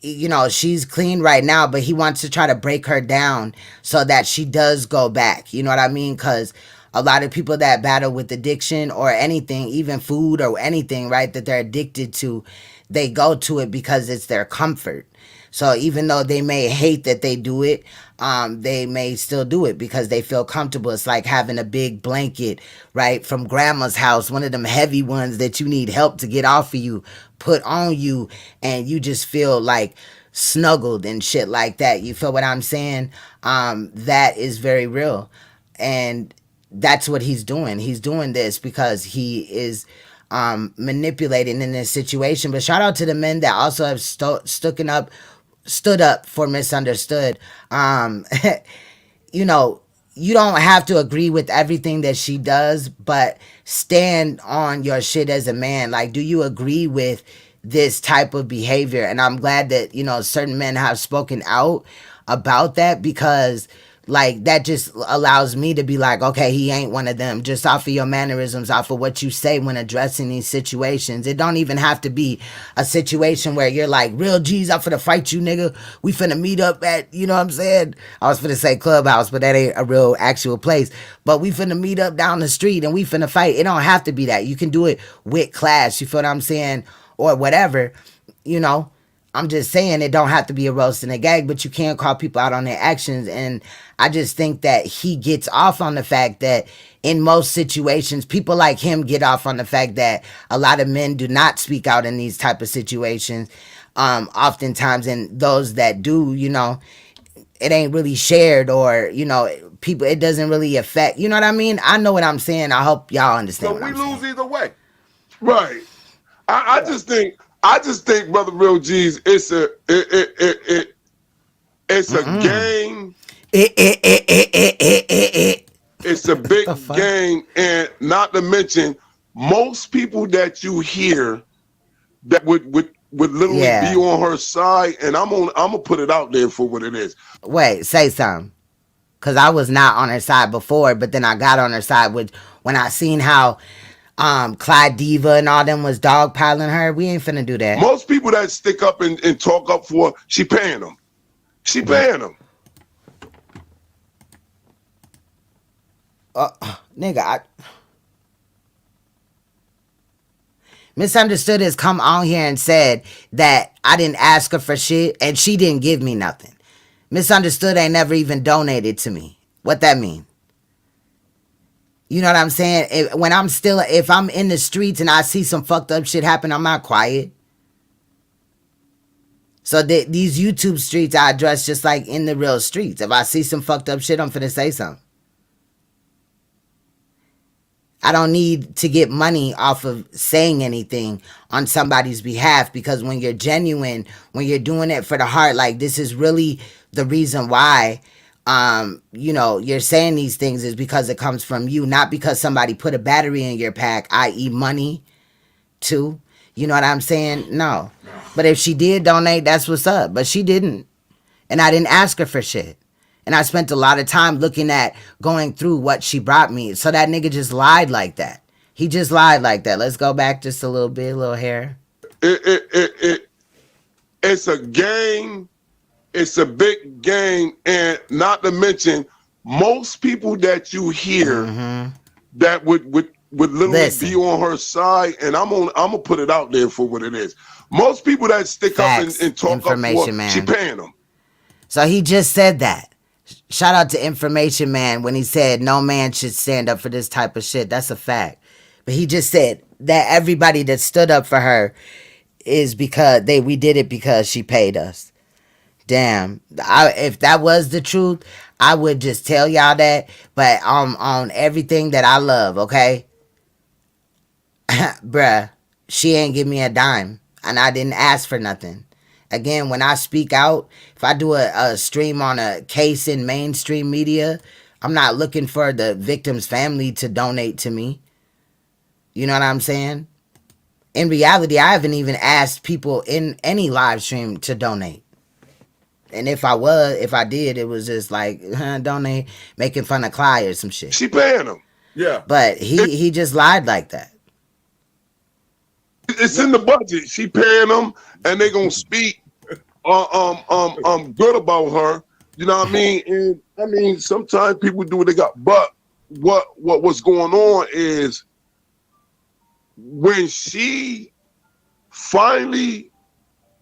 you know, she's clean right now, but he wants to try to break her down so that she does go back. You know what I mean? Because a lot of people that battle with addiction or anything, even food or anything, right, that they're addicted to, they go to it because it's their comfort. So even though they may hate that they do it, they may still do it because they feel comfortable. It's like having a big blanket, right, from grandma's house, one of them heavy ones that you need help to get off of you, put on you, and you just feel like snuggled and shit like that. You feel what I'm saying? That is very real. And that's what he's doing. He's doing this because he is manipulating in this situation. But shout out to the men that also have stood up for Misunderstood. You know, you don't have to agree with everything that she does, but stand on your shit as a man. Like, do you agree with this type of behavior? And I'm glad that, you know, certain men have spoken out about that because like that just allows me to be like, okay, he ain't one of them, just off of your mannerisms, off of what you say when addressing these situations. It don't even have to be a situation where you're like, real G's, I'm finna fight you, nigga. We finna meet up at, you know what I'm saying? I was finna say clubhouse, but that ain't a real actual place. But we finna meet up down the street and we finna fight. It don't have to be that. You can do it with class, you feel what I'm saying? Or whatever, you know. I'm just saying it don't have to be a roast and a gag, but you can call people out on their actions. And I just think that he gets off on the fact that in most situations, people like him get off on the fact that a lot of men do not speak out in these type of situations. Oftentimes, and those that do, you know, it ain't really shared or, you know, people, it doesn't really affect, you know what I mean? I know what I'm saying. I hope y'all understand. So we lose either way. Right. I just think, brother Real G's, It's a game. It's a What big the fuck? game, and not to mention, most people that you hear that would literally be Yeah. on her side, and I'm gonna put it out there for what it is. Wait, say something. Cause I was not on her side before, but then I got on her side with when I seen how Clyde Diva and all them was dogpiling her. We ain't finna do that. Most people that stick up and talk up for her, she paying them. She paying them. Nigga, Misunderstood has come on here and said that I didn't ask her for shit and she didn't give me nothing. Misunderstood ain't never even donated to me. What that mean? You know what I'm saying? If I'm in the streets and I see some fucked up shit happen, I'm not quiet. So these YouTube streets I address just like in the real streets. If I see some fucked up shit, I'm finna say something. I don't need to get money off of saying anything on somebody's behalf, because when you're genuine, when you're doing it for the heart, like this is really the reason why you're saying these things is because it comes from you, not because somebody put a battery in your pack, i.e. money too. You know what I'm saying? No. But if she did donate, that's what's up. But she didn't. And I didn't ask her for shit. And I spent a lot of time looking at going through what she brought me. So that nigga just lied like that. He just lied like that. Let's go back just a little bit, a little hair. It's a game. It's a big game. And not to mention, most people that you hear that would literally be on her side, and I'm gonna put it out there for what it is. Most people that stick Facts. up and talk Information up for, man. she paying them. So he just said that. Shout out to Information Man when he said no man should stand up for this type of shit. That's a fact. But he just said that everybody that stood up for her is because we did it because she paid us. Damn. If that was the truth, I would just tell y'all that. But on everything that I love, okay? Bruh, she ain't give me a dime. And I didn't ask for nothing. Again, when I speak out, if I do a stream on a case in mainstream media, I'm not looking for the victim's family to donate to me. You know what I'm saying? In reality, I haven't even asked people in any live stream to donate. And if I did, it was just like, donate, making fun of Clyde or some shit. She paying them. Yeah. But he just lied like that. It's in the budget. She paying them, and they gonna speak good about her. You know what I mean? And I mean, sometimes people do what they got. But what's going on is when she finally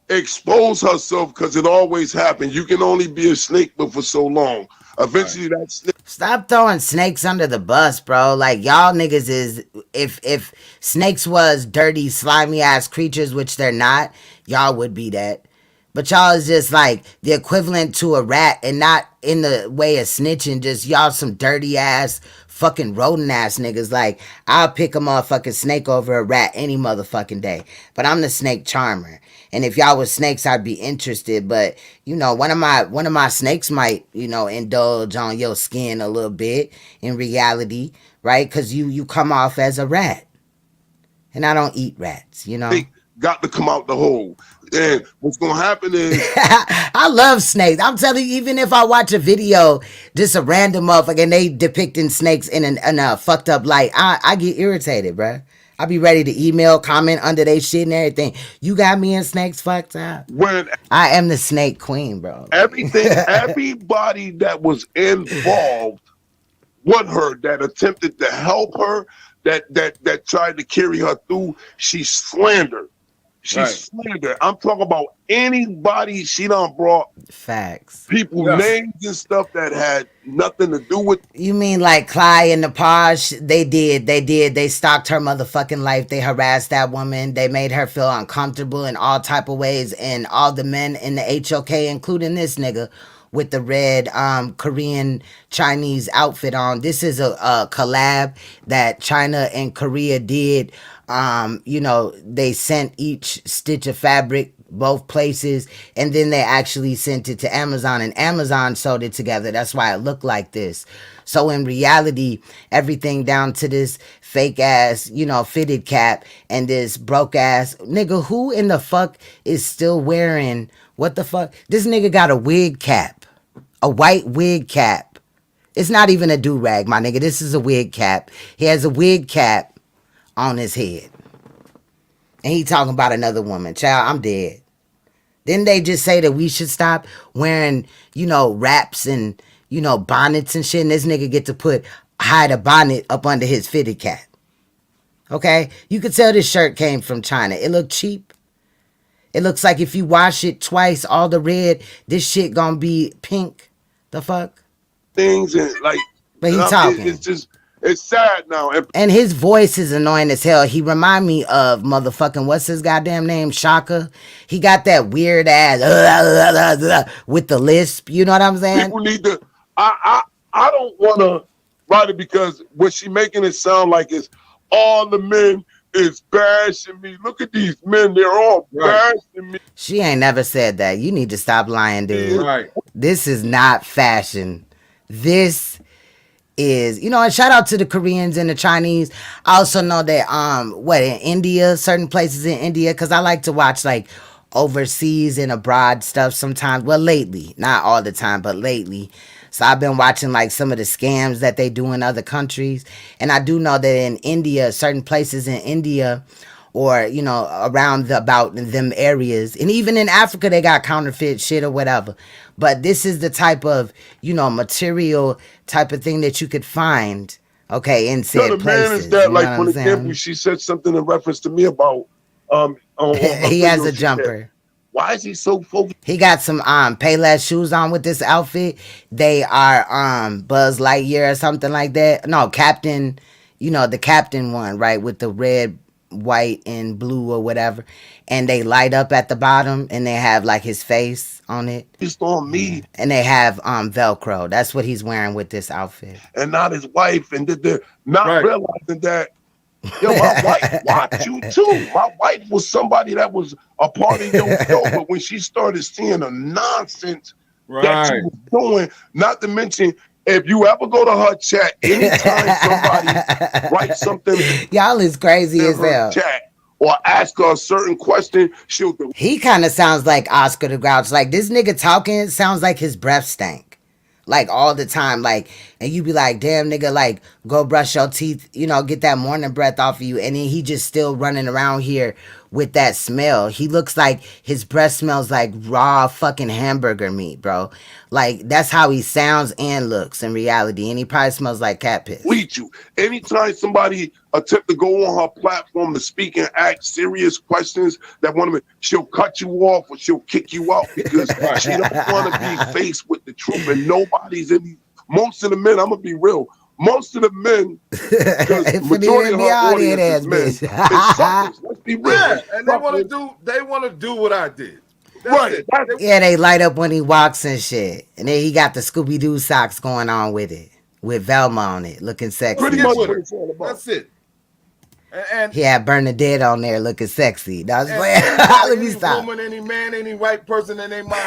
exposed herself, because it always happens. You can only be a snake but for so long. Eventually, that snake. Stop throwing snakes under the bus, bro. Like y'all niggas is if snakes was dirty, slimy ass creatures, which they're not, y'all would be that. But y'all is just like the equivalent to a rat, and not in the way of snitching, just y'all some dirty ass fucking rodent ass niggas. Like, I'll pick a motherfucking snake over a rat any motherfucking day. But I'm the snake charmer. And if y'all was snakes, I'd be interested. But, you know, one of my snakes might, you know, indulge on your skin a little bit in reality, right? Because you come off as a rat. And I don't eat rats, you know? They got to come out the hole. And what's going to happen is... I love snakes. I'm telling you, even if I watch a video, just a random motherfucker, and they depicting snakes in a fucked up light, I get irritated, bruh. I be ready to email, comment under they shit and everything. You got me and snakes fucked up. When I am the snake queen, bro. Everybody that was involved with her, that attempted to help her, that tried to carry her through, she slandered. She's slandered. I'm talking about anybody she done brought. Facts. People names and stuff that had nothing to do with. You mean like Clyde and the Posh? They did. They stalked her motherfucking life. They harassed that woman. They made her feel uncomfortable in all type of ways. And all the men in the HOK, including this nigga with the red Korean Chinese outfit on. This is a collab that China and Korea did. You know, they sent each stitch of fabric both places, and then they actually sent it to Amazon, and Amazon sold it together. That's why it looked like this. So in reality, everything down to this fake ass, fitted cap and this broke ass nigga. Who in the fuck is still wearing, what the fuck? This nigga got a wig cap, a white wig cap. It's not even a do-rag, my nigga. This is a wig cap. He has a wig cap on his head. And he talking about another woman. Child, I'm dead. Didn't they just say that we should stop wearing, wraps and, bonnets and shit? And this nigga get to hide a bonnet up under his fitted cap. Okay? You could tell this shirt came from China. It looked cheap. It looks like if you wash it twice, all the red, this shit gonna be pink. The fuck? Things and like, but he talking. It's sad now. And his voice is annoying as hell. He remind me of motherfucking, what's his goddamn name? Shaka. He got that weird ass with the lisp. You know what I'm saying? People need to. I don't want to write it because what she making it sound like is all the men is bashing me. Look at these men. They're all bashing me. She ain't never said that. You need to stop lying, dude. Right. This is not fashion. This is, and shout out to the Koreans and the Chinese. I also know that in India, certain places in India, because I like to watch like overseas and abroad stuff sometimes. Well, lately, not all the time, but lately. So I've been watching like some of the scams that they do in other countries. And I do know that in India, certain places in India, or around about them areas, and even in Africa they got counterfeit shit or whatever. But this is the type of material type of thing that you could find, okay, in said places. Man is that, like, for example, she said something in reference to me about he has a jumper. Why is he so focused? He got some Payless shoes on with this outfit. They are Buzz Lightyear or something like that. No, Captain, the Captain one, right, with the red, white, and blue or whatever. And they light up at the bottom, and they have like his face on it. It's on me. And they have Velcro. That's what he's wearing with this outfit. And not his wife, and they're not realizing that. Yo, my wife watched you too. My wife was somebody that was a part of your show, but when she started seeing the nonsense that you was doing, not to mention, if you ever go to her chat, anytime somebody writes something, y'all is crazy as hell. Chat or ask her a certain question, she'll do. He kind of sounds like Oscar the Grouch. Like this nigga talking sounds like his breath stank. Like all the time, like, and you be like, damn nigga, like, go brush your teeth, get that morning breath off of you. And then he just still running around here with that smell. He looks like his breath smells like raw fucking hamburger meat, bro. Like, that's how he sounds and looks in reality. And he probably smells like cat piss. Lead you. Anytime somebody attempt to go on her platform to speak and ask serious questions that she'll cut you off or she'll kick you out because she don't want to be faced with the truth. And nobody's most of the men, I'm going to be real, most of the men, because majority of her audience is men, is suckers. Let's be real. Yeah, and they want to do what I did. That's Yeah, they light up when he walks and shit. And then he got the Scooby-Doo socks going on with it. With Velma on it, looking sexy. Pretty much what it's all about. That's it. And he had Bernadette on there looking sexy. That's let me stop. Woman, any man, any white person in their mind.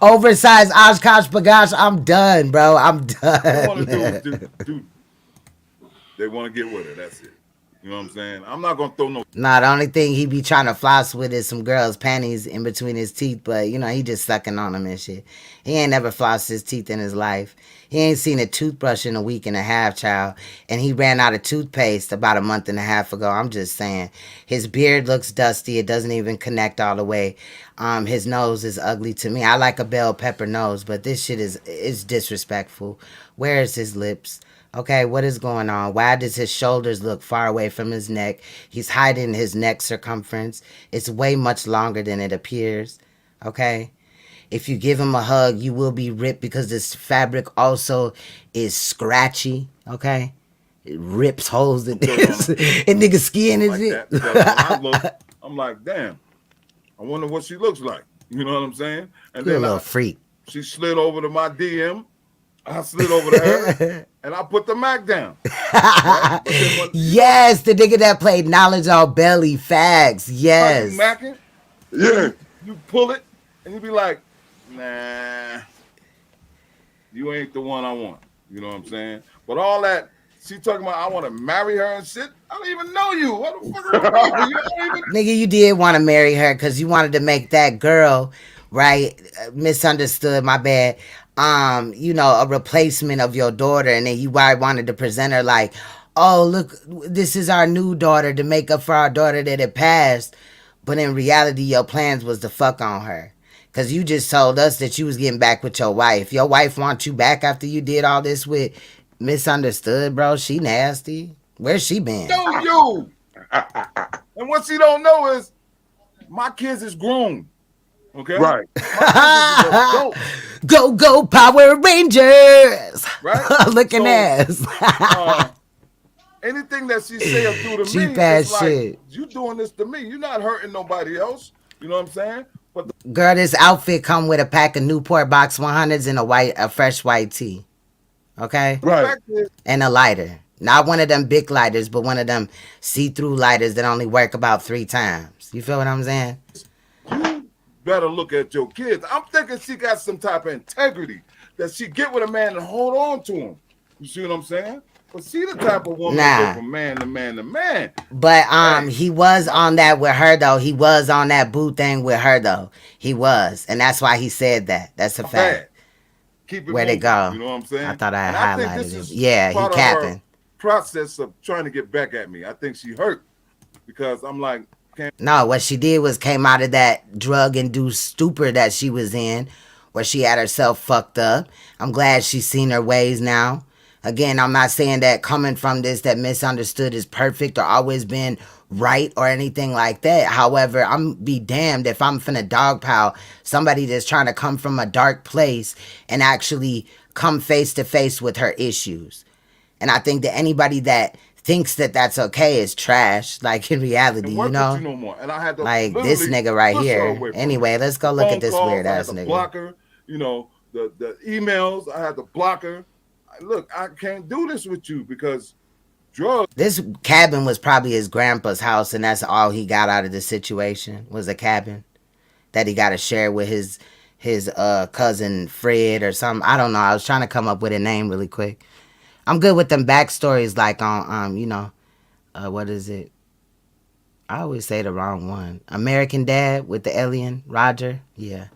Oversized Oshkosh Bagosh. I'm done, bro. I'm done. They want to they want to get with her. That's it. You know what I'm saying? I'm not gonna throw no. Nah, the only thing he be trying to floss with is some girls' panties in between his teeth, but he just sucking on them and shit. He ain't never flossed his teeth in his life. He ain't seen a toothbrush in a week and a half, child. And he ran out of toothpaste about a month and a half ago. I'm just saying. His beard looks dusty. It doesn't even connect all the way. His nose is ugly to me. I like a bell pepper nose, but this shit is disrespectful. Where is his lips? Okay, what is going on? Why does his shoulders look far away from his neck? He's hiding his neck circumference. It's way much longer than it appears. Okay? If you give him a hug, you will be ripped because this fabric also is scratchy. Okay? It rips holes in this. And nigga skin and shit. I'm like, damn. I wonder what she looks like. You know what I'm saying? And You're a little freak. She slid over to my DM. I slid over to her and I put the Mac down. Right? Yes, the nigga that played Knowledge All Belly. Facts. Yes. Macking, Yeah. You pull it, and you be like, nah, you ain't the one I want. You know what I'm saying? But all that, she talking about, I want to marry her and shit. I don't even know you. What the fuck are you? Don't even... Nigga, you did want to marry her because you wanted to make that girl, right? Misunderstood, my bad. A replacement of your daughter, and then you wanted to present her like, oh, look, this is our new daughter to make up for our daughter that had passed. But in reality, your plans was to fuck on her. Because you just told us that you was getting back with your wife. Your wife wants you back after you did all this with Misunderstood, bro. She nasty. Where's she been? Know you. And what she don't know is my kids is grown. Okay? Right. Go Power Rangers. Right? Looking ass. Anything that she say or do to Cheap me, ass it's like, shit. you doing this to me. You're not hurting nobody else. You know what I'm saying? But Girl, this outfit come with a pack of Newport Box 100s and a fresh white tee. Okay? Right. And a lighter. Not one of them big lighters, but one of them see-through lighters that only work about 3 times. You feel what I'm saying? You better look at your kids. I'm thinking she got some type of integrity that she get with a man and hold on to him. You see what I'm saying? But she the type of woman that go from man to man to man. But he was on that with her though. He was on that boo thing with her though. He was, and that's why he said that. That's a fact. Keep it Where'd it go? You know what I'm saying? I thought I And had think highlighted this it. is Yeah, he part of capping. her process of trying to get back at me. I think she hurt because I'm like, No, what she did was came out of that drug-induced stupor that she was in, where she had herself fucked up. I'm glad she's seen her ways now. Again, I'm not saying that coming from this that Misunderstood is perfect or always been right or anything like that. However, I'm be damned if I'm finna dogpile somebody that's trying to come from a dark place and actually come face to face with her issues. And I think that anybody that thinks that that's okay is trash. Like in reality, you know. no more. And I had to like this nigga right here. Anyway, let's go look at this weird ass nigga. Block her, you know, the emails. I had to block her. Look, I can't do this with you because drugs. This cabin was probably his grandpa's house, and that's all he got out of the situation was a cabin that he got to share with his cousin Fred or something. I don't know. I was trying to come up with a name really quick. I'm good with them backstories, like on what is it? I always say the wrong one. American Dad with the alien Roger. Yeah.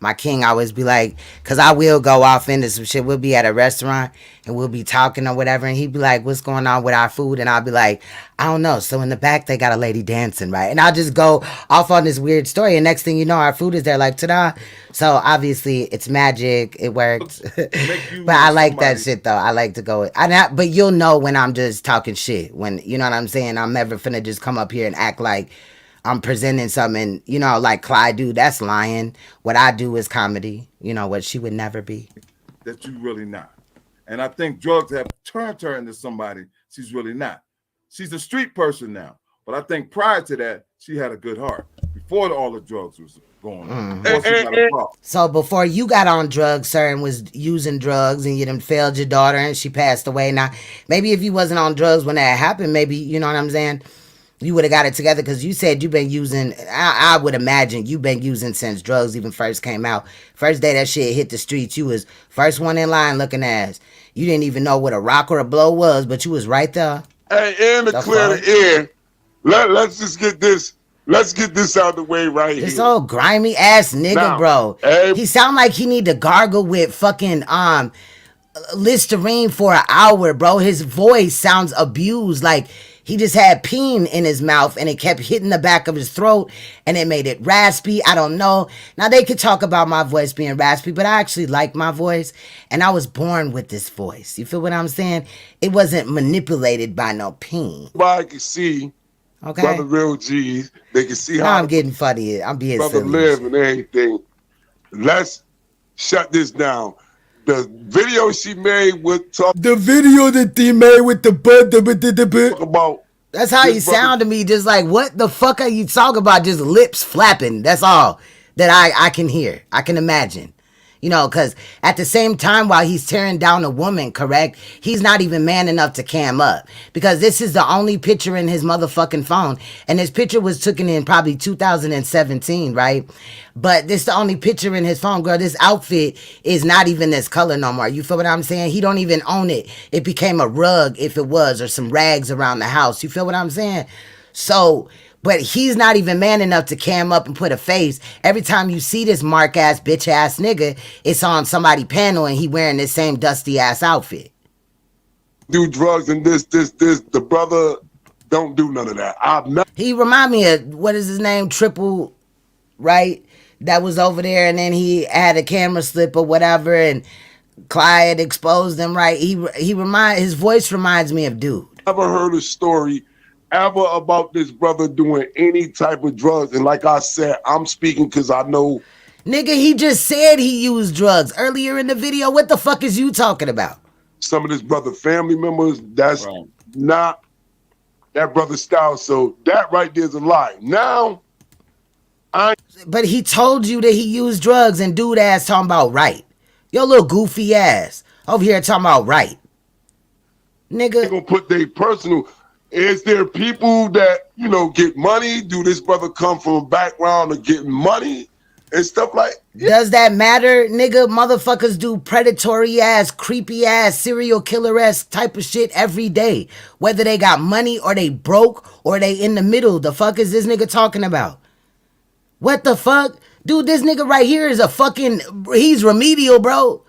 My king always be like, because I will go off into some shit. We'll be at a restaurant and we'll be talking or whatever. And he'd be like, what's going on with our food? And I'll be like, I don't know. So in the back, they got a lady dancing, right? And I'll just go off on this weird story. And next thing you know, our food is there like, ta-da. So obviously it's magic. It works. But I like that shit though. I like to go. But you'll know when I'm just talking shit. When, you know what I'm saying? I'm never finna just come up here and act like I'm presenting something, you know, like Clyde do. That's lying. What I do is comedy. You know, what she would never be. That you really not. And I think drugs have turned her into somebody she's really not. She's a street person now. But I think prior to that, she had a good heart. Before all the drugs was going on. Before she got a problem. So before you got on drugs, sir, and was using drugs and you done failed your daughter and she passed away. Now, maybe if you wasn't on drugs when that happened, maybe, you know what I'm saying? You would have got it together because you said you've been using, I would imagine you've been using since drugs even first came out. First day that shit hit the streets, you was first one in line looking ass. You didn't even know what a rock or a blow was, but you was right there. Hey, and to clear the air, let's just get this, let's get this out the way right here. This old grimy ass nigga, now, bro. He sound like he need to gargle with fucking Listerine for an hour, bro. His voice sounds abused, like he just had peen in his mouth and it kept hitting the back of his throat and it made it raspy. I don't know. Now they could talk about my voice being raspy, but I actually like my voice and I was born with this voice. You feel what I'm saying? It wasn't manipulated by no peen. Everybody can see, okay, Brother Real G's. They can see now how I'm getting funny. I'm being brother silly. live and everything. Let's shut this down. The video she made with the video that they made with the talk about. That's how you sound to me. Just like, what the fuck are you talking about? Just lips flapping. That's all that I can hear. I can imagine. You know, because at the same time, while he's tearing down a woman, correct, he's not even man enough to cam up. Because this is the only picture in his motherfucking phone. And this picture was taken in probably 2017, right? But this the only picture in his phone, girl. This outfit is not even this color no more. You feel what I'm saying? He don't even own it. It became a rug if it was, or some rags around the house. You feel what I'm saying? So... but he's not even man enough to cam up and put a face. Every time you see this mark ass, bitch ass nigga, it's on somebody panel and he wearing this same dusty ass outfit. Do drugs and this. The brother don't do none of that. He remind me of, what is his name? Triple, right? That was over there, and then he had a camera slip or whatever, and Clyde exposed him, right? His voice reminds me of dude. Never heard a story ever about this brother doing any type of drugs. And like I said, I'm speaking because I know. Nigga, he just said he used drugs earlier in the video. What the fuck is you talking about? Some of this brother family members, that's not that brother's style. So that right there is a lie. Now, but he told you that he used drugs, and dude ass talking about right. Your little goofy ass over here talking about right. Nigga. They gonna put their personal... Is there people that, you know, get money? Do this brother come from a background of getting money and stuff like that? Does that matter, nigga? Motherfuckers do predatory ass, creepy ass, serial killer ass type of shit every day. Whether they got money or they broke or they in the middle. The fuck is this nigga talking about? What the fuck? Dude, this nigga right here is a fucking... he's remedial, bro.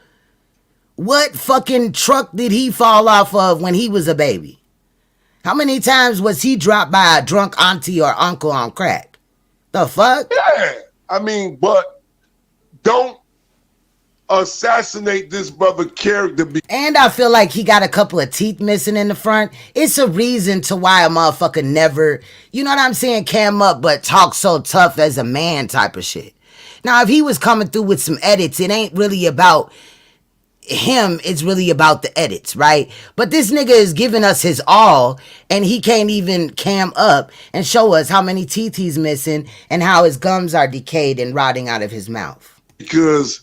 What fucking truck did he fall off of when he was a baby? How many times was he dropped by a drunk auntie or uncle on crack? The fuck? Yeah. I mean, but don't assassinate this brother character. And I feel like he got a couple of teeth missing in the front. It's a reason to why a motherfucker never, you know what I'm saying, cam up but talk so tough as a man type of shit. Now, if he was coming through with some edits, it ain't really about him, it's really about the edits, right? But this nigga is giving us his all, and he can't even cam up and show us how many teeth he's missing and how his gums are decayed and rotting out of his mouth. Because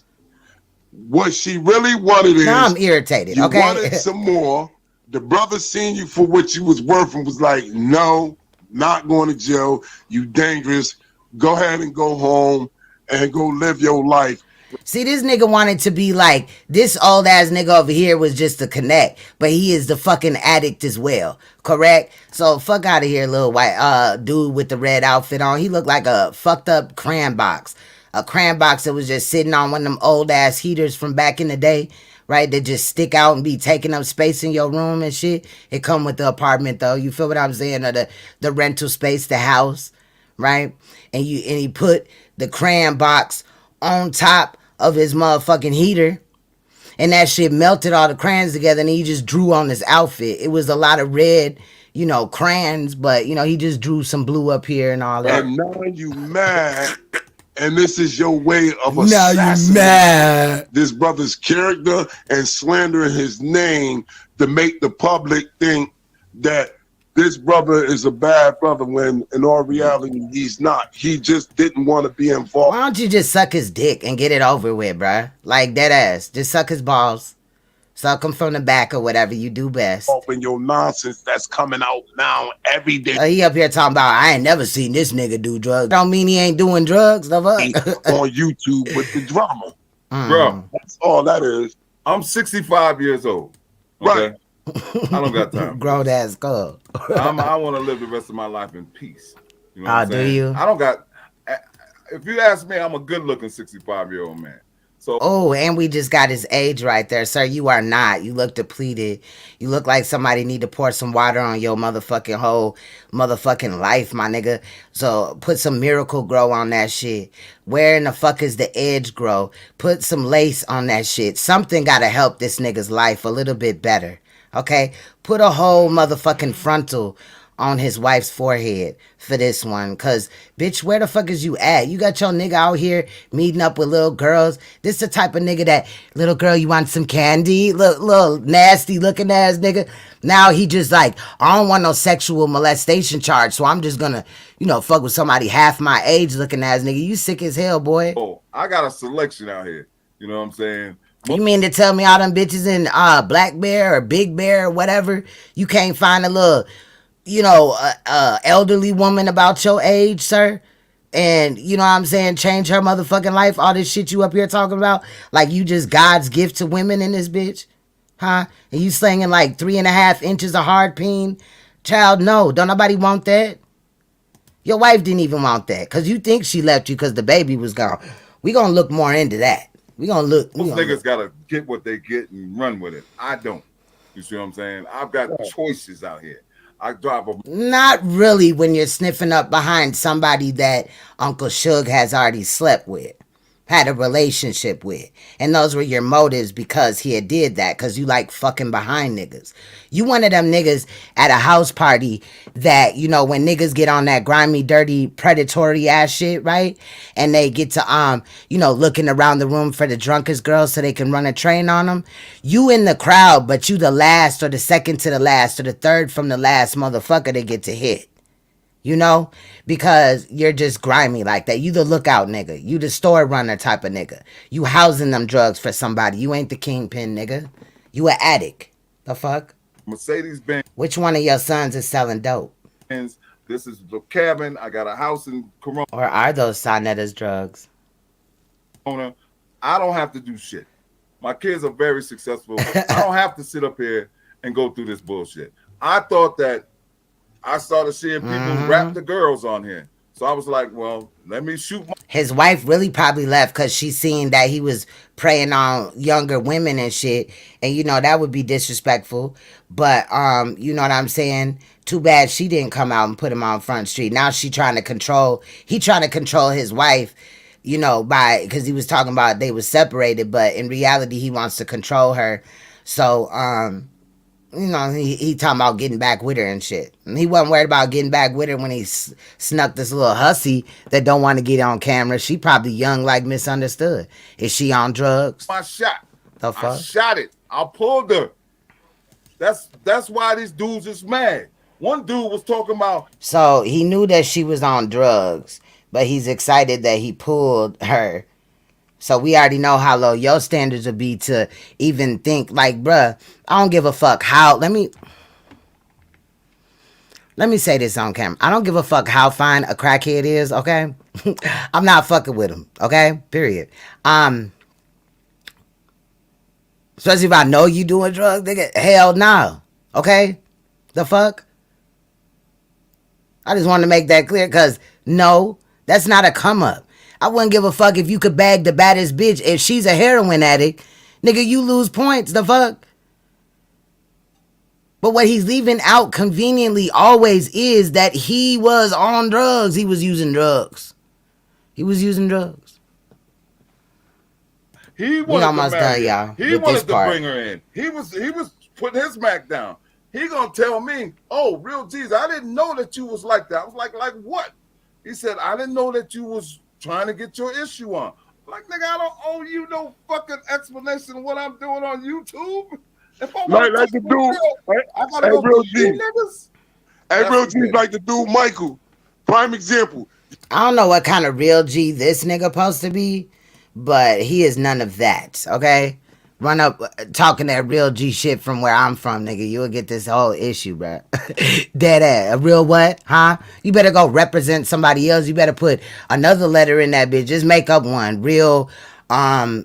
what she really wanted is... now I'm irritated, you okay? wanted some more. The brother seen you for what you was worth and was like, no, not going to jail. You dangerous. Go ahead and go home and go live your life. See, this nigga wanted to be like, this old ass nigga over here was just a connect, but he is the fucking addict as well, correct? So fuck out of here, little white dude with the red outfit on. He looked like a fucked up crayon box. A crayon box that was just sitting on one of them old ass heaters from back in the day, right? That just stick out and be taking up space in your room and shit. It come with the apartment though, you feel what I'm saying? Or the rental space, the house, right? And he put the crayon box on top of his motherfucking heater, and that shit melted all the crayons together, and he just drew on this outfit. It was a lot of red, you know, crayons, but you know, he just drew some blue up here and all that. And now you mad, and this is your way of now you mad. This brother's character and slandering his name to make the public think that this brother is a bad brother, when in all reality he's not. He just didn't want to be involved. Why don't you just suck his dick and get it over with, bruh? Like dead ass. Just suck his balls. Suck him from the back or whatever you do best. Open your nonsense that's coming out now every day. He up here talking about, I ain't never seen this nigga do drugs. Don't mean he ain't doing drugs, the fuck? On YouTube with the drama. Bro, that's all that is. I'm 65 years old. Okay? Right. I don't got time. Grown ass skull. I want to live the rest of my life in peace. You know what I'm do saying? you? I don't got. If you ask me, I'm a good-looking 65-year-old man. So. Oh, and we just got his age right there, sir. You are not. You look depleted. You look like somebody need to pour some water on your motherfucking whole motherfucking life, my nigga. So put some Miracle Grow on that shit. Where in the fuck is the Edge Grow? Put some lace on that shit. Something gotta help this nigga's life a little bit better. Okay? Put a whole motherfucking frontal on his wife's forehead for this one. Cause bitch, where the fuck is you at? You got your nigga out here meeting up with little girls. This the type of nigga that, little girl, you want some candy? Little nasty looking ass nigga. Now he just like, I don't want no sexual molestation charge, so I'm just gonna, you know, fuck with somebody half my age looking ass nigga. You sick as hell, boy. Oh, I got a selection out here. You know what I'm saying? You mean to tell me all them bitches in Black Bear or Big Bear or whatever, you can't find a little, elderly woman about your age, sir? And you know what I'm saying, change her motherfucking life, all this shit you up here talking about, like you just God's gift to women in this bitch, huh? And you slinging like 3.5 inches of hard peen, child? No, don't nobody want that. Your wife didn't even want that, because you think she left you because the baby was gone. We gonna look more into that. We gonna look. Most niggas gotta get what they get and run with it. I don't. You see what I'm saying? I've got choices out here. I drive a. Not really when you're sniffing up behind somebody that Uncle Suge has already slept with, had a relationship with. And those were your motives because he had did that, because you like fucking behind niggas. You one of them niggas at a house party that, when niggas get on that grimy, dirty, predatory ass shit, right? And they get to, looking around the room for the drunkest girls so they can run a train on them. You in the crowd, but you the last or the second to the last or the third from the last motherfucker to get to hit. Because you're just grimy like that. You the lookout nigga. You the store runner type of nigga. You housing them drugs for somebody. You ain't the kingpin nigga. You an addict. The fuck? Mercedes-Benz. Which one of your sons is selling dope? This is the cabin. I got a house in Corona. Or are those Sonetta's drugs? I don't have to do shit. My kids are very successful. I don't have to sit up here and go through this bullshit. I thought that I started seeing people rap the girls on here. So I was like, well, let me shoot. His wife really probably left because she seen that he was preying on younger women and shit. And, that would be disrespectful. But, you know what I'm saying? Too bad she didn't come out and put him on Front Street. Now he trying to control his wife, because he was talking about they was separated. But in reality, he wants to control her. So, he talking about getting back with her and shit. And he wasn't worried about getting back with her when he snuck this little hussy that don't want to get on camera. She probably young like Misunderstood. Is she on drugs? I shot. The fuck? I shot it. I pulled her. That's why these dudes is mad. One dude was talking about. So he knew that she was on drugs, but he's excited that he pulled her. So we already know how low your standards would be to even think like, bruh, I don't give a fuck how. Let me say this on camera. I don't give a fuck how fine a crackhead is, okay? I'm not fucking with him, okay? Period. Especially if I know you doing drugs, nigga. Hell no, okay? The fuck? I just want to make that clear, because no, that's not a come up. I wouldn't give a fuck if you could bag the baddest bitch. If she's a heroin addict, nigga, you lose points. The fuck? But what he's leaving out conveniently always is that he was on drugs. He was using drugs. He was using drugs. He we almost done, y'all. He wanted to bring her in. He was putting his smack down. He gonna tell me, oh, real Jesus, I didn't know that you was like that. I was like what? He said, I didn't know that you was trying to get your issue on. Like, nigga, I don't owe you no fucking explanation of what I'm doing on YouTube. If I want like the dude, I gotta go real to you niggas. Hey, real G, like the dude Michael. Prime example. I don't know what kind of real G this nigga supposed to be, but he is none of that, okay? Run up talking that real G shit from where I'm from, nigga. You'll get this whole issue, bro. Dead ass. A real what? Huh? You better go represent somebody else. You better put another letter in that bitch. Just make up one. Real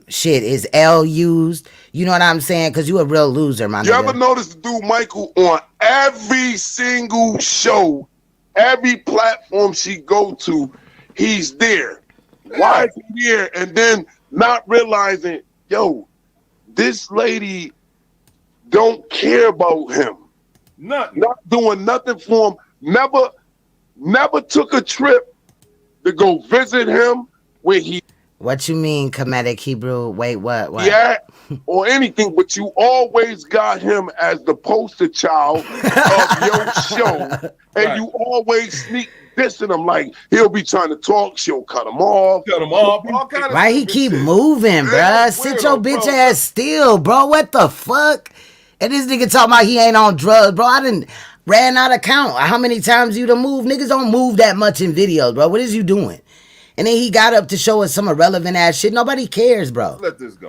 shit. Is L used? You know what I'm saying? Because you a real loser, my nigga. You ever notice the dude Michael on every single show, every platform she go to, he's there. Why is he there? And then not realizing, yo, this lady don't care about him. Nothing. Not doing nothing for him. Never took a trip to go visit him where he. What you mean, comedic Hebrew? Wait, what? Yeah, or anything, but you always got him as the poster child of your show, and you always sneak dissing him. Like, he'll be trying to talk, she'll cut him off. All kind of Why he keep moving, bruh? Sit your bitch ass still, bro. What the fuck? And this nigga talking about he ain't on drugs, bro. I done ran out of count. How many times you done move? Niggas don't move that much in videos, bro. What is you doing? And then he got up to show us some irrelevant ass shit. Nobody cares, bro. Let this go.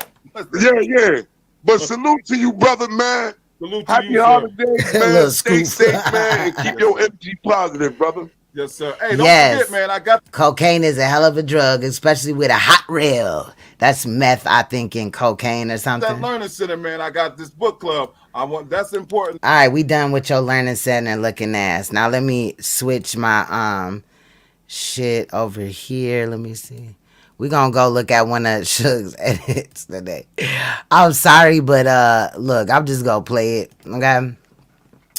Yeah. But salute to you, brother, man. Salute to Happy you, sir. holidays, Little man. Stay scoop. safe, man, and keep your energy positive, brother. Yes, sir. Hey, don't Yes. forget, man, I got Cocaine is a hell of a drug, especially with a hot rail. That's meth, I think, in cocaine or something. that learning center, man. I got this book club. That's important. All right, we done with your learning center and looking ass. Now let me switch my shit over here. Let me see. We gonna go look at one of Suge's edits today. I'm sorry, but look, I'm just gonna play it, okay?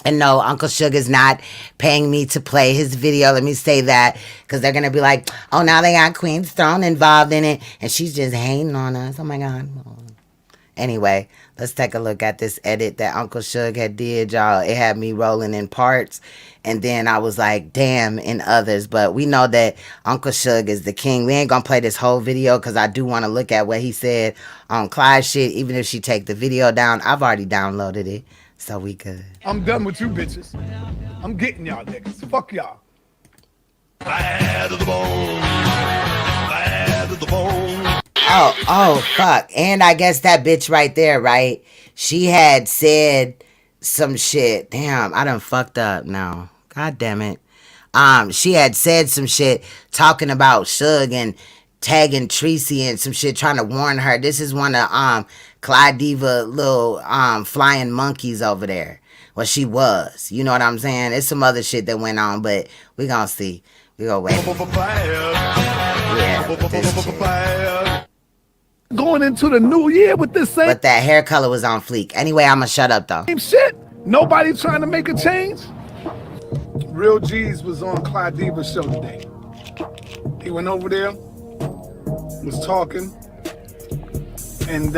And no, Uncle Suge is not paying me to play his video. Let me say that, because they're gonna be like, oh, now they got Queen's Throne involved in it, and she's just hating on us. Oh my God. Anyway, let's take a look at this edit that Uncle Suge had did, y'all. It had me rolling in parts, and then I was like, damn, in others. But we know that Uncle Suge is the king. We ain't gonna play this whole video because I do want to look at what he said on Clyde's shit, even if she take the video down. I've already downloaded it, so we good. I'm done with you bitches. I'm getting y'all niggas. Fuck y'all. Bad to the bone. Bad to the bone. Oh, fuck. And I guess that bitch right there, right? She had said some shit. Damn, I done fucked up now. God damn it. She had said some shit talking about Suge and tagging Tracy and some shit, trying to warn her. This is one of Clyde Diva little flying monkeys over there. Well, she was. You know what I'm saying? It's some other shit that went on, but we gonna see. We gonna wait. Yeah, this shit. Going into the new year with this same But that hair color was on fleek. Anyway, I'ma shut up though. shit. Nobody trying to make a change. Real G's was on Clyde Diva's show today. He went over there, was talking, and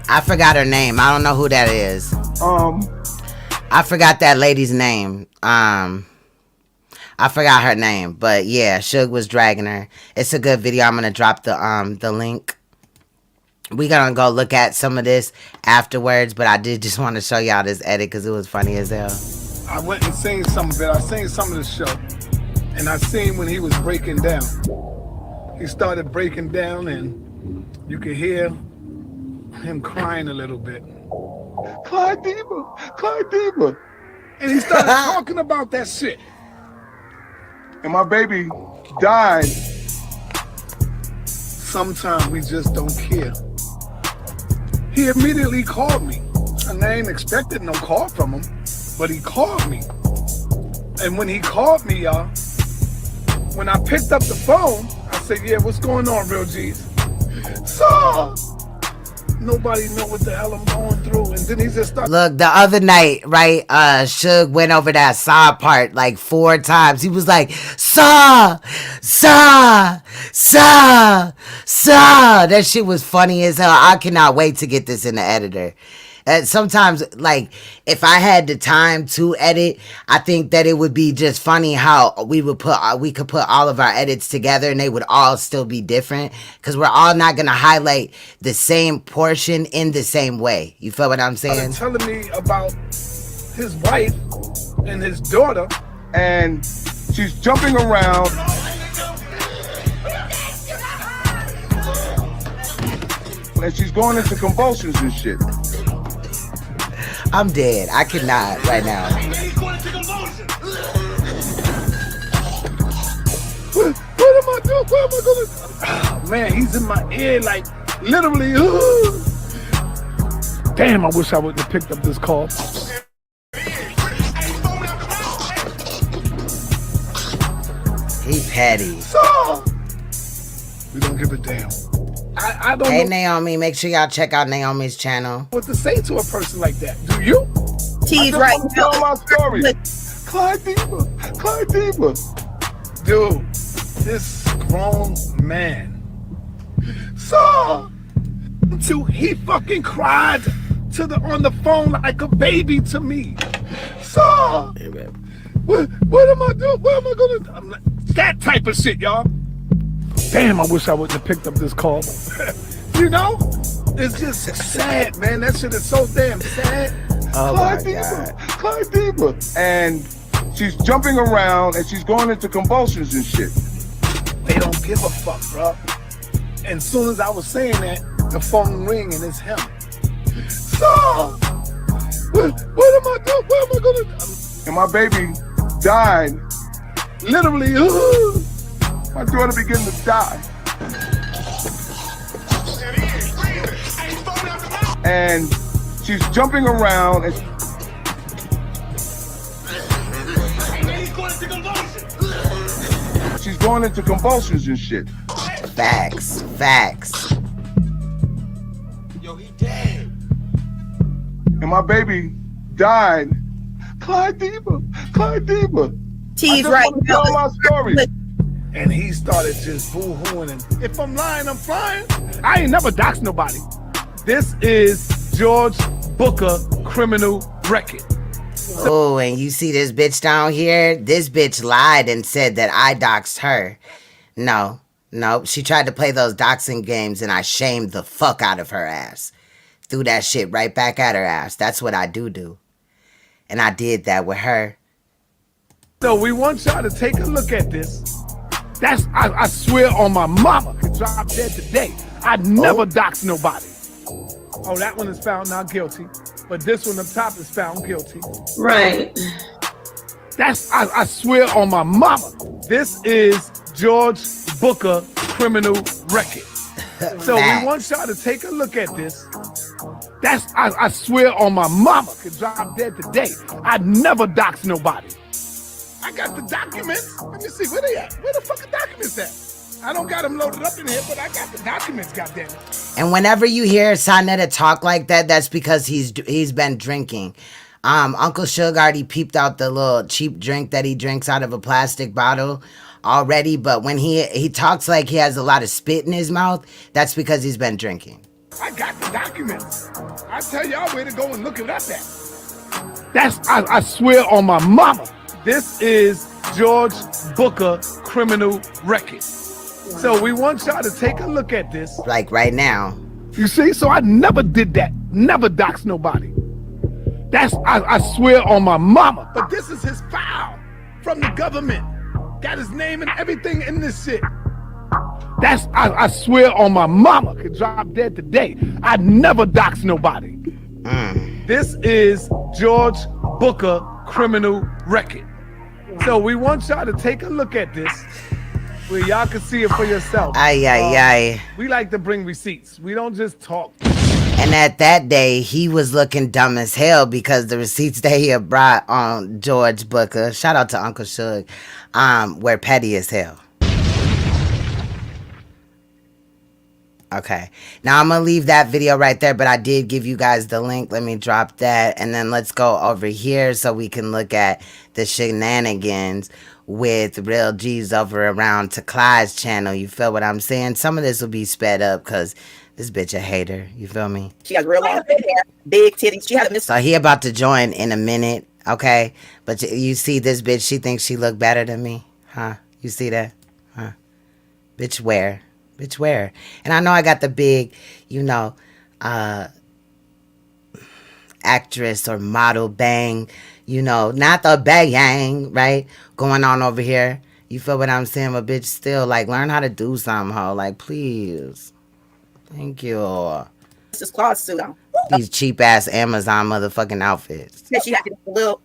I forgot her name. I don't know who that is. I forgot that lady's name. I forgot her name, but yeah, Suge was dragging her. It's a good video. I'm gonna drop the link. We gonna go look at some of this afterwards, but I did just want to show y'all this edit because it was funny as hell. I went and seen some of it. I seen some of the show, and I seen when he was breaking down. He started breaking down, and you could hear him crying a little bit. Clyde Diva. And he started talking about that shit. And my baby died. Sometimes we just don't care. He immediately called me. And I ain't expected no call from him, but he called me. And when he called me, y'all, when I picked up the phone, I said, yeah, what's going on, Real G's? So, nobody know what the hell I'm going through. And then he just started. Look, the other night, right, Suge went over that Saw part like 4 times. He was like, Saw. That shit was funny as hell. I cannot wait to get this in the editor. Sometimes, like, if I had the time to edit, I think that it would be just funny how we could put all of our edits together and they would all still be different, because we're all not gonna highlight the same portion in the same way. You feel what I'm saying? Telling me about his wife and his daughter, And she's jumping around. And she's going into convulsions and shit. I'm dead. I cannot right now. What am I doing? What am I gonna? Oh, man, he's in my ear like literally. Damn, I wish I wouldn't have picked up this call. He petty. So, we don't give a damn. I don't Hey know Naomi, make sure y'all check out Naomi's channel. what to say to a person like that. Do you? He's right now. Tell my story. Clyde Diva. Dude, this grown man saw until he fucking cried on the phone like a baby to me. So, what am I doing? What am I gonna? I'm like, that type of shit, y'all. Damn, I wish I wouldn't have picked up this call. You know, it's just sad, man. That shit is so damn sad. Oh my God. Clyde Diva. And she's jumping around and she's going into convulsions and shit. They don't give a fuck, bro. And as soon as I was saying that, the phone ring and it's him. So, what am I doing? What am I gonna do? And my baby died. Literally, my daughter began to die. And she's jumping around and she's going into convulsions and shit. Facts. Yo, he dead. And my baby died. Clyde Diva. T's right. Tell my story. And he started just boo-hooing. And if I'm lying, I'm flying. I ain't never doxed nobody. This is George Booker criminal record. Oh, and you see this bitch down here? This bitch lied and said that I doxed her. No, she tried to play those doxing games and I shamed the fuck out of her ass. Threw that shit right back at her ass. That's what I do. And I did that with her. So we want y'all to take a look at this. I swear on my mama, could drop dead today. I never doxed nobody. Oh, that one is found not guilty. But this one up top is found guilty. Right. I swear on my mama. This is George Booker criminal record. So we want y'all to take a look at this. I swear on my mama, could drop dead today. I never doxed nobody. I got the documents. Let me see, where they at? Where the fuck are documents at? I don't got them loaded up in here, but I got the documents, goddammit. And whenever you hear Sonetta talk like that, that's because he's been drinking. Uncle Suge already peeped out the little cheap drink that he drinks out of a plastic bottle already, but when he talks like he has a lot of spit in his mouth, that's because he's been drinking. I got the documents. I tell y'all where to go and look it up at. I swear on my mama. This is George Booker criminal record. So we want y'all to take a look at this. Like right now. You see, so I never did that. Never doxed nobody. I swear on my mama. But this is his file from the government. Got his name and everything in this shit. I swear on my mama, could drop dead today. I never doxed nobody. This is George Booker criminal record. So we want y'all to take a look at this where y'all can see it for yourself. Aye. We like to bring receipts. We don't just talk. And at that day, he was looking dumb as hell because the receipts that he had brought on George Booker, shout out to Uncle Suge, were petty as hell. Okay, now I'm gonna leave that video right there, but I did give you guys the link. Let me drop that, and then let's go over here so we can look at the shenanigans with Real G's over around to Clyde's channel. You feel what I'm saying? Some of this will be sped up because this bitch a hater. You feel me? She has real long hair, big titties. She had a So he about to join in a minute, okay? But you see this bitch, she thinks she look better than me, huh? You see that? Huh? Bitch, where? Bitch, where? And I know I got the big, actress or model bang, not the bang, right? Going on over here. You feel what I'm saying? But bitch, still, like, learn how to do something, ho. Like, please. Thank you. This is Claude's suit on. These cheap-ass Amazon motherfucking outfits. Yeah, she had a little,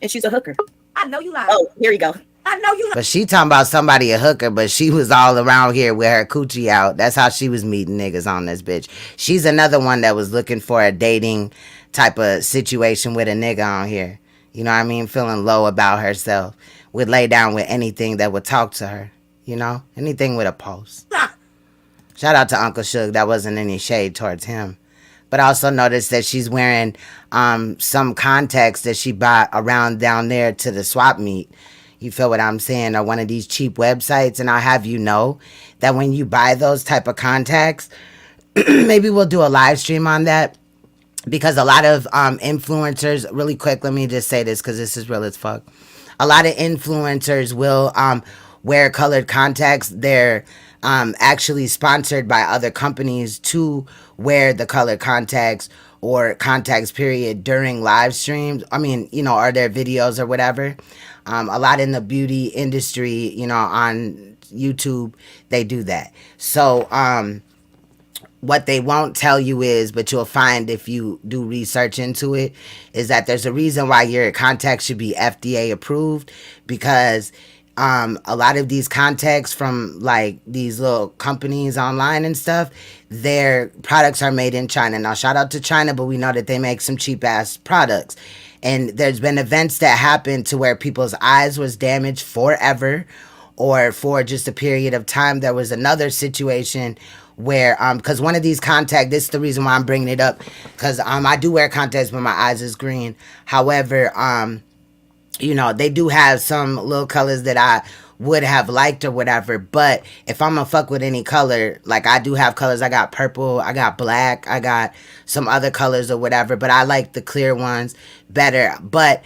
and she's a hooker. I know you lying. Oh, here you go. I know you. But she talking about somebody a hooker, but she was all around here with her coochie out. That's how she was meeting niggas on this bitch. She's another one that was looking for a dating type of situation with a nigga on here. You know what I mean? Feeling low about herself. Would lay down with anything that would talk to her. Anything with a pulse. Shout out to Uncle Suge. That wasn't any shade towards him. But I also noticed that she's wearing some contacts that she bought around down there to the swap meet. You feel what I'm saying? Or one of these cheap websites. And I'll have you know that when you buy those type of contacts, maybe we'll do a live stream on that. Because a lot of influencers, really quick, let me just say this because this is real as fuck. A lot of influencers will wear colored contacts. They're actually sponsored by other companies to wear the colored contacts or contacts period during live streams. I mean, or their videos or whatever. A lot in the beauty industry, on YouTube, they do that. So, what they won't tell you is, but you'll find if you do research into it, is that there's a reason why your contacts should be FDA approved, because a lot of these contacts from like these little companies online and stuff, their products are made in China. Now, shout out to China, but we know that they make some cheap ass products. And there's been events that happened to where people's eyes was damaged forever, or for just a period of time. There was another situation where because one of these contacts, this is the reason why I'm bringing it up, because I do wear contacts but my eyes is green. However, they do have some little colors that I would have liked or whatever, but if I'm gonna fuck with any color, like I do have colors. I got purple, I got black, I got some other colors or whatever, but I like the clear ones better. But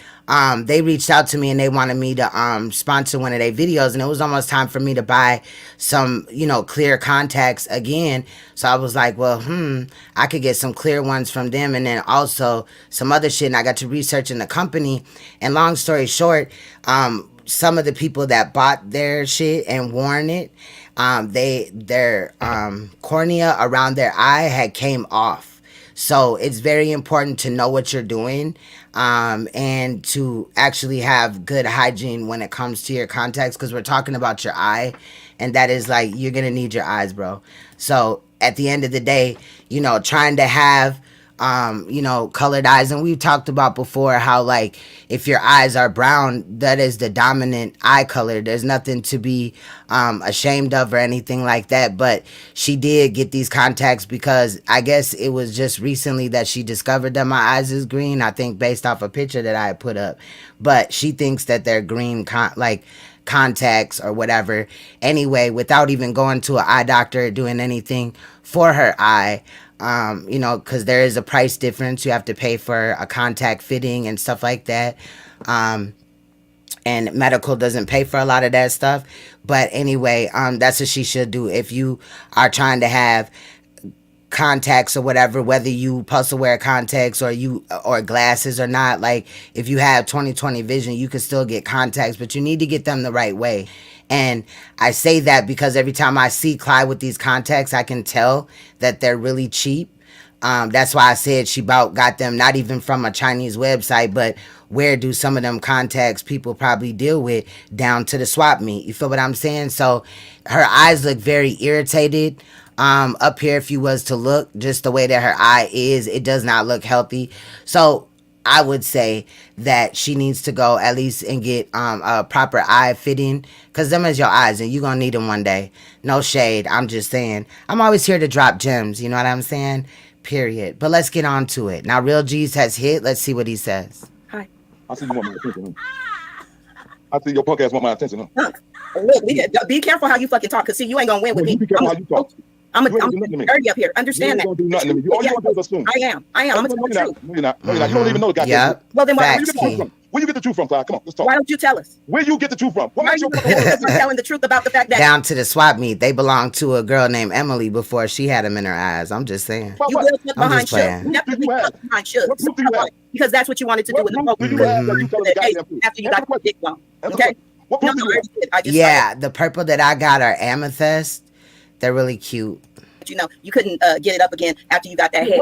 they reached out to me and they wanted me to sponsor one of their videos, and it was almost time for me to buy some clear contacts again. So I was like, well, I could get some clear ones from them, and then also some other shit. And I got to research in the company, and long story short, some of the people that bought their shit and worn it, their cornea around their eye had came off. So it's very important to know what you're doing, and to actually have good hygiene when it comes to your contacts, because we're talking about your eye, and that is like, you're gonna need your eyes, bro. So at the end of the day, trying to have colored eyes. And we've talked about before how, like, if your eyes are brown, that is the dominant eye color. There's nothing to be ashamed of or anything like that. But she did get these contacts because I guess it was just recently that she discovered that my eyes is green. I think based off a picture that I had put up. But she thinks that they're green, contacts or whatever. Anyway, without even going to an eye doctor or doing anything for her eye, because there is a price difference. You have to pay for a contact fitting and stuff like that. And medical doesn't pay for a lot of that stuff. But anyway, that's what she should do. If you are trying to have contacts or whatever, whether you supposed to wear contacts or glasses or not, like if you have 20/20 vision, you can still get contacts, but you need to get them the right way. And I say that because every time I see Clyde with these contacts, I can tell that they're really cheap. That's why I said she got them not even from a Chinese website, but where do some of them contacts people probably deal with, down to the swap meet. You feel what I'm saying? So her eyes look very irritated. Up here, if you was to look, just the way that her eye is, it does not look healthy. So I would say that she needs to go at least and get a proper eye fitting, because them is your eyes and you're going to need them one day. No shade. I'm just saying. I'm always here to drop gems. You know what I'm saying? Period. But let's get on to it. Now, Real G's has hit. Let's see what he says. Hi. I see you want my attention. I see your punk ass want my attention. Look, be careful how you fucking talk, because see, you ain't going to win with me. Be careful how you talk. I'm dirty up here. Understand that. You ain't gonna do nothing to me. All you gonna do is assume. I am. I'm gonna tell the truth. No, you're not. No, you're not. You don't even know the goddamn Yep. truth. Well, then why Where you get the truth from? Where you get the truth from, Clyde? Come on, let's talk. Why don't you tell us? Where you get the truth from? What Why are makes you you telling the truth about the fact that Down to the swap meet, they belonged to a girl named Emily before she had them in her eyes. I'm just saying. you will look I'm behind just playing. Shug? Definitely look behind Shug. What proof do you have? Because that's what you wanted to do with the What proof do you have that you tell the goddamn truth? after you got your dick blown. Okay? What proof do you have? I just Yeah, the purple that I got are amethyst. They're really cute. You couldn't get it up again after you got that head.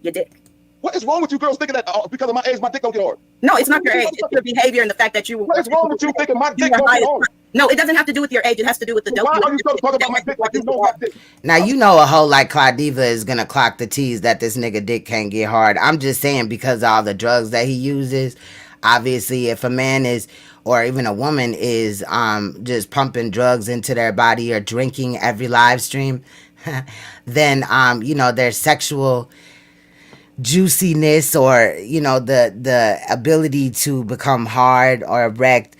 Your dick. What is wrong with you girls thinking that because of my age, my dick don't get hard? No, it's not your age. It's your behavior and the fact that you were. What is wrong with you thinking my dick don't get hard? No, it doesn't have to do with your age. It has to do with the dope. Why are you still talking about my dick like you know my dick? Now, you know a hoe like Claudiva is going to clock the T's that this nigga dick can't get hard. I'm just saying, because of all the drugs that he uses. Obviously, if a man is, or even a woman is just pumping drugs into their body or drinking every live stream, then their sexual juiciness or the ability to become hard or erect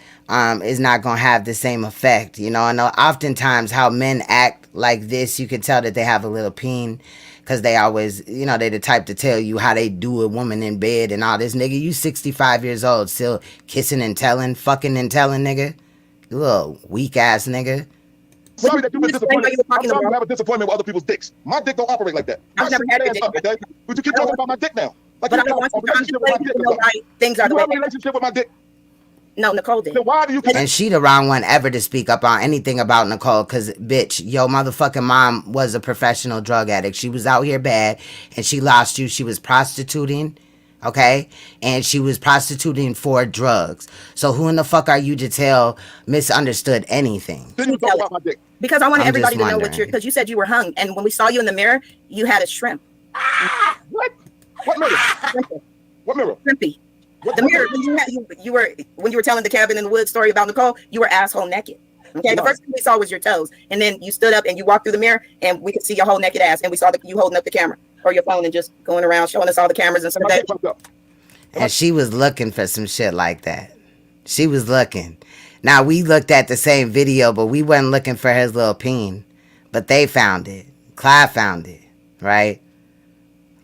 is not gonna have the same effect. And oftentimes how men act like this, you can tell that they have a little peen, because they always they the type to tell you how they do a woman in bed and all this. Nigga, you 65 years old still kissing and telling, fucking and telling, nigga. You little weak ass nigga. Sorry that you've been explain why disappointed. you were I'm talking sorry you about- have a disappointment with other people's dicks. My dick don't operate like that. I've never had a dick. Okay? But you keep talking about my dick now. Like But you I don't got want a you to. I'm just relationship with my letting dick people or know why something. things are the You way have a they are. relationship with my dick. No, Nicole did. Then why do you keep And she the wrong one ever to speak up on anything about Nicole, cause bitch, your motherfucking mom was a professional drug addict. She was out here bad, and she lost you. She was prostituting, okay, and she was prostituting for drugs. So who in the fuck are you to tell misunderstood anything? Then you talk about my dick? Because I wanted I'm everybody just to know what wondering. you're. Because you said you were hung, and when we saw you in the mirror, you had a shrimp. What? What mirror? What mirror? Shrimpy. The mirror when you were telling the cabin in the woods story about Nicole, you were asshole naked. Okay, the first thing we saw was your toes, and then you stood up and you walked through the mirror, and we could see your whole naked ass, and we saw you holding up the camera or your phone and just going around showing us all the cameras and stuff like that. And she was looking for some shit like that. She was looking. Now we looked at the same video, but we wasn't looking for his little peen. But they found it. Clyde found it, right?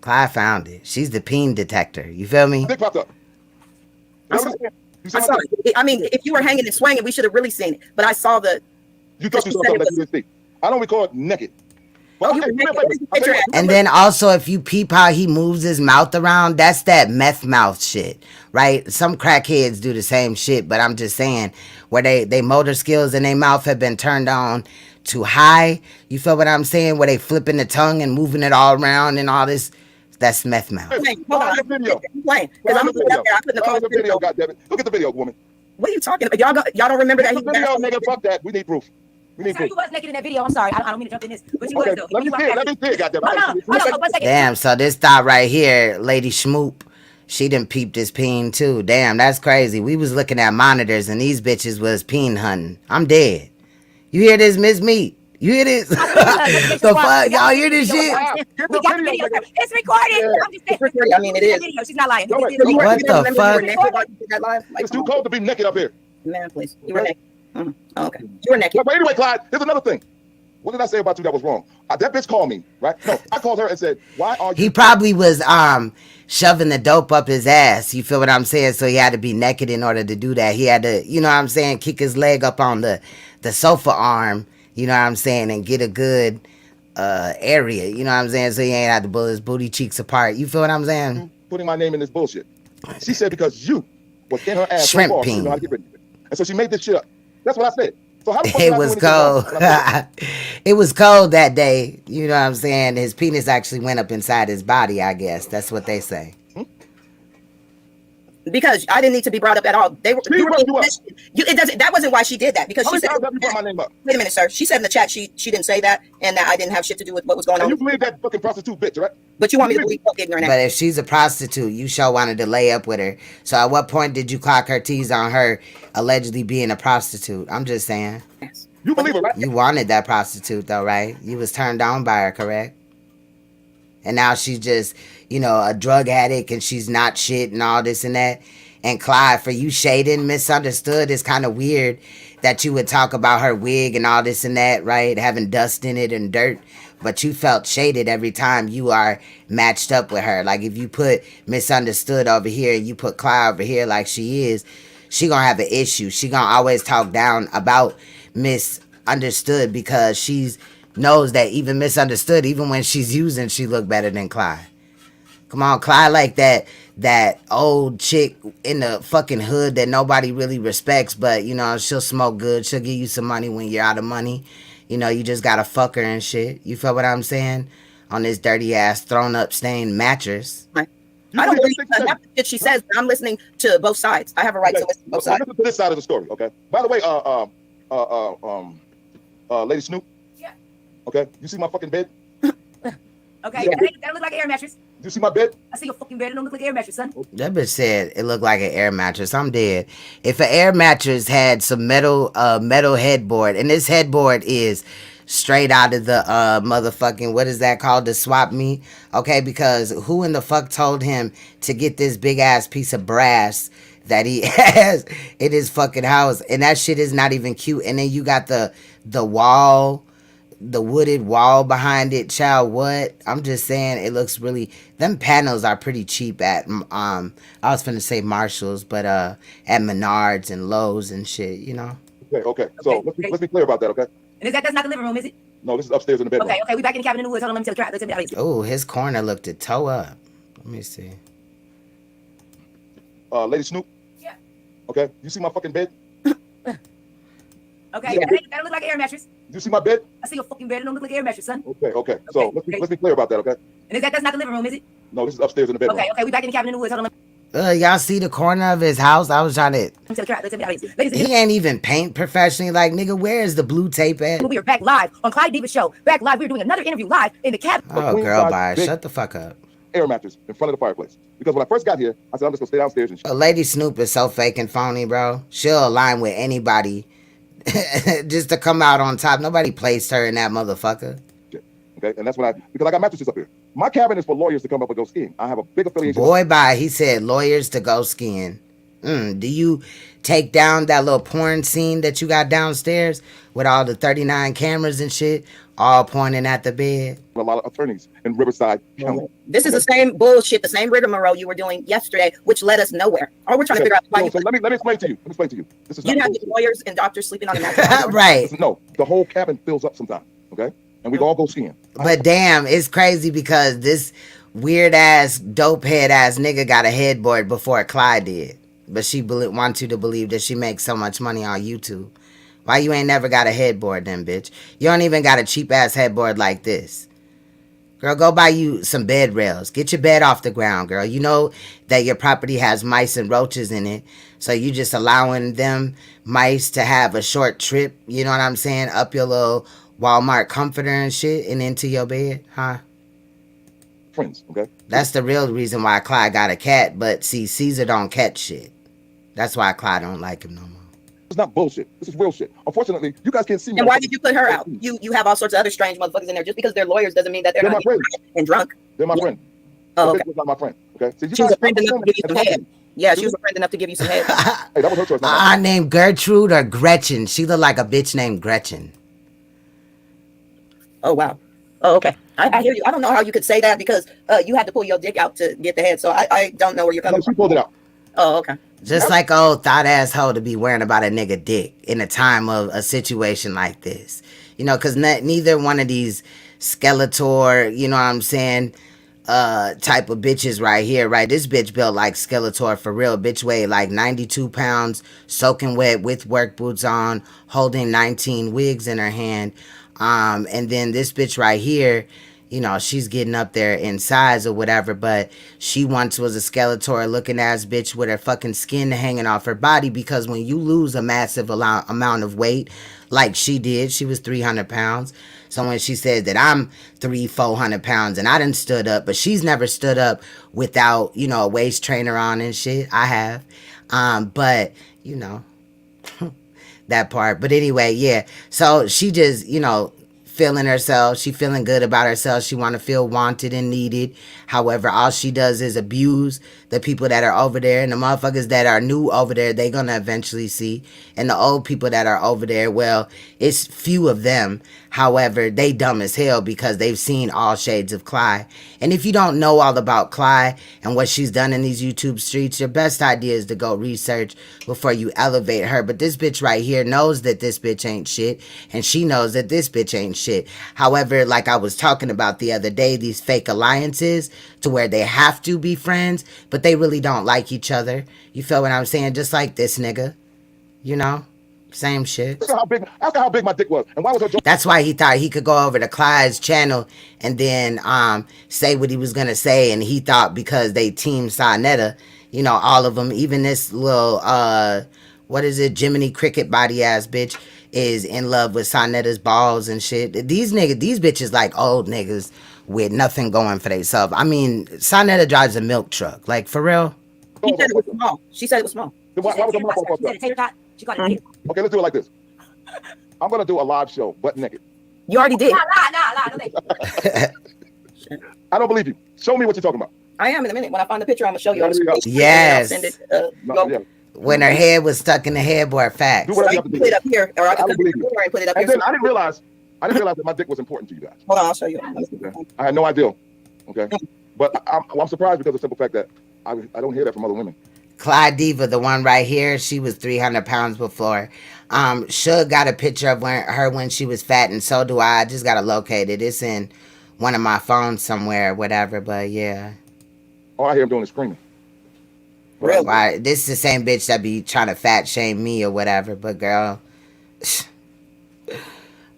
Clyde found it. She's the peen detector. You feel me? Dick popped up. I saw it. I mean, if you were hanging and swinging, we should have really seen it. But I saw the. You thought you saw something that you didn't see. I don't record naked. Well, okay, And then also, if you peep how he moves his mouth around, that's that meth mouth shit, right? Some crackheads do the same shit, but I'm just saying, where they motor skills in their mouth have been turned on too high. You feel what I'm saying? Where they flipping the tongue and moving it all around and all this. That's meth mouth. Hold on. Video. Playing. Because I'm putting up there. I put Nicole's video. Goddammit. Look at the video, woman. What are you talking about? Y'all don't remember that? Look at the video, nigga. Fuck that. We need proof. We need proof. You was naked in that video. I'm sorry. I don't mean to jump in this. But you Okay, was though. let me see it. Let me see it, goddammit. Hold on. 1 second. Damn, so this thought right here, Lady Schmoop, she done peeped this peen too. Damn, that's crazy. We was looking at monitors and these bitches was peen hunting. I'm dead. You hear this, Miss Meat? You hear this? The fuck? Y'all hear this shit? We got the video. It's recorded. I'm just saying. Recorded. I mean, it is. Video. She's not lying. What the fuck? It's too cold to be naked up here. Man, please. You were naked. Oh, okay. You were naked. But anyway, Clyde, here's another thing. What did I say about you that was wrong? That bitch called me, right? No, I called her and said, why are you... He probably was shoving the dope up his ass. You feel what I'm saying? So he had to be naked in order to do that. He had to, you know what I'm saying, kick his leg up on the sofa arm, you know what I'm saying, and get a good area, you know what I'm saying? So he ain't had to pull his booty cheeks apart. You feel what I'm saying? Putting my name in this bullshit. She said because you was in her ass Shrimp so far, she peen. didn't know how to get rid of it. And so she made this shit up. That's what I said. So how the fuck It did I do was anything wrong? cold. It was cold that day. You know what I'm saying? His penis actually went up inside his body, I guess. That's what they say. Because I didn't need to be brought up at all. They were. It doesn't. That wasn't why she did that. Because How she many said. times have you brought my name up? Wait a minute, sir. She said in the chat she didn't say that, and that I didn't have shit to do with what was going And on. you believe that fucking prostitute bitch, right? But you want me to believe ignorant? But if she's a prostitute, you sure wanted to lay up with her. So at what point did you clock her T's on her allegedly being a prostitute? I'm just saying. You believe her, right? You wanted that prostitute though, right? You was turned on by her, correct? And now she's just, you know, a drug addict and she's not shit and all this and that. And Clyde, for you shading misunderstood, it's kind of weird that you would talk about her wig and all this and that, right? Having dust in it and dirt. But you felt shaded every time you are matched up with her. Like if you put misunderstood over here and you put Clyde over here like she is, she gonna have an issue. She gonna always talk down about misunderstood because she's knows that even misunderstood, even when she's using, she look better than Clyde. Come on, Clyde like that old chick in the fucking hood that nobody really respects, but you know, she'll smoke good. She'll give you some money when you're out of money. You know, you just gotta fuck her and shit. You feel what I'm saying? On this dirty ass thrown up stained mattress. I don't believe that she says. I'm listening to both sides. I have a right to listen to both sides. Listen to this side of the story, okay? By the way, Lady Snoop. Yeah. Okay, you see my fucking bed? Okay, Yeah. that don't look like an air mattress. You see my bed? I see your fucking bed. It don't look like an air mattress, son. That bitch said it looked like an air mattress. I'm dead. If an air mattress had some metal headboard, and this headboard is straight out of the motherfucking, what is that called? The swap meet? Okay, because who in the fuck told him to get this big ass piece of brass that he has in his fucking house? And that shit is not even cute. And then you got the wall, the wooded wall behind it. Child, what? I'm just saying it looks really, them panels are pretty cheap at I was finna say Marshalls, but at Menards and Lowe's and shit, you know. Okay. So let's be clear about that, okay? And that's not the living room, is it? No, this is upstairs in the bedroom. Okay, okay, we back in the cabin in the woods. Hold on, let me tell the crowd. Oh, his corner looked to toe up. Let me see. Lady Snoop. Yeah. Okay, you see my fucking bed? Okay, Yeah. that don't look like an air mattress. You see my bed? I see your fucking bed. It don't look like an air mattress, son. Okay, okay. So let's be clear about that, okay? And that's not the living room, is it? No, this is upstairs in the bedroom. Okay, okay, we back in the cabin in the woods. Hold on, Y'all see the corner of his house? I was trying to. let me tell the crowd. Ladies and He ain't even paint professionally. Like, nigga, where is the blue tape at? we are back live on Clyde Diva's show. Back live. We're doing another interview live in the cabin. Oh, girl, bye. Shut the fuck up. Air mattress in front of the fireplace. Because when I first got here, I said I'm just gonna stay downstairs and shit. Lady Snoop is so fake and phony, bro. She'll align with anybody just to come out on top. Nobody placed her in that motherfucker. Okay, and that's when because I got mattresses up here. My cabin is for lawyers to come up and go skiing. I have a big affiliation. Boy, bye. He said lawyers to go skiing. Do you take down that little porn scene that you got downstairs with all the 39 cameras and shit, all pointing at the bed? A lot of attorneys in Riverside County. This is the same bullshit, the same rigmarole you were doing yesterday, which led us nowhere. Or we're trying to figure out why. So let me explain to you. This is you have lawyers and doctors sleeping on the mattress. Right. No, the whole cabin fills up sometimes. Okay, and we all go skiing. But damn, it's crazy because this weird ass, dope head ass nigga got a headboard before Clyde did. But she wants you to believe that she makes so much money on YouTube. Why you ain't never got a headboard then, bitch? You don't even got a cheap ass headboard like this. Girl, go buy you some bed rails. Get your bed off the ground, girl. You know that your property has mice and roaches in it. So you just allowing them mice to have a short trip, you know what I'm saying, up your little Walmart comforter and shit and into your bed, huh? Friends, okay? That's the real reason why Clyde got a cat. But see, Caesar don't catch shit. That's why Clyde don't like him no more. It's not bullshit. This is real shit. Unfortunately, you guys can't see me. And why did you put her out? You have all sorts of other strange motherfuckers in there. Just because they're lawyers doesn't mean that they're not my friends and drunk. They're my friend. Oh, okay. Not my friend. Okay. So she was a friend enough to give you some head. Yeah, she was a friend enough to give you some head. Hey, that was her choice. I named Gertrude or Gretchen. She looked like a bitch named Gretchen. Oh wow. Oh okay. I hear you. I don't know how you could say that because you had to pull your dick out to get the head. So I don't know where you're coming from. She pulled it out. Oh okay. Just like old thought asshole to be worrying about a nigga dick in a time of a situation like this. You know, because neither one of these Skeletor, you know what I'm saying, type of bitches right here, right? This bitch built like Skeletor for real. Bitch weighed like 92 pounds, soaking wet with work boots on, holding 19 wigs in her hand. And then this bitch right here, you know, she's getting up there in size or whatever, but she once was a Skeletor looking ass bitch with her fucking skin hanging off her body, because when you lose a massive amount of weight like she did, she was 300 pounds. So when she said that I'm 400 pounds and I done stood up, but she's never stood up without, you know, a waist trainer on and shit. I have. But, you know, that part. But anyway, yeah. So she just, you know, feeling herself. She feeling good about herself. She want to feel wanted and needed. However, all she does is abuse the people that are over there, and the motherfuckers that are new over there, they gonna eventually see. And the old people that are over there, well, it's few of them. However, they dumb as hell because they've seen all shades of Clyde. And if you don't know all about Clyde and what she's done in these YouTube streets, your best idea is to go research before you elevate her. But this bitch right here knows that this bitch ain't shit, and she knows that this bitch ain't shit. However, like I was talking about the other day, these fake alliances to where they have to be friends, but they really don't like each other. You feel what I'm saying? Just like this nigga, you know? Same shit. Ask her how big my dick was, and why was her joke? That's why he thought he could go over to Clyde's channel and then say what he was gonna say, and he thought because they team Sonetta, you know, all of them, even this little what is it, Jiminy Cricket body ass bitch is in love with Sonetta's balls and shit. These bitches like old niggas with nothing going for themselves. I mean, Sonetta drives a milk truck, like for real. She said it was small. She said it was small. Why was her mouth fucked up? Okay, let's do it like this. I'm gonna do a live show, butt naked. You already did. Nah. I don't believe you. Show me what you're talking about. I am in a minute. When I find the picture, I'm gonna show you. Yes. Send it, When her head was stuck in the headboard, facts. Do whatever you have to do. Put it up here, or I can believe you. and put it up And here. then I didn't realize that my dick was important to you guys. Hold on, I'll show you. I had no idea. Okay, but I'm surprised because of the simple fact that I don't hear that from other women. Clyde Diva, the one right here, she was 300 pounds before. Suge got a picture of her when she was fat, and so do I. I just gotta locate it. It's in one of my phones somewhere, whatever. But yeah. All I hear him doing is screaming. Really? Why? This is the same bitch that be trying to fat shame me or whatever. But girl,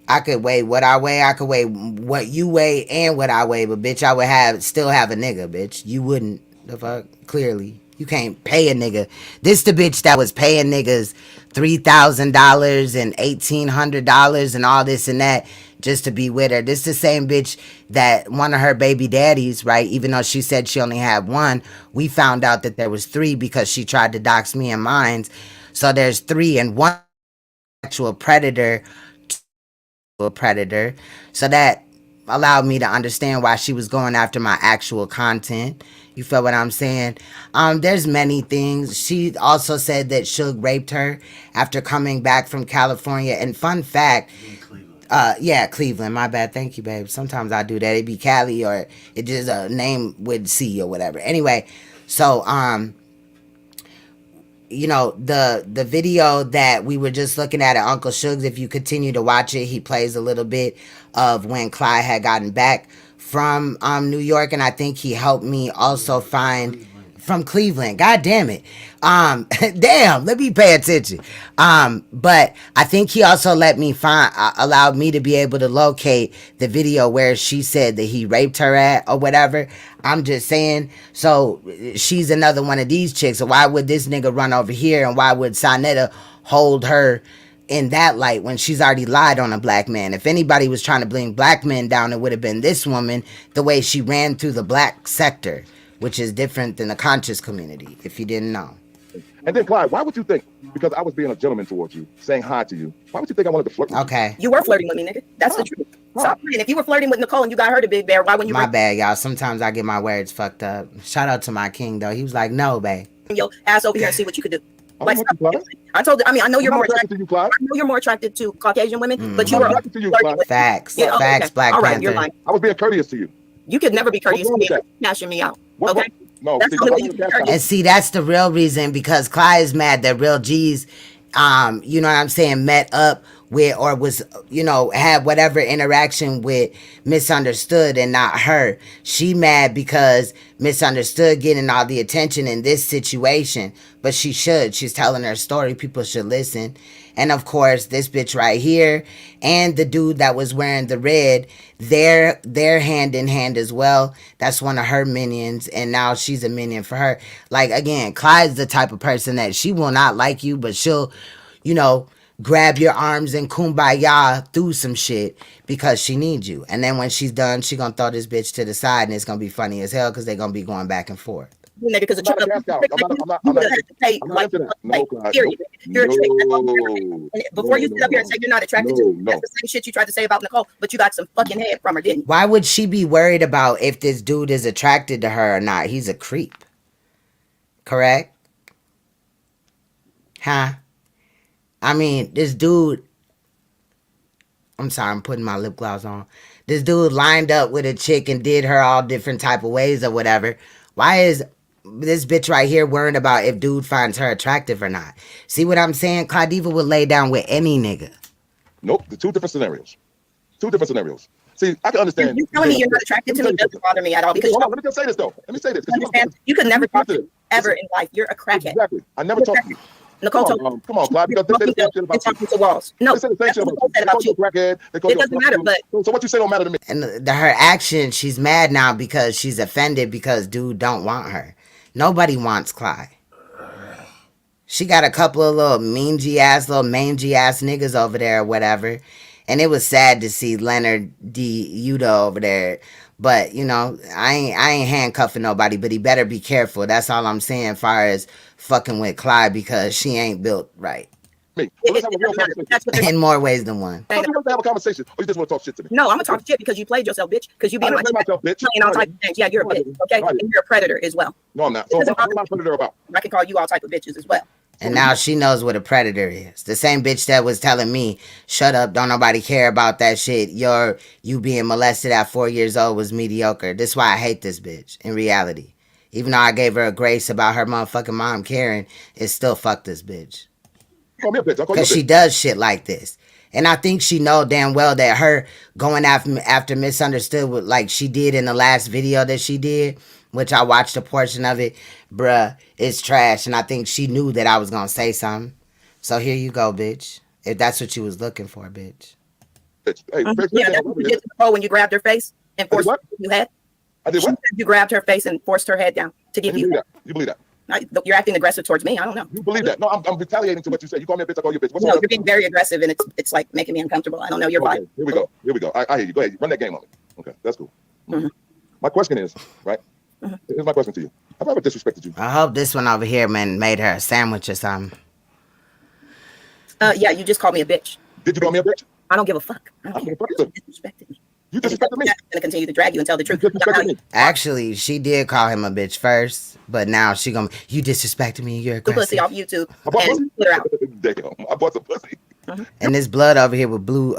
I could weigh what I weigh. I could weigh what you weigh and what I weigh. But bitch, I would still have a nigga, bitch. You wouldn't. The fuck? Clearly. You can't pay a nigga. This the bitch that was paying niggas $3,000 and $1,800 and all this and that just to be with her. This the same bitch that one of her baby daddies, right? Even though she said she only had one, we found out that there was three because she tried to dox me and mine. So there's three, and one actual predator, so that allowed me to understand why she was going after my actual content. You feel what I'm saying? There's many things. She also said that Suge raped her after coming back from California. And fun fact, yeah, Cleveland. My bad. Thank you, babe. Sometimes I do that. It be Cali or it just a name with C or whatever. Anyway, so you know, the video that we were just looking at Uncle Suge's, if you continue to watch it, he plays a little bit of when Clyde had gotten back from New York, and I think he helped me also find from Cleveland. God damn it. Damn, let me pay attention. But I think he also let me allowed me to be able to locate the video where she said that he raped her at or whatever. I'm just saying, so she's another one of these chicks. So why would this nigga run over here, and why would Sonetta hold her in that light when she's already lied on a black man? If anybody was trying to bring black men down, it would have been this woman, the way she ran through the black sector, which is different than the conscious community, if you didn't know. And then, Clyde, why would you think, because I was being a gentleman towards you, saying hi to you, why would you think I wanted to flirt with you? Okay. You were flirting with me, nigga. That's the truth. Stop playing. If you were flirting with Nicole and you got her to Big Bear, why wouldn't you? My bad, y'all. Sometimes I get my words fucked up. Shout out to my king, though. He was like, no, babe. Your ass over here and see what you could do. Like, I told you, I mean, I know you're more attracted to you, Clyde. I know you're more attracted to Caucasian women, but you were attracted to you, Clyde. Facts. Yeah, Facts, okay. Black All right, Panther. you're lying. I was being courteous to you. You could never be courteous to me, cashing me out. Okay? No, that's the only way you can be courteous. And see, that's the real reason, because Clyde is mad that Real G's, you know what I'm saying, met up with, or was, you know, had whatever interaction with Misunderstood and not her. She mad because Misunderstood getting all the attention in this situation, but she should. She's telling her story. People should listen. And of course, this bitch right here and the dude that was wearing the red, they're hand in hand as well. That's one of her minions, and now she's a minion for her. Like, again, Clyde's the type of person that she will not like you, but she'll, you know, grab your arms and kumbaya through some shit because she needs you. And then when she's done, she gonna throw this bitch to the side, and it's gonna be funny as hell because they're gonna be going back and forth. Nigga, because I'm not into that. No, Clyde. Period. You're a trick. No. Before you sit up here and say you're not attracted to me, that's the same shit you tried to say about Nicole, but you got some fucking head from her, didn't you? Why would she be worried about if this dude is attracted to her or not? He's a creep. Correct? Huh? I mean, this dude, I'm sorry, I'm putting my lip gloss on. This dude lined up with a chick and did her all different type of ways or whatever. Why is this bitch right here worrying about if dude finds her attractive or not? See what I'm saying? Claudiva would lay down with any nigga. Nope, the two different scenarios. See, I can understand. You telling me you're not attracted to me doesn't bother me at all. Because let me just say this though. Let me say this. You could never talk to me ever in life. You're a crackhead. Exactly. I never talked to you. Nicole told me. Come on, Clyde. Because they say the same shit about you. To walls. No, they say the same shit about you. Crackhead. It doesn't matter. But so what you say don't matter to me. And her action, she's mad now because she's offended because dude don't want her. Nobody wants Clyde. She got a couple of little mangy ass niggas over there or whatever. And it was sad to see Leonard D. Yuta over there. But, you know, I ain't handcuffing nobody, but he better be careful. That's all I'm saying as far as fucking with Clyde, because she ain't built right. Let's have a real conversation. In more ways than one. You have to have a conversation, or you just want to talk shit to me? No, I'm gonna talk shit because you played yourself, bitch. Because you being like myself, bitch. Playing all type of things. Yeah, you're a bitch. Okay, and you're a predator as well. No, I'm not. So what am I a predator about? I can call you all type of bitches as well. And now she knows what a predator is. The same bitch that was telling me, shut up, don't nobody care about that shit. You being molested at 4 years old was mediocre. This is why I hate this bitch, in reality. Even though I gave her a grace about her motherfucking mom caring, it's still fuck this bitch. Call me a bitch. I'll call you a Because she bitch. does shit like this. And I think she know damn well that her going after Misunderstood with, like she did in the last video that she did, which I watched a portion of it, bruh, it's trash. And I think she knew that I was going to say something. So here you go, bitch. If that's what you was looking for, bitch. Bitch. Hey, bitch, Yeah, that's what you did to Nicole when you grabbed her face and forced her you head. I did what? You grabbed her face and forced her head down to give You you. believe that? You believe that? You're acting aggressive towards me. I don't know. You believe that? No, I'm retaliating to what you say. You call me a bitch, I call you a bitch. What's No, your you're being very aggressive, and it's like making me uncomfortable. I don't know your Okay, vibe. here we go. Here we go. I hear you. Go ahead. Run that game on me. Okay, that's cool. My question is, right? Here's my question to you. Have I ever disrespected you? I hope this one over here, man, made her a sandwich or something. Yeah, you just called me a bitch. Did you call me a bitch? I don't give a fuck. I don't care. You disrespected me. You disrespected me. I'm gonna continue to drag you and tell the truth. Actually, she did call him a bitch first, but now she gonna, you disrespected me, you're The pussy aggressive. off YouTube and put her out. Damn, I bought some pussy. And this blood over here with blue,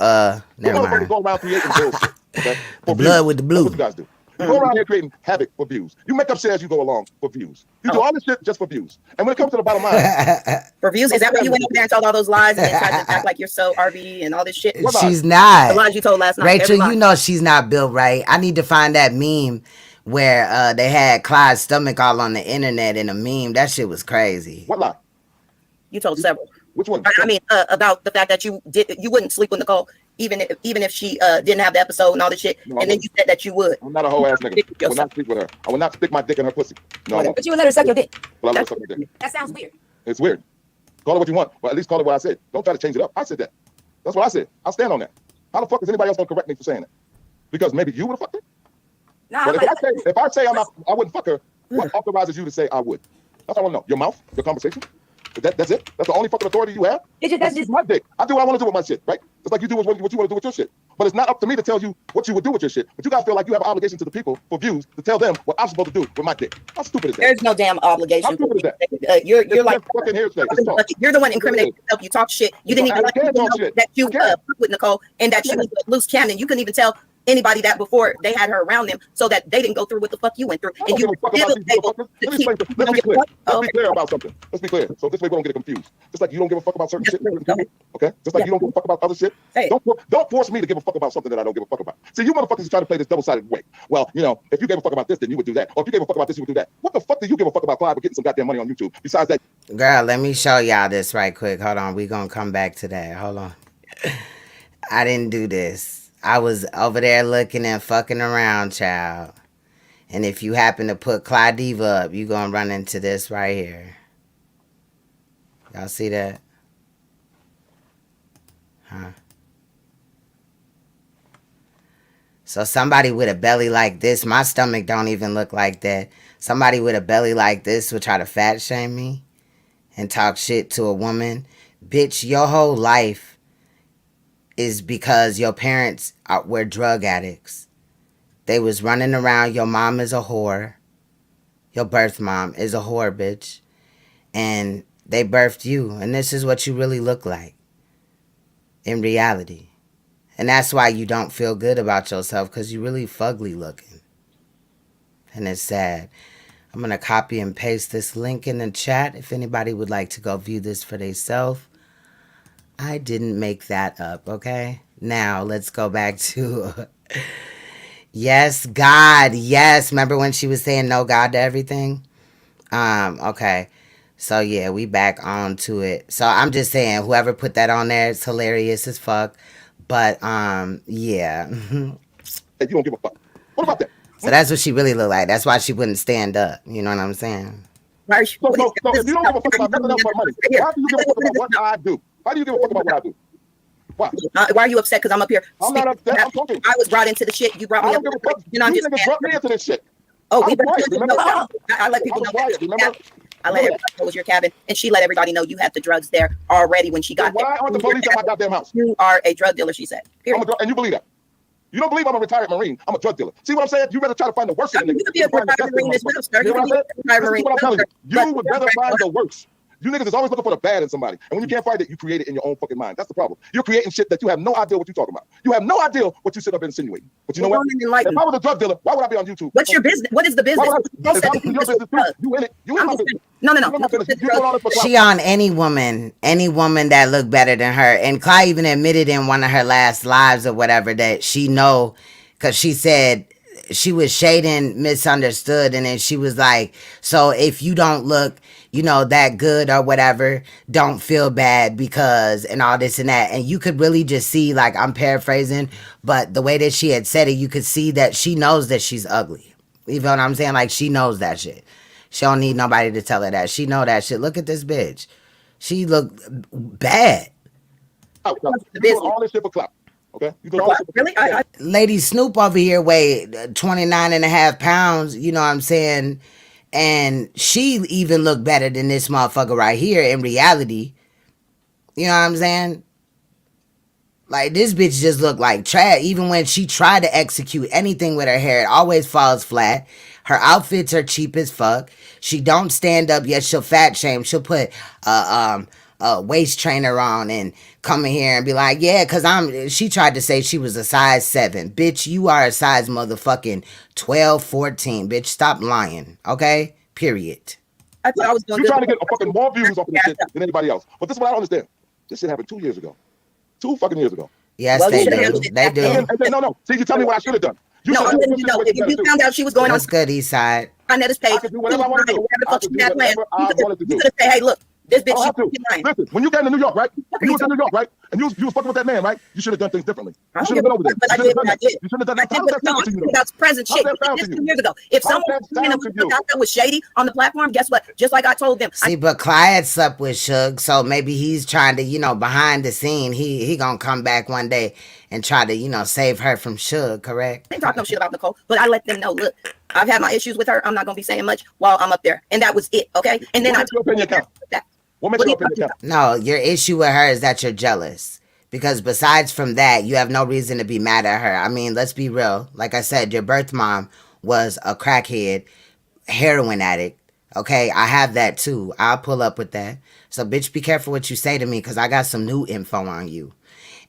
never mind. Go around creating bullshit. Okay? The blood with the blue. That's what you guys do. You go around here creating havoc for views. You make up shit as you go along for views. You do all this shit just for views. And when it comes to the bottom line, For views, is that why you went over there and told all those lies and then tried to act like you're so RV and all this shit? She's not. The lies you told last night. Rachel, every lie. you know she's not built right. I need to find that meme where they had Clyde's stomach all on the internet in a meme. That shit was crazy. What lie? You told several. Which one? I mean, about the fact that you wouldn't sleep with Nicole, even if she didn't have the episode and all this shit, No, and then you said that you would. I'm not a whole ass nigga. I will not sleep with her. I will not stick my dick in her pussy. No, I won't. But you would let her suck your dick. Well, I let her suck my dick. That sounds weird. It's weird. Call it what you want, but at least call it what I said. Don't try to change it up. I said that. That's what I said. I'll stand on that. How the fuck is anybody else gonna correct me for saying that? Because maybe you would have fucked her. Nah, But if I say I wouldn't fuck her, what authorizes you to say I would? That's all I want to know. Your mouth, your conversation. That's it. That's the only fucking authority you have. That's just my dick. I do what I want to do with my shit, right? Just like you do what you want to do with your shit. But it's not up to me to tell you what you would do with your shit. But you guys feel like you have an obligation to the people for views to tell them what I'm supposed to do with my dick. How stupid is that? There's no damn obligation. How stupid is that? You're like fucking hearsay. It's talk. you're the one incriminating yourself. You talk shit. You didn't even let people know that you fucked with Nicole and that she was a loose cannon. You couldn't even tell anybody that before they had her around them, so that they didn't go through what the fuck you went through. And you were still able to keep. Let's be clear. Let's be clear about something. Let's be clear. So this way we don't get it confused. Just like you don't give a fuck about certain shit. Okay? Just like you don't give a fuck about other shit. Don't force me to give a fuck about something that I don't give a fuck about. See, you motherfuckers are trying to play this double-sided way. Well, you know, if you gave a fuck about this, then you would do that. Or if you gave a fuck about this, you would do that. What the fuck do you give a fuck about Clyde with getting some goddamn money on YouTube? Besides that. Girl, let me show y'all this right quick. Hold on. We gonna come back to that. Hold on. I didn't do this. I was over there looking and fucking around, child. And if you happen to put Clyde Diva up, you gonna run into this right here. Y'all see that? Huh? So somebody with a belly like this, my stomach don't even look like that. Somebody with a belly like this would try to fat shame me and talk shit to a woman. Bitch, your whole life is because your parents were drug addicts. They was running around. Your mom is a whore. Your birth mom is a whore, bitch. And they birthed you. And this is what you really look like in reality. And that's why you don't feel good about yourself, because you're really fugly looking. And it's sad. I'm going to copy and paste this link in the chat if anybody would like to go view this for themselves. I didn't make that up, okay? Now, let's go back to... Yes, God, yes. Remember when she was saying no God to everything? Okay. So, yeah, we back on to it. So, I'm just saying, whoever put that on there, it's hilarious as fuck. But, yeah. You don't give a fuck. What about that? So, that's what she really looked like. That's why she wouldn't stand up. You know what I'm saying? So if you don't give a fuck about nothing else but money, why do you give a fuck about what I do? Why do you give a fuck about what I do? Why? Why are you upset? Because I'm up here. I'm not upset. I'm talking. I was brought into the shit. You brought me up. You know, I'm just brought me into this shit. Oh, we I let people know. Remember? I let everybody know it was your cabin, and she let everybody know you had the drugs there already when she got there. Why aren't the police at my goddamn house? You are a drug dealer, she said. And you believe that? You don't believe I'm a retired Marine. I'm a drug dealer. See what I'm saying? You rather try to find the worst in the nigga. You could be a retired Marine as well, sir. You could be a retired Marine. You would rather find the worst You niggas is always looking for the bad in somebody. And when you can't fight it, you create it in your own fucking mind. That's the problem. You're creating shit that you have no idea what you're talking about. You have no idea what you sit up insinuating. But you know what? If I was a drug dealer, why would I be on YouTube? What's your business? What is the business? You in it. You in my business. No. She on any woman that look better than her. And Clyde even admitted in one of her last lives or whatever that she know, because she said she was shading Misunderstood, and then she was like, so if you don't look, you know, that good or whatever, don't feel bad because, and all this and that. And you could really just see, like, I'm paraphrasing, but the way that she had said it, you could see that she knows that she's ugly. You feel what I'm saying? Like, she knows that shit. She don't need nobody to tell her that. She know that shit. Look at this bitch. She look bad. You doing all this shit for clout. Okay? You doing all this shit for clout. Really? Lady Snoop over here weighed 29.5 pounds, you know what I'm saying? And she even looked better than this motherfucker right here in reality. You know what I'm saying? Like, this bitch just looked like trash. Even when she tried to execute anything with her hair, it always falls flat. Her outfits are cheap as fuck. She don't stand up yet. She'll fat shame. She'll put a waist trainer on and come in here and be like, yeah, because she tried to say she was a size 7. Bitch, you are a size motherfucking 12, 14. Bitch, stop lying. Okay? Period. I thought I was You're trying to get fucking more views off of this shit than anybody else. But this is what I don't understand. This shit happened 2 years ago. 2 fucking years ago. Yes, they do. They do. No. See, you tell me what I should have done. If you found out she was going What's good, Eastside? on Etta's page, I could do whatever I want to do. whatever the fuck I could you do had planned, whatever I wanted to you do. could have said, hey, look, this bitch, I don't have to. she's lying. Listen, when you came to New York, right? You was in New York, right? And you was fucking with that man, right? You should have done things differently. You should have been over there. But I did what I did. You should have done I that. did How what does that sound to you? that's present How shit. does that sound This to 2 you? years ago. If How someone does that sound to you? that was shady on the platform, guess what? Just like I told them. See, but Clyde slept with Suge, so maybe he's trying to, you know, behind the scene, he gonna come back one day and try to, you know, save her from Suge, correct? I didn't talk no shit about Nicole, but I let them know, look, I've had my issues with her. I'm not gonna be saying much while I'm up there. And that was it, okay? And then What makes your opinion count? What makes your opinion count? No, your issue with her is that you're jealous. Because besides from that, you have no reason to be mad at her. I mean, let's be real. Like I said, your birth mom was a crackhead, heroin addict. Okay, I have that too. I'll pull up with that. So, bitch, be careful what you say to me because I got some new info on you.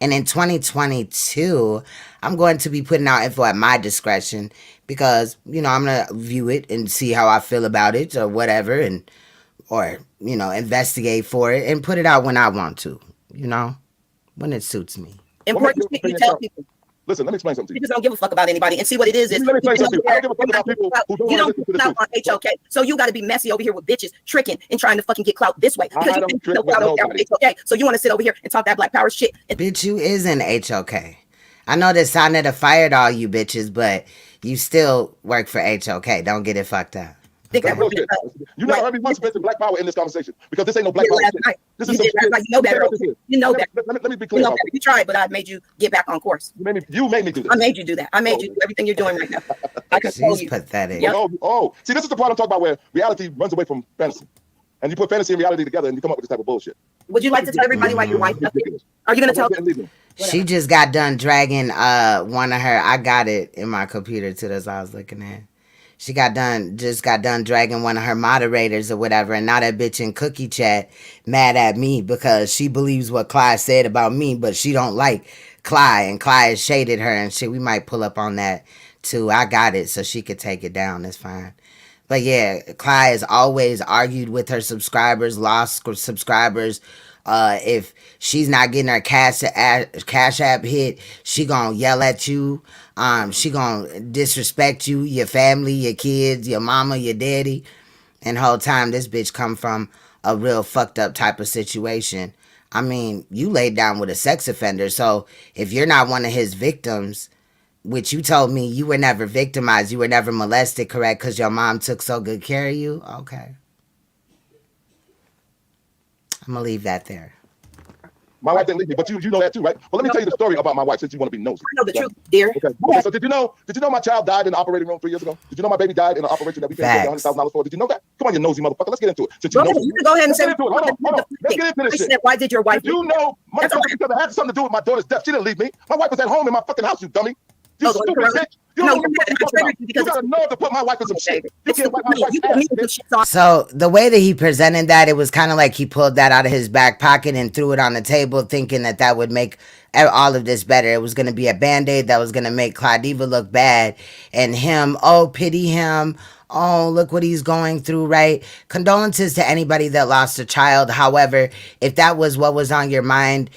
And in 2022, I'm going to be putting out info at my discretion because, you know, I'm going to view it and see how I feel about it or whatever, and or, you know, investigate for it and put it out when I want to, you know, when it suits me. Important shit you tell people. Listen, let me explain something to you. You just don't give a fuck about anybody. And see what it is. Let me explain something to you. I don't give a fuck about people who don't you want don't to listen to clout on this. HOK. So you got to be messy over here with bitches tricking and trying to fucking get clout this way. Because you don't think trick you with clout over there nobody. with HOK. So you want to sit over here and talk that black power shit. Bitch, you is in HOK. I know that Sonetta fired all you bitches, but you still work for HOK. Don't get it fucked up. Think that Bullshit. You never heard me once mention black power in this conversation because this ain't no black power shit. This is some shit. You know better. You know better. Let me be You clear. know about better. You tried, but I made you get back on course. You made me do this. I made you do that. I made you do everything you're doing right now. I control She's you. pathetic. Yep. Oh, see, this is the part I'm talking about where reality runs away from fantasy. And you put fantasy and reality together and you come up with this type of bullshit. Would you like to tell everybody why your wife up here? Are you going to tell them? She just got done dragging one of her. I got it in my computer too. That's what I was looking at. She got done dragging one of her moderators or whatever, and now that bitch in Cookie Chat mad at me because she believes what Clyde said about me, but she don't like Clyde, and Clyde shaded her and shit. We might pull up on that too. I got it so she could take it down. That's fine. But yeah, Clyde has always argued with her subscribers, lost subscribers. If she's not getting her cash app hit, she gonna yell at you. She gonna disrespect you, your family, your kids, your mama, your daddy. And whole time this bitch come from a real fucked up type of situation. I mean, you laid down with a sex offender, so if you're not one of his victims, which you told me you were never victimized, you were never molested, correct? Because your mom took so good care of you? Okay. I'm going to leave that there. My wife didn't leave me, but you know that too, right? Well, let me tell you the story about my wife since you want to be nosy. I know the truth, dear. Okay. So did you know my child died in the operating room 3 years ago? Did you know my baby died in an operation that we paid $100,000 for? Did you know that? Come on, you nosy motherfucker. Let's get into it. Since you know, You can go ahead and say, hold on. Let's get into this shit. Why did your wife? Did you know, motherfucker, because it had something to do with my daughter's death. She didn't leave me. My wife was at home in my fucking house, you dummy. You stupid bitch. You No, don't know what the fuck you're talking about. You got a nerve to put my wife in some shit. You can't wipe my wife's ass, bitch. So the way that he presented that, it was kind of like he pulled that out of his back pocket and threw it on the table, thinking that that would make all of this better. It was going to be a band-aid that was going to make Claudiva look bad, and him, oh, pity him. Oh, look what he's going through, right? Condolences to anybody that lost a child. However, if that was what was on your mind,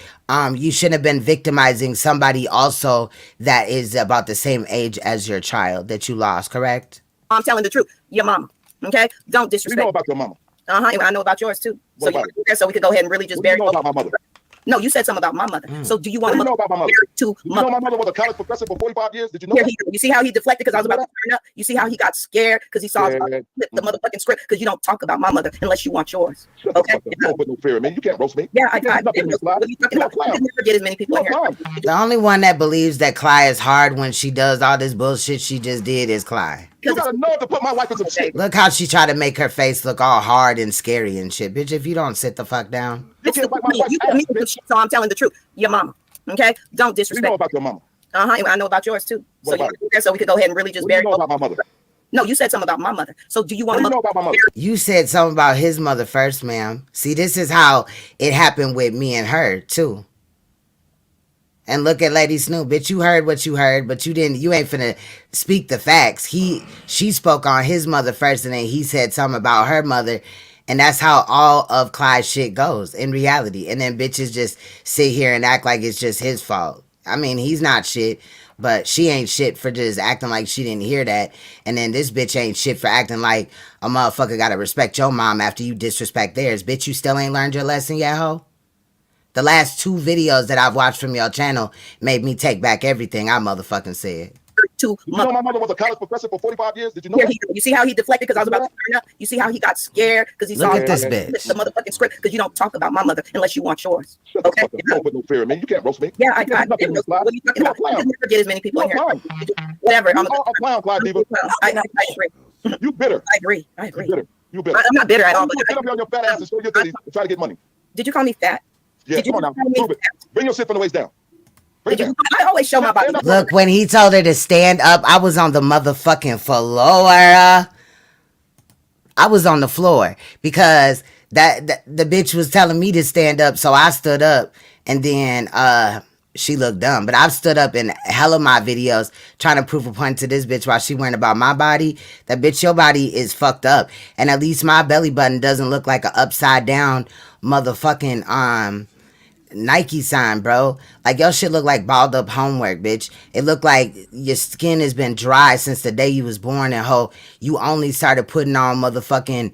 you shouldn't have been victimizing somebody also that is about the same age as your child that you lost, correct? I'm telling the truth. Your mama. Okay? Don't disrespect. You know about your mama. I know about yours too. What So about you so we could go ahead and really just What do you bury know about my mother? No, you said something about my mother. So do you want What do to you know about my mother? to You know my mother was a college professor for 45 years? Did you know Here that? you see how he deflected because I was about to turn up? You see how he got scared because he saw us Yeah. flip the motherfucking script because you don't talk about my mother unless you want yours. Shut the Okay? fuck up. You don't put no fear in me. You can't roast me. Yeah, I You can't do nothing to me, Sly. What are you talking You're a about? clown. You never get as many people in You're a here. clown. The only one that believes that Cly is hard when she does all this bullshit she just did is Cly. You got a nerve to put my wife in some shit. Look how she tried to make her face look all hard and scary and shit. Bitch, if you don't sit the fuck down. You can't wipe my wife's You ass, put me in bitch. shit, so I'm telling the truth. Your mama. Okay? Don't You disrespect. know about your mama. I know about yours too. What So about you there so we could go ahead and really just What do you bury. know about my mother? No, you said something about my mother. So do you want What do to you know about my mother? You said something about his mother first, ma'am. See, this is how it happened with me and her, too. And look at Lady Snoop, bitch, you heard what you heard, but you ain't finna speak the facts. She spoke on his mother first, and then he said something about her mother, and that's how all of Clyde's shit goes in reality. And then bitches just sit here and act like it's just his fault. I mean, he's not shit, but she ain't shit for just acting like she didn't hear that. And then this bitch ain't shit for acting like a motherfucker gotta respect your mom after you disrespect theirs. Bitch, you still ain't learned your lesson yet, ho? The last 2 videos that I've watched from your channel made me take back everything I motherfucking said. to You know my mother was a college professor for 45 years? Did you know Here that? you see how he deflected because I was about to turn up? You see how he got scared because he Look saw at this us bitch. flip the motherfucking script because you don't talk about my mother unless you want yours. Shut the Okay? fuck up. You don't put no fear in me. You can't roast me. Yeah, I You can't do nothing to me, Clyde. what are you talking You're a about? clown. You never get as many people in You're a here. clown. Whatever. You are a clown, Clyde Diva. I agree. You bitter. I agree. I agree. You bitter. You bitter. I'm not bitter at all. You sit up here on your fat ass and show your titties and try to get money. Did you call me fat? Yeah, Did you come on now. call me Prove it. Bring your shit from the waist down. Bring it down. I always show my body. Look, when he told her to stand up, I was on the motherfucking floor. I was on the floor because that the bitch was telling me to stand up, so I stood up, and then she looked dumb. But I've stood up in hell of my videos trying to prove a point to this bitch while she worrying about my body. That bitch, your body is fucked up, and at least my belly button doesn't look like a upside down motherfucking Nike sign, bro. Like, your shit look like balled up homework, bitch. It look like your skin has been dry since the day you was born, and ho, you only started putting on motherfucking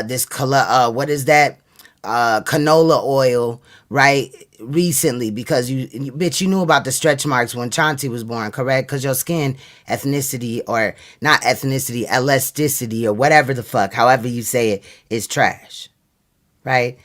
this color, what is that? Canola oil, right? Recently, because bitch, you knew about the stretch marks when Chauncey was born, correct? Because your skin ethnicity, or not ethnicity, elasticity, or whatever the fuck, however you say it, is trash, right?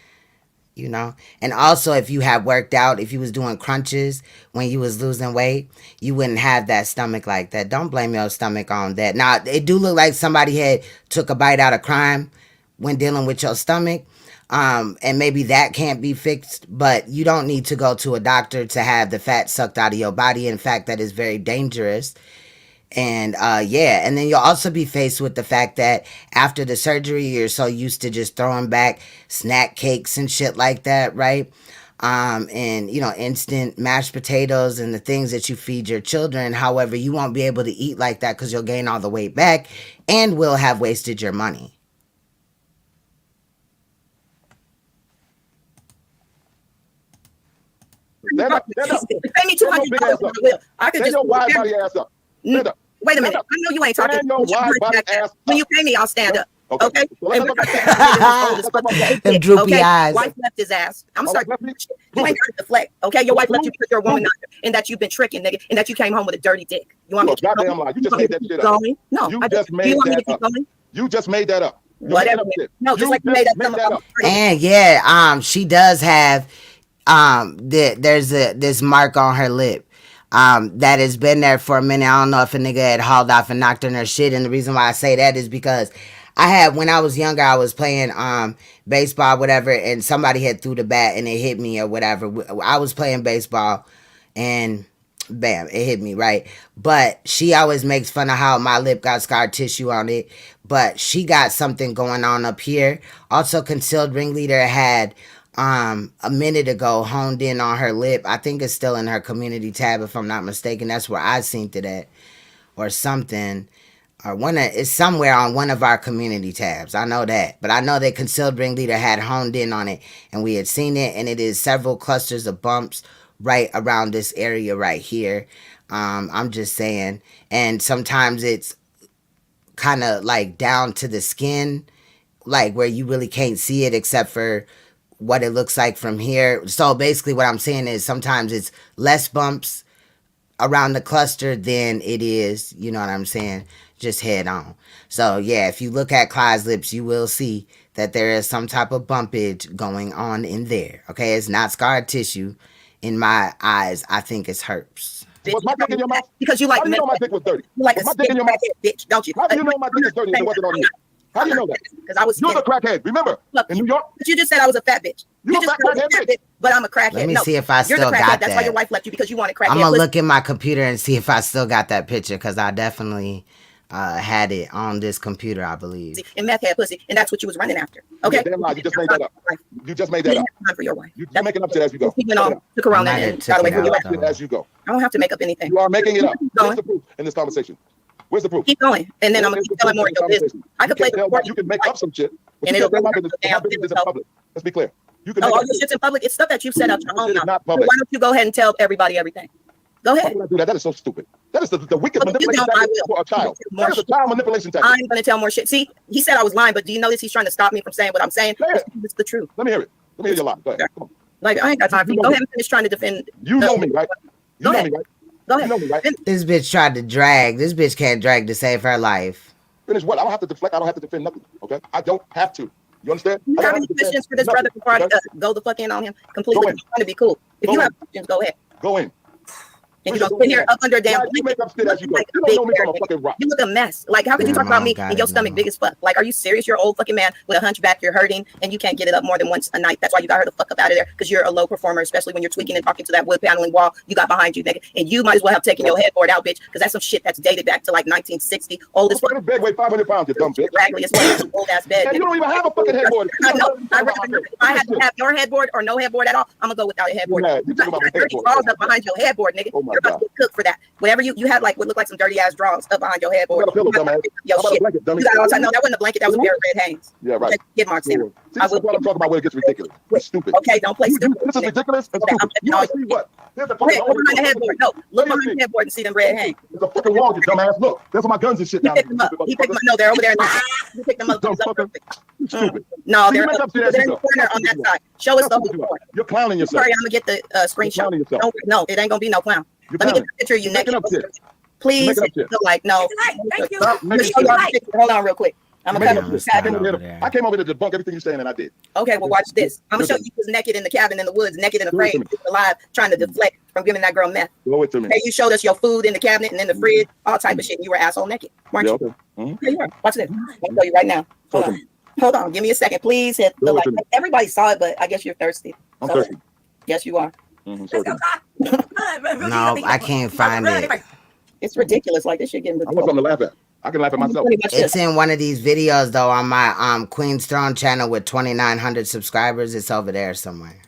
You know, and also if you had worked out, if you was doing crunches when you was losing weight, you wouldn't have that stomach like that. Don't blame your stomach on that. Now, it do look like somebody had took a bite out of crime when dealing with your stomach. And maybe that can't be fixed, but you don't need to go to a doctor to have the fat sucked out of your body. In fact, that is very dangerous. And yeah, and then you'll also be faced with the fact that after the surgery, you're so used to just throwing back snack cakes and shit like that, right? And you know, instant mashed potatoes and the things that you feed your children. However, you won't be able to eat like that because you'll gain all the weight back and will have wasted your money. Stand up. Pay me $200. I could Stand just your wide body ass up. Stand up. Wait a minute. I know you ain't talking. Stand your wide body ass up. When you pay me, I'll stand up. Okay. Them droopy eyes. Wife left his ass. I'm sorry. You ain't got to deflect. Okay. Your wife left you because you're a woman, and that you've been tricking, nigga, and that you came home with a dirty dick. You want me to keep goddamn lie. You just made that shit up. No. You just made that up. You just made that up. Whatever. No, just like you made up. And yeah, she does have there's this mark on her lip that has been there for a minute. I don't know if a nigga had hauled off and knocked on her shit, and the reason why I say that is because when I was younger, I was playing baseball, whatever, and somebody had threw the bat and it hit me or whatever. I was playing baseball, and bam, it hit me, right? But she always makes fun of how my lip got scar tissue on it. But she got something going on up here. Also, Concealed Ringleader had a minute ago honed in on her lip. I think it's still in her community tab, if I'm not mistaken. That's where I seen it at, or something. Or it's somewhere on one of our community tabs. I know that. But I know that Concealed Ringleader had honed in on it, and we had seen it, and it is several clusters of bumps right around this area right here. I'm just saying. And sometimes it's kind of like down to the skin, like where you really can't see it except for what it looks like from here. So basically what I'm saying is sometimes it's less bumps around the cluster than it is, you know what I'm saying, just head on. So yeah, if you look at Clyde's lips, you will see that there is some type of bumpage going on in there. Okay, it's not scar tissue. In my eyes, I think it's herpes. Was my dick in your mouth? Because you like, how do you know my dick was dirty? You like was a my dick in your mouth? Bitch, don't you? How do you know my dick is dirty if it wasn't on you? How do you know that? Because I was. You're the crackhead. Remember, in New York. But you just said I was a fat bitch. You just a fat said bitch, but I'm a crackhead. Let me see if I still you're the crackhead. got That's why that. your wife left you, because you wanted crackhead. I'm gonna look in my computer and see if I still got that picture, because I definitely had it on this computer, I believe. And meth had pussy, and that's what you was running after. Okay. Damn lie. You just made that up. You just made that up. Time for your wife. You're making up shit as you go. He went on to Corona and got away from you as you go. I don't have to make up anything. You are making it up. Where's the proof in this conversation? Where's the proof? Keep going, and then I'm gonna keep telling more of your business. I could play the recording. You can make up some shit, but and you it'll can't tell my business in public. Let's be clear. You can. Oh, all your shit's in public. It's stuff that you've set out your own. It's not So public. why don't you go ahead and tell everybody everything? Go ahead. Why would I do that? That is so stupid. That is the weakest manipulation tactic for a child. That is a child manipulation tactic. I'm going to tell more shit. See, he said I was lying, but do you notice he's trying to stop me from saying what I'm saying? It's the truth. Let me hear it. Let me hear your lie. Go ahead. Come on. Like, I ain't got time for you. Go ahead and finish trying to defend. You know me, right? You know me, right? Go ahead. You know me, right? This bitch tried to drag. This bitch can't drag to save her life. Finish what? I don't have to deflect. I don't have to defend nothing. Okay? I don't have to. You understand? You have any questions for this brother before I go the fuck in on him? Completely. I'm trying to be cool. If you have questions, go ahead. Go in. And you don't sit here up under damn. You make up shit as you go. You don't know me from a fucking rock. You look a mess. Like, how could you talk about me and your stomach big as fuck? Like, are you serious? You're an old fucking man with a hunchback. You're hurting and you can't get it up more than once a night. That's why you got her the fuck up out of there, because you're a low performer, especially when you're tweaking and talking to that wood paneling wall you got behind you, nigga. And you might as well have taken your headboard out, bitch, because that's some shit that's dated back to like 1960. Old as fuck. Bed weigh 500 pounds, you dumb bitch. Raggedy as fuck. Old ass bed. And you don't even have a fucking headboard. I know. If I had to have your headboard or no headboard at all, I'm gonna go without a headboard. You talking about my headboard. Balls up behind your headboard, nigga. Oh my You're about to get cooked for that. Whatever you had, like what looked like some dirty ass drawers up behind your headboard. Got a pillow, dumbass. Yo, How about shit. a blanket, dummy? You got all time. No, that wasn't a blanket. That was a pair of red Hanes. Yeah, right. Get marks in. See, this is what I'm talking about when it gets ridiculous. It's stupid. Okay, don't play stupid. This is ridiculous. It's stupid. You want to see what? There's a Go ahead, fucking look behind the headboard. No, look behind the headboard and see them red Hanes. There's a fucking wall, you dumbass. Look, there's all my guns and shit He down picked them up. He picked them up. No, they're over there. You picked them up. Stupid. No, See, you they're make up up shit as in you the go. corner on that side. Show us the whole corner. You're clowning yourself. Sorry, I'm gonna get the screenshot. No, it ain't gonna be no clown. Let me get the picture of you naked. Please, like no. Thank you. Hold on, real quick. I'm gonna cover this cabin. I came over to debunk everything you're saying, and I did. Okay, well, watch this. I'm gonna show you who's naked in the cabin in the woods, naked in the frame, alive, trying to deflect from giving that girl meth. Go it to me. Hey, you showed us your food in the cabinet and in the fridge, all type of shit. And you were asshole naked, weren't you? Okay. Yeah, you were. Watch this. I'll show you right now. Hold on. Give me a second, please. Hit the like. Everybody saw it, but I guess you're thirsty. I'm thirsty. Yes, you are. No, I can't find it. It's ridiculous. Like this shit getting I want something to laugh at. I can laugh at myself. It's in one of these videos though on my Queen's Throne channel with 2,900 subscribers. It's over there somewhere.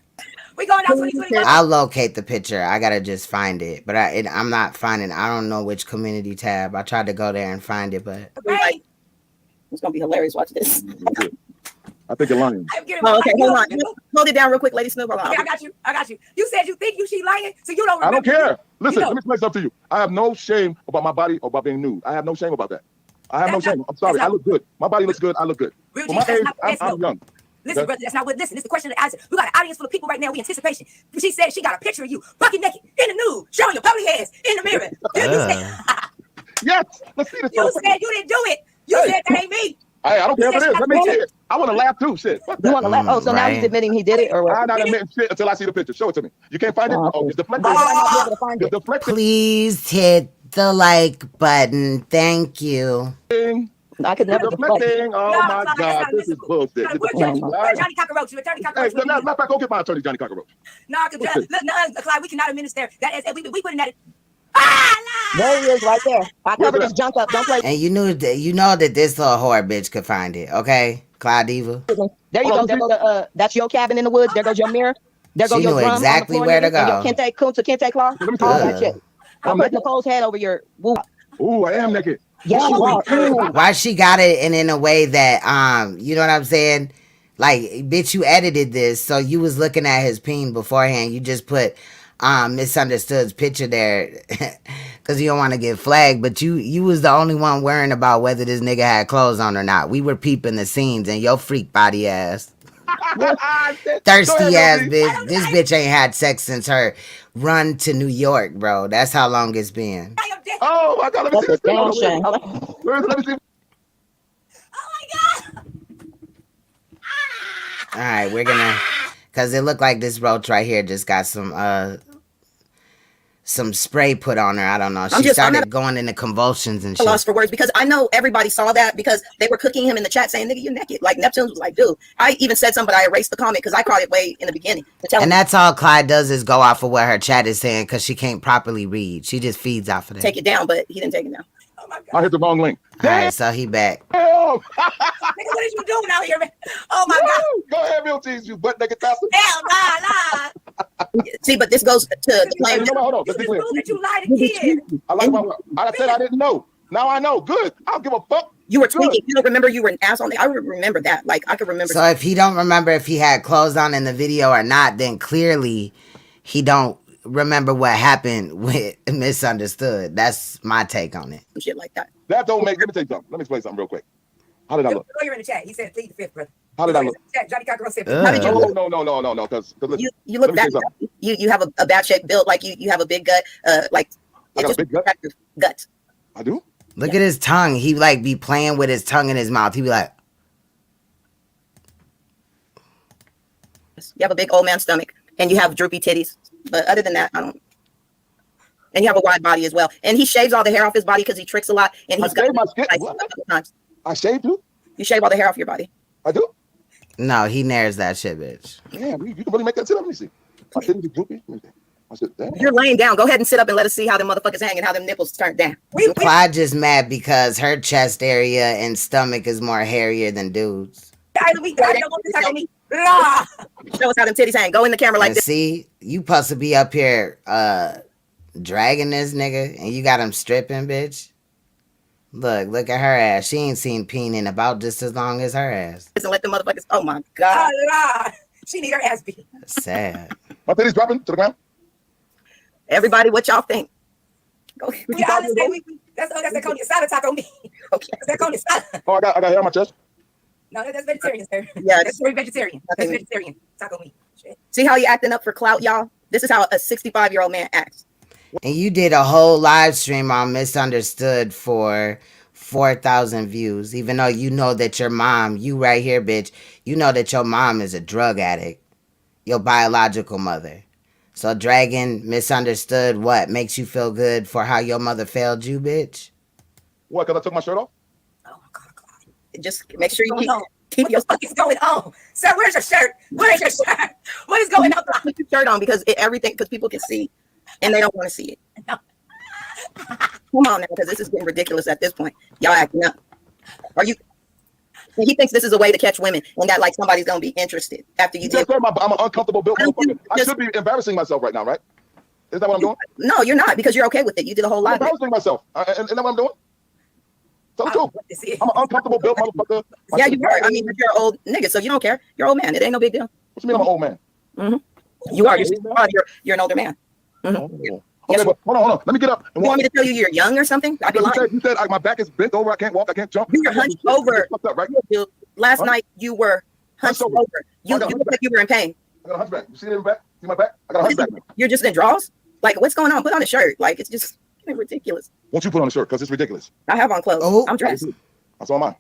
We going out 2021. I'll locate the picture. I gotta just find it, but I'm not finding. I don't know which community tab. I tried to go there and find it, but it's gonna be hilarious. Watch this. I think you're lying. Oh, okay, hold on. Hold it down real quick, Lady Snoop. Hold on. Okay, I got you. You said you think she lying, so you don't. I don't care. Listen, You know. let me explain something to you. I have no shame about my body or about being nude. I have no shame about that. I have no shame. I'm sorry. I look good. My body looks good. I look good. Real For my G, age, that's I'm young. Listen, brother, that's not what. Listen, this is the question and answer. We got an audience full of people right now. We anticipation. She said she got a picture of you, bucket naked, in the nude, showing your public ass in the mirror. Yes, let's see this. You said you didn't do it. You said that ain't me. Hey, I don't care if it is. Let me see it. I want to laugh too. Shit. You want to laugh? Oh, so now he's admitting he did it, or what? I'm not admitting shit until I see the picture. Show it to me. You can't find it? Oh, it's deflected. It's deflected. please hit the like button. Thank you. I could never deflecting. Oh my God, this is bullshit. Where's Johnny Cockroach? Your attorney Cockroach. Hey, matter of fact, go get my attorney, Johnny Cockroach. No, Clyde, we cannot administer that. We put in that. There he is right there. I covered his junk up. Don't play. And you know that this little whore bitch could find it, okay? Clyde Diva. There you go. There go the, that's your cabin in the woods. There goes your mirror. There goes She your knew drum exactly on the floor, where to nigga, and go. your kente kunta kente claw. All that shit. I put Nicole's head over your woo. Ooh, I am naked. Yes, you are. Why she got it and in a way that you know what I'm saying? Like, bitch, you edited this, so you was looking at his peen beforehand. You just put Misunderstood's picture there because you don't want to get flagged, but you was the only one worrying about whether this nigga had clothes on or not. We were peeping the scenes and your freak body ass. Thirsty ass bitch. This bitch ain't had sex since her run to New York, bro. That's how long it's been. Oh my God, let me see this thing. Let me see. All right, we're gonna, cause it looked like this roach right here just got some spray put on her. I don't know. She started going into convulsions and shit. Lost for words because I know everybody saw that because they were cooking him in the chat saying, "Nigga, you naked." Like Neptune was like, "Dude," I even said something, but I erased the comment because I caught it way in the beginning. And that's all Clyde does is go off of what her chat is saying because she can't properly read. She just feeds off of that. Take it down, but he didn't take it down. I hit the wrong link. All right, so he back. Nigga, what is you doing out here, man? Oh my God. Go ahead, Bill Tease, you butt naked bastard. Hell nah. See, but this goes to playing. Hold on. Let's be clear. That you lied to kids. I said I didn't know. Now I know. Good. I don't give a fuck. You were tweaking. You don't remember you were an asshole. I remember that. Like I could remember. So if he don't remember if he had clothes on in the video or not, then clearly he don't remember what happened with Misunderstood. That's my take on it. Shit like that. That don't make. Let me tell you something. Let me explain something real quick. How did I look? You're in the chat. He said plead the fifth, brother. How did I look? Johnny Cocker said. How did you look? No. Because you look bad. You have a bad shape build. Like you have a big gut. Like I got a big gut. Gut. I do. Look at his tongue. He like be playing with his tongue in his mouth. He be like, you have a big old man stomach and you have droopy titties. But other than that, I don't. And you have a wide body as well. And he shaves all the hair off his body because he tricks a lot. And he's got my skin. Times. I shaved you. You shave all the hair off your body. I do. no, he nares that shit, bitch. Damn, you can really make that sit up. Let me see. I didn't be droopy. I said, damn. You're laying down. Go ahead and sit up and let us see how the motherfuckers hang and how them nipples turn down. Clyde just mad because her chest area and stomach is more hairier than dudes. Show us how them titties hang. Go in the camera like And this. see, you supposed to be up here dragging this nigga and you got him stripping, bitch. Look at her ass. She ain't seen peen in about just as long as her ass. And let the motherfuckers. Oh my God. She need her ass beat. Sad. My titties dropping to the ground. Everybody, what y'all think? Go. That's the Coney salad taco me. Okay. That's that Coney salad. Oh, I got hair on my chest. No, that's vegetarian, sir. Yeah, that's very vegetarian. That's vegetarian. Taco meat. Shit. See how you acting up for clout, y'all? This is how a 65-year-old man acts. And you did a whole live stream on Misunderstood for 4,000 views, even though you know that your mom, you right here, bitch, you know that your mom is a drug addict, your biological mother. So dragging Misunderstood, what, makes you feel good for how your mother failed you, bitch? What, because I took my shirt off? Just make sure you keep your fuck is going on, sir. Where's your shirt? Where's your shirt? What is going on? Put your shirt on because because people can see, and they don't want to see it. No. Come on now, because this is getting ridiculous at this point. Y'all acting up. Are you? And he thinks this is a way to catch women, and that like somebody's gonna be interested after you did. I'm an uncomfortable built motherfucker. I should be embarrassing myself right now, right? Is that what I'm doing? No, you're not, because you're okay with it. You did a whole lot. I'm embarrassing myself. Isn't that what I'm doing? Tell the truth. I'm an uncomfortable built motherfucker. Yeah, you are. I mean, but you're an old nigga, so you don't care. You're an old man. It ain't no big deal. What you mean I'm an old man? Mm-hmm. You are. You're an older man. Mm-hmm. Okay, but hold on. Let me get up. You want me to tell you you're young or something? I'd be lying. You said my back is bent over. I can't walk. I can't jump. You were hunched over. Up, right? Last night you were hunched over. You look like you were in pain. I got a hunchback. You see it in my back? See my back? I got a hunchback. You're just in draws? Like, what's going on? Put on a shirt. Like, it's just ridiculous. Won't you put on a shirt? Because it's ridiculous. I have on clothes. Oh. I'm dressed. That's all mine.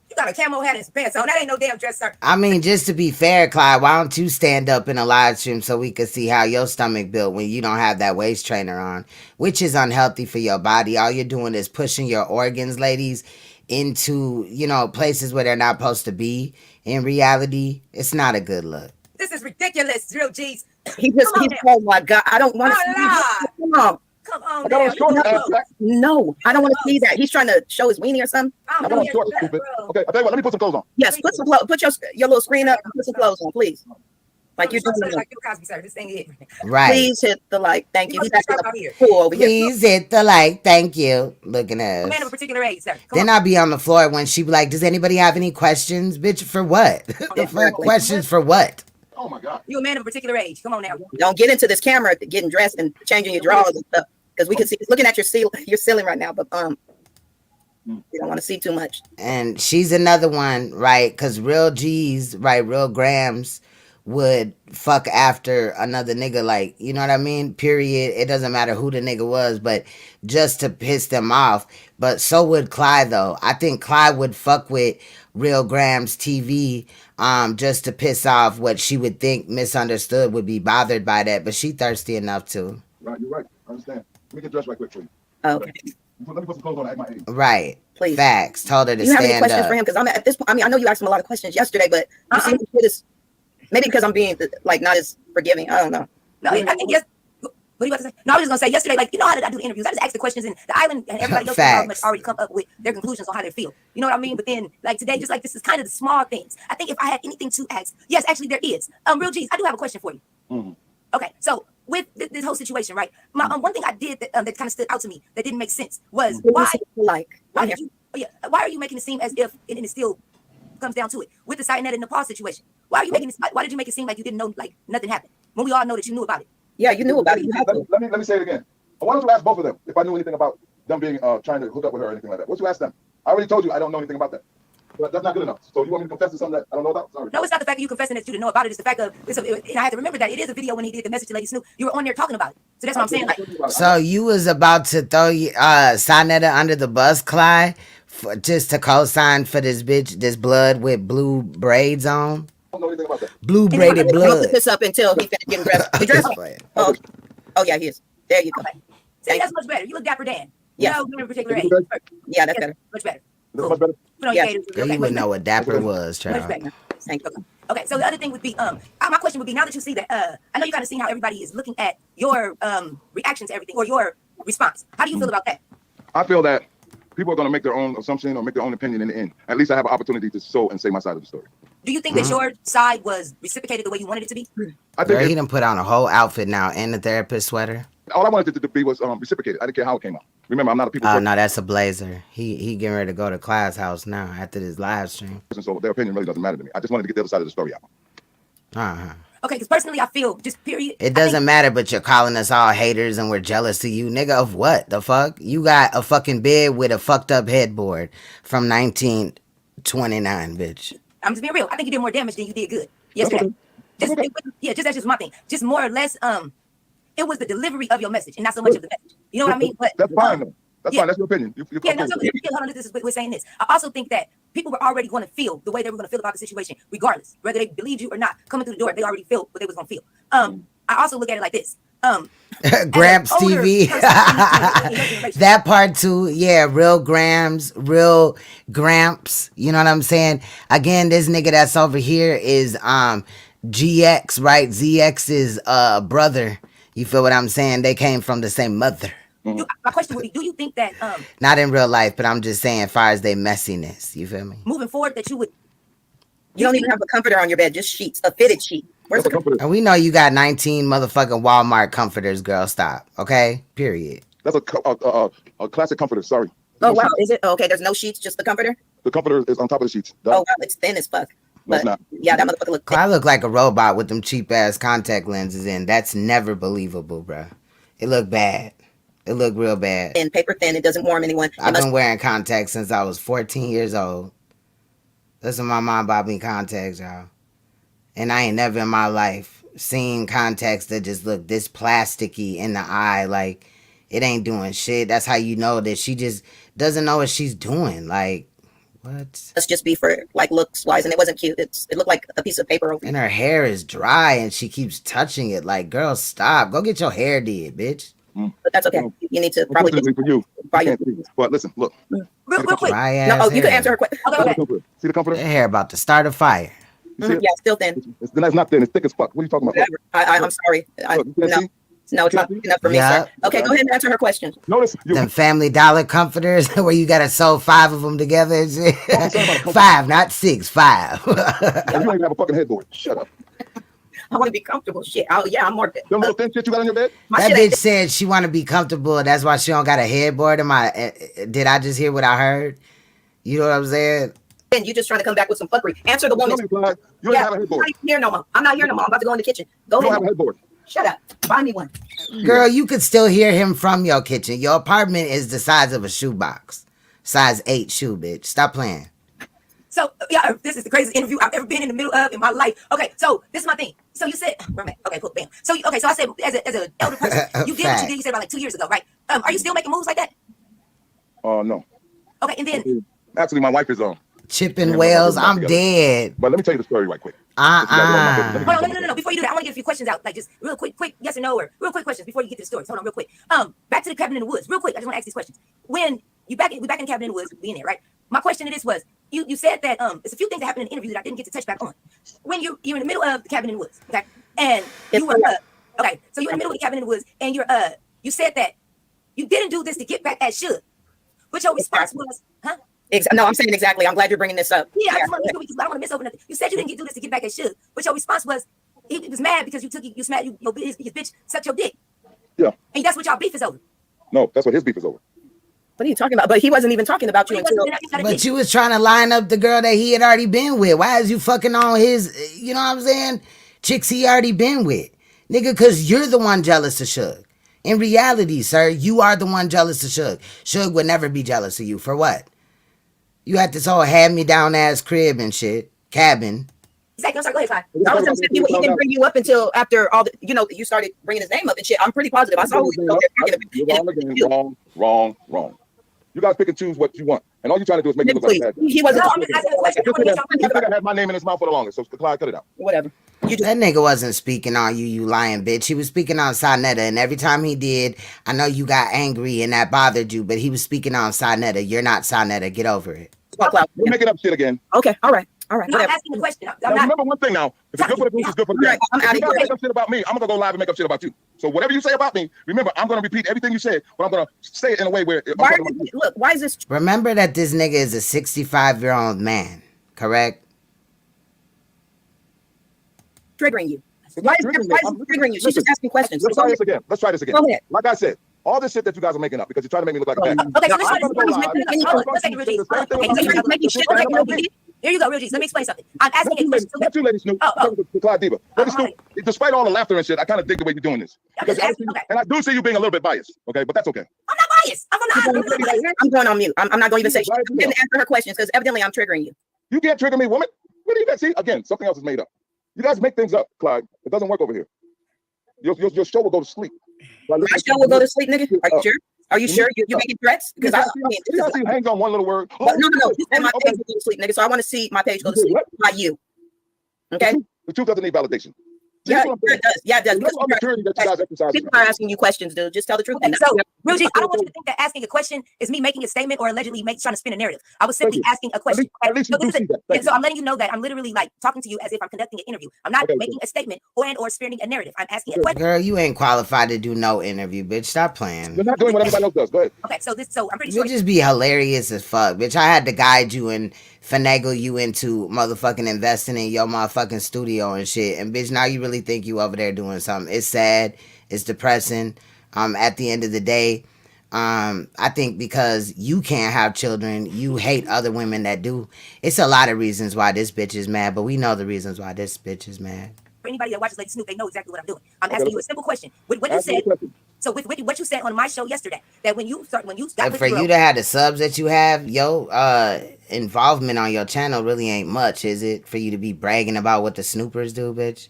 You got a camo hat and some pants on. That ain't no damn dress, sir. I mean, just to be fair, Clyde, why don't you stand up in a live stream so we could see how your stomach built when you don't have that waist trainer on, which is unhealthy for your body. All you're doing is pushing your organs, ladies, into, places where they're not supposed to be. In reality, it's not a good look. This is ridiculous, Drill G's. Oh my God, I don't want to see you. Come on. Come on I got now. on shorts, You ass crack. No, I don't want to see that. He's trying to show his weenie or something. I got on shorts, stupid. Okay, I tell you what, let me put some clothes on. Yes, put some put your little screen up and put some clothes on, please. Like you're doing. Like Bill Cosby, sir. This thing is. Right. Please hit the like. Thank you. You He's must acting be out here. cool over here. Please hit the like. Thank you. Looking at A man of us. a particular age, sir. Come Then I'll be on the floor when she be like, does anybody have any questions? Bitch, for what? The fuck questions for what? Oh my God. You a man of a particular age. Come on now. Don't get into this camera getting dressed and changing your drawers and stuff because we can see looking at your ceiling right now, but you don't want to see too much. And she's another one, right? Because real G's, right? Real Grams would fuck after another nigga, like, you know what I mean? Period. It doesn't matter who the nigga was, but just to piss them off. But so would Clyde, though. I think Clyde would fuck with Real Grams TV just to piss off what she would think misunderstood, would be bothered by that. But she thirsty enough to. Right, you're right. I understand. Let me get dressed right quick for you. Okay. Let me put some clothes on at my age. Right. Please. Facts. Told her to Do you have any stand questions up. for him? Because I'm at this point. I mean, I know you asked him a lot of questions yesterday, but you seem to this. Maybe because I'm being like not as forgiving. I don't know. No, I think yes. What are you about to say? No, I was just gonna say yesterday, like, you know how did I do the interviews? I just asked the questions, and the island and everybody else has already come up with their conclusions on how they feel. You know what I mean? But then, like today, just like this is kind of the small things. I think if I had anything to ask, yes, actually there is. Real G's, I do have a question for you. Mm-hmm. Okay, so with this whole situation, right? My one thing I did that kind of stood out to me that didn't make sense was why are you making it seem as if and it still comes down to it with the Sinette and Nepal situation? Why did you make it seem like you didn't know, like nothing happened when we all know that you knew about it? Yeah, you knew about it. Let me say it again. Why don't you ask both of them if I knew anything about them being trying to hook up with her or anything like that? What's you ask them? I already told you I don't know anything about that. But that's not good enough. So you want me to confess to something that I don't know about? Sorry. No, it's not the fact that you confessing that you didn't know about it. It's the fact of, and I had to remember that it is a video when he did the message to Lady Snoop. You were on there talking about it. So that's what I'm saying. Like, so you was about to throw Sinetta under the bus, Clyde, just to co-sign for this bitch, this blood with blue braids on? I don't know anything about that. Blue braided blood. I'll put this up until he finished getting dressed. You dressed? Oh yeah, he is. There you go. Okay. See, that's much better. You look Dapper Dan. Yeah. You know, in particular age. Yeah, that's better. Much better. Cool. Much better. Put on Yeah. your gators. Girl, you wouldn't know what Dapper was, Much child. better. Thank you. Okay, so the other thing would be, my question would be, now that you see that, I know you kind of seen how everybody is looking at your reaction to everything or your response. How do you feel about that? I feel that people are going to make their own assumption or make their own opinion in the end. At least I have an opportunity to show and say my side of the story. Do you think that your side was reciprocated the way you wanted it to be? I think Girl, he done put on a whole outfit now and the therapist sweater. all I wanted it to be was reciprocated. I didn't care how it came out. Remember, I'm not a people Oh, person. no, that's a blazer. He getting ready to go to Class House now after this live stream. So their opinion really doesn't matter to me. I just wanted to get the other side of the story out. Uh-huh. Okay, because personally, I feel just period. It doesn't matter, but you're calling us all haters and we're jealous of you. Nigga, of what? The fuck? You got a fucking bed with a fucked up headboard from 1929, bitch. I'm just being real. I think you did more damage than you did good yesterday. That's just my thing. Just more or less, it was the delivery of your message and not so much of the message. You know what I mean? But that's fine, though. That's fine. That's your opinion. Hold on, we're saying this. I also think that people were already going to feel the way they were going to feel about the situation, regardless, whether they believed you or not. Coming through the door, they already felt what they was going to feel. I also look at it like this. Gramps TV. That part too. Yeah, real Grams, real Gramps. You know what I'm saying? Again, this nigga that's over here is GX, right? ZX's brother. You feel what I'm saying? They came from the same mother. My question would be, do you think that not in real life, but I'm just saying as far as their messiness, you feel me? Moving forward that you would don't even have a comforter on your bed, just sheets, a fitted sheet. Where's the comforter? And we know you got 19 motherfucking Walmart comforters, girl. Stop. Okay? Period. That's a classic comforter. Sorry. Oh, wow. Is it? Okay, there's no sheets, just the comforter? The comforter is on top of the sheets. Oh, wow. It's thin as fuck. No, it's not. Yeah, that motherfucker look thick. I look like a robot with them cheap ass contact lenses in. That's never believable, bro. It look bad. It look real bad. And paper thin. It doesn't warm anyone. I've been wearing contacts since I was 14 years old. That's when my mom bought me contacts, y'all. And I ain't never in my life seen contacts that just look this plasticky in the eye. Like, it ain't doing shit. That's how you know that she just doesn't know what she's doing. Like, what? Let's just be for, like, looks-wise. And it wasn't cute. It looked like a piece of paper over. And her hair is dry and she keeps touching it. Like, girl, stop. Go get your hair did, bitch. But that's okay. You need to probably for you. But listen, look. Real quick. No, you can answer her question. See the comforter? Their hair about to start a fire. Yeah, still thin. It's not thin. It's thick as fuck. What are you talking about? I'm sorry. Look, you can't see? No, it's not enough for me, sir. Okay, go ahead and answer her question. Notice them Family Dollar comforters where you gotta sew 5 of them together and shit. 5, not 6, 5. You don't even have a fucking headboard. Shut up. I want to be comfortable. Shit. Oh yeah, I'm more. Them little thin shit you got on your bed. That bitch said she want to be comfortable. That's why she don't got a headboard. Did I just hear what I heard? You know what I'm saying? And you just trying to come back with some fuckery. Answer the woman. You don't have a headboard. I'm not here no more. I'm not here no more. I'm about to go in the kitchen. Go ahead. You don't have a headboard. Shut up. Buy me one. Girl, you could still hear him from your kitchen. Your apartment is the size of a shoebox. Size 8 shoe, bitch. Stop playing. So, yeah, this is the craziest interview I've ever been in the middle of in my life. Okay, so this is my thing. So you said, okay, cool, bam. So, okay, so I said, as an elder person, you did what you did, you said about like 2 years ago, right? Are you still making moves like that? No. Okay, and then... Actually, my wife is Chipping Wales, I'm dead. But let me tell you the story right quick. Hold on, no. Before you do that, I want to get a few questions out, like just real quick, yes or no, or real quick questions before you get to the stories. Hold on, real quick. Back to the cabin in the woods, real quick. I just want to ask these questions. When we back in the cabin in the woods, we in there, right? My question to this was, you said that it's a few things that happened in the interview that I didn't get to touch back on. When you're in the middle of the cabin in the woods, okay, and you were okay, so you're in the middle of the cabin in the woods, and you said that you didn't do this to get back at Suge, but your response was, huh? No, I'm saying exactly. I'm glad you're bringing this up. Yeah, I don't want to miss over nothing. You said you didn't do this to get back at Suge, but your response was he was mad because his bitch sucked your dick. Yeah. And that's what y'all beef is over. No, that's what his beef is over. What are you talking about? But he wasn't even talking about you until. But you was trying to line up the girl that he had already been with. Why is you fucking on his, you know what I'm saying? Chicks he already been with. Nigga, because you're the one jealous of Suge. In reality, sir, you are the one jealous of Suge. Suge would never be jealous of you. For what? You had this whole hand-me-down ass crib and shit. Cabin. Exactly. I'm sorry. Go ahead, Clyde. I was going to say, he didn't bring you up until after all the, you started bringing his name up and shit. I'm pretty positive. I saw You're wrong. You guys pick and choose what you want. And all you're trying to do is make me look like a bad guy. He wasn't talking about This nigga had my name in his mouth for the longest, so Clyde, cut it out. Whatever. That nigga wasn't speaking on you lying bitch. He was speaking on Sonetta, and every time he did, I know you got angry and that bothered you, but he was speaking on Sonetta. You're not Sonetta. Get over it. You're making up shit again. Okay, all right. No, I'm asking the question. Remember one thing now. If it's good for the goose, it's good for the gander. I'm out of here. You gotta make up shit about me. I'm gonna go live and make up shit about you. So whatever you say about me, remember, I'm gonna repeat everything you said, but I'm gonna say it in a way where. Why is this? Remember that this nigga is a 65-year-old man, correct? Triggering you. Why is it triggering you? She's just asking questions. Let's try this again. Go ahead. Like I said, all this shit that you guys are making up because you're trying to make me look like a bad guy. Okay, so here you go, Real G's. Let me explain something. I'm asking a question. Not you, Lady Snoop. Clyde Diva. Lady Snoop, despite all the laughter and shit, I kind of dig the way you're doing this. And I do see you being a little bit biased, okay? But that's okay. I'm not biased. I'm going on mute. I'm not going to even say shit. I'm going to answer her questions because evidently I'm triggering you. You can't trigger me, woman. What do you got? See, again, something else is made up. You guys make things up, Clyde. It doesn't work over here. Your show will go to sleep. My show will go to sleep, nigga? Are you sure? Are you sure you're making threats? Because I see hangs on one little word. No. And my page will go to sleep, nigga. So I want to see my page go to sleep by you. Okay? The truth doesn't need validation. Yeah, it does. Yeah, it does. People are asking you questions, dude. Just tell the truth. Okay, so, Real G, I don't want you to think that asking a question is me making a statement or allegedly trying to spin a narrative. I was simply asking a question. So I'm letting you know that I'm literally like talking to you as if I'm conducting an interview. I'm not making a statement or spinning a narrative. I'm asking a question. Girl, you ain't qualified to do no interview, bitch. Stop playing. You're not doing what everybody else does. Go ahead. Okay, so I'm pretty sure. You just be hilarious as fuck, bitch. I had to guide you and finagle you into motherfucking investing in your motherfucking studio and shit. And bitch, now you really think you over there doing something. It's sad. It's depressing. At the end of the day, I think because you can't have children, you hate other women that do. It's a lot of reasons why this bitch is mad, but we know the reasons why this bitch is mad. For anybody that watches Lady Snoop, they know exactly what I'm doing. I'm asking you a simple question. With what you said, so with what you said on my show yesterday, that when you got and for you to have the subs that you have, involvement on your channel really ain't much, is it? For you to be bragging about what the Snoopers do, bitch.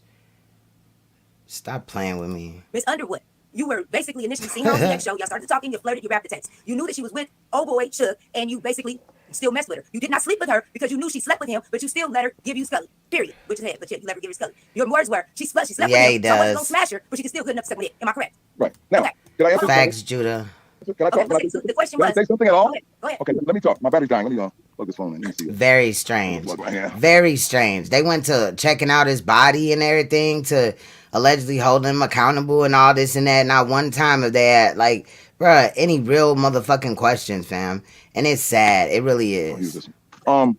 Stop playing with me. Miss Underwood, you were basically initially seen on the next show. Y'all started talking, you flirted, you rapped the text. You knew that she was with old boy Suge, and you basically still messed with her. You did not sleep with her because you knew she slept with him, but you still let her give you Scully. Period. Which is head, but you let her give you Scully. Your words were she slept with him. So I wasn't gonna smash her, but she could still good enough to suck with it. Am I correct? Right. Now, can I answer facts, Judah? Can I talk? So the question was, say something at all? Go ahead. Okay, let me talk. My battery's dying. Let me Plug this phone in. Let me see it. Very strange. Plug right here. Very strange. They went to checking out his body and everything to allegedly hold him accountable and all this and that. Not one time have they had, like, bruh, any real motherfucking questions, fam. And it's sad. It really I'll use is. this one.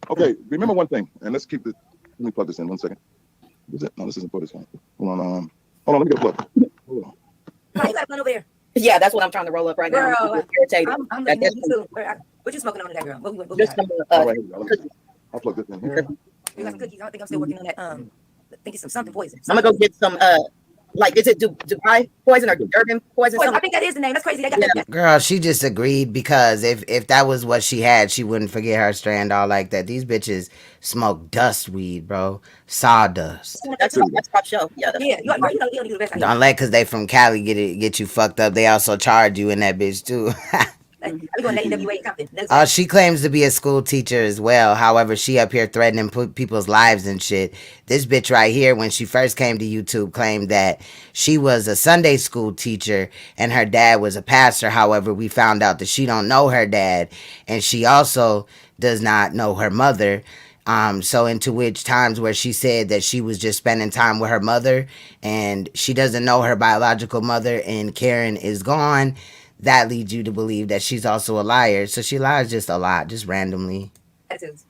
Okay, remember one thing, and let's keep it. Let me plug this in 1 second. Is it? No, this isn't for this one. Hold on, let me get a plug. Hold on. Oh, you got one over there. Yeah, that's what I'm trying to roll up right now. Girl, Irritated. I'm looking at you too. What you smoking on today, girl? What we Just got? some, All right, here we go. I'll plug this in here. You got some cookies. I think I'm still working on that. I think it's something poison. I'm gonna go get some. Like, is it Dubai poison or Durban poison? Poison. I think that is the name. That's crazy. They got that. Girl, she just agreed because if that was what she had, she wouldn't forget her strand all like that. These bitches smoke dust weed, bro. Sawdust. That's top shelf. Yeah. Yeah. You know the best. Don't let cause they from Cali get you fucked up. They also charge you in that bitch too. We going to NWA Compton. She claims to be a school teacher as well. However, she up here threatening people's lives and shit. This bitch right here, when she first came to YouTube, claimed that she was a Sunday school teacher and her dad was a pastor. However, we found out that she don't know her dad and she also does not know her mother. So into which times where she said that she was just spending time with her mother and she doesn't know her biological mother and Karen is gone. That leads you to believe that she's also a liar. So she lies just a lot, just randomly.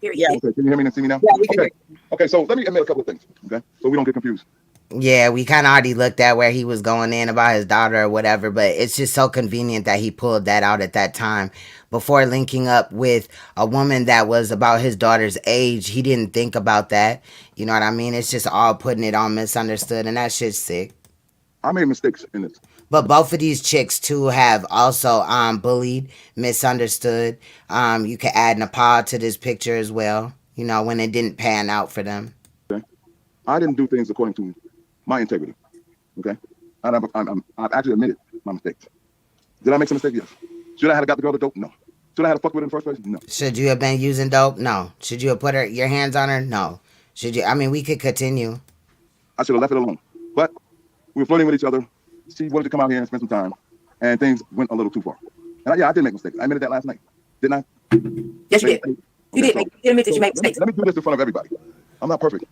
Yeah. Okay, can you hear me and see me now? Yeah, we can okay. Okay, so let me admit a couple of things, okay? So we don't get confused. Yeah, we kind of already looked at where he was going in about his daughter or whatever, but it's just so convenient that he pulled that out at that time. Before linking up with a woman that was about his daughter's age, he didn't think about that. You know what I mean? It's just all putting it on misunderstood, and that shit's sick. I made mistakes in this. But both of these chicks too have also bullied, misunderstood. You can add Nepal to this picture as well. You know, when it didn't pan out for them. Okay. I didn't do things according to my integrity. Okay. And I've actually admitted my mistakes. Did I make some mistakes? Yes. Should I have got the girl to dope? No. Should I have fucked with her in the first place? No. Should you have been using dope? No. Should you have put your hands on her? No. Should you? I mean, we could continue. I should have left it alone. But we were flirting with each other. She wanted to come out here and spend some time, and things went a little too far. And I did make mistakes. I admitted that last night, didn't I? Yes, you did. You did admit that you made mistakes. Let me do this in front of everybody. I'm not perfect,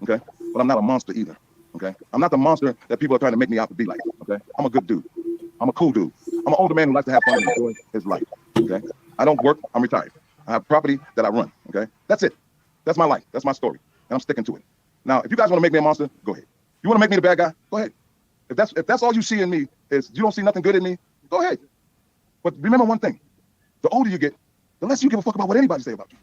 okay? But I'm not a monster either, okay? I'm not the monster that people are trying to make me out to be like, okay? I'm a good dude. I'm a cool dude. I'm an older man who likes to have fun and enjoy his life, okay? I don't work. I'm retired. I have property that I run, okay? That's it. That's my life. That's my story, and I'm sticking to it. Now, if you guys want to make me a monster, go ahead. You want to make me the bad guy? Go ahead. If that's all you see in me is you don't see nothing good in me, go ahead. But remember one thing: the older you get, the less you give a fuck about what anybody say about you.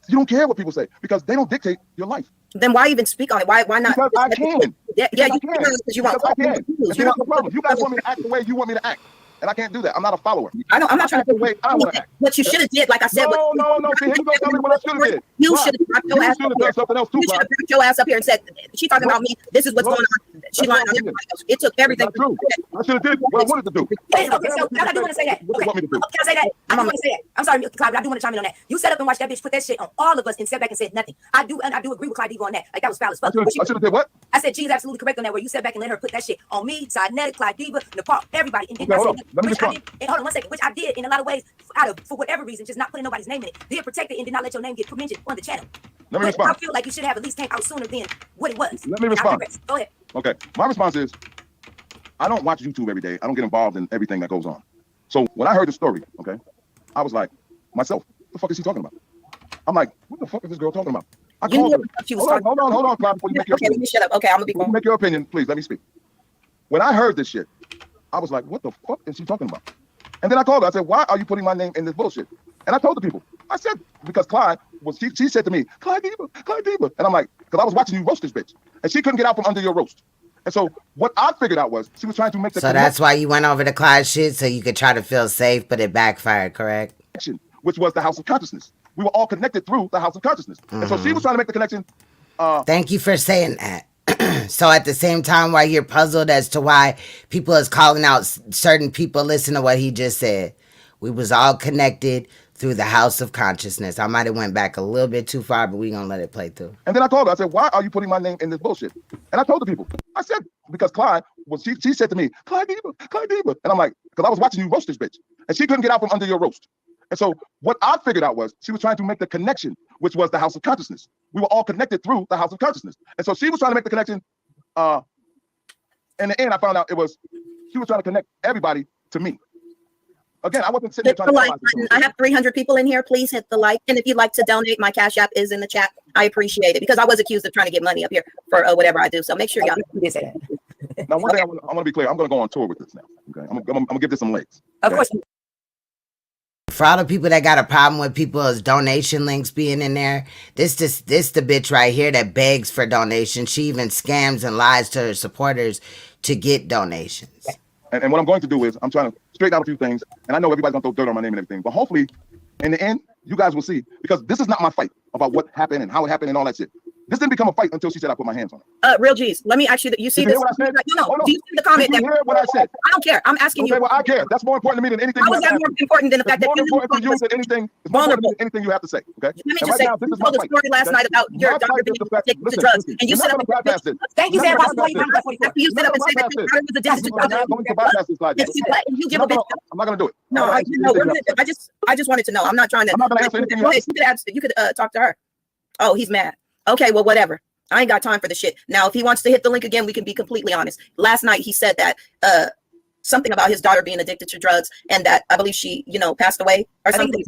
You don't care what people say because they don't dictate your life. Then why even speak on it? Why not? Because I can. Yeah, because you can. Because you want. I can. And see, that's the problem. You guys want me to act the way you want me to act, and I can't do that. I'm not a follower. I know. I'm not trying to the way I want to act. What you should have did, like I said. No. See, here you go. Tell me what I should have did. You should have dropped your ass up here. Something else too, you should have dropped your ass up here and said, "She talking about me. This is what's going on." She lying on everybody else. It took everything. I should have did what I wanted to do. Okay, so I do want to say that. Okay. Can I say that? I do want to say that. I'm sorry, Clyde, but I do want to chime in on that. You set up and watched that bitch put that shit on all of us and sat back and said nothing. I do agree with Clyde Diva on that. Like, that was foul as fuck. I should have did what? I said she's absolutely correct on that, where you sat back and let her put that shit on me, Sidnetic, Clyde Diva, Nepal, everybody. And hold on. Let me respond. Hold on 1 second, which I did in a lot of ways, for whatever reason, just not putting nobody's name in it. Did protect it and did not let your name get mentioned on the channel. Let me respond. I feel like you should have at least came out sooner than what it was. Let me respond. Go ahead. Okay. My response is, I don't watch YouTube every day. I don't get involved in everything that goes on. So when I heard the story, okay, I was like, myself, what the fuck is he talking about? I'm like, what the fuck is this girl talking about? I called her. Hold on, Clyde, before you make your opinion. Let me shut up. Okay, I'm gonna be quiet. Make your opinion, please. Let me speak. When I heard this shit, I was like, what the fuck is she talking about? And then I called her. I said, why are you putting my name in this bullshit? And I told the people. I said, because Clyde was, she said to me, Clyde Diva. And I'm like, because I was watching you roast this bitch. And she couldn't get out from under your roast. And so what I figured out was she was trying to make the So that's why you went over to Clyde's shit, so you could try to feel safe, but it backfired, correct? Which was the House of Consciousness. We were all connected through the House of Consciousness. And so she was trying to make the connection. Thank you for saying that. So at the same time, while you're puzzled as to why people is calling out certain people, listen to what he just said. We was all connected through the House of Consciousness. I might have went back a little bit too far, but we gonna let it play through. And then I called her. I said, why are you putting my name in this bullshit? And I told the people. I said, because Clyde was, she said to me, Clyde Diva. And I'm like, because I was watching you roast this bitch. And she couldn't get out from under your roast. And so what I figured out was she was trying to make the connection, which was the house of consciousness. We were all connected through the house of consciousness. And so she was trying to make the connection. In the end, I found out she was trying to connect everybody to me. Again, I wasn't sitting Hit there the trying like to button. I have 300 people in here. Please hit the like. And if you'd like to donate, my Cash App is in the chat. I appreciate it because I was accused of trying to get money up here for whatever I do. So make sure y'all did say that. Now, one thing I want to be clear, I'm going to go on tour with this now. Okay, I'm going to give this some legs. Of course. For all the people that got a problem with people's donation links being in there, this the bitch right here that begs for donations. She even scams and lies to her supporters to get donations. And what I'm going to do is I'm trying to straighten out a few things. And I know everybody's going to throw dirt on my name and everything. But hopefully, in the end, you guys will see. Because this is not my fight about what happened and how it happened and all that shit. This didn't become a fight until she said I put my hands on her. Real G's, let me ask you that. You see Did this? you hear what I said? No, Hold on. do you see the comment? Did you hear what I said? I don't care. I'm asking you. Well, I care. That's more important to me than anything. How is that more important than the fact that you important to you than anything? It's more important than anything you have to say. Okay. Let me just say, you told a story last night about your daughter being addicted to drugs, and you set up. Thank you, Sam. After you set up and said that your daughter was addicted to drugs, I'm not going to bypass this slide. You give a bitch. I'm not going to do it. No, I just wanted to know. I'm not trying to. I'm not going to answer anything. Go ahead. You could talk to her. Oh, he's mad. Okay, well, whatever. I ain't got time for the shit. Now, if he wants to hit the link again, we can be completely honest. Last night, he said that something about his daughter being addicted to drugs and that I believe she, passed away or something.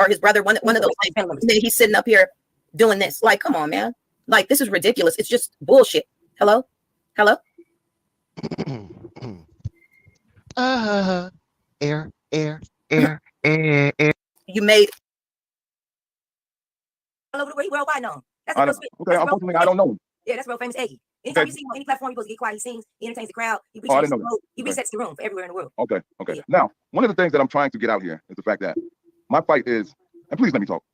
His brother, one of those things. And then he's sitting up here doing this. Like, come on, man. Like, this is ridiculous. It's just bullshit. Hello? Hello? Air. You made all over the world, worldwide known. That's okay, unfortunately, I don't know him. Yeah, that's real famous Eggy. Anytime you see him on any platform, he goes to get quiet, he sings, he entertains the crowd, he resets the room for everywhere in the world. Okay. Yeah. Now, one of the things that I'm trying to get out here is the fact that my fight is, and please let me talk,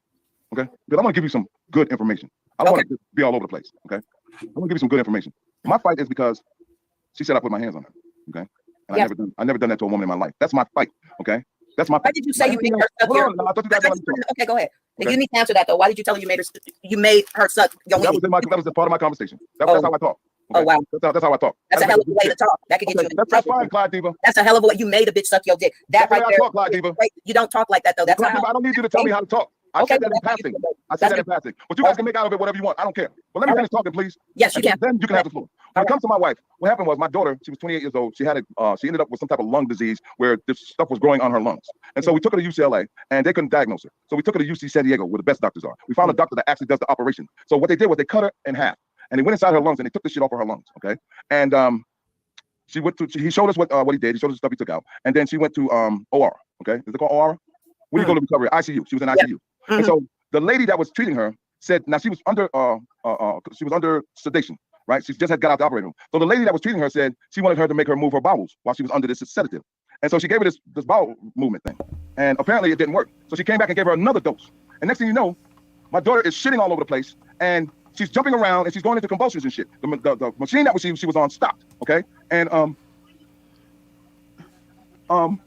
okay? Because I want to give you some good information. I don't want to be all over the place, okay? I want to give you some good information. My fight is because she said I put my hands on her, okay? And I never done that to a woman in my life. That's my fight, okay? That's my. Why did you say you made her suck your? Okay, go ahead. Okay. You need to answer that though. Why did you tell her you made her suck your? That was a part of my conversation. That's how I talk. Okay? Oh wow. That's how I talk. That's a hell of a way to talk. That could get you. That's fine, Clyde Diva. That's a hell of a way. You made a bitch suck your dick. That right there. Talk, Clyde Diva. You don't talk like that though. That's I don't need you to tell me how to talk. I said that in passing. But you guys can make out of it whatever you want. I don't care. But let me finish talking, please. Yes, you can. Then you can have the floor. When it comes to my wife, what happened was my daughter, she was 28 years old. She ended up with some type of lung disease where this stuff was growing on her lungs. And so we took her to UCLA and they couldn't diagnose her. So we took her to UC San Diego where the best doctors are. We found a doctor that actually does the operation. So what they did was they cut her in half and they went inside her lungs and they took the shit off of her lungs. Okay. And he showed us what he did. He showed us the stuff he took out. And then she went to OR. Okay. Is it called OR? When you go to recovery, ICU. She was in ICU. And so the lady that was treating her said, now she was under sedation, right? She just had got out the operating room. So the lady that was treating her said she wanted her to make her move her bowels while she was under this sedative. And so she gave her this bowel movement thing. And apparently it didn't work. So she came back and gave her another dose. And next thing you know, my daughter is shitting all over the place and she's jumping around and she's going into convulsions and shit. The machine that she was on stopped, okay? And so when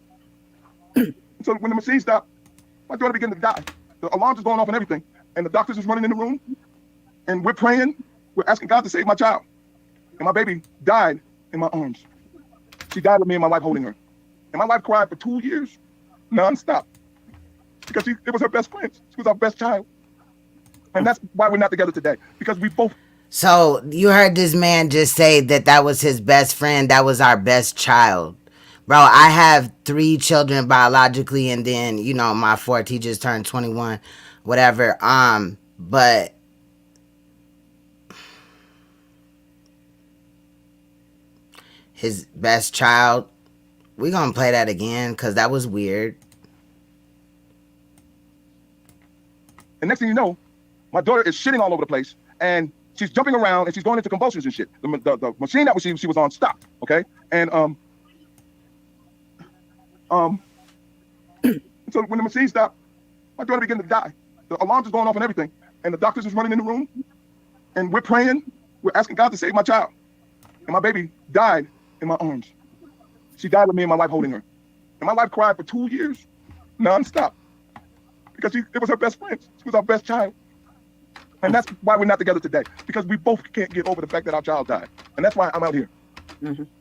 the machine stopped, my daughter began to die. The alarms is going off and everything. And the doctors is running in the room. And we're praying. We're asking God to save my child. And my baby died in my arms. She died with me and my wife holding her. And my wife cried for 2 years, nonstop. Because it was her best friend. She was our best child. And that's why we're not together today. Because we both. So you heard this man just say that was his best friend. That was our best child. Bro, I have 3 children biologically, and then, my 4th, he just turned 21, whatever. But his best child, we gonna play that again, because that was weird. And next thing you know, my daughter is shitting all over the place, and she's jumping around, and she's going into convulsions and shit. The machine that she was on stopped, okay? And so when the machine stopped, my daughter began to die. The alarms is going off and everything. And the doctors is running in the room. And we're praying. We're asking God to save my child. And my baby died in my arms. She died with me and my wife holding her. And my wife cried for 2 years, nonstop. Because it was her best friend. She was our best child. And that's why we're not together today. Because we both can't get over the fact that our child died. And that's why I'm out here.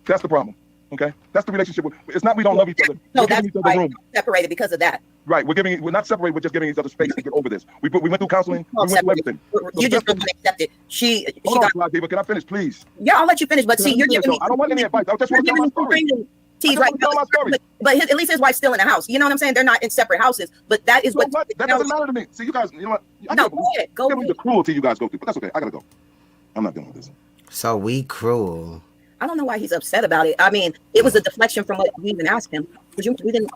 That's the problem. Okay, that's the relationship. It's not we don't love each other. No, that's why we're separated because of that. Right. We're not separated. We're just giving each other space to get over this. We went through counseling. We went through everything. You just don't accept it. She Hold got. on, Diva. Can I finish, please? Yeah, I'll let you finish. But see, you're giving me. I don't want any advice. I just want to tell my story. Tease, right? But at least his wife's still in the house. You know what I'm saying? They're not in separate houses. But that is what that doesn't matter to me. See, you guys, you know what? No, go ahead. Go ahead. The cruelty you guys go through, but that's okay. I gotta go. I'm not dealing with this. So we cruel. I don't know why he's upset about it. I mean, it was a deflection from what we even asked him. We didn't.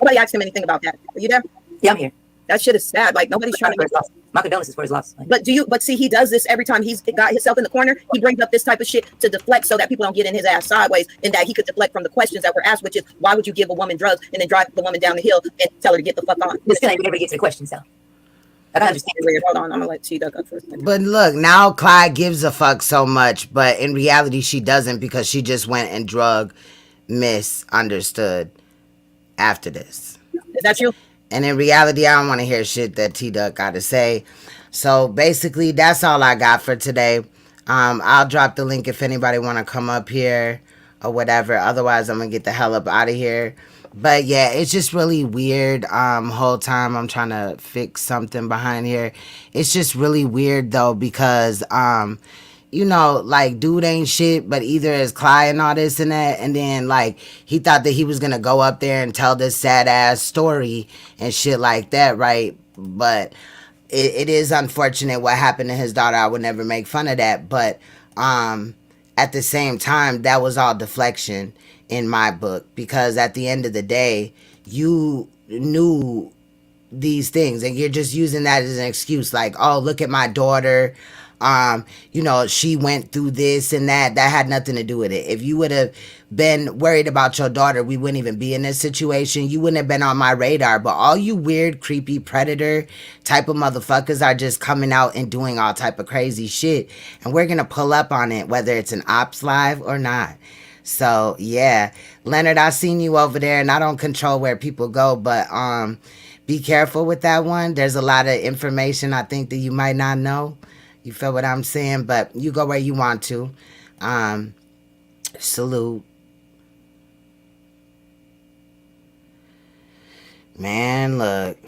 Nobody asked him anything about that. Are you there? Yeah, I'm here. That shit is sad. Like nobody's trying to. My condolences for his loss. But see, he does this every time he's got himself in the corner. He brings up this type of shit to deflect so that people don't get in his ass sideways, and that he could deflect from the questions that were asked, which is why would you give a woman drugs and then drive the woman down the hill and tell her to get the fuck on? This still ain't been able to get to the questions, though. I don't understand. Hold on, I'm gonna let T-Duck up first. But look, now Clyde gives a fuck so much, but in reality she doesn't, because she just went and drug misunderstood after this. Is that you? And in reality, I don't want to hear shit that T-Duck got to say. So basically, that's all I got for today. I'll drop the link if anybody want to come up here or whatever. Otherwise, I'm going to get the hell up out of here. But yeah, it's just really weird. Whole time I'm trying to fix something behind here. It's just really weird though, because you know, like, dude ain't shit, but either is Clyde and all this and that, and then, like, he thought that he was gonna go up there and tell this sad-ass story and shit like that, right? But it is unfortunate what happened to his daughter. I would never make fun of that, but at the same time, that was all deflection in my book, because at the end of the day, you knew these things, and you're just using that as an excuse, like, oh, look at my daughter, you know, she went through this and that had nothing to do with it. If you would have been worried about your daughter, we wouldn't even be in this situation. You wouldn't have been on my radar. But all you weird, creepy predator type of motherfuckers are just coming out and doing all type of crazy shit, and we're gonna pull up on it, whether it's an ops live or not. So yeah, Leonard, I seen you over there, and I don't control where people go, but be careful with that one. There's a lot of information I think that you might not know. You feel what I'm saying? But you go where you want to. Salute. Man, look.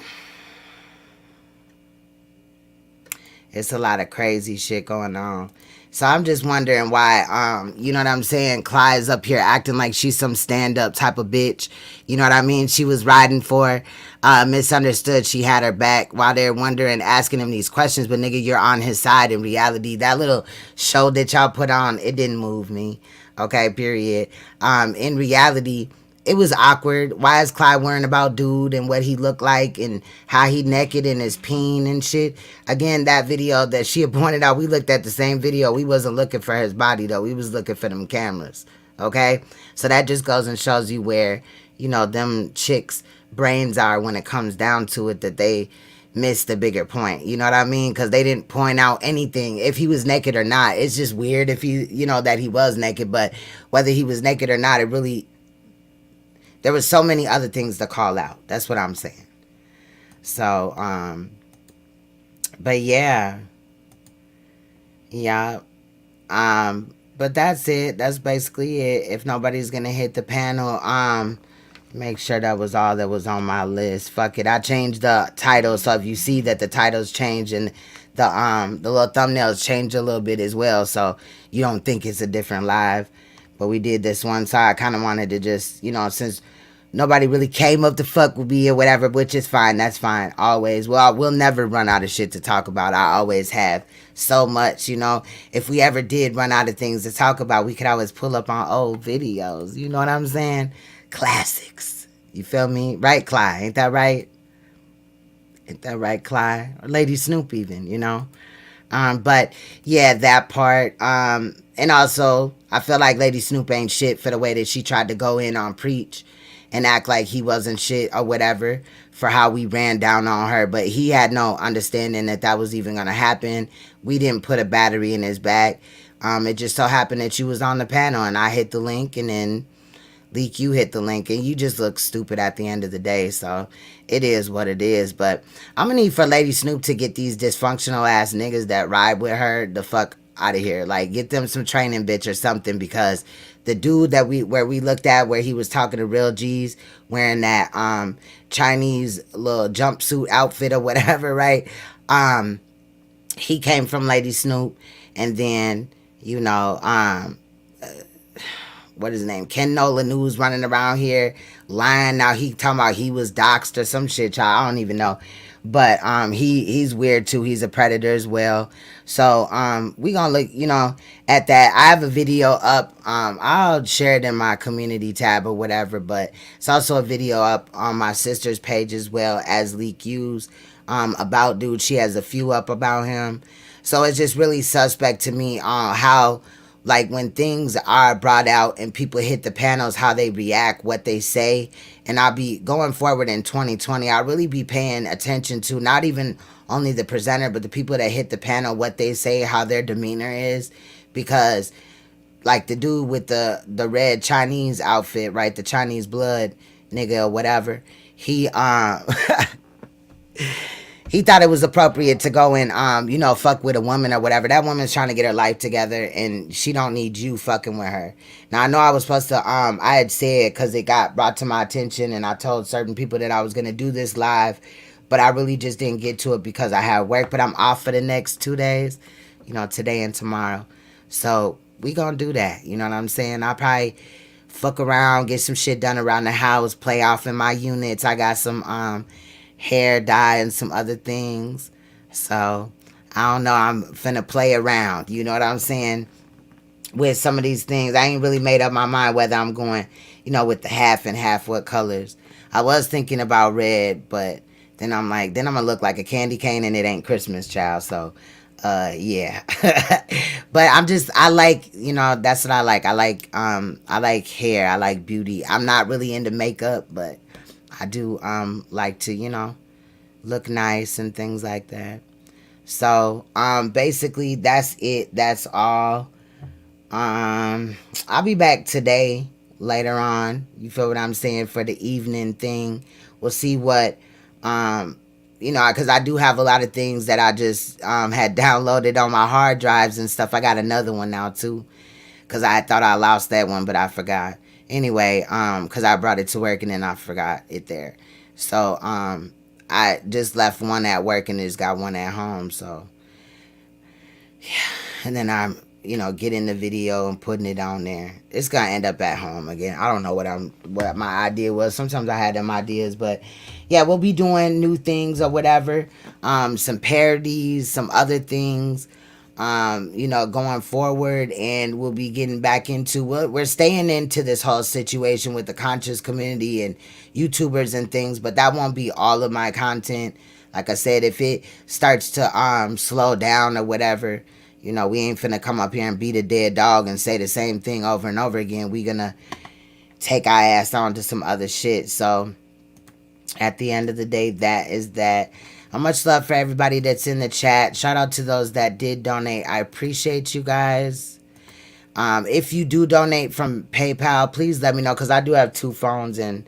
It's a lot of crazy shit going on. So I'm just wondering why, you know what I'm saying, Clyde's up here acting like she's some stand-up type of bitch. You know what I mean? She was riding for misunderstood. She had her back while they're wondering, asking him these questions. But nigga, you're on his side in reality. That little show that y'all put on, it didn't move me. Okay, period. In reality, it was awkward. Why is Clyde worrying about dude and what he looked like and how he naked in his peen and shit? Again, that video that she had pointed out, we looked at the same video. We wasn't looking for his body though. We was looking for them cameras. Okay? So that just goes and shows you where, you know, them chicks' brains are when it comes down to it, that they missed the bigger point. You know what I mean? Because they didn't point out anything, if he was naked or not. It's just weird if he, you know, that he was naked, but whether he was naked or not, it really... There was so many other things to call out. That's what I'm saying. So, but yeah. Yeah. But that's it. That's basically it. If nobody's gonna hit the panel, make sure that was all that was on my list. Fuck it. I changed the title, so if you see that the title's changed and the little thumbnails changed a little bit as well, so you don't think it's a different live. But we did this one, so I kind of wanted to just, you know, since nobody really came up to fuck with me or whatever, which is fine. That's fine. Always. Well, we'll never run out of shit to talk about. I always have so much, you know. If we ever did run out of things to talk about, we could always pull up on old videos. You know what I'm saying? Classics. You feel me? Right, Clyde? Ain't that right? Ain't that right, Clyde? Or Lady Snoop even, you know? But yeah, that part. And also, I feel like Lady Snoop ain't shit for the way that she tried to go in on Preach and act like he wasn't shit or whatever for how we ran down on her. But he had no understanding that that was even going to happen. We didn't put a battery in his back. It just so happened that you was on the panel and I hit the link, and then Leak, you hit the link, and you just look stupid at the end of the day. So it is what it is. But I'm going to need for Lady Snoop to get these dysfunctional ass niggas that ride with her the fuck out of here. Like, get them some training, bitch, or something, because the dude that we looked at where he was talking to real G's wearing that Chinese little jumpsuit outfit or whatever, right? He came from Lady Snoop, and then what is his name? Ken Nolan, who's running around here lying. Now he talking about he was doxxed or some shit, child. I don't even know. But he's weird too. He's a predator as well. So we gonna look, at that. I have a video up. I'll share it in my community tab or whatever, but it's also a video up on my sister's page as well as Leak Use about dude. She has a few up about him. So it's just really suspect to me on how, like, when things are brought out and people hit the panels, how they react, what they say. And I'll be going forward in 2020, I'll really be paying attention to not even only the presenter, but the people that hit the panel, what they say, how their demeanor is. Because, like, the dude with the red Chinese outfit, right, the Chinese blood nigga or whatever, he he thought it was appropriate to go and fuck with a woman or whatever. That woman's trying to get her life together, and she don't need you fucking with her. Now, I know I was supposed to I had said, because it got brought to my attention, and I told certain people that I was going to do this live, but I really just didn't get to it because I had work. But I'm off for the next 2 days, today and tomorrow. So we gonna do that, you know what I'm saying? I'll probably fuck around, get some shit done around the house, play off in my units. I got some hair dye and some other things. So I don't know, I'm finna play around, you know what I'm saying, with some of these things. I ain't really made up my mind whether I'm going, with the half and half what colors. I was thinking about red, but then I'm like, then I'm gonna look like a candy cane and it ain't Christmas, child. So yeah. But I like, that's what I like. I like hair, I like beauty. I'm not really into makeup, but I do like to, look nice and things like that. So basically that's it. That's all. I'll be back today later on. You feel what I'm saying, for the evening thing. We'll see what because I do have a lot of things that I just had downloaded on my hard drives and stuff. I got another one now too, because I thought I lost that one, but I forgot. Anyway, because I brought it to work and then I forgot it there. So I just left one at work and just got one at home. So yeah, and then I'm getting the video and putting it on there. It's gonna end up at home again. I don't know what my idea was. Sometimes I had them ideas, but yeah, we'll be doing new things or whatever. Some parodies, some other things. Going forward, and we'll be getting back into we're staying into this whole situation with the conscious community and YouTubers and things, but that won't be all of my content. Like I said, if it starts to slow down or whatever, we ain't finna come up here and beat a dead dog and say the same thing over and over again. We gonna take our ass on to some other shit. So at the end of the day, that is that. Much love for everybody that's in the chat. Shout out to those that did donate. I appreciate you guys. If you do donate from PayPal, please let me know, because I do have 2 phones and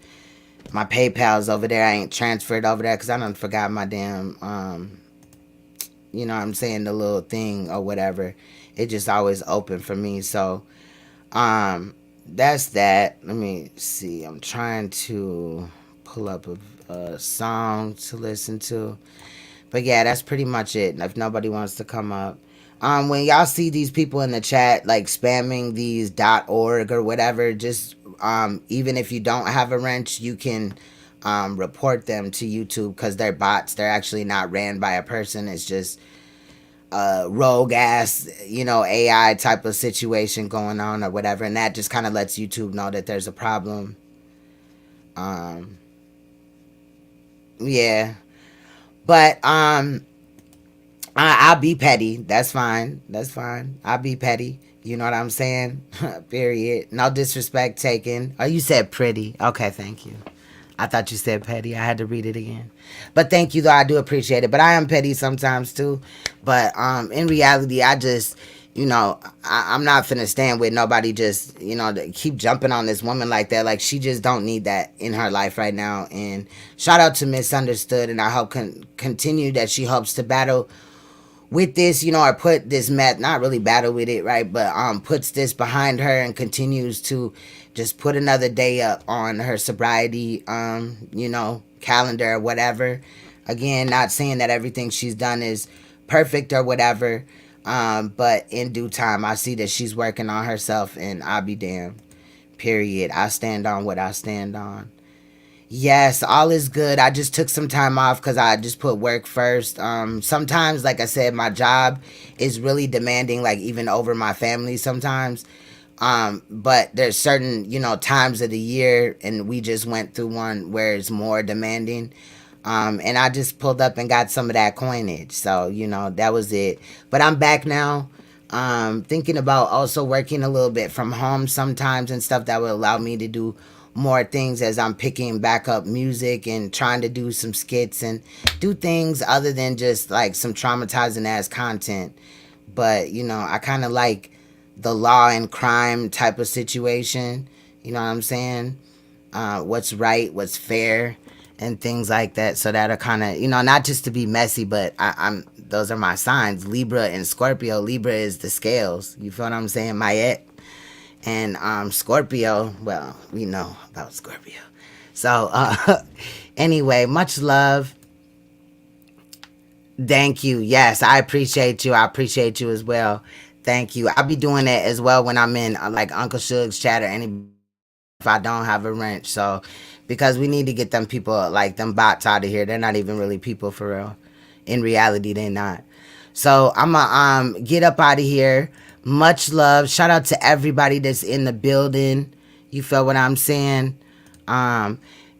my PayPal's over there. I ain't transferred over there because I done forgot my damn, you know what I'm saying, the little thing or whatever. It just always open for me. So that's that. Let me see. I'm trying to pull up a song to listen to. But yeah, that's pretty much it. If nobody wants to come up, when y'all see these people in the chat like spamming these .org or whatever, just even if you don't have a wrench, you can report them to YouTube, because they're bots. They're actually not ran by a person. It's just rogue ass AI type of situation going on or whatever, and that just kind of lets YouTube know that there's a problem. Yeah, but I'll be petty. That's fine. I'll be petty. You know what I'm saying? Period. No disrespect taken. Oh, you said pretty. Okay, thank you. I thought you said petty. I had to read it again. But thank you, though. I do appreciate it. But I am petty sometimes too. But in reality, I just, I'm not finna stand with nobody just, keep jumping on this woman like that. Like, she just don't need that in her life right now. And shout out to Misunderstood. And I hope continue that she hopes to battle with this, or put this not really battle with it, right? But puts this behind her and continues to just put another day up on her sobriety, calendar or whatever. Again, not saying that everything she's done is perfect or whatever. But in due time, I see that she's working on herself, and I'll be damned. Period. I stand on what I stand on. Yes, all is good. I just took some time off because I just put work first. Sometimes, like I said, my job is really demanding, like even over my family sometimes. But there's certain, times of the year, and we just went through one where it's more demanding. And I just pulled up and got some of that coinage. So, that was it. But I'm back now. Thinking about also working a little bit from home sometimes and stuff that will allow me to do more things as I'm picking back up music and trying to do some skits and do things other than just like some traumatizing ass content. But, I kind of like the law and crime type of situation. You know what I'm saying? What's right, what's fair, and things like that. So that'll kind of, not just to be messy, but those are my signs, Libra and Scorpio. Libra is the scales. You feel what I'm saying? Mayette. And Scorpio, well, we know about Scorpio. So anyway, much love. Thank you. Yes, I appreciate you. I appreciate you as well. Thank you. I'll be doing that as well when I'm in like Uncle Suge's chat or any if I don't have a wrench. So because we need to get them people like them bots out of here. They're not even really people for real. In reality, they're not. So I'm gonna get up out of here. Much love. Shout out to everybody that's in the building. You feel what I'm saying?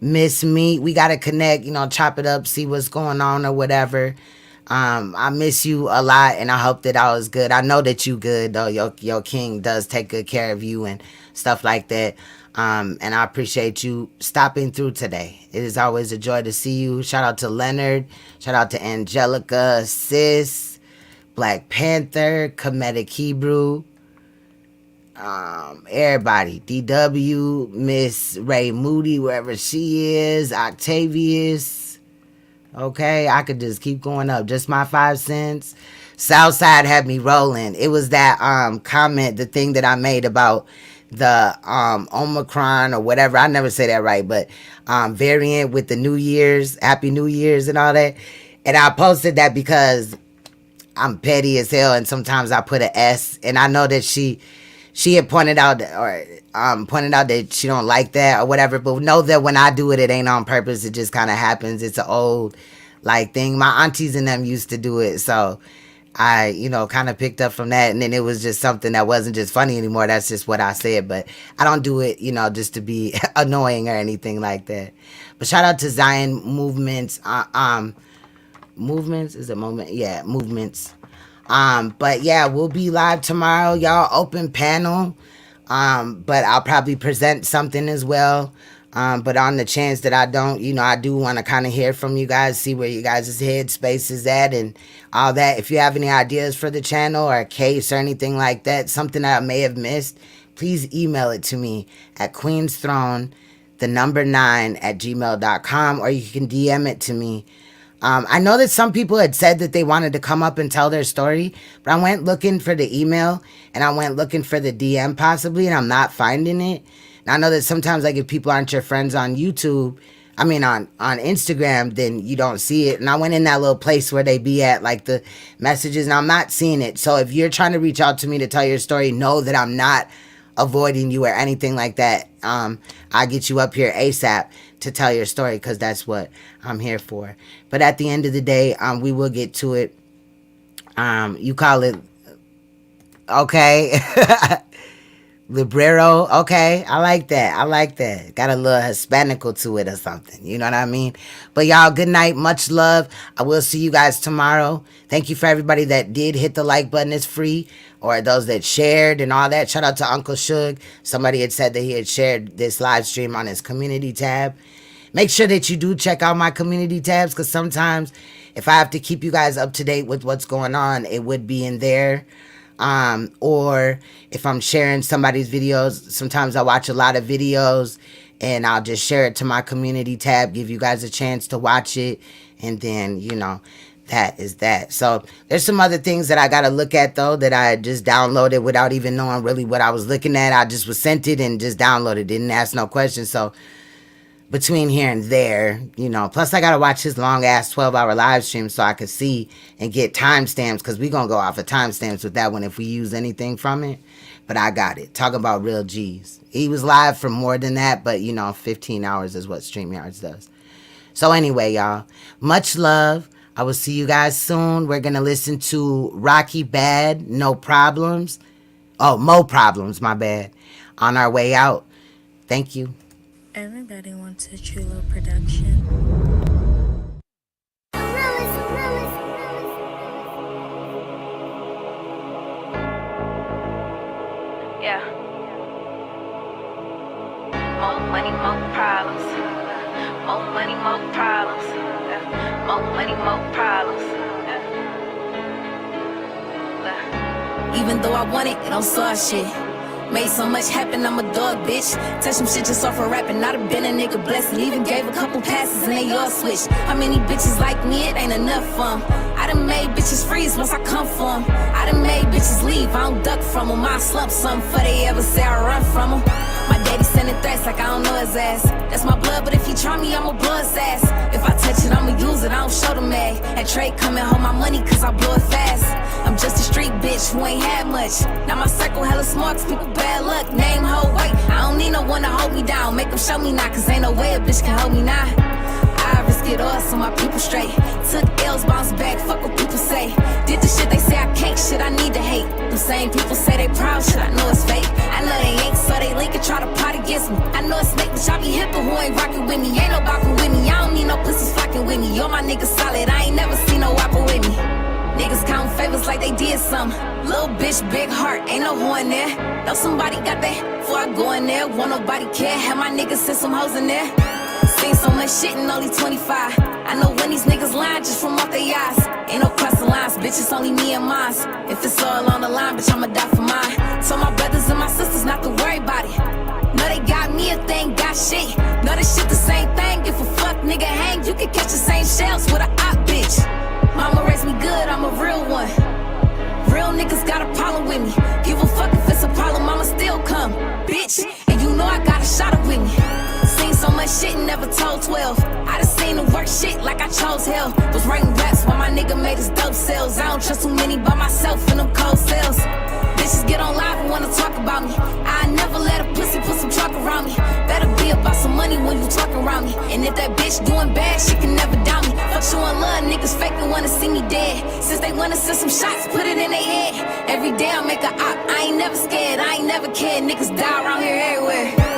Miss me. We gotta connect, chop it up, see what's going on or whatever. I miss you a lot, and I hope that I was good. I know that you good though. Your king does take good care of you and stuff like that. And I appreciate you stopping through today. It is always a joy to see you. Shout out to Leonard. Shout out to Angelica, Sis, Black Panther, Comedic Hebrew, everybody. DW, Miss Ray Moody, wherever she is, Octavius. Okay, I could just keep going up. Just my 5 cents. Southside had me rolling. It was that comment, the thing that I made about the Omicron or whatever. I never say that right, but variant with the New Year's, Happy New Year's and all that. And I posted that because I'm petty as hell, and sometimes I put an S, and I know that she had pointed out that she don't like that or whatever, but know that when I do it, it ain't on purpose. It just kind of happens. It's an old like thing. My aunties and them used to do it, so I, kind of picked up from that, and then it was just something that wasn't just funny anymore. That's just what I said, but I don't do it, just to be annoying or anything like that. But shout out to Zion Movements. Movements is a moment, yeah, movements. But yeah, we'll be live tomorrow, y'all. Open panel. But I'll probably present something as well. But on the chance that I don't, I do want to kind of hear from you guys, see where you guys' headspace is at and all that. If you have any ideas for the channel or a case or anything like that, something that I may have missed, please email it to me at queensthrone9@gmail.com, or you can DM it to me. I know that some people had said that they wanted to come up and tell their story, but I went looking for the email and I went looking for the DM possibly, and I'm not finding it. And I know that sometimes, like, if people aren't your friends on YouTube, on Instagram, then you don't see it. And I went in that little place where they be at, like the messages, and I'm not seeing it. So if you're trying to reach out to me to tell your story, know that I'm not avoiding you or anything like that. I'll get you up here ASAP to tell your story, because that's what I'm here for. But at the end of the day, we will get to it. You call it, okay. Librero, okay. I like that. Got a little Hispanical to it or something. You know what I mean? But y'all, good night. Much love. I will see you guys tomorrow. Thank you for everybody that did hit the like button. It's free. Or those that shared and all that. Shout out to Uncle Suge. Somebody had said that he had shared this live stream on his community tab. Make sure that you do check out my community tabs, because sometimes if I have to keep you guys up to date with what's going on, it would be in there. Or if I'm sharing somebody's videos, sometimes I watch a lot of videos and I'll just share it to my community tab, give you guys a chance to watch it, and then, that is that. So there's some other things that I got to look at, though, that I just downloaded without even knowing really what I was looking at. I just was sent it and just downloaded, didn't ask no questions. So between here and there, you know, plus I got to watch his long ass 12-hour live stream so I could see and get timestamps, because we going to go off of timestamps with that one if we use anything from it. But I got it. Talk about real G's. He was live for more than that, but, you know, 15 hours is what StreamYards does. So anyway, y'all, much love. I will see you guys soon. We're going to listen to Rocky Bad, No Problems. Oh, Mo Problems, my bad. On our way out. Thank you. Everybody wants a Chulo production. Yeah. More money, more problems. More money, more problems. Yeah. More money, more problems. Yeah. Even though I want it, it don't start shit. Made so much happen, I'm a dog, bitch. Touch some shit just off of rapping. I'd have been a nigga blessing. Even gave a couple passes and they all switched. How many bitches like me? It ain't enough for 'em. I done made bitches freeze once I come for 'em. I done made bitches leave, I don't duck from 'em. I slump something before they ever say I run from 'em. My daddy sending threats like I don't know his ass. That's my blood, but if he try me, I'ma blow his ass. If I touch it, I'ma use it, I don't show them mag. And Trey come and hold my money cause I blow it fast. I'm just a street bitch who ain't had much. Now my circle hella smart cause people bad luck. Name, whole weight, I don't need no one to hold me down. Make them show me now cause ain't no way a bitch can hold me now. I risk it all so my people straight. Took L's, bounced back, fuck what people say. Did the shit they say I can't, shit I need to hate. The same people say they proud, shit I know it's fake. I know they ain't, so they link and try to plot against me. I know it's snake, but y'all be hip, but who ain't rockin' with me? Ain't no boppin' with me, I don't need no pussies flocking with me. All my niggas solid, I ain't never seen no whopper with me. Niggas counting favors like they did something. Little bitch, big heart, ain't no horn there. Know somebody got that before I go in there. Won't nobody care, have my niggas send some hoes in there. Seen so much shit in only 25. I know when these niggas lying just from off their eyes. Ain't no crossing lines, bitch, it's only me and mine. If it's all on the line, bitch, I'ma die for mine. So my brothers and my sisters not to worry about it. Know they got me if they ain't got shit. Know this shit the same thing, if a fuck nigga hang, you can catch the same shells with a op, bitch. Mama raised me good, I'm a real one. Real niggas got a problem with me. Give a fuck if it's a problem, I'ma still come, bitch. And you know I got a shot up with me. Seen so much shit and never told 12. I done seen the work shit like I chose hell. Was writing raps while my nigga made his dope sales. I don't trust too many by myself in them cold cells. Bitches get on live and wanna talk about me. I never let a pussy put some truck around me. Better be about some money when you talking around me. And if that bitch doing bad, she can never doubt me. Fuck showing love, niggas fake and wanna see me dead. Since they wanna send some shots, put it in their head. Every day I make a op, I ain't never scared, I ain't never cared. Niggas die around here everywhere.